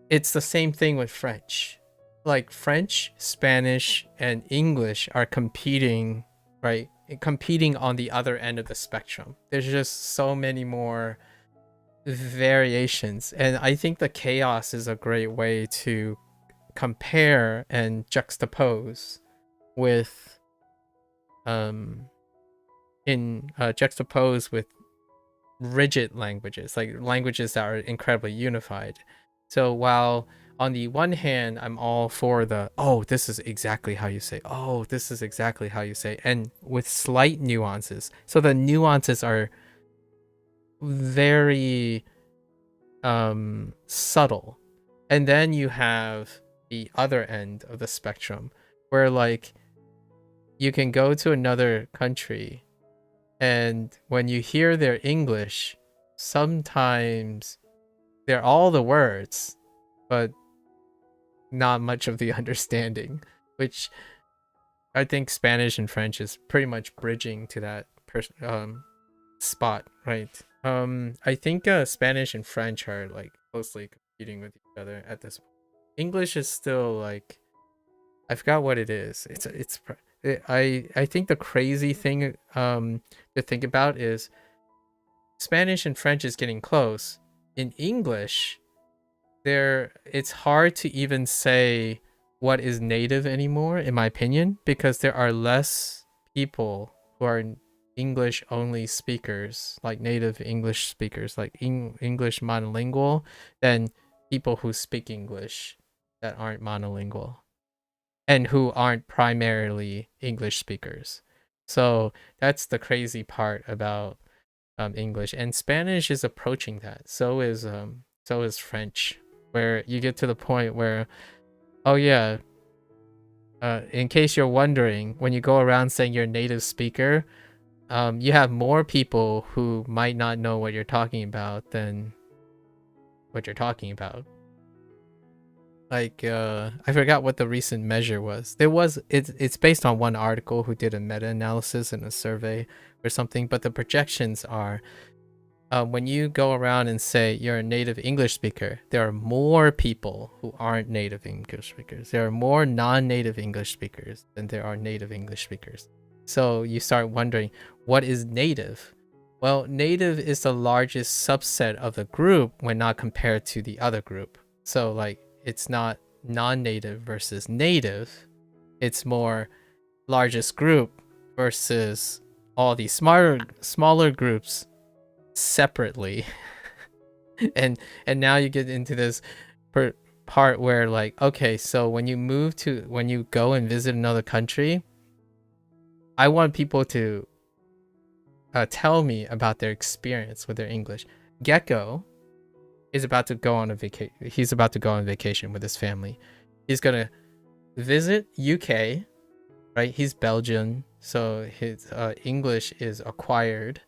it's the same thing with French. Like, French, Spanish, and English are competing, right? Competing on the other end of the spectrum. There's just so many more variations, and I think the chaos is a great way to compare and juxtapose with rigid languages, like languages that are incredibly unified. So while on the one hand, I'm all for this is exactly how you say, and with slight nuances. So the nuances are very subtle. And then you have the other end of the spectrum where, like, you can go to another country and when you hear their English, sometimes they're all the words, but not much of the understanding, which I think Spanish and French is pretty much bridging to that spot, right? I think Spanish and French are like closely competing with each other at this point. English is still like, I forgot what it is. I think the crazy thing to think about is Spanish and French is getting close. In English, it's hard to even say what is native anymore, in my opinion, because there are less people who are English only speakers, like native English speakers, like English monolingual, than people who speak English that aren't monolingual and who aren't primarily English speakers. So that's the crazy part about English, and Spanish is approaching that. So is French, where you get to the point where, oh yeah, in case you're wondering, when you go around saying you're a native speaker, you have more people who might not know what you're talking about than what you're talking about. Like, I forgot what the recent measure was. It's based on one article who did a meta-analysis and a survey or something, but the projections are, when you go around and say you're a native English speaker, there are more people who aren't native English speakers. There are more non-native English speakers than there are native English speakers. So you start wondering, what is native? Well, native is the largest subset of the group when not compared to the other group. So like it's not non-native versus native. It's more largest group versus all these smaller groups separately. and now you get into this part where like, okay, so when you go and visit another country, I want people to tell me about their experience with their English. Gecko is about to go on a vacation. He's about to go on vacation with his family. He's gonna visit UK, right? He's Belgian, so his English is acquired.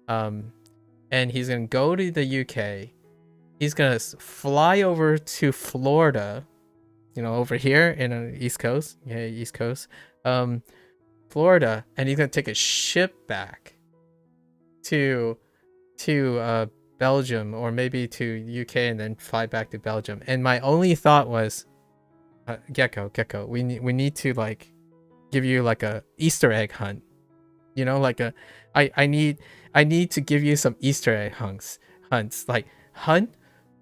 And he's gonna go to the UK. He's gonna fly over to Florida, over here in the East Coast. Yeah, East Coast. Florida, and he's gonna take a ship back to Belgium, or maybe to UK, and then fly back to Belgium. And my only thought was, Gecko, we need to like give you like a Easter egg hunt, like I need to give you some Easter egg hunts, like hunt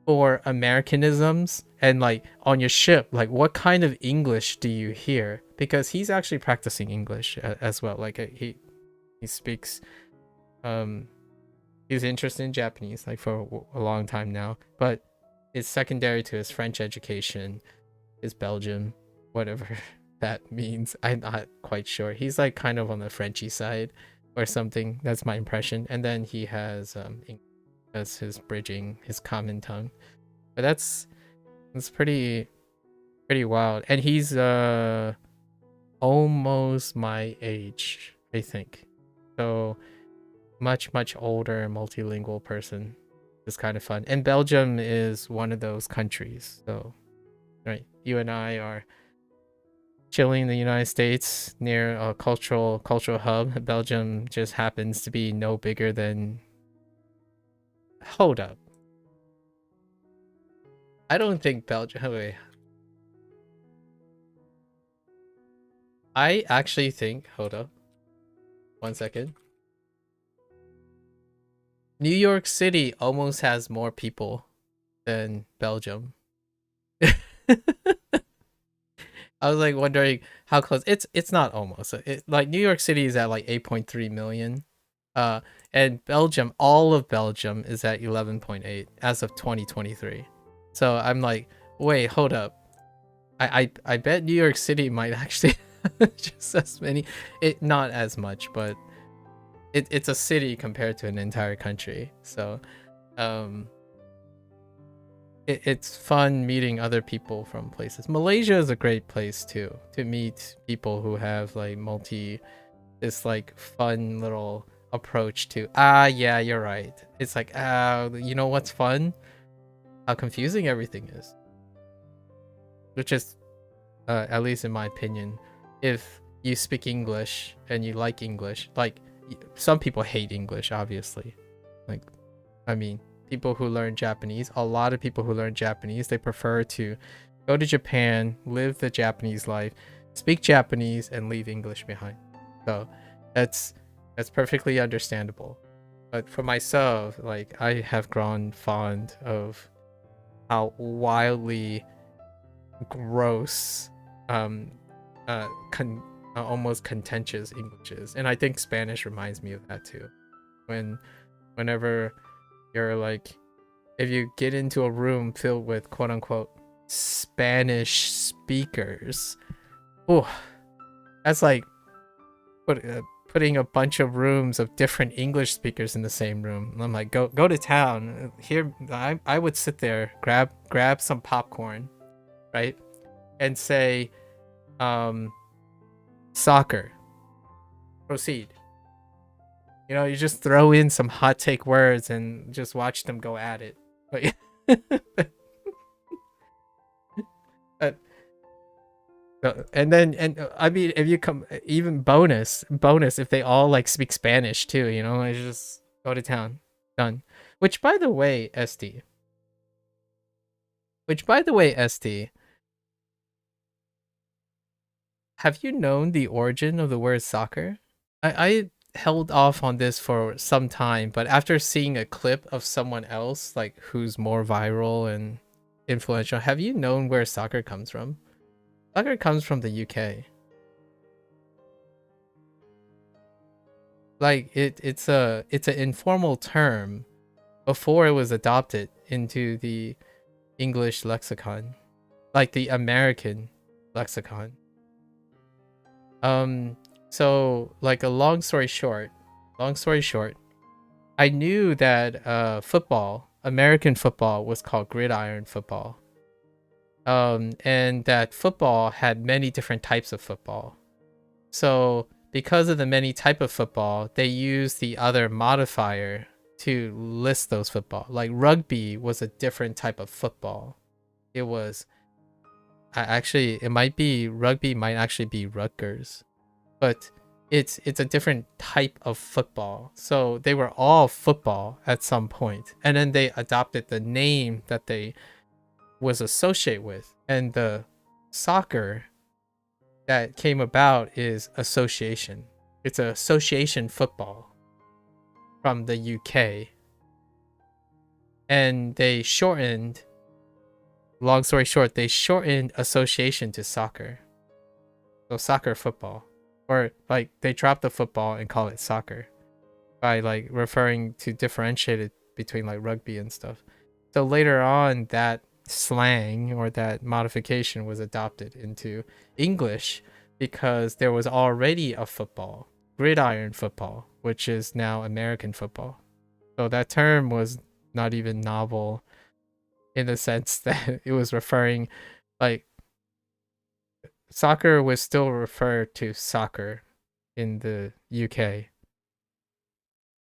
for Americanisms, and like on your ship, like what kind of English do you hear? Because he's actually practicing English as well. Like he speaks, he's interested in Japanese like for a long time now, but it's secondary to his French education, his Belgian, whatever that means. I'm not quite sure. He's like kind of on the Frenchy side or something. That's my impression. And then he has as his bridging, his common tongue. But that's pretty wild. And he's almost my age, I think. So much older multilingual person. It's kind of fun. And Belgium is one of those countries. So right, you and I are chilling in the United States near a cultural hub. Belgium just happens to be no bigger than... Hold up. I don't think Belgium... Wait. I actually think... Hold up. 1 second. New York City almost has more people than Belgium. I was like wondering how close. It's not almost. Like New York City is at like 8.3 million. And Belgium, all of Belgium is at 11.8 as of 2023. So I'm like, wait, hold up. I bet New York City might actually just as many. Not as much, but it's a city compared to an entire country. So it's fun meeting other people from places. Malaysia is a great place too, to meet people who have like this like fun little approach to, yeah, you're right. It's like, you know what's fun? How confusing everything is. Which is, at least in my opinion, if you speak English and you like English, like some people hate English, obviously. Like, I mean, people who learn Japanese, a lot of people who learn Japanese, they prefer to go to Japan, live the Japanese life, speak Japanese, and leave English behind. So that's perfectly understandable. But for myself, like, I have grown fond of how wildly gross, almost contentious English is. And I think Spanish reminds me of that too. Whenever you're like, if you get into a room filled with quote unquote Spanish speakers, oh, that's like putting a bunch of rooms of different English speakers in the same room. I'm like, go to town. Here, I would sit there, grab some popcorn, right, and say, soccer. Proceed. You know, you just throw in some hot take words and just watch them go at it. And I mean, if you come, even bonus, if they all like speak Spanish too, you know, I just go to town. Done. Which by the way, ST, have you known the origin of the word soccer? I held off on this for some time, but after seeing a clip of someone else like who's more viral and influential, have you known where soccer comes from? Soccer comes from the UK. Like it's an informal term before it was adopted into the English lexicon, like the American lexicon. So like a long story short, I knew that football, American football, was called gridiron football. And that football had many different types of football. So because of the many type of football, they used the other modifier to list those football. Like rugby was a different type of football. It was actually, it might be rugby, might actually be Rutgers, but it's a different type of football. So they were all football at some point, and then they adopted the name that they was associated with, and the soccer that came about is association. It's an association football from the UK, and they shortened, long story short, they shortened association to soccer. So soccer football, or like they dropped the football and call it soccer by like referring to differentiate it between like rugby and stuff. So later on, that slang or that modification was adopted into English because there was already a football, gridiron football, which is now American football. So that term was not even novel in the sense that it was referring, like, soccer was still referred to soccer in the UK.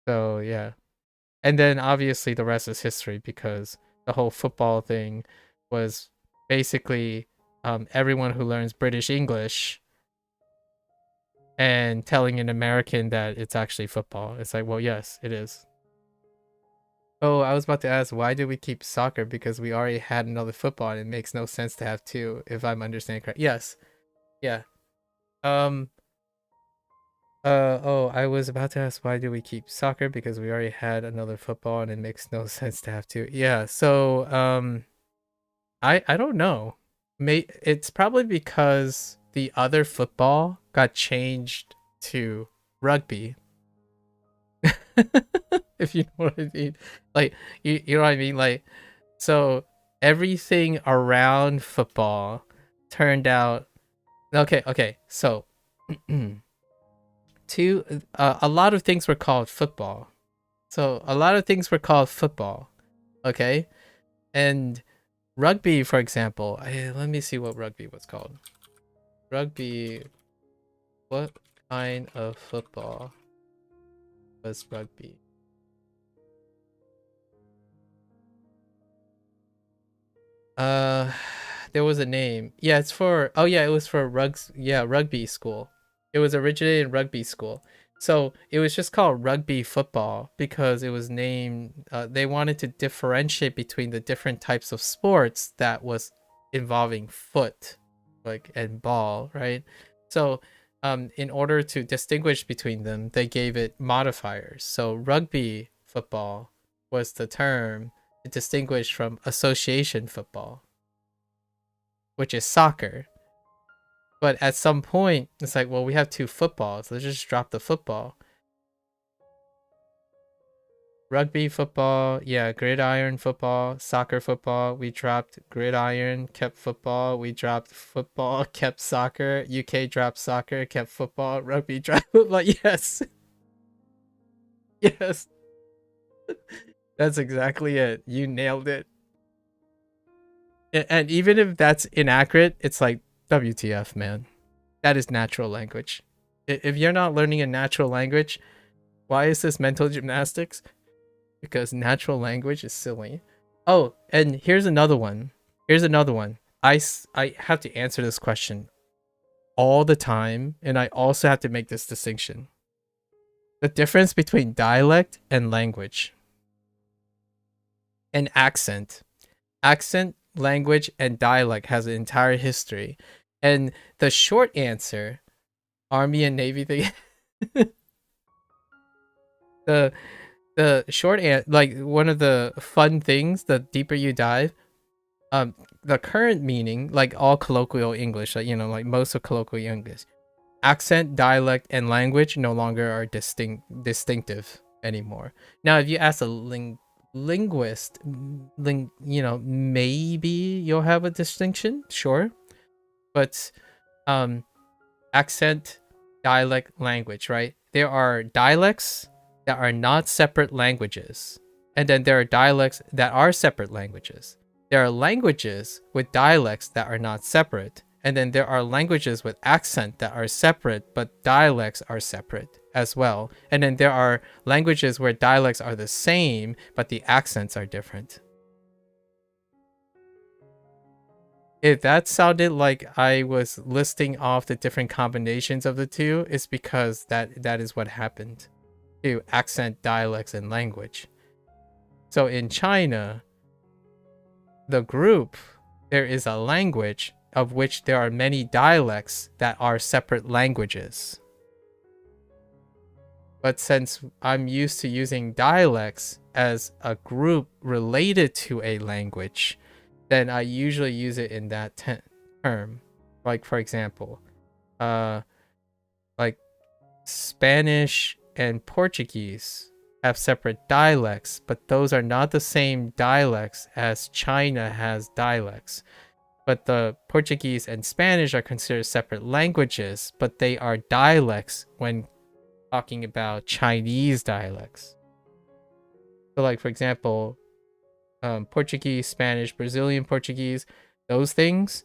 So yeah. And then obviously the rest is history, because the whole football thing was basically everyone who learns British English and telling an American that it's actually football. It's like, well, yes, it is. Oh, I was about to ask, why did we keep soccer? Because we already had another football and it makes no sense to have two, if I'm understanding correct. Yes. Yeah. Oh, I was about to ask, why do we keep soccer? Because we already had another football and it makes no sense to have two. Yeah, so I don't know. It's probably because the other football got changed to rugby. If you know what I mean. Like, you know what I mean? Like, so everything around football turned out okay, so a lot of things were called football. So a lot of things were called football. Okay? And rugby, for example, let me see what rugby was called. Rugby, what kind of football was rugby? There was a name. Yeah, it's for, oh yeah, it was for rugby school. It was originated in rugby school. So it was just called rugby football because it was named, they wanted to differentiate between the different types of sports that was involving foot, like, and ball, right? So in order to distinguish between them, they gave it modifiers. So rugby football was the term to distinguish from association football, which is soccer. But at some point, it's like, well, we have two footballs. Let's just drop the football. Rugby football, yeah, gridiron football, soccer football. We dropped gridiron, kept football. We dropped football, kept soccer. UK dropped soccer, kept football. Rugby dropped football. Yes. Yes. That's exactly it. You nailed it. And even if that's inaccurate, it's like, WTF, man. That is natural language. If you're not learning a natural language, why is this mental gymnastics? Because natural language is silly. Oh, and here's another one. I have to answer this question all the time, and I also have to make this distinction. The difference between dialect and language. And accent. Accent, language, and dialect has an entire history. And the short answer, Army and Navy thing, The short like one of the fun things, the deeper you dive, the current meaning, like all colloquial English, like, you know, like most of colloquial English, accent, dialect, and language no longer are distinctive anymore. Now, if you ask a linguist, you know, maybe you'll have a distinction, sure, but accent, dialect, language, right? There are dialects that are not separate languages, and then there are dialects that are separate languages. There are languages with dialects that are not separate, and then there are languages with accent that are separate, but dialects are separate as well. And then there are languages where dialects are the same, but the accents are different. If that sounded like I was listing off the different combinations of the two, it's because that is what happened to accent, dialects, and language. So in China, the group, there is a language of which there are many dialects that are separate languages. But since I'm used to using dialects as a group related to a language, then I usually use it in that term. Like, for example, like Spanish and Portuguese have separate dialects, but those are not the same dialects as China has dialects. But the Portuguese and Spanish are considered separate languages, but they are dialects when talking about Chinese dialects. So like, for example, Portuguese, Spanish, Brazilian Portuguese, those things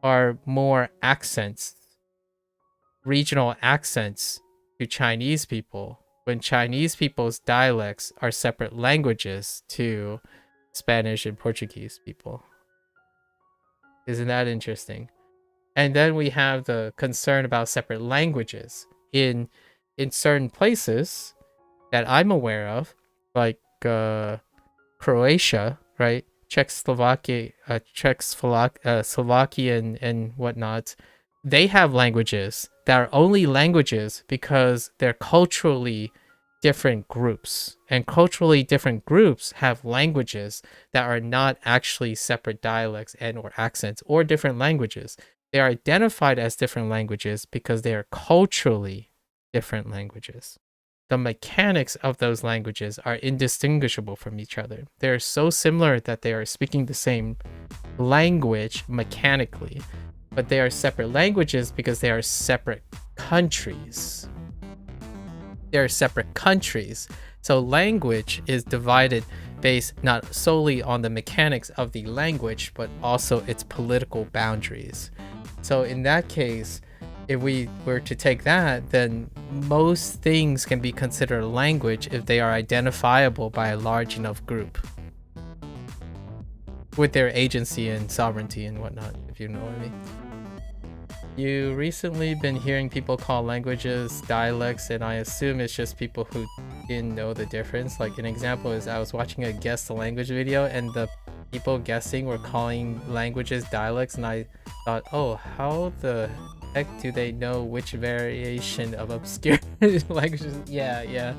are more accents, regional accents to Chinese people, when Chinese people's dialects are separate languages to Spanish and Portuguese people. Isn't that interesting? And then we have the concern about separate languages in certain places that I'm aware of, like Croatia, right? Czechoslovakia, Slovakian and whatnot. They have languages that are only languages because they're culturally different groups. And culturally different groups have languages that are not actually separate dialects and or accents or different languages. They are identified as different languages because they are culturally different languages. The mechanics of those languages are indistinguishable from each other. They are so similar that they are speaking the same language mechanically, but they are separate languages because they are separate countries. They are separate countries. So language is divided based not solely on the mechanics of the language, but also its political boundaries. So in that case, if we were to take that, then most things can be considered a language if they are identifiable by a large enough group with their agency and sovereignty and whatnot, if you know what I mean. You recently been hearing people call languages dialects, and I assume it's just people who didn't know the difference. Like an example is I was watching a guess the language video, and the people guessing were calling languages dialects, and I thought, oh, how the heck do they know which variation of obscure languages? Yeah.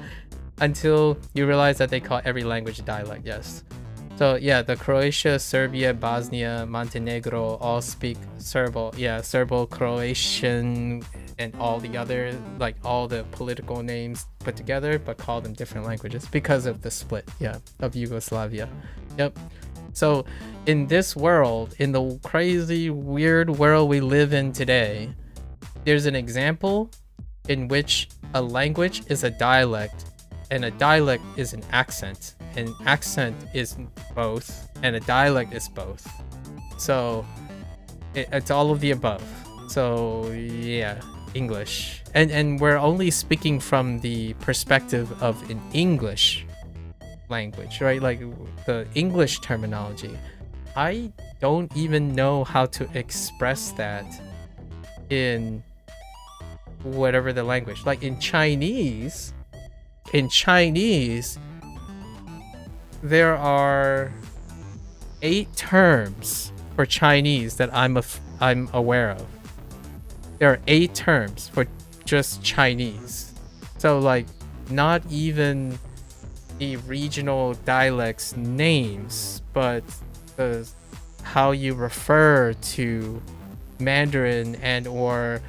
Until you realize that they call every language dialect, yes. So yeah, the Croatia, Serbia, Bosnia, Montenegro all speak Serbo. Yeah, Serbo-Croatian and all the other, like all the political names put together, but call them different languages because of the split, yeah, of Yugoslavia. Yep. So in this world, in the crazy, weird world we live in today, there's an example in which a language is a dialect and a dialect is an accent. An accent is both and a dialect is both. So it's all of the above. So yeah, English. And we're only speaking from the perspective of an English language, right? Like the English terminology. I don't even know how to express that in whatever the language. Like in Chinese, there are 8 terms for Chinese that I'm aware of. There are 8 terms for just Chinese. So like not even the regional dialects names, but how you refer to Mandarin and or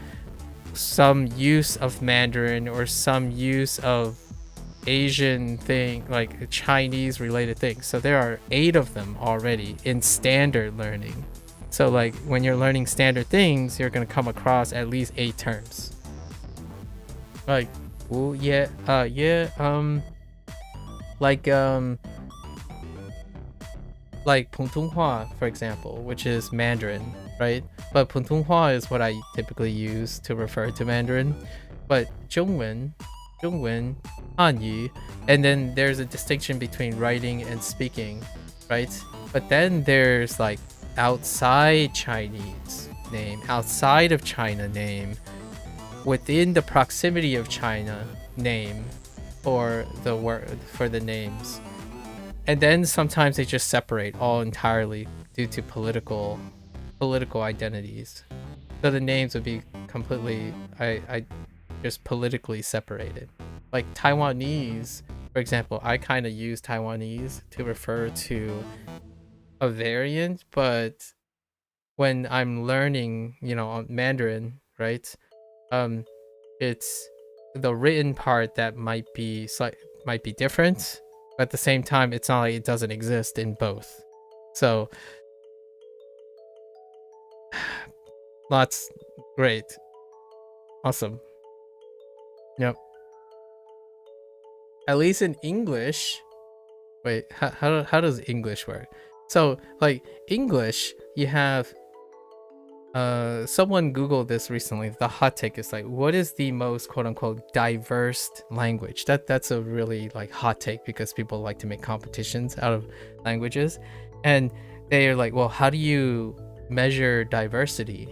some use of Mandarin or some use of Asian thing, like Chinese related things. So there are 8 of them already in standard learning. So like when you're learning standard things, you're going to come across at least 8 terms. Like, oh yeah, like 普通话, for example, which is Mandarin, right? But 普通话 is what I typically use to refer to Mandarin. But 中文, Hanyu, and then there's a distinction between writing and speaking, right? But then there's like outside Chinese name, outside of China name, within the proximity of China name for the word, for the names. And then sometimes they just separate all entirely due to political identities. So the names would be completely I just politically separated. Like Taiwanese, for example, I kind of use Taiwanese to refer to a variant, but when I'm learning, Mandarin, right? It's the written part that might be different, but at the same time, it's not like it doesn't exist in both. So lots, great, awesome. Yep. At least in English. Wait, how does English work? So like English, you have someone Googled this recently. The hot take is like, what is the most quote unquote diverse language? That's a really like hot take because people like to make competitions out of languages. And they're like, well, how do you measure diversity?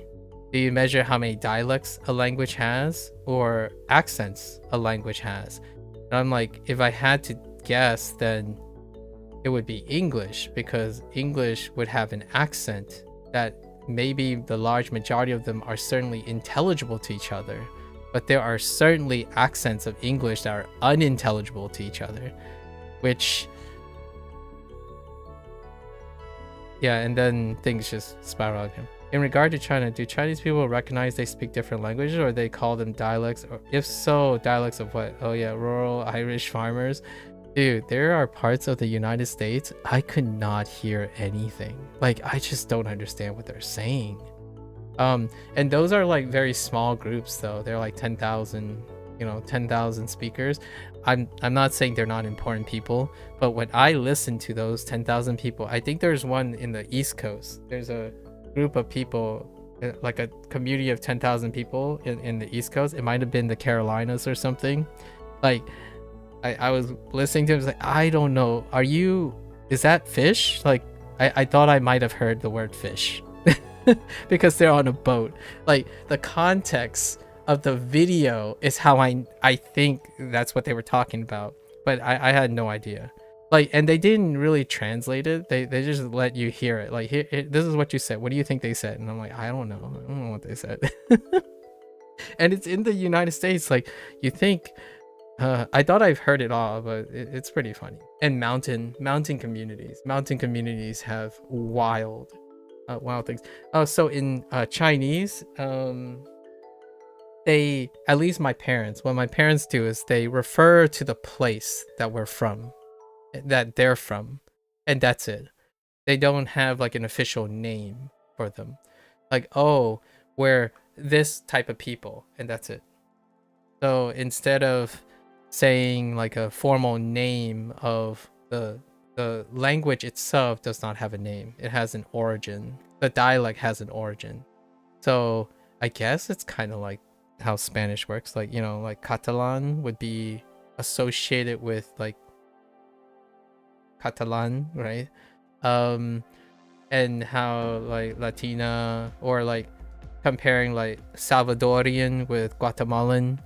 Do you measure how many dialects a language has or accents a language has? And I'm like, if I had to guess, then it would be English, because English would have an accent that maybe the large majority of them are certainly intelligible to each other, but there are certainly accents of English that are unintelligible to each other, which, yeah, and then things just spiral out here. In regard to China, do Chinese people recognize they speak different languages, or they call them dialects? Or if so, dialects of what? Oh yeah, rural Irish farmers. Dude, there are parts of the United States I could not hear anything. Like, I just don't understand what they're saying. And those are like very small groups though. They're like 10,000, 10,000 speakers. I'm not saying they're not important people, but when I listen to those 10,000 people, I think there's one in the East Coast. There's a group of people, like a community of 10,000 people in the East Coast. It might have been the Carolinas or something. Like, I was listening to him, like, I don't know, is that fish? Like, I thought I might have heard the word fish because they're on a boat. Like, the context of the video is how I think that's what they were talking about, but I had no idea. Like, and they didn't really translate it. They just let you hear it. Like, here, this is what you said. What do you think they said? And I'm like, I don't know what they said. And it's in the United States. Like, you think, I thought I've heard it all, but it's pretty funny. And mountain communities have wild things. So in Chinese, they, at least my parents, what my parents do is they refer to the place that they're from, and that's it. They don't have like an official name for them. Like, oh, we're this type of people, and that's it. So instead of saying like a formal name of the language itself, does not have a name. It has an origin. The dialect has an origin. So I guess it's kind of like how Spanish works. Like, like Catalan would be associated with like Catalan, right? And how like Latina, or like comparing like Salvadorian with Guatemalan,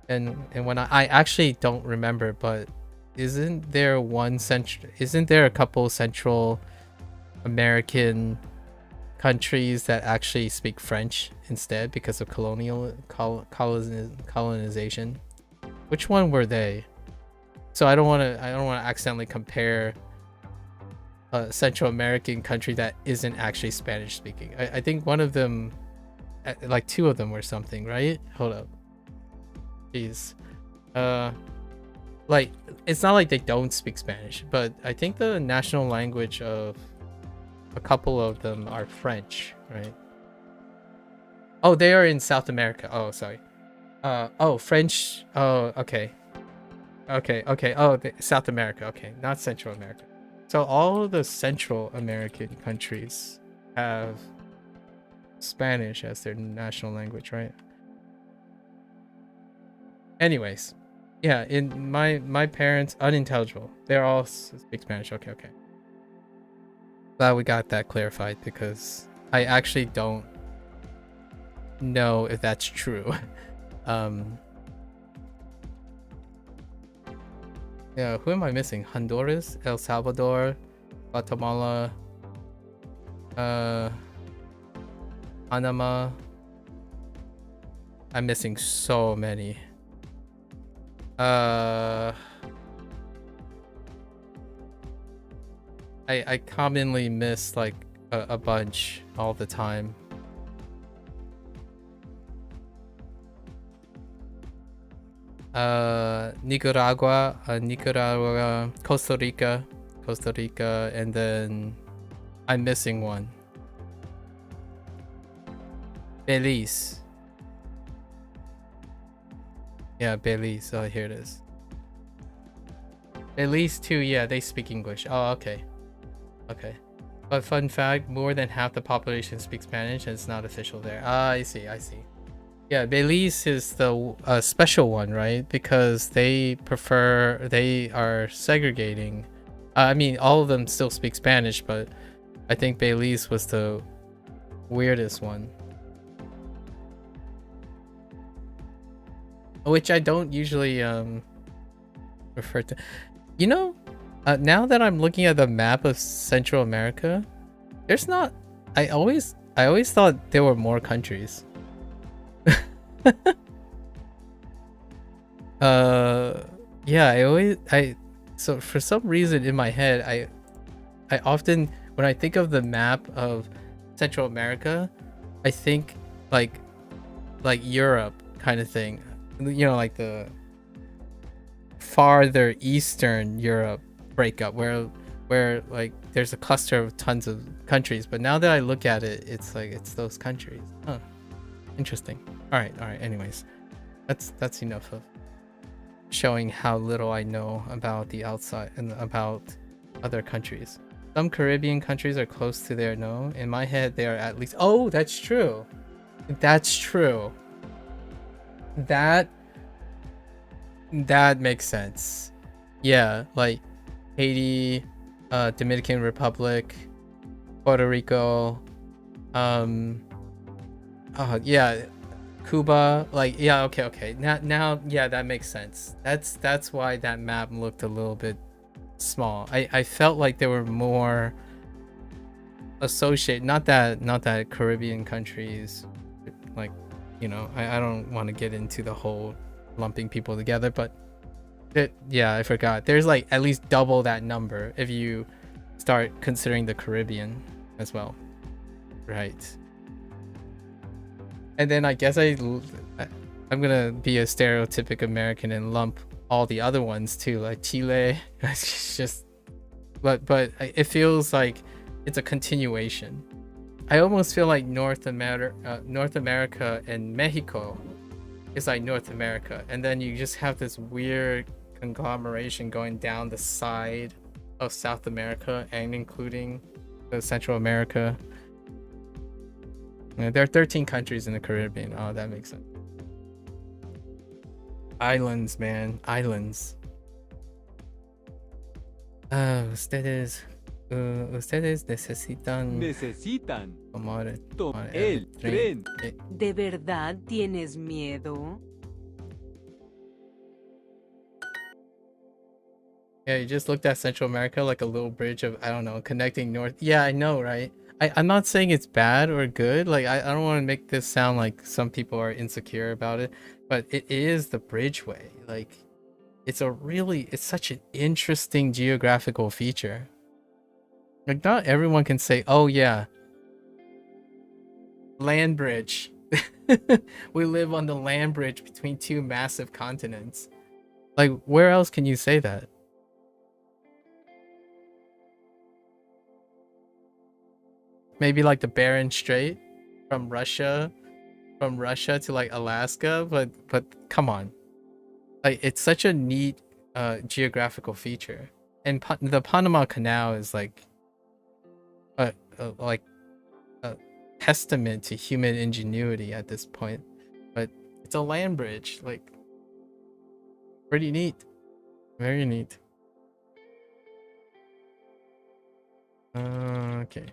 and when I actually don't remember, but isn't there a couple Central American countries that actually speak French instead because of colonization, Which one were they? So I don't want to accidentally compare a Central American country that isn't actually Spanish speaking. I think one of them, like 2 of them were something, right? Hold up. Jeez. Like, it's not like they don't speak Spanish, but I think the national language of a couple of them are French, right? Oh, they are in South America. Oh, sorry. Oh, French. Oh, okay. Okay. Oh, South America. Okay, not Central America. So all of the Central American countries have Spanish as their national language, right? Anyways, yeah, in my parents, unintelligible. They're all speak Spanish. Okay. Glad we got that clarified, because I actually don't know if that's true. Yeah, who am I missing? Honduras, El Salvador, Guatemala, Panama. I'm missing so many. I commonly miss like a bunch all the time. Nicaragua, Costa Rica, and then I'm missing one. Belize. Yeah, Belize. Oh, here it is. Belize too. Yeah, they speak English. Oh, okay. But fun fact, more than half the population speaks Spanish, and it's not official there. Ah, I see. Yeah, Belize is the special one, right? Because they are segregating. I mean, all of them still speak Spanish, but I think Belize was the weirdest one. Which I don't usually refer to. You know, now that I'm looking at the map of Central America, there's not. I always thought there were more countries. Yeah, so for some reason in my head, I often, when I think of the map of Central America, I think like Europe kind of thing, you know, like the farther eastern Europe breakup where like there's a cluster of tons of countries. But now that I look at it, it's like it's those countries. Huh. Interesting. All right. Anyways, that's enough of showing how little I know about the outside and about other countries. Some Caribbean countries are close to there. No, in my head they are at least. Oh, that's true. That's true. That makes sense. Yeah, like Haiti, Dominican Republic, Puerto Rico, yeah, Cuba, like, yeah, okay. Now, yeah, that makes sense. That's why that map looked a little bit small. I felt like there were more associated. Not that Caribbean countries, like, you know, I don't want to get into the whole lumping people together, but yeah, I forgot. There's like at least double that number if you start considering the Caribbean as well, right? And then I guess I'm gonna be a stereotypic American and lump all the other ones too, like Chile. It's just, but it feels like it's a continuation. I almost feel like North America and Mexico is like North America, and then you just have this weird conglomeration going down the side of South America and including the Central America. There are 13 countries in the Caribbean. Oh, that makes sense. Islands, man. Islands. Ustedes necesitan tomar el tren. ¿De verdad tienes miedo? Yeah, you just looked at Central America like a little bridge of, I don't know, connecting north. Yeah, I know, right? I'm not saying it's bad or good. Like, I don't want to make this sound like some people are insecure about it, but it is the bridgeway. Like, it's such an interesting geographical feature. Like, not everyone can say, oh yeah, land bridge. We live on the land bridge between two massive continents. Like, where else can you say that? Maybe like the Bering Strait from Russia to like Alaska, but come on. Like, it's such a neat geographical feature. And the Panama Canal is like a testament to human ingenuity at this point. But it's a land bridge, like, pretty neat. Very neat. Okay.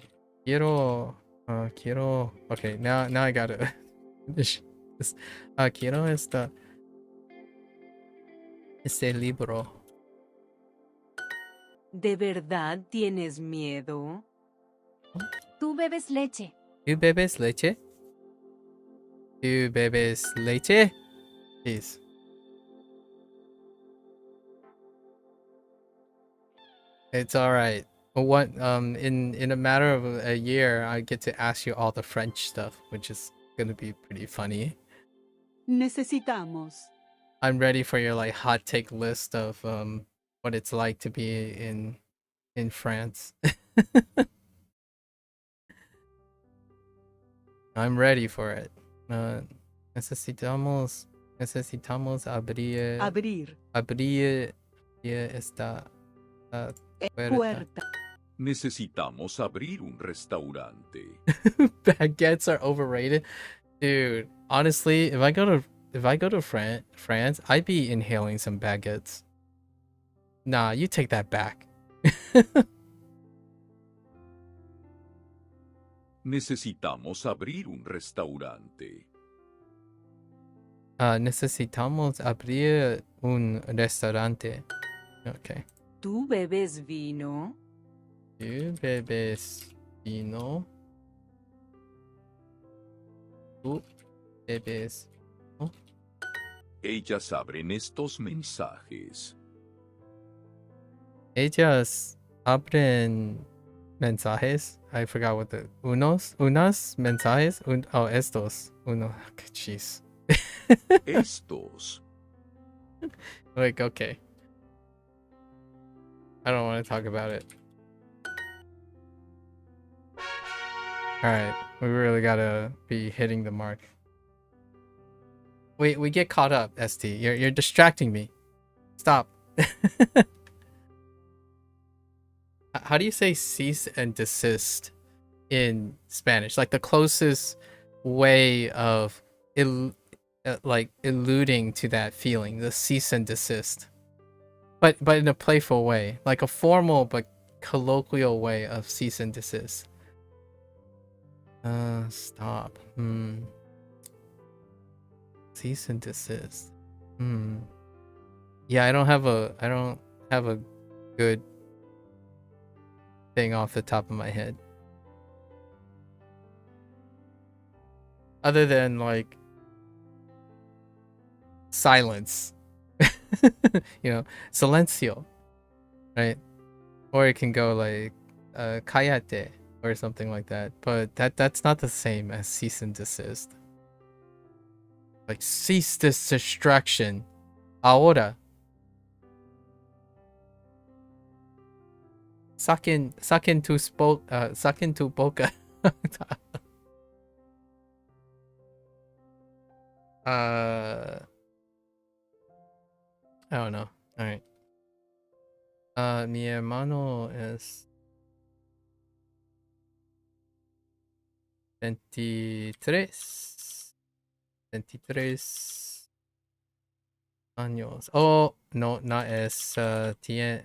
Quiero. Okay, now I gotta finish this. Quiero este libro. ¿De verdad tienes miedo? Tú bebes leche. ¿Tú bebes leche? ¿Tú bebes leche? Please. It's all right. What in a matter of a year, I get to ask you all the French stuff, which is gonna be pretty funny. Necesitamos. I'm ready for your like hot take list of what it's like to be in France. I'm ready for it. Necesitamos abrir esta puerta. Necesitamos abrir un restaurante. Baguettes are overrated, dude. Honestly, if I go to France, I'd be inhaling some baguettes. Nah, you take that back. Necesitamos abrir un restaurante. Necesitamos abrir un restaurante. Okay. ¿Tú bebes vino? ¿Tú bebes vino? ¿Tú bebes vino? Ellas abren estos mensajes. Ellas abren mensajes. I forgot what the unas mensajes. Estos. Uno. Jeez. Estos. Like, okay. I don't want to talk about it. Alright, we really gotta be hitting the mark. We get caught up, ST. You're distracting me. Stop. How do you say cease and desist in Spanish? Like the closest way of alluding to that feeling, the cease and desist. But in a playful way, like a formal but colloquial way of cease and desist. Stop. Cease and desist. Yeah, I don't have a good thing off the top of my head. Other than like silence. You know, silencio, right? Or it can go like cállate or something like that. But that's not the same as cease and desist. Like cease this distraction. Ahora. Saquen tu boca. I don't know. All right. Mi hermano es 23 años. Oh, no, no es. Tiene.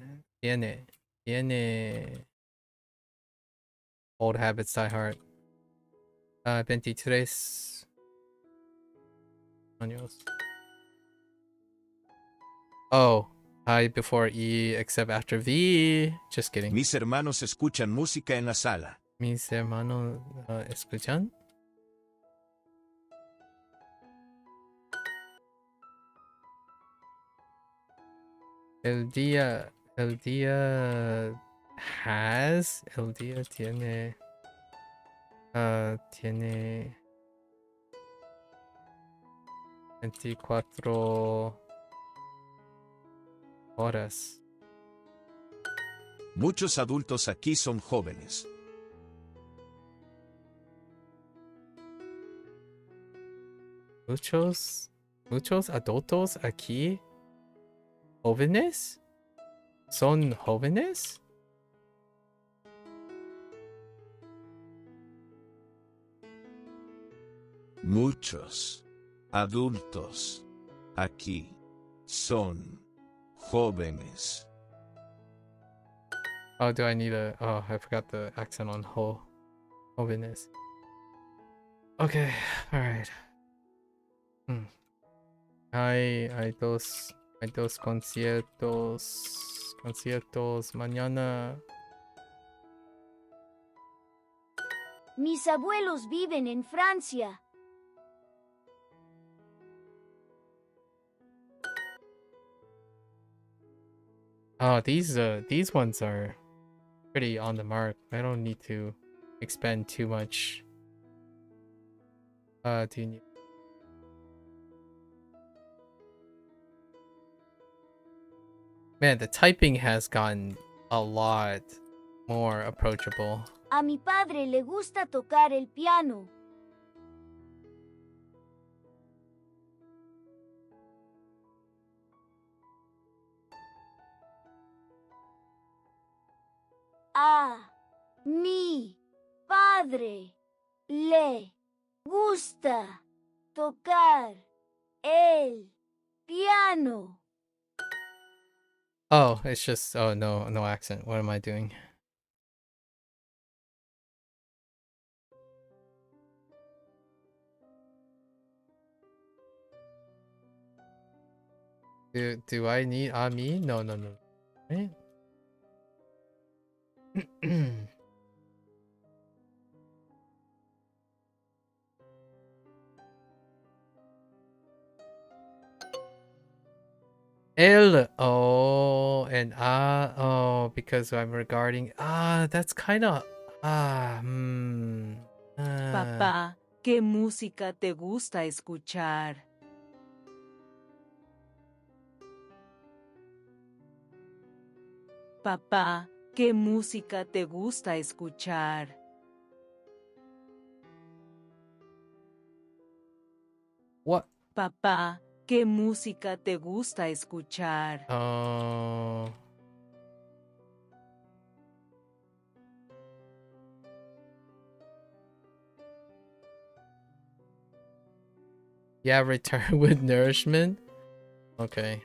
Old habits die hard. 23 años. Oh, I before E except after V. Just kidding. Mis hermanos escuchan música en la sala. Mis hermanos escuchan. El día el día tiene, tiene 24 horas. Muchos adultos aquí son jóvenes. Muchos adultos aquí jóvenes. ¿Son jóvenes? Muchos adultos aquí son jóvenes. Oh, do I need a... Oh, I forgot the accent on jóvenes. Okay, alright. Hay dos conciertos mañana. Mis abuelos viven en Francia. Oh, these ones are pretty on the mark. I don't need to expend too much. Do you need... Man, the typing has gotten a lot more approachable. A mi padre le gusta tocar el piano. A mi padre le gusta tocar el piano. Oh, it's just... Oh, no accent. What am I doing? Do I need me? No. Right? El, oh, and oh, because I'm regarding, that's kind of, Papá, ¿qué música te gusta escuchar? Papá, ¿qué música te gusta escuchar? What? Papá, ¿qué música te gusta escuchar? Yeah, return with nourishment. Okay.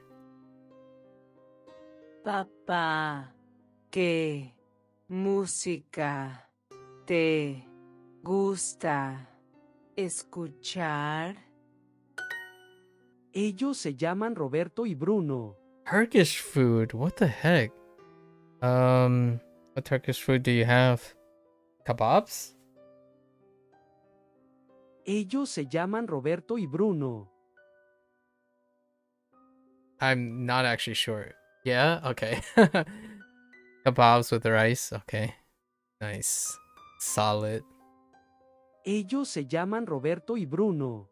Papá, ¿qué música te gusta escuchar? Ellos se llaman Roberto y Bruno. Turkish food. What the heck? What Turkish food do you have? Kebabs? Ellos se llaman Roberto y Bruno. I'm not actually sure. Yeah? Okay. Kebabs with rice. Okay. Nice. Solid. Ellos se llaman Roberto y Bruno.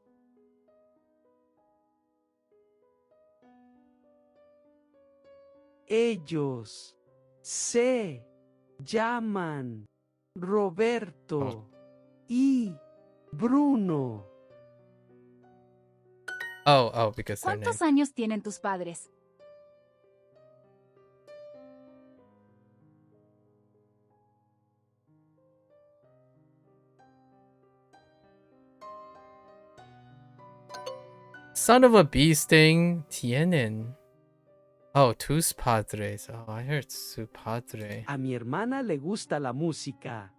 Ellos se llaman Roberto y Bruno. Oh, because their name. ¿Cuántos años tienen tus padres? Son of a bee sting. Tienen. Oh, tus padres. Oh, I heard su padre. A mi hermana le gusta la música.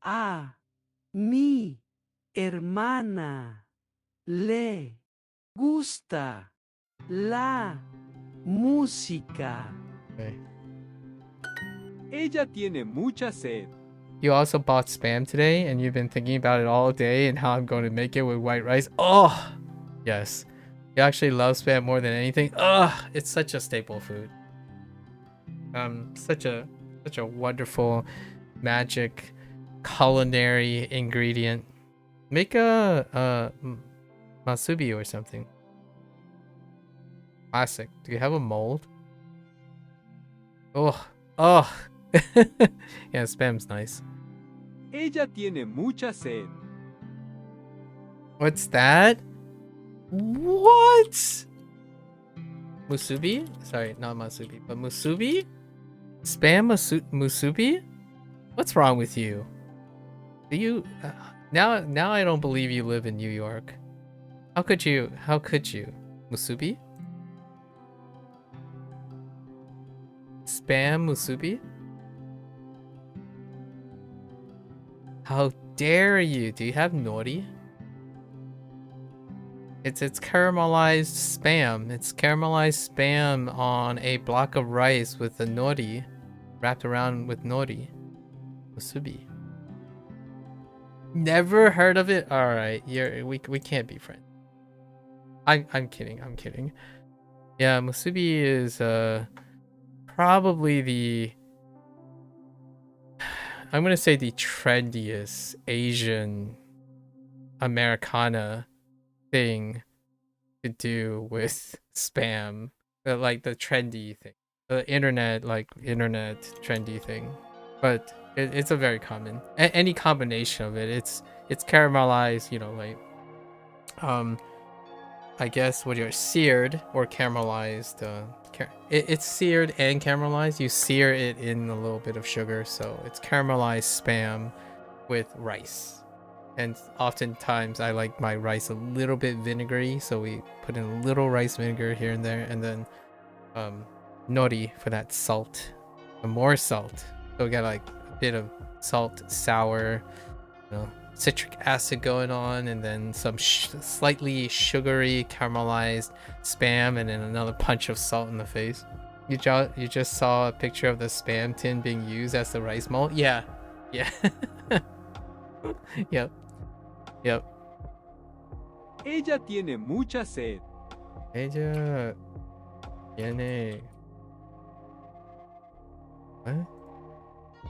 A mi hermana le gusta la música. Okay. Ella tiene mucha sed. You also bought spam today and you've been thinking about it all day and how I'm going to make it with white rice. Oh, yes. You actually love spam more than anything. It's such a staple food. Such a wonderful magic culinary ingredient. Make a masubi or something. Classic. Do you have a mold? Oh. Yeah, spam's nice. Ella tiene mucha sed. What's that? What? Musubi? Sorry, not masubi, but musubi? Spam musubi? What's wrong with you? Do you now I don't believe you live in New York. How could you? Musubi? Spam musubi? How dare you? Do you have nori? It's caramelized spam. It's caramelized spam on a block of rice with a nori wrapped around with nori. Musubi. Never heard of it? Alright, we can't be friends. I'm kidding. Yeah, musubi is probably the, I'm gonna say the trendiest Asian Americana thing to do with spam, like the trendy thing, the internet trendy thing. But it's a very common, any combination of it. It's caramelized, you know, like I guess what you're seared or caramelized. It's seared and caramelized. You sear it in a little bit of sugar, so it's caramelized spam with rice. And oftentimes I like my rice a little bit vinegary, so we put in a little rice vinegar here and there, and then nori for that salt, more salt. So we got like a bit of salt, sour, you know, citric acid going on, and then some slightly sugary caramelized spam, and then another punch of salt in the face. You just saw a picture of the spam tin being used as the rice mold? Yeah. Yep. Ella tiene mucha sed. Ella tiene... What?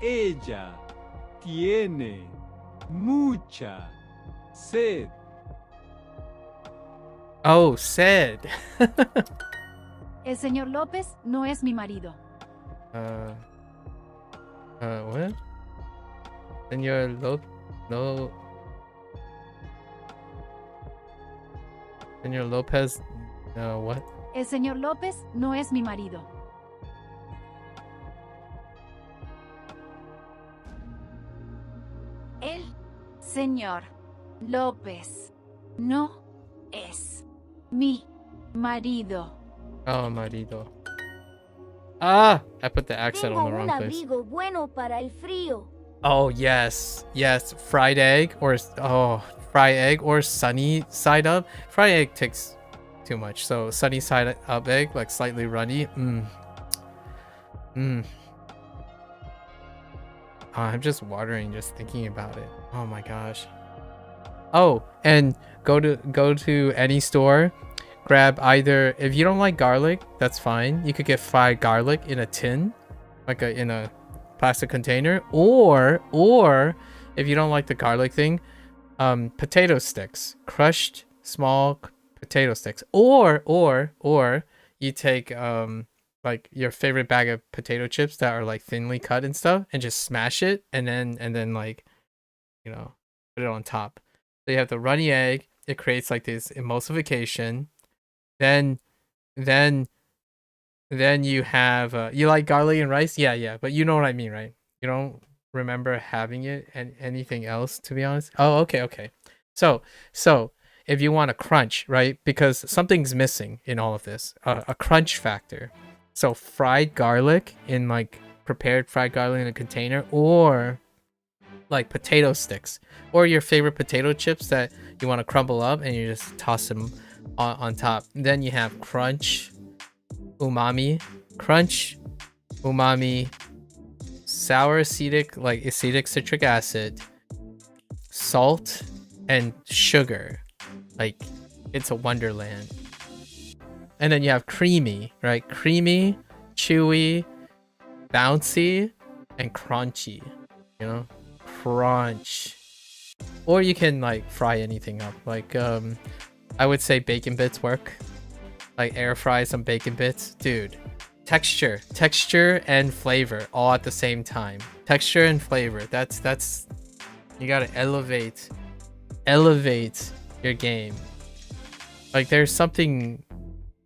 Ella tiene mucha sed. Oh, sed. El señor López no es mi marido. What? Señor no. Señor López, what? El señor López no es mi marido. El señor López no es mi marido. Oh, marido. I put the accent on the wrong place. Tengo un abrigo bueno para el frío. Oh, yes. Fried egg or sunny side up. Fried egg takes too much, so sunny side up egg, like slightly runny. Oh, I'm just watering just thinking about it. Oh my gosh. Oh, and go to any store, grab either, if you don't like garlic, that's fine. You could get fried garlic in a tin, in a plastic container, or if you don't like the garlic thing, potato sticks, crushed small potato sticks, or you take like your favorite bag of potato chips that are like thinly cut and stuff, and just smash it, and then like, you know, put it on top. So you have the runny egg. It creates like this emulsification. Then you have you like garlic and rice? Yeah, but you know what I mean, right? You don't remember having it and anything else, to be honest. Oh, okay. So if you want a crunch, right? Because something's missing in all of this, a crunch factor. So fried garlic in like prepared fried garlic in a container, or like potato sticks, or your favorite potato chips that you want to crumble up and you just toss them on top. Then you have crunch umami sour acetic citric acid, salt, and sugar. Like, it's a wonderland. And then you have creamy, right? Creamy, chewy, bouncy, and crunchy. You know? Crunch. Or you can like fry anything up. Like I would say bacon bits work. Like air fry some bacon bits. Dude. Texture and flavor all at the same time. Texture and flavor. That's you gotta elevate your game. Like there's something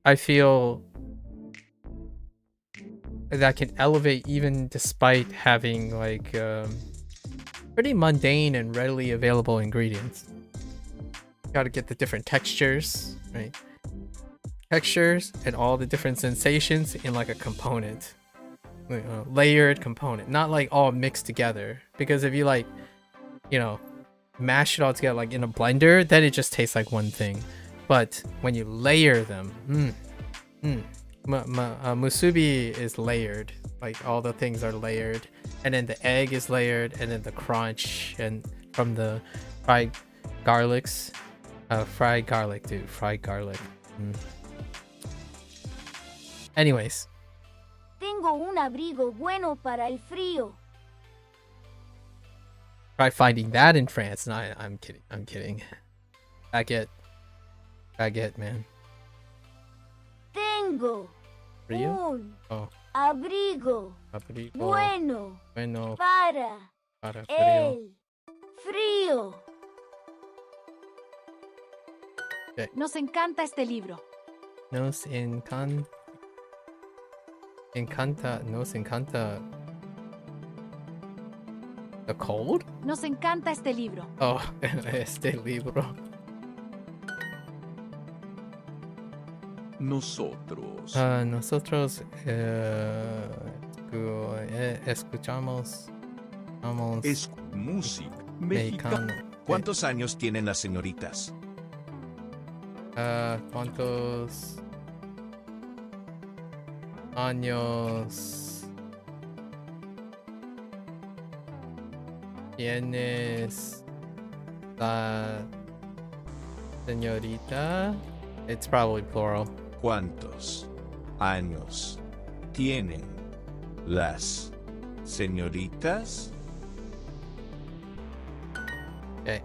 I feel that can elevate even despite having like pretty mundane and readily available ingredients. Gotta get the different textures, right? Textures and all the different sensations in like a component, layered component, not like all mixed together. Because if you like, you know, mash it all together like in a blender, then it just tastes like one thing. But when you layer them, musubi is layered. Like all the things are layered, and then the egg is layered, and then the crunch and from the fried garlics, fried garlic, dude, fried garlic. Anyways. Tengo un abrigo bueno para el frío. Try finding that in France. No, I'm kidding. Baguette, man. Tengo un abrigo bueno para el frío. Okay. Nos encanta este libro. Nos encanta. The cold? Nos encanta este libro. Oh, este libro. Nosotros. Nosotros escuchamos música mexicana. ¿Cuántos años tienen las señoritas? ¿Cuántos años tienes la señorita? It's probably plural. ¿Cuántos años tienen las señoritas? Okay.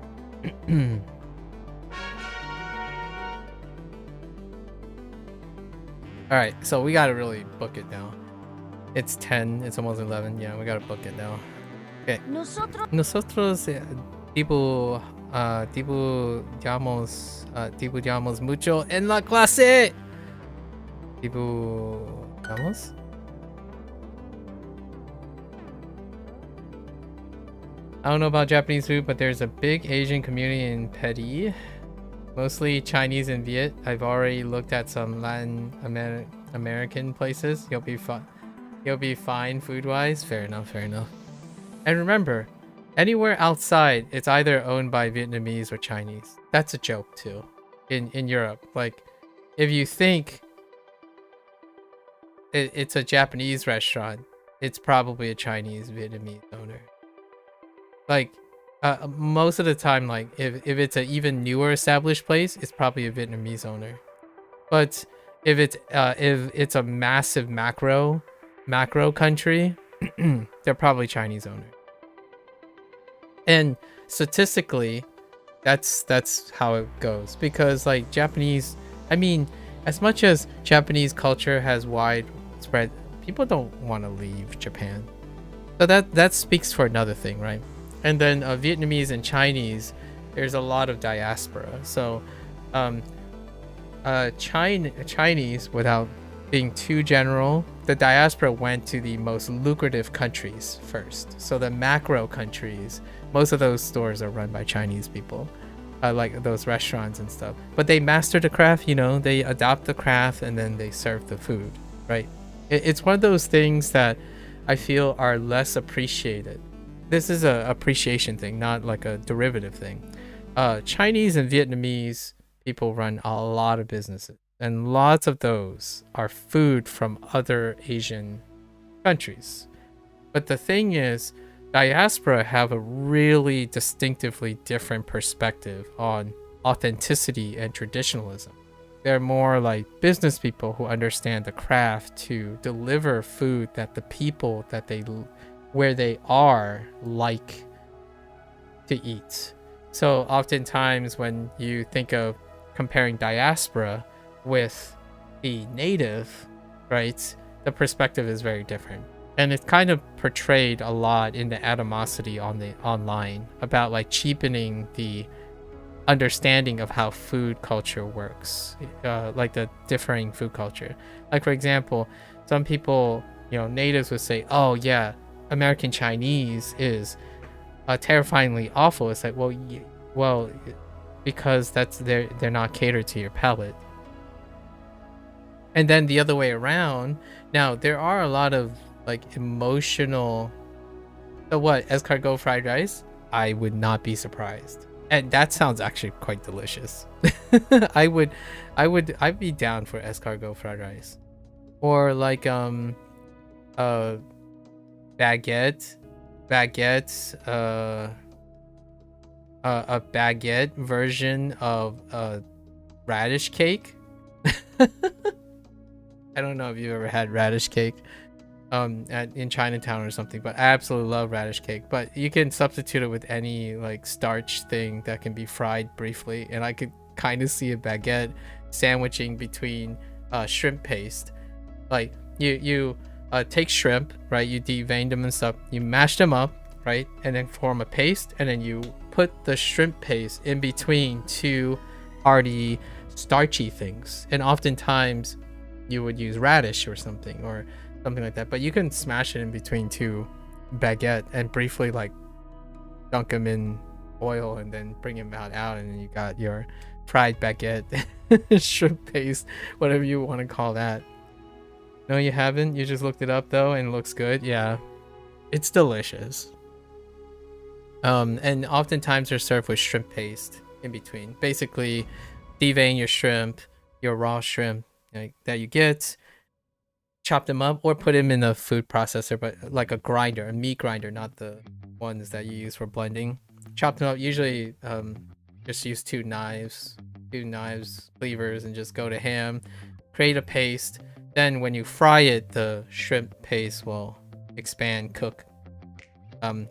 Alright, so we gotta really book it now. It's 10, it's almost 11. Yeah, we gotta book it now. Okay. Nosotros tipo llamamos mucho en la clase. Tipo llamamos. I don't know about Japanese food, but there's a big Asian community in Petit. Mostly Chinese and Viet. I've already looked at some Latin American places. You'll be fine food-wise. Fair enough. And remember, anywhere outside, it's either owned by Vietnamese or Chinese. That's a joke too. In Europe, like if you think it's a Japanese restaurant, it's probably a Chinese Vietnamese owner. Like most of the time, like if it's an even newer established place, it's probably a Vietnamese owner. But if it's a massive macro country, they're probably Chinese owner. And statistically, that's how it goes, because like Japanese, I mean, as much as Japanese culture has widespread, people don't want to leave Japan. So that speaks for another thing, right? And then Vietnamese and Chinese, there's a lot of diaspora. So Chinese, without being too general, the diaspora went to the most lucrative countries first. So the macro countries, most of those stores are run by Chinese people, like those restaurants and stuff. But they master the craft, you know, they adopt the craft and then they serve the food, right? It's one of those things that I feel are less appreciated. This is a appreciation thing, not like a derivative thing. Chinese and Vietnamese people run a lot of businesses, and lots of those are food from other Asian countries. But the thing is, diaspora have a really distinctively different perspective on authenticity and traditionalism. They're more like business people who understand the craft to deliver food that the people that where they are like to eat. So oftentimes when you think of comparing diaspora with the native, right, the perspective is very different. And it's kind of portrayed a lot in the animosity on the online about like cheapening the understanding of how food culture works, like the differing food culture. Like for example, some people, natives would say, oh yeah, American Chinese is terrifyingly awful. It's like, well, because they're not catered to your palate. And then the other way around, now there are a lot of like emotional. So what, escargot fried rice? I would not be surprised. And that sounds actually quite delicious. I'd be down for escargot fried rice. Or like baguette, a baguette version of radish cake. I don't know if you've ever had radish cake in Chinatown or something, but I absolutely love radish cake. But you can substitute it with any like starch thing that can be fried briefly, and I could kind of see a baguette sandwiching between shrimp paste. Like you take shrimp, right? You devein them and stuff. You mash them up, right? And then form a paste, and then you put the shrimp paste in between two hearty, starchy things. And oftentimes you would use radish or something like that. But you can smash it in between two baguette and briefly like dunk them in oil and then bring them out, and then you got your fried baguette, shrimp paste, whatever you want to call that. No, you haven't? You just looked it up though and it looks good? Yeah, it's delicious. And oftentimes they're served with shrimp paste in between. Basically, devein your shrimp, your raw shrimp that you get, chop them up or put them in a food processor, but like a grinder, a meat grinder, not the ones that you use for blending. Chop them up, usually just use two knives, cleavers, and just go to ham. Create a paste. Then when you fry it, the shrimp paste will expand, cook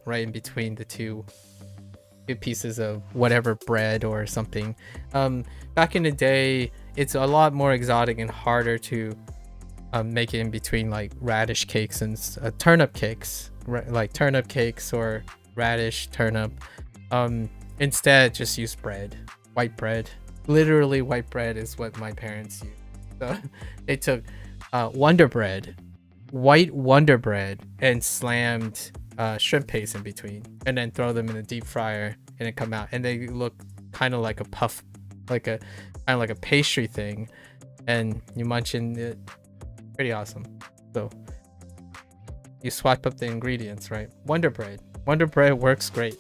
right in between the two pieces of whatever bread or something. Back in the day, it's a lot more exotic and harder to make it in between like radish cakes and turnip cakes, like turnip cakes or radish turnip. Instead, just use bread, white bread. Literally, white bread is what my parents used. So they took Wonder Bread, white Wonder Bread, and slammed shrimp paste in between, and then throw them in a deep fryer, and it come out, and they look kind of like a puff, like a pastry thing, and you munch in it. Pretty awesome. So you swipe up the ingredients, right? Wonder Bread works great.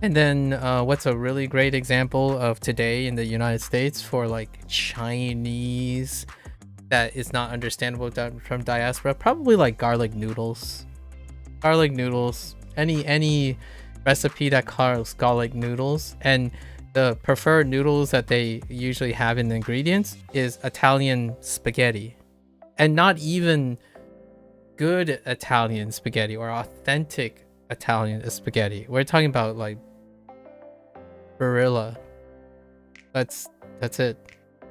And then what's a really great example of today in the United States for like Chinese that is not understandable from diaspora? Probably like garlic noodles. Any recipe that calls garlic noodles, and the preferred noodles that they usually have in the ingredients is Italian spaghetti, and not even good Italian spaghetti or authentic Italian spaghetti. We're talking about like Barilla. That's it,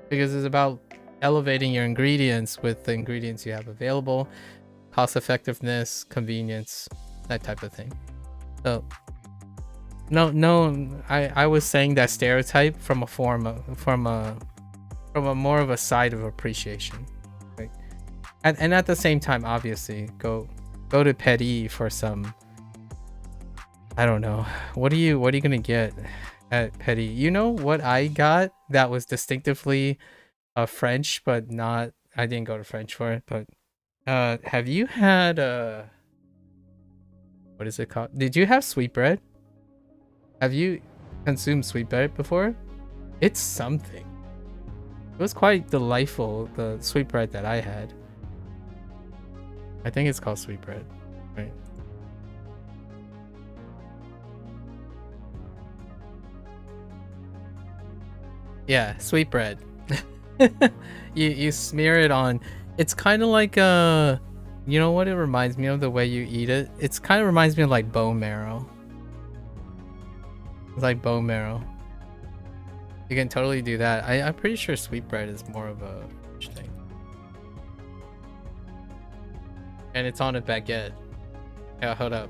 because it's about elevating your ingredients with the ingredients you have available, cost effectiveness, convenience, that type of thing. So no, I was saying that stereotype from a more of a side of appreciation, right? And at the same time, obviously, go to Petty for some, I don't know, what are you gonna get at Petty? You know what I got that was distinctively French, but not, I didn't go to French for it, but have you had what is it called? Did you have sweetbread? Have you consumed sweetbread before? It's something. It was quite delightful, the sweetbread that I had. I think it's called sweetbread. Yeah, sweetbread. You smear it on. It's kind of like you know what it reminds me of, the way you eat it? It's kind of reminds me of like bone marrow. It's like bone marrow. You can totally do that. I'm pretty sure sweetbread is more of a French thing. And it's on a baguette. Yeah, hold up.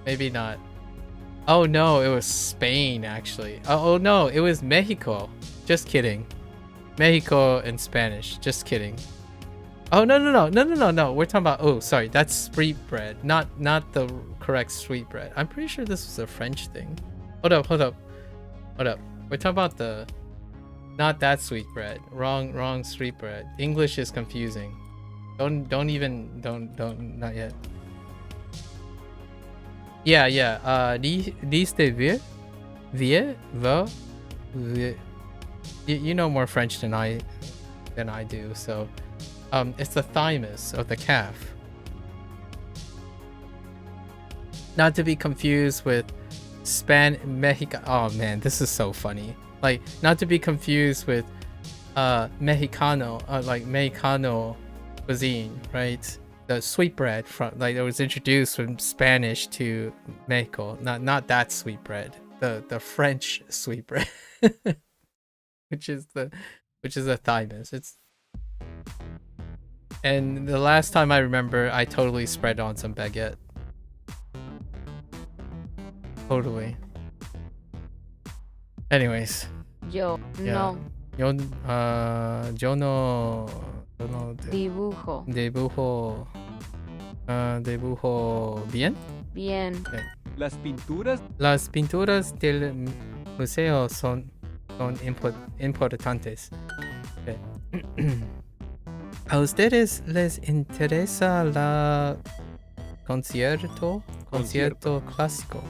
Maybe not. Oh no, it was Spain actually. Oh no, it was Mexico. Just kidding. Mexico and Spanish. Just kidding. Oh no. We're talking about, oh sorry, that's sweetbread, not the correct sweetbread. I'm pretty sure this was a French thing. Hold up. We're talking about the not that sweetbread. Wrong sweetbread. English is confusing. Don't not yet. Yeah. These de Viet. You know more French than I do, so it's the thymus of the calf. Not to be confused with Mexican. Oh man, this is so funny. Like, not to be confused with Mexicano, like Mexicano cuisine, right? The sweetbread from, like, it was introduced from Spanish to Mexico. Not that sweetbread. The French sweetbread. which is the thymus. And the last time I remember, I totally spread on some baguette. Totally. Anyways. Yo no. Yo no Dibujo. Dibujo bien. Bien. Okay. Las pinturas del museo son importantes. Okay. ¿A ustedes les interesa la concierto clásico?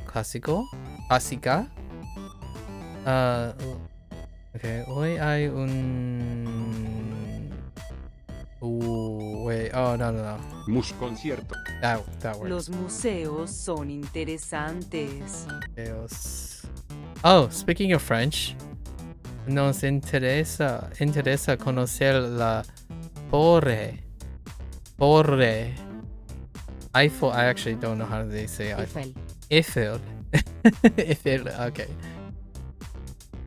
¿Clásica? Okay, hoy hay un... wait, oh, no. Concierto. That works. Los museos son interesantes. Oh, speaking of French, nos interesa conocer la Torre Eiffel. I actually don't know how they say Eiffel. Eiffel, okay.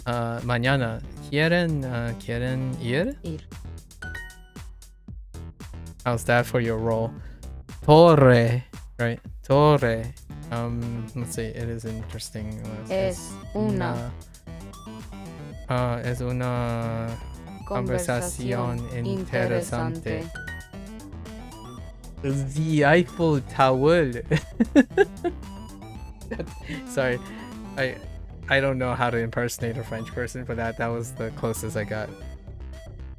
Mañana, ¿quieren ir? How's that for your role? Torre, right? Torre. Let's see, it is interesting. Es una conversación interesante. The Eiffel Tower. Sorry, I don't know how to impersonate a French person, but that was the closest I got.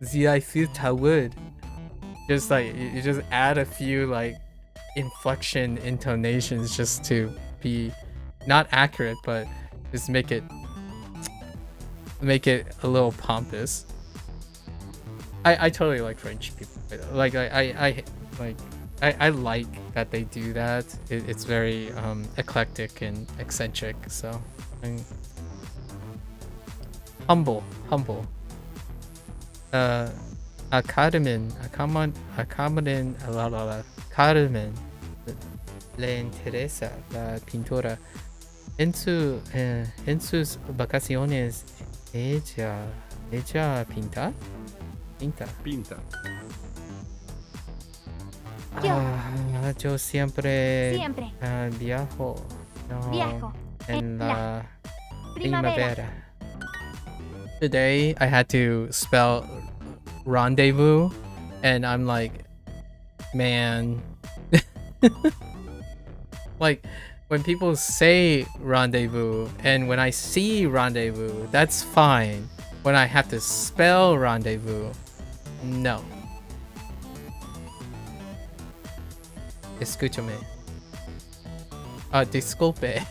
The Eiffel Tower. Just like, you just add a few like inflection intonations just to be not accurate, but just make it a little pompous. I totally like French people. Like I like that they do that. It's very eclectic and eccentric. So humble. Carmen le interesa la pintura. En sus vacaciones ella pinta. Yo siempre viajo en la primavera. Today I had to spell rendezvous, and I'm like, man. Like, when people say rendezvous and when I see rendezvous, that's fine. When I have to spell rendezvous, no. Escúchame. Disculpe.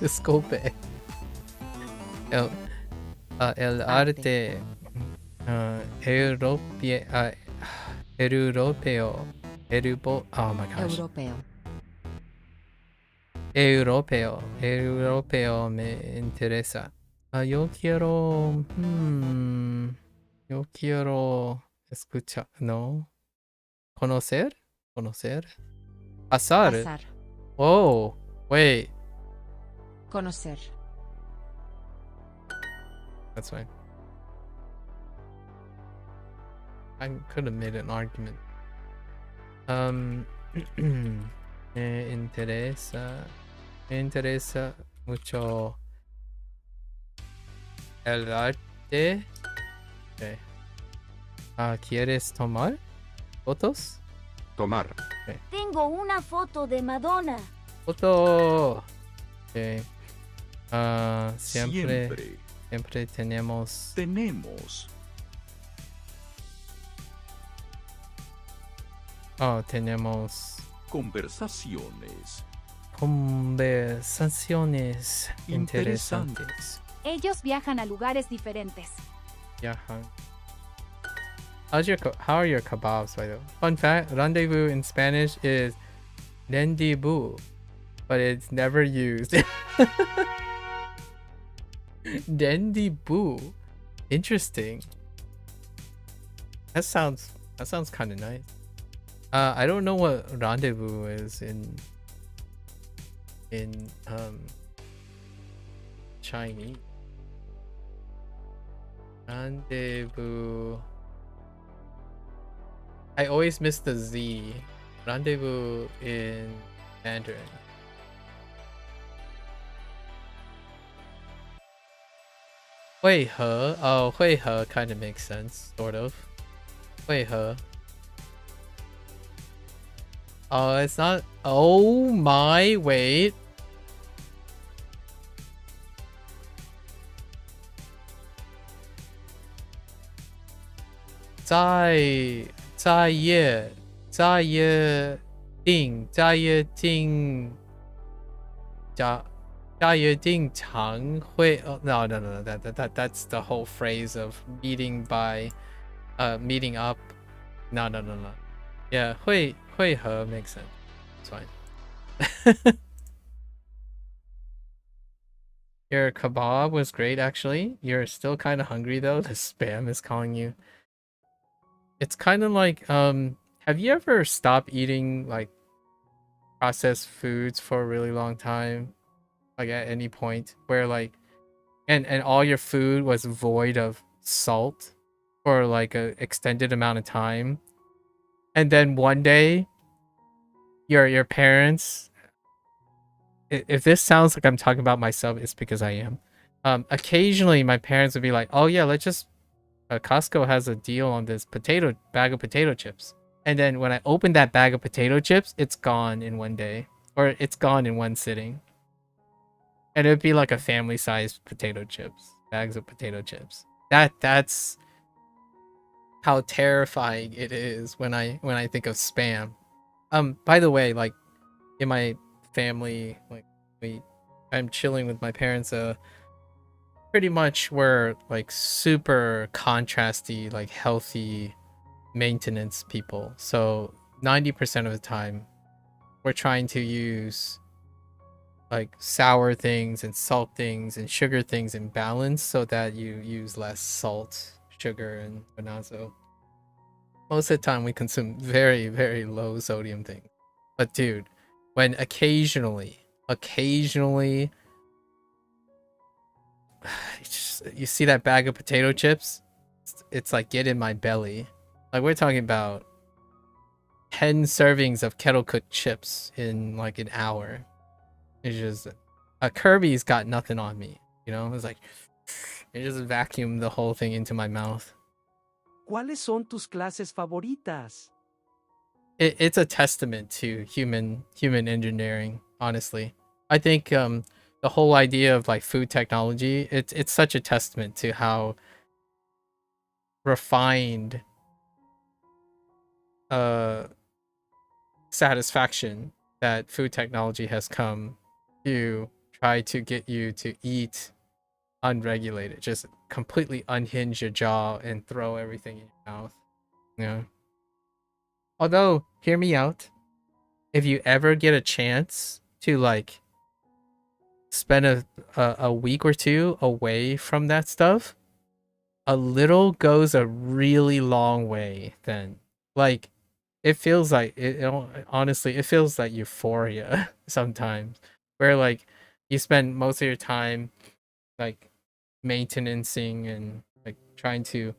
Disculpe. El arte europeo. Oh my gosh. Europeo. Europeo me interesa. Yo quiero... yo quiero escuchar... No. Conocer. Conocer. Pasar. Pasar. Oh, wait. Conocer. That's fine. I could have made an argument. Me interesa mucho el arte. Okay. ¿Quieres tomar fotos? Tomar. Okay. Tengo una foto de Madonna. Foto. Okay. Siempre tenemos. Oh, tenemos conversaciones interesantes. Ellos viajan a lugares diferentes. Viajan. How are your kebabs, by the way? Fun fact, rendezvous in Spanish is rendezvous, but it's never used. Rendezvous. Interesting. That sounds kind of nice. I don't know what rendezvous is in Chinese. Rendezvous. I always miss the Z. Rendezvous in Mandarin. Hui he. Oh, hui he kind of makes sense, sort of. Hui he. Oh, it's not. Oh my, wait. Zai ye ding chang hui. Oh, no. That's the whole phrase of meeting up. No. Yeah, hui he makes sense. It's fine. Your kebab was great, actually. You're still kind of hungry though. The spam is calling you. It's kind of like, have you ever stopped eating like processed foods for a really long time? Like at any point where like, and all your food was void of salt for like an extended amount of time. And then one day, your parents, if this sounds like I'm talking about myself, it's because I am. Occasionally my parents would be like, oh yeah, let's just, Costco has a deal on this bag of potato chips. And then when I open that bag of potato chips, it's gone in one day. Or it's gone in one sitting. And it'd be like a family-sized bags of potato chips. That's how terrifying it is when I think of spam. By the way, like in my family, like I'm chilling with my parents, pretty much we're like super contrasty, like healthy maintenance people. So 90% of the time we're trying to use like sour things and salt things and sugar things in balance so that you use less salt, sugar, and bonazo. Most of the time we consume very, very low sodium things. But dude, when occasionally you see that bag of potato chips, it's like get in my belly. Like we're talking about 10 servings of kettle cooked chips in like an hour. It's just Kirby's got nothing on me, you know. It's like it just vacuumed the whole thing into my mouth. ¿Cuáles son tus clases favoritas? It's a testament to human engineering, honestly. I think the whole idea of like food technology, it's such a testament to how refined satisfaction that food technology has come to try to get you to eat unregulated, just completely unhinge your jaw and throw everything in your mouth. Yeah. Although, hear me out. If you ever get a chance to like spend a week or two away from that stuff, a little goes a really long way then. Like, it feels like honestly, it feels like euphoria sometimes, where like you spend most of your time like maintaining and like trying to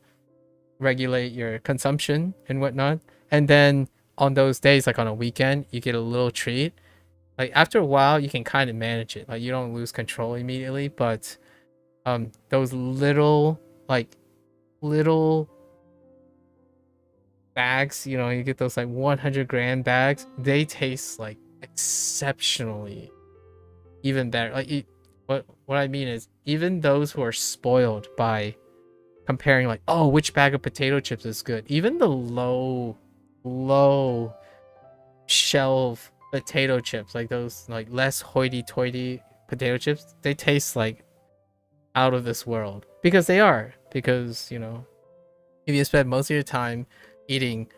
regulate your consumption and whatnot, and then on those days, like on a weekend, you get a little treat. Like after a while, you can kind of manage it. Like you don't lose control immediately, but those little bags, you know, you get those like 100-gram bags, they taste like exceptionally even better. Like what I mean is, even those who are spoiled by comparing like, oh, which bag of potato chips is good, even the low shelf potato chips, like those like less hoity-toity potato chips, they taste like out of this world, because they are, because, you know, if you spend most of your time eating,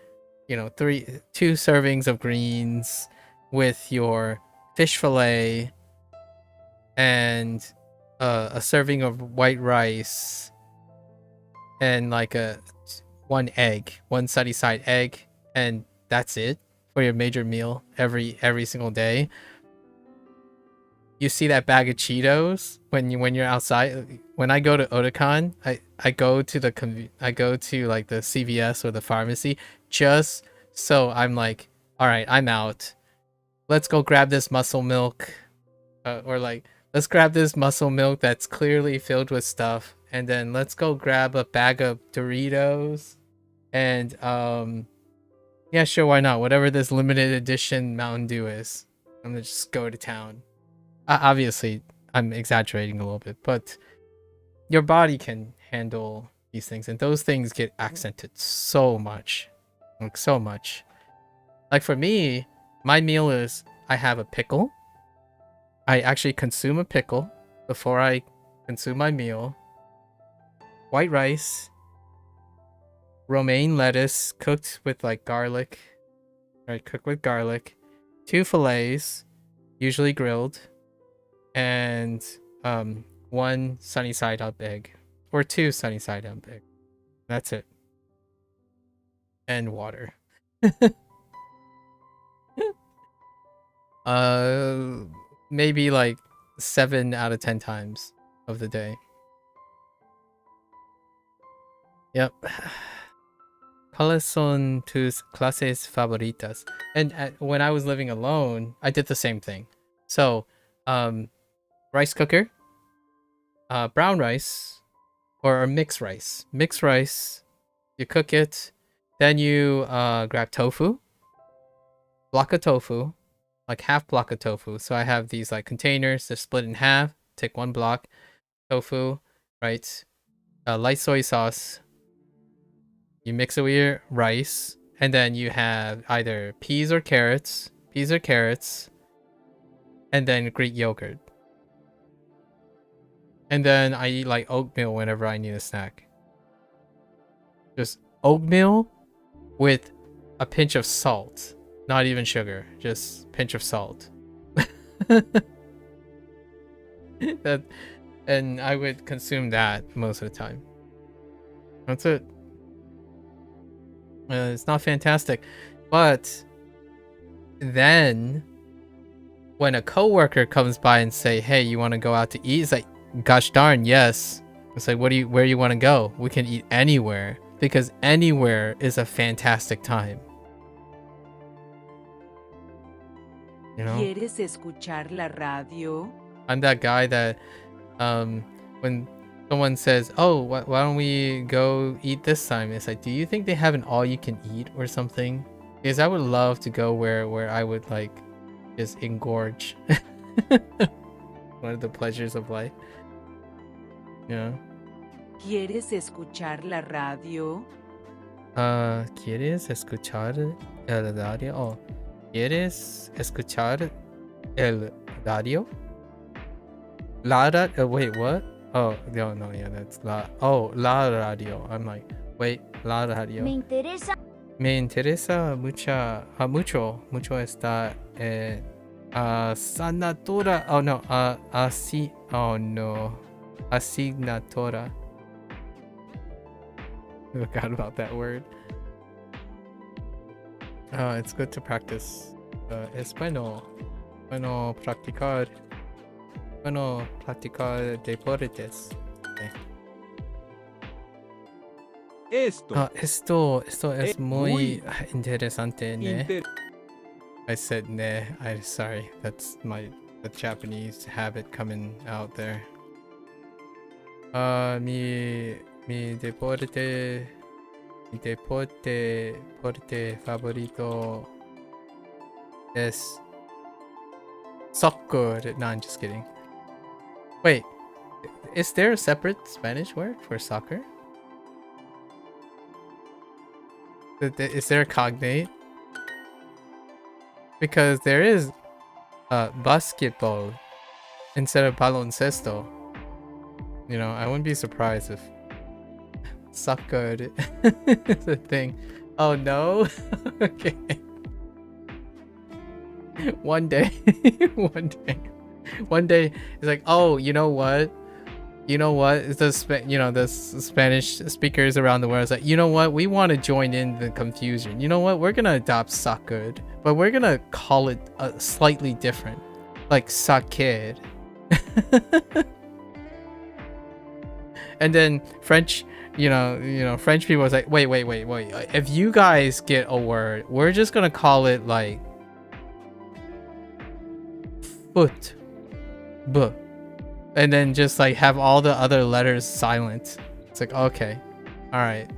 you know, 2 servings of greens with your fish fillet and a serving of white rice and like one sunny side egg, and that's it for your major meal every single day. You see that bag of Cheetos when you're outside. When I go to Otakon, I go to like the CVS or the pharmacy just so I'm like, all right, I'm out. Let's go grab this muscle milk, or like, let's grab this muscle milk that's clearly filled with stuff, and then let's go grab a bag of Doritos, and yeah, sure, why not? Whatever this limited edition Mountain Dew is, I'm gonna just go to town. Obviously, I'm exaggerating a little bit, but your body can handle these things, and those things get accented so much. Like, so much. Like, for me, my meal is, I have a pickle. I actually consume a pickle before I consume my meal. White rice. Romaine lettuce cooked with like garlic. Right, cooked with garlic. 2 fillets, usually grilled. And 1 sunny side up egg, or 2 sunny side up egg. That's it. And water. Maybe like 7 out of 10 times of the day. Yep. ¿Cuáles son tus clases favoritas? And when I was living alone, I did the same thing. So, rice cooker, brown rice, or mixed rice. Mixed rice, you cook it, then you grab tofu, block of tofu, like half block of tofu. So I have these like containers, they're split in half, take 1 block, tofu, right? Light soy sauce. You mix it with your rice, and then you have either peas or carrots, and then Greek yogurt. And then I eat like oatmeal whenever I need a snack. Just oatmeal with a pinch of salt. Not even sugar, just pinch of salt. And I would consume that most of the time. That's it. It's not fantastic. But then when a coworker comes by and say, hey, you want to go out to eat? It's like, gosh darn, yes. It's like, where do you want to go? We can eat anywhere, because anywhere is a fantastic time. You know? ¿Quieres escuchar la radio? I'm that guy that when someone says, oh, why don't we go eat this time? It's like, do you think they have an all you can eat or something? Because I would love to go where I would like just engorge. One of the pleasures of life. Yeah. ¿Quieres escuchar la radio? ¿Quieres escuchar el radio? Oh, ¿quieres escuchar el radio? Wait, what? Oh, no, yeah, that's la radio. I'm like, wait, la radio. Me interesa mucho está Sanatura. Oh no. Oh no. Asignatura. I forgot about that word. It's good to practice. Es bueno practicar deportes. Okay. Esto es muy interesante, ne? I said ne. I'm sorry. That's the Japanese habit coming out there. Mi deporte favorito es soccer. No, I'm just kidding. Wait, is there a separate Spanish word for soccer? Is there a cognate? Because there is basketball instead of baloncesto. You know, I wouldn't be surprised if soccer is a thing. Oh no? Okay. One day, one day, it's like, oh, you know what? It's the Spanish speakers around the world. It's like, you know what? We want to join in the confusion. You know what? We're gonna adopt soccer, but we're gonna call it slightly different, like soccer. And then French, French people was like, wait. If you guys get a word, we're just gonna call it like foot, and then just like have all the other letters silent. It's like, okay, all right.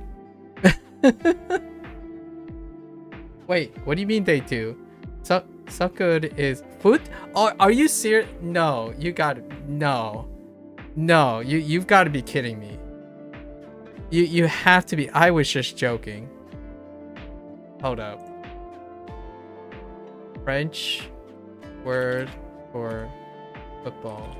Wait, what do you mean they do? Soccer is foot? Oh, are you serious? No, you got it. No, you've got to be kidding me. You have to be. I was just joking. Hold up. French word for football.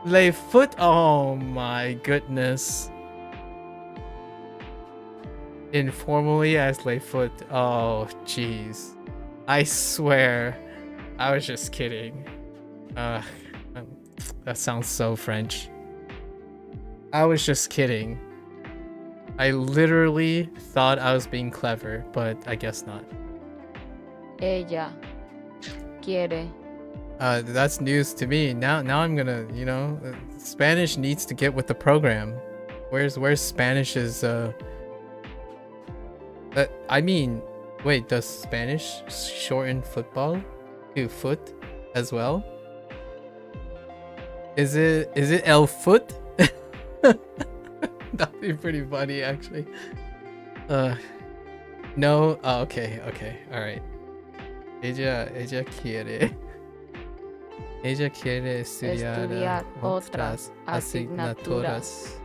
Lay foot. Oh my goodness. Informally as lay foot. Oh jeez. I swear, I was just kidding. That sounds so French. I was just kidding. I literally thought I was being clever, but I guess not. Ella quiere. That's news to me. Now I'm gonna, Spanish needs to get with the program. Where's Spanish's I mean, wait, does Spanish shorten football to foot as well? Is it el foot? That'd be pretty funny actually. No. Oh, okay, all right. Ella quiere estudiar otras asignaturas.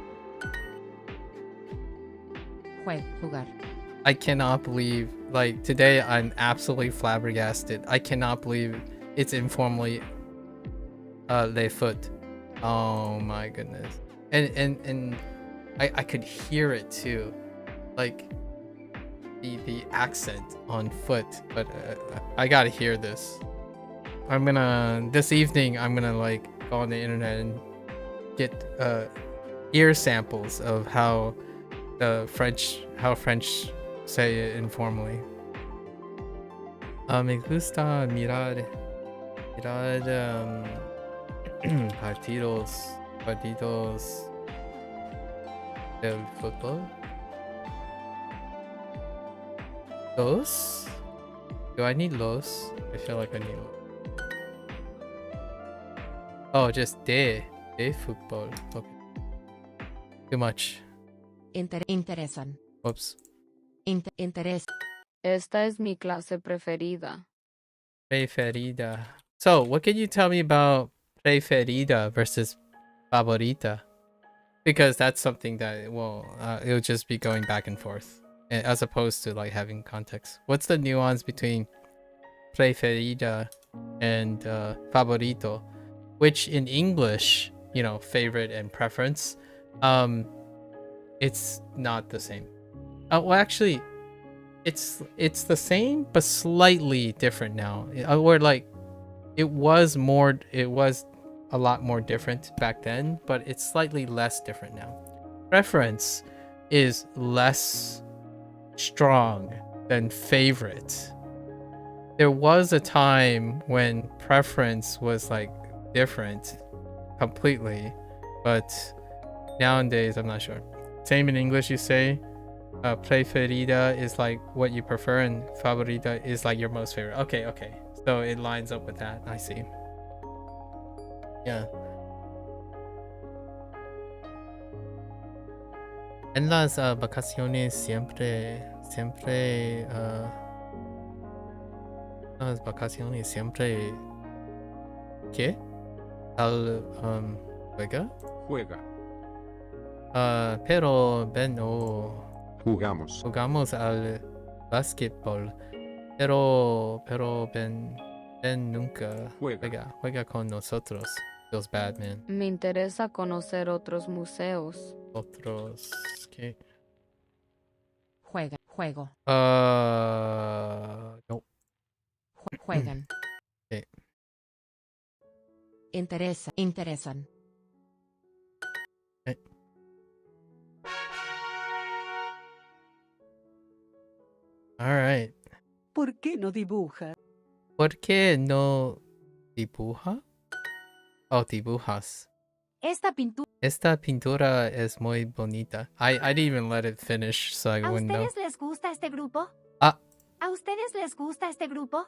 Jugar. I cannot believe, like, today I'm absolutely flabbergasted. I cannot believe it's informally le foot. Oh my goodness. And I could hear it too, like the accent on foot, but I gotta hear this. This evening I'm gonna like go on the internet and get ear samples of how French say it informally. Me gusta mirar partidos del fútbol. Los? Do I need los? I feel like I need los. Oh, just de fútbol. Okay. Too much. Interesan. Whoops. Interés. Esta es mi clase preferida. Preferida. So, what can you tell me about preferida versus favorita? Because that's something that, it'll just be going back and forth, as opposed to like having context. What's the nuance between preferida and favorito? Which in English, favorite and preference, it's not the same. Well, actually, it's the same but slightly different now. Or like, it was a lot more different back then, but it's slightly less different now. Preference is less strong than favorite. There was a time when preference was like different completely, but nowadays I'm not sure. Same in English, you say preferida is like what you prefer and favorita is like your most favorite. Okay, so it lines up with that. I see. Yeah. En las vacaciones siempre las vacaciones siempre ¿qué? Al Juega. Pero Ben o Jugamos al básquetbol. Pero Ben nunca juega con nosotros. Feels bad, man. Me interesa conocer otros museos. Otros ¿qué? Juego. No. Juegan. Okay. Interesan. Okay. All right. ¿Por qué no dibuja? ¿Por qué no dibuja? Oh, dibujas. Esta pintura es muy bonita. I didn't even let it finish, so I wouldn't know. ¿A ustedes les gusta este grupo? Ah. ¿A ustedes les gusta este grupo?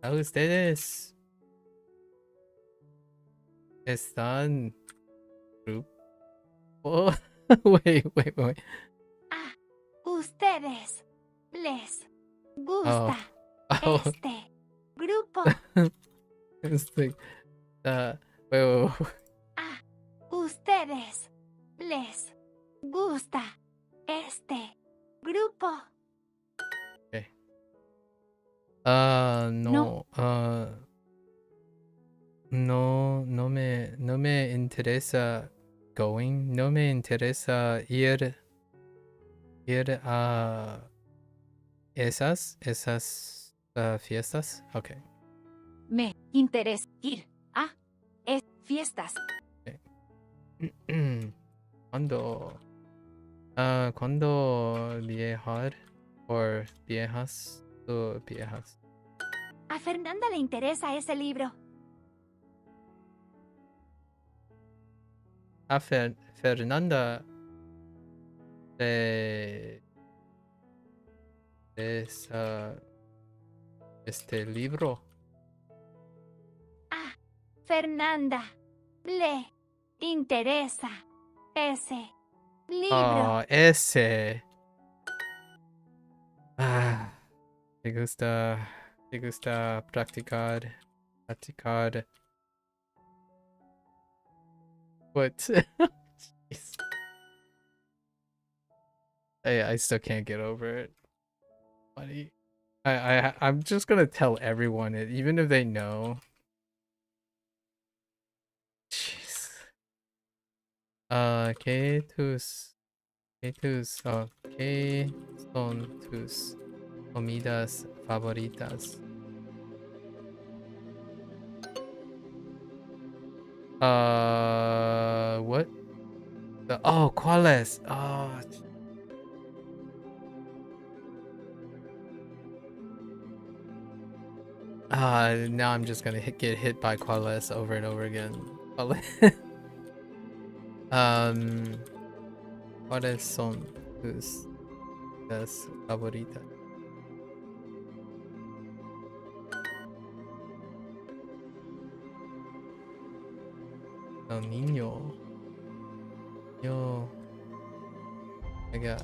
¿A ustedes están grupo? Wait. ¿A ustedes les gusta este grupo? It's like, wait. ¿A ustedes les gusta este grupo? Okay. No. No me interesa going. No me interesa ir a esas fiestas. Okay. Me interesa ir a fiestas. Okay. ¿Cuándo viajar o viejas o viejas? A Fernanda le interesa ese libro. A Fernanda es este libro. A Fernanda le interesa ese libro. Oh, ese. Me gusta practicar. What? Jeez. I still can't get over it. Funny. I'm just gonna tell everyone it, even if they know. Jeez. ¿Qué son tus comidas favoritas? What? ¿Cuáles? Now I'm just gonna get hit by ¿cuáles over and over again. ¿Cuáles son tus comidas favoritas? El niño. Venga.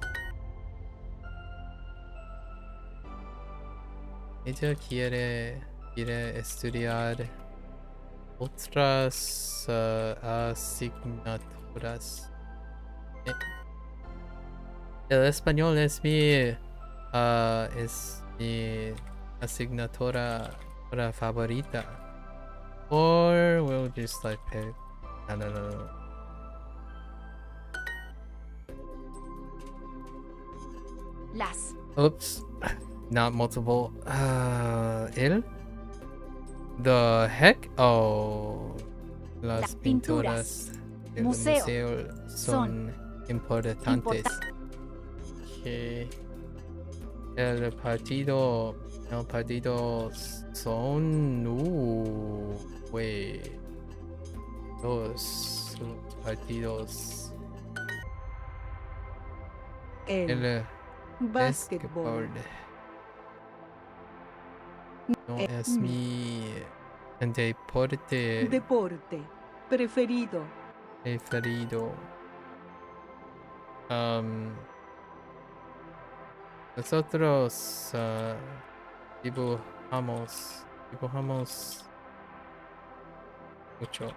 Ella quiere estudiar otras asignaturas. El español es mi asignatura favorita. Or we'll just like pick. No. Las. Oops. Not multiple. El. The heck? Oh. Las pinturas del museo son importantes. Okay. El partido son. Wait. Los partidos. El básquetbol. No es mi deporte preferido. Nosotros dibujamos mucho.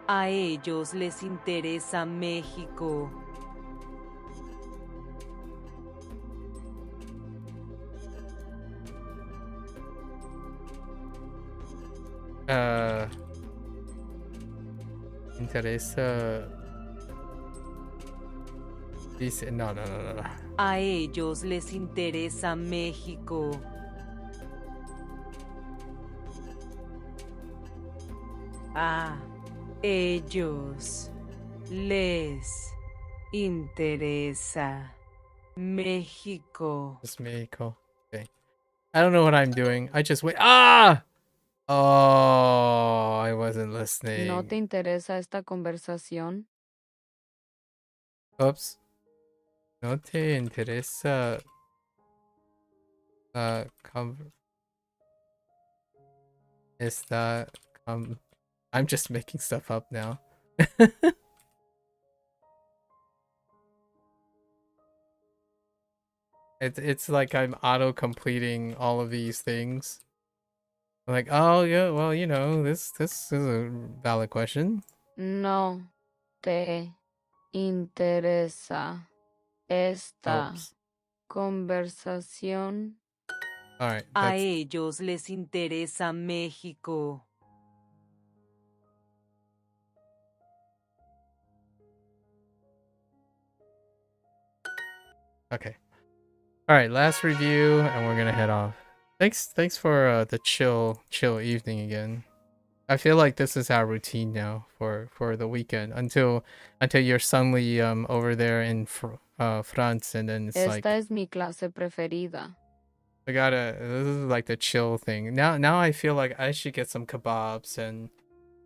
A ellos les interesa México. Interesa. Dice, no. A ellos les interesa México. A ellos les interesa México. It's Mexico. Okay. I don't know what I'm doing. I just wait. Ah! Oh, I wasn't listening. ¿No te interesa esta conversación? Oops. ¿No te interesa I'm just making stuff up now. It's like I'm auto-completing all of these things. I'm like, oh yeah, well, you know, this is a valid question. No te interesa esta conversación. All right. A ellos les interesa México. Okay. All right, last review, and we're gonna head off. Thanks for the chill evening again. I feel like this is our routine now for the weekend until you're suddenly over there in France, and then it's like. Esta es mi clase preferida. This is like the chill thing. Now I feel like I should get some kebabs and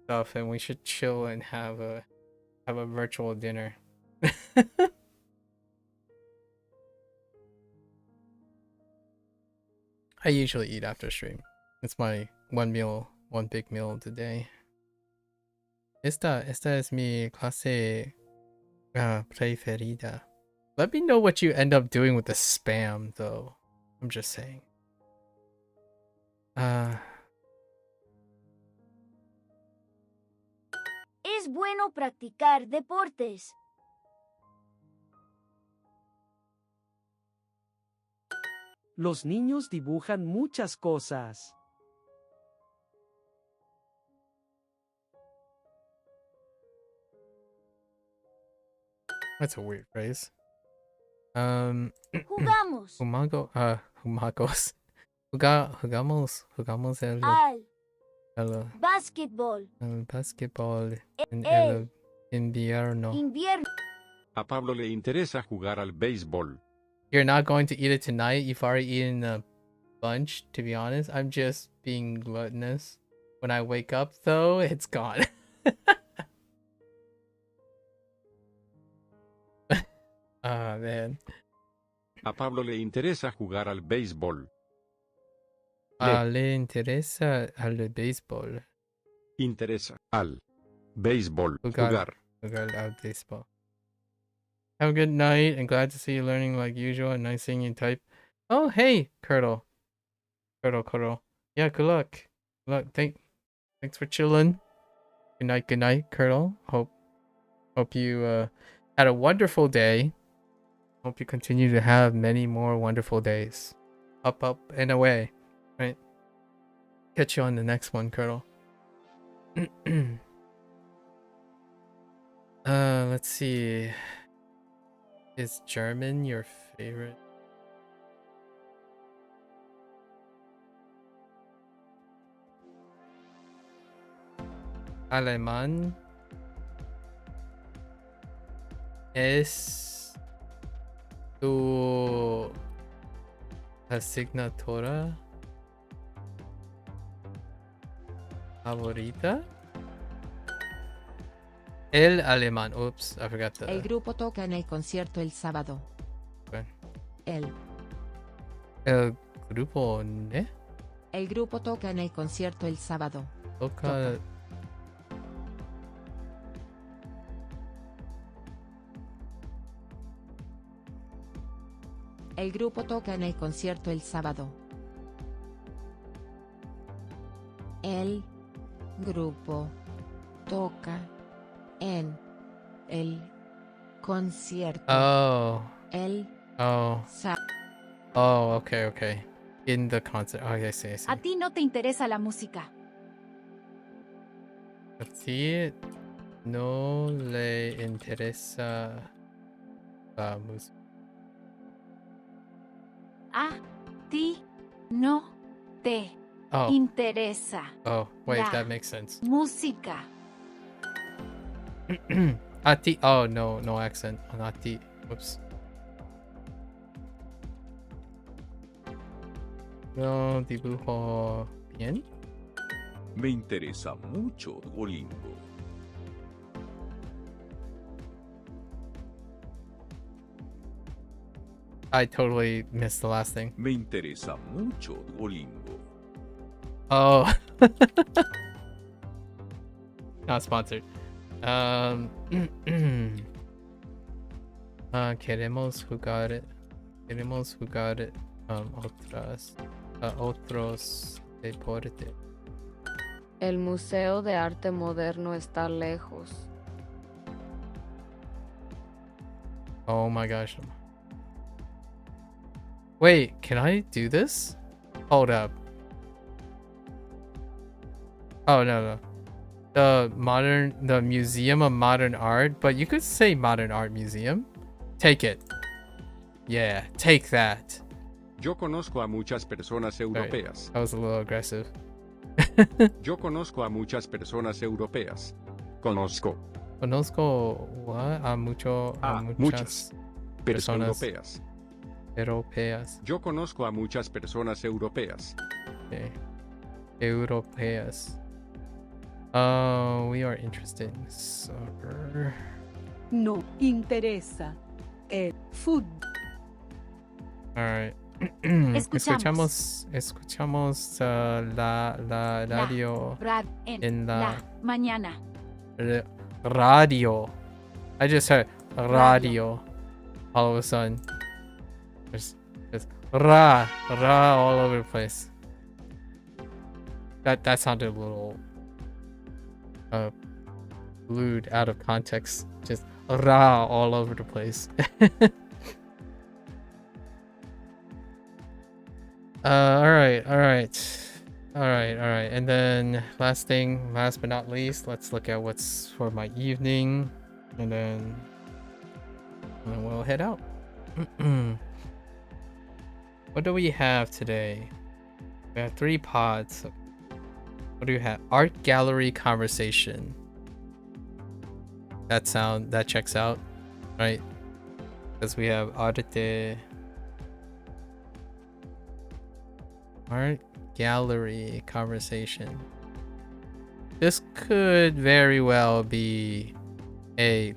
stuff, and we should chill and have a virtual dinner. I usually eat after stream. It's my one big meal today. Esta es mi clase preferida. Let me know what you end up doing with the spam, though. I'm just saying. Es bueno practicar deportes. Los niños dibujan muchas cosas. That's a weird phrase. Jugamos. Jugamos el Básquetbol. Basketball en el invierno. A Pablo le interesa jugar al béisbol. You're not going to eat it tonight? You've already eaten a bunch, to be honest. I'm just being gluttonous. When I wake up, though, it's gone. Ah, man. A Pablo le interesa jugar al béisbol. Le interesa al béisbol. Interesa al béisbol. Jugar al béisbol. Have a good night and glad to see you learning like usual and nice seeing you type. Oh, hey, Curdle. Yeah, good luck. Thanks for chilling. Good night, Curdle. Hope you had a wonderful day. Hope you continue to have many more wonderful days. Up, and away. Right? Catch you on the next one, Curdle. Let's see. Is German your favorite alemán es tu asignatura favorita? El alemán. Oops, I forgot the... El grupo toca en el concierto el sábado. Okay. El grupo, ¿ne? El grupo toca en el concierto el sábado. Toca. El grupo toca en el concierto el sábado. El grupo toca en el concierto. Oh. El Oh, okay. In the concert. Oh, I see. A ti no te interesa la música. A ti no le interesa la música. A ti no te interesa. Oh, wait, la that makes sense. música. A ti. Oh, no accent on a ti. Whoops. No dibujo bien. Me interesa mucho Duolingo. I totally missed the last thing. Me interesa mucho Duolingo. Oh. Not sponsored. Queremos jugar otros deportes. El Museo de Arte Moderno está lejos. Oh my gosh. Wait, can I do this? Hold up. Oh, no. The Museum of Modern Art, but you could say Modern Art Museum. Take it. Yeah, take that. Yo conozco a muchas personas europeas. That was a little aggressive. Yo conozco a muchas personas europeas. Conozco What? A muchas personas europeas. Yo conozco a muchas personas europeas. Okay. Europeas. Oh, we are interested in soccer. No interesa el fútbol. Alright. Escuchamos la radio en la mañana. Radio. I just heard radio. All of a sudden. There's ra all over the place. That sounded a little lewd out of context. Just ra all over the place. All right. And then last but not least, let's look at what's for my evening, and then we'll head out. What do we have today? We have 3 pods. What do you have? Art gallery conversation. That checks out, right? Because we have art gallery conversation. This could very well be a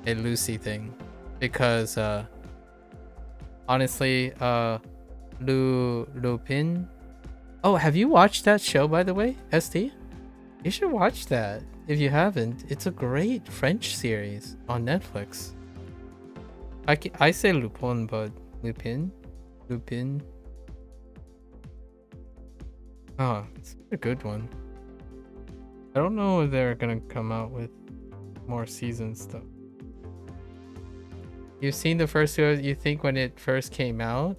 Lucy thing, because honestly, Lupin. Oh, have you watched that show, by the way, ST? You should watch that if you haven't. It's a great French series on Netflix. I say Lupin, but Lupin. Oh, it's a good one. I don't know if they're gonna come out with more seasons though. You've seen the first 2. You think when it first came out,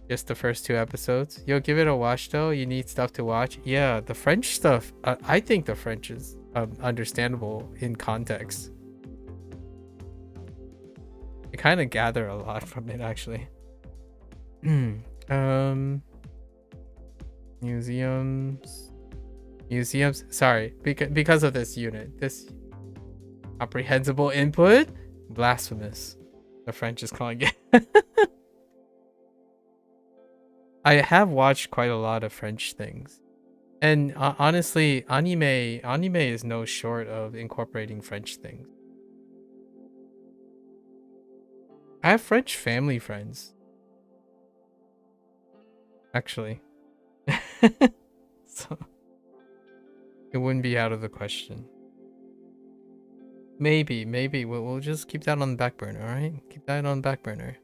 just the first 2 episodes? You'll give it a watch though. You need stuff to watch. Yeah, the French stuff. I think the French is understandable in context. I kind of gather a lot from it actually. Museums. Museums. Sorry, because of this unit. This comprehensible input. Blasphemous. The French is calling it. I have watched quite a lot of French things. And honestly, anime is no short of incorporating French things. I have French family friends. Actually. So it wouldn't be out of the question. Maybe we'll just keep that on the back burner, all right? Keep that on the back burner.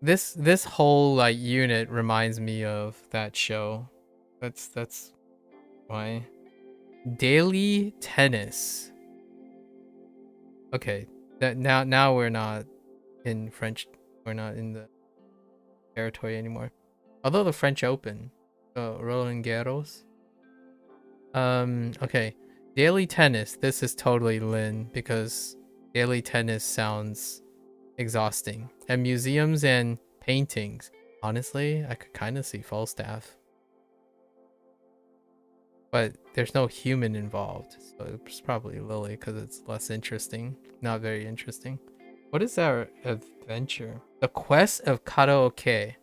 This whole like unit reminds me of that show. That's why. Daily tennis. Okay, that now we're not in French. We're not in the territory anymore. Although the French Open, Roland Garros. Okay, daily tennis. This is totally Lin because daily tennis sounds exhausting. And museums and paintings. Honestly, I could kind of see Falstaff. But there's no human involved, so it's probably Lily because it's less interesting. Not very interesting. What is our adventure? The Quest of Karaoke.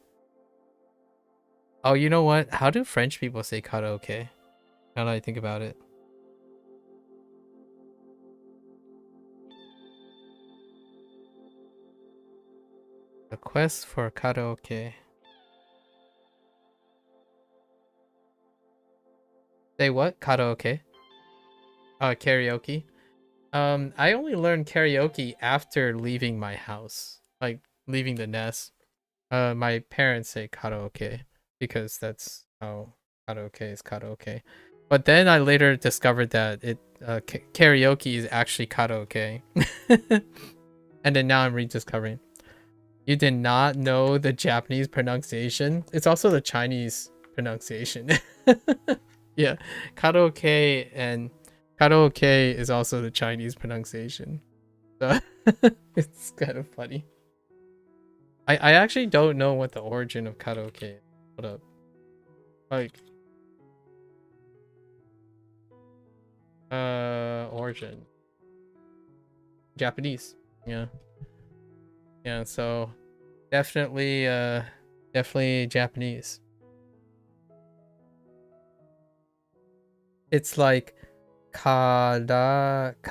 Oh, you know what? How do French people say karaoke? Now that I think about it. The Quest for Karaoke. Say what? Karaoke? Karaoke. I only learned karaoke after leaving my house. Like, leaving the nest. My parents say karaoke. Because that's how karaoke is karaoke. But then I later discovered that karaoke is actually karaoke. And then now I'm rediscovering. You did not know the Japanese pronunciation? It's also the Chinese pronunciation. Yeah, karaoke is also the Chinese pronunciation. So it's kind of funny. I actually don't know what the origin of karaoke is. Hold up. Like origin. Japanese. Yeah. Yeah, so definitely Japanese. It's like karaoke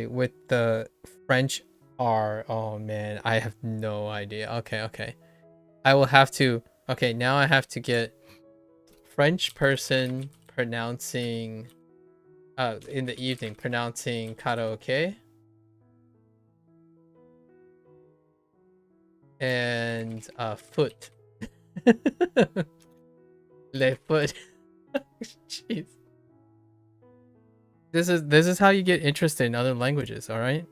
with the French R. Oh man, I have no idea. Okay. I will have to. Okay, now I have to get French person pronouncing in the evening pronouncing karaoke. And foot. Le foot. Jeez. This is how you get interested in other languages, all right?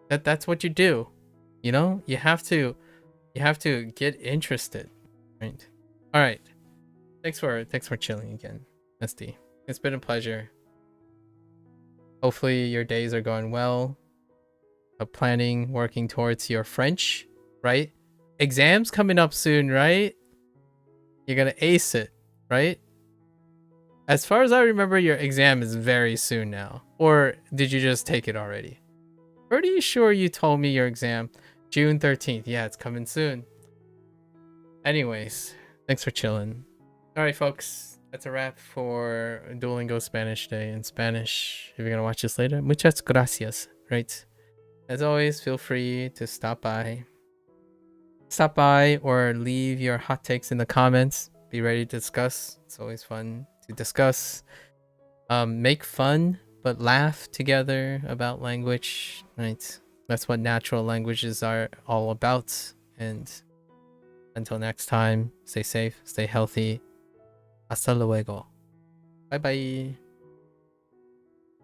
That's what you do. You know? You have to get interested, right? All right. Thanks for chilling again, SD. It's been a pleasure. Hopefully your days are going well. Planning, working towards your French, right? Exams coming up soon, right? You're gonna ace it, right? As far as I remember, your exam is very soon now. Or did you just take it already? Pretty sure you told me your exam June 13th. Yeah, it's coming soon. Anyways, thanks for chilling. Alright, folks. That's a wrap for Duolingo Spanish Day in Spanish. If you're gonna watch this later, muchas gracias, right? As always, feel free to stop by or leave your hot takes in the comments. Be ready to discuss. It's always fun to discuss. Make fun but laugh together about language, right? That's what natural languages are all about. And until next time, stay safe, stay healthy. Hasta luego. Bye bye.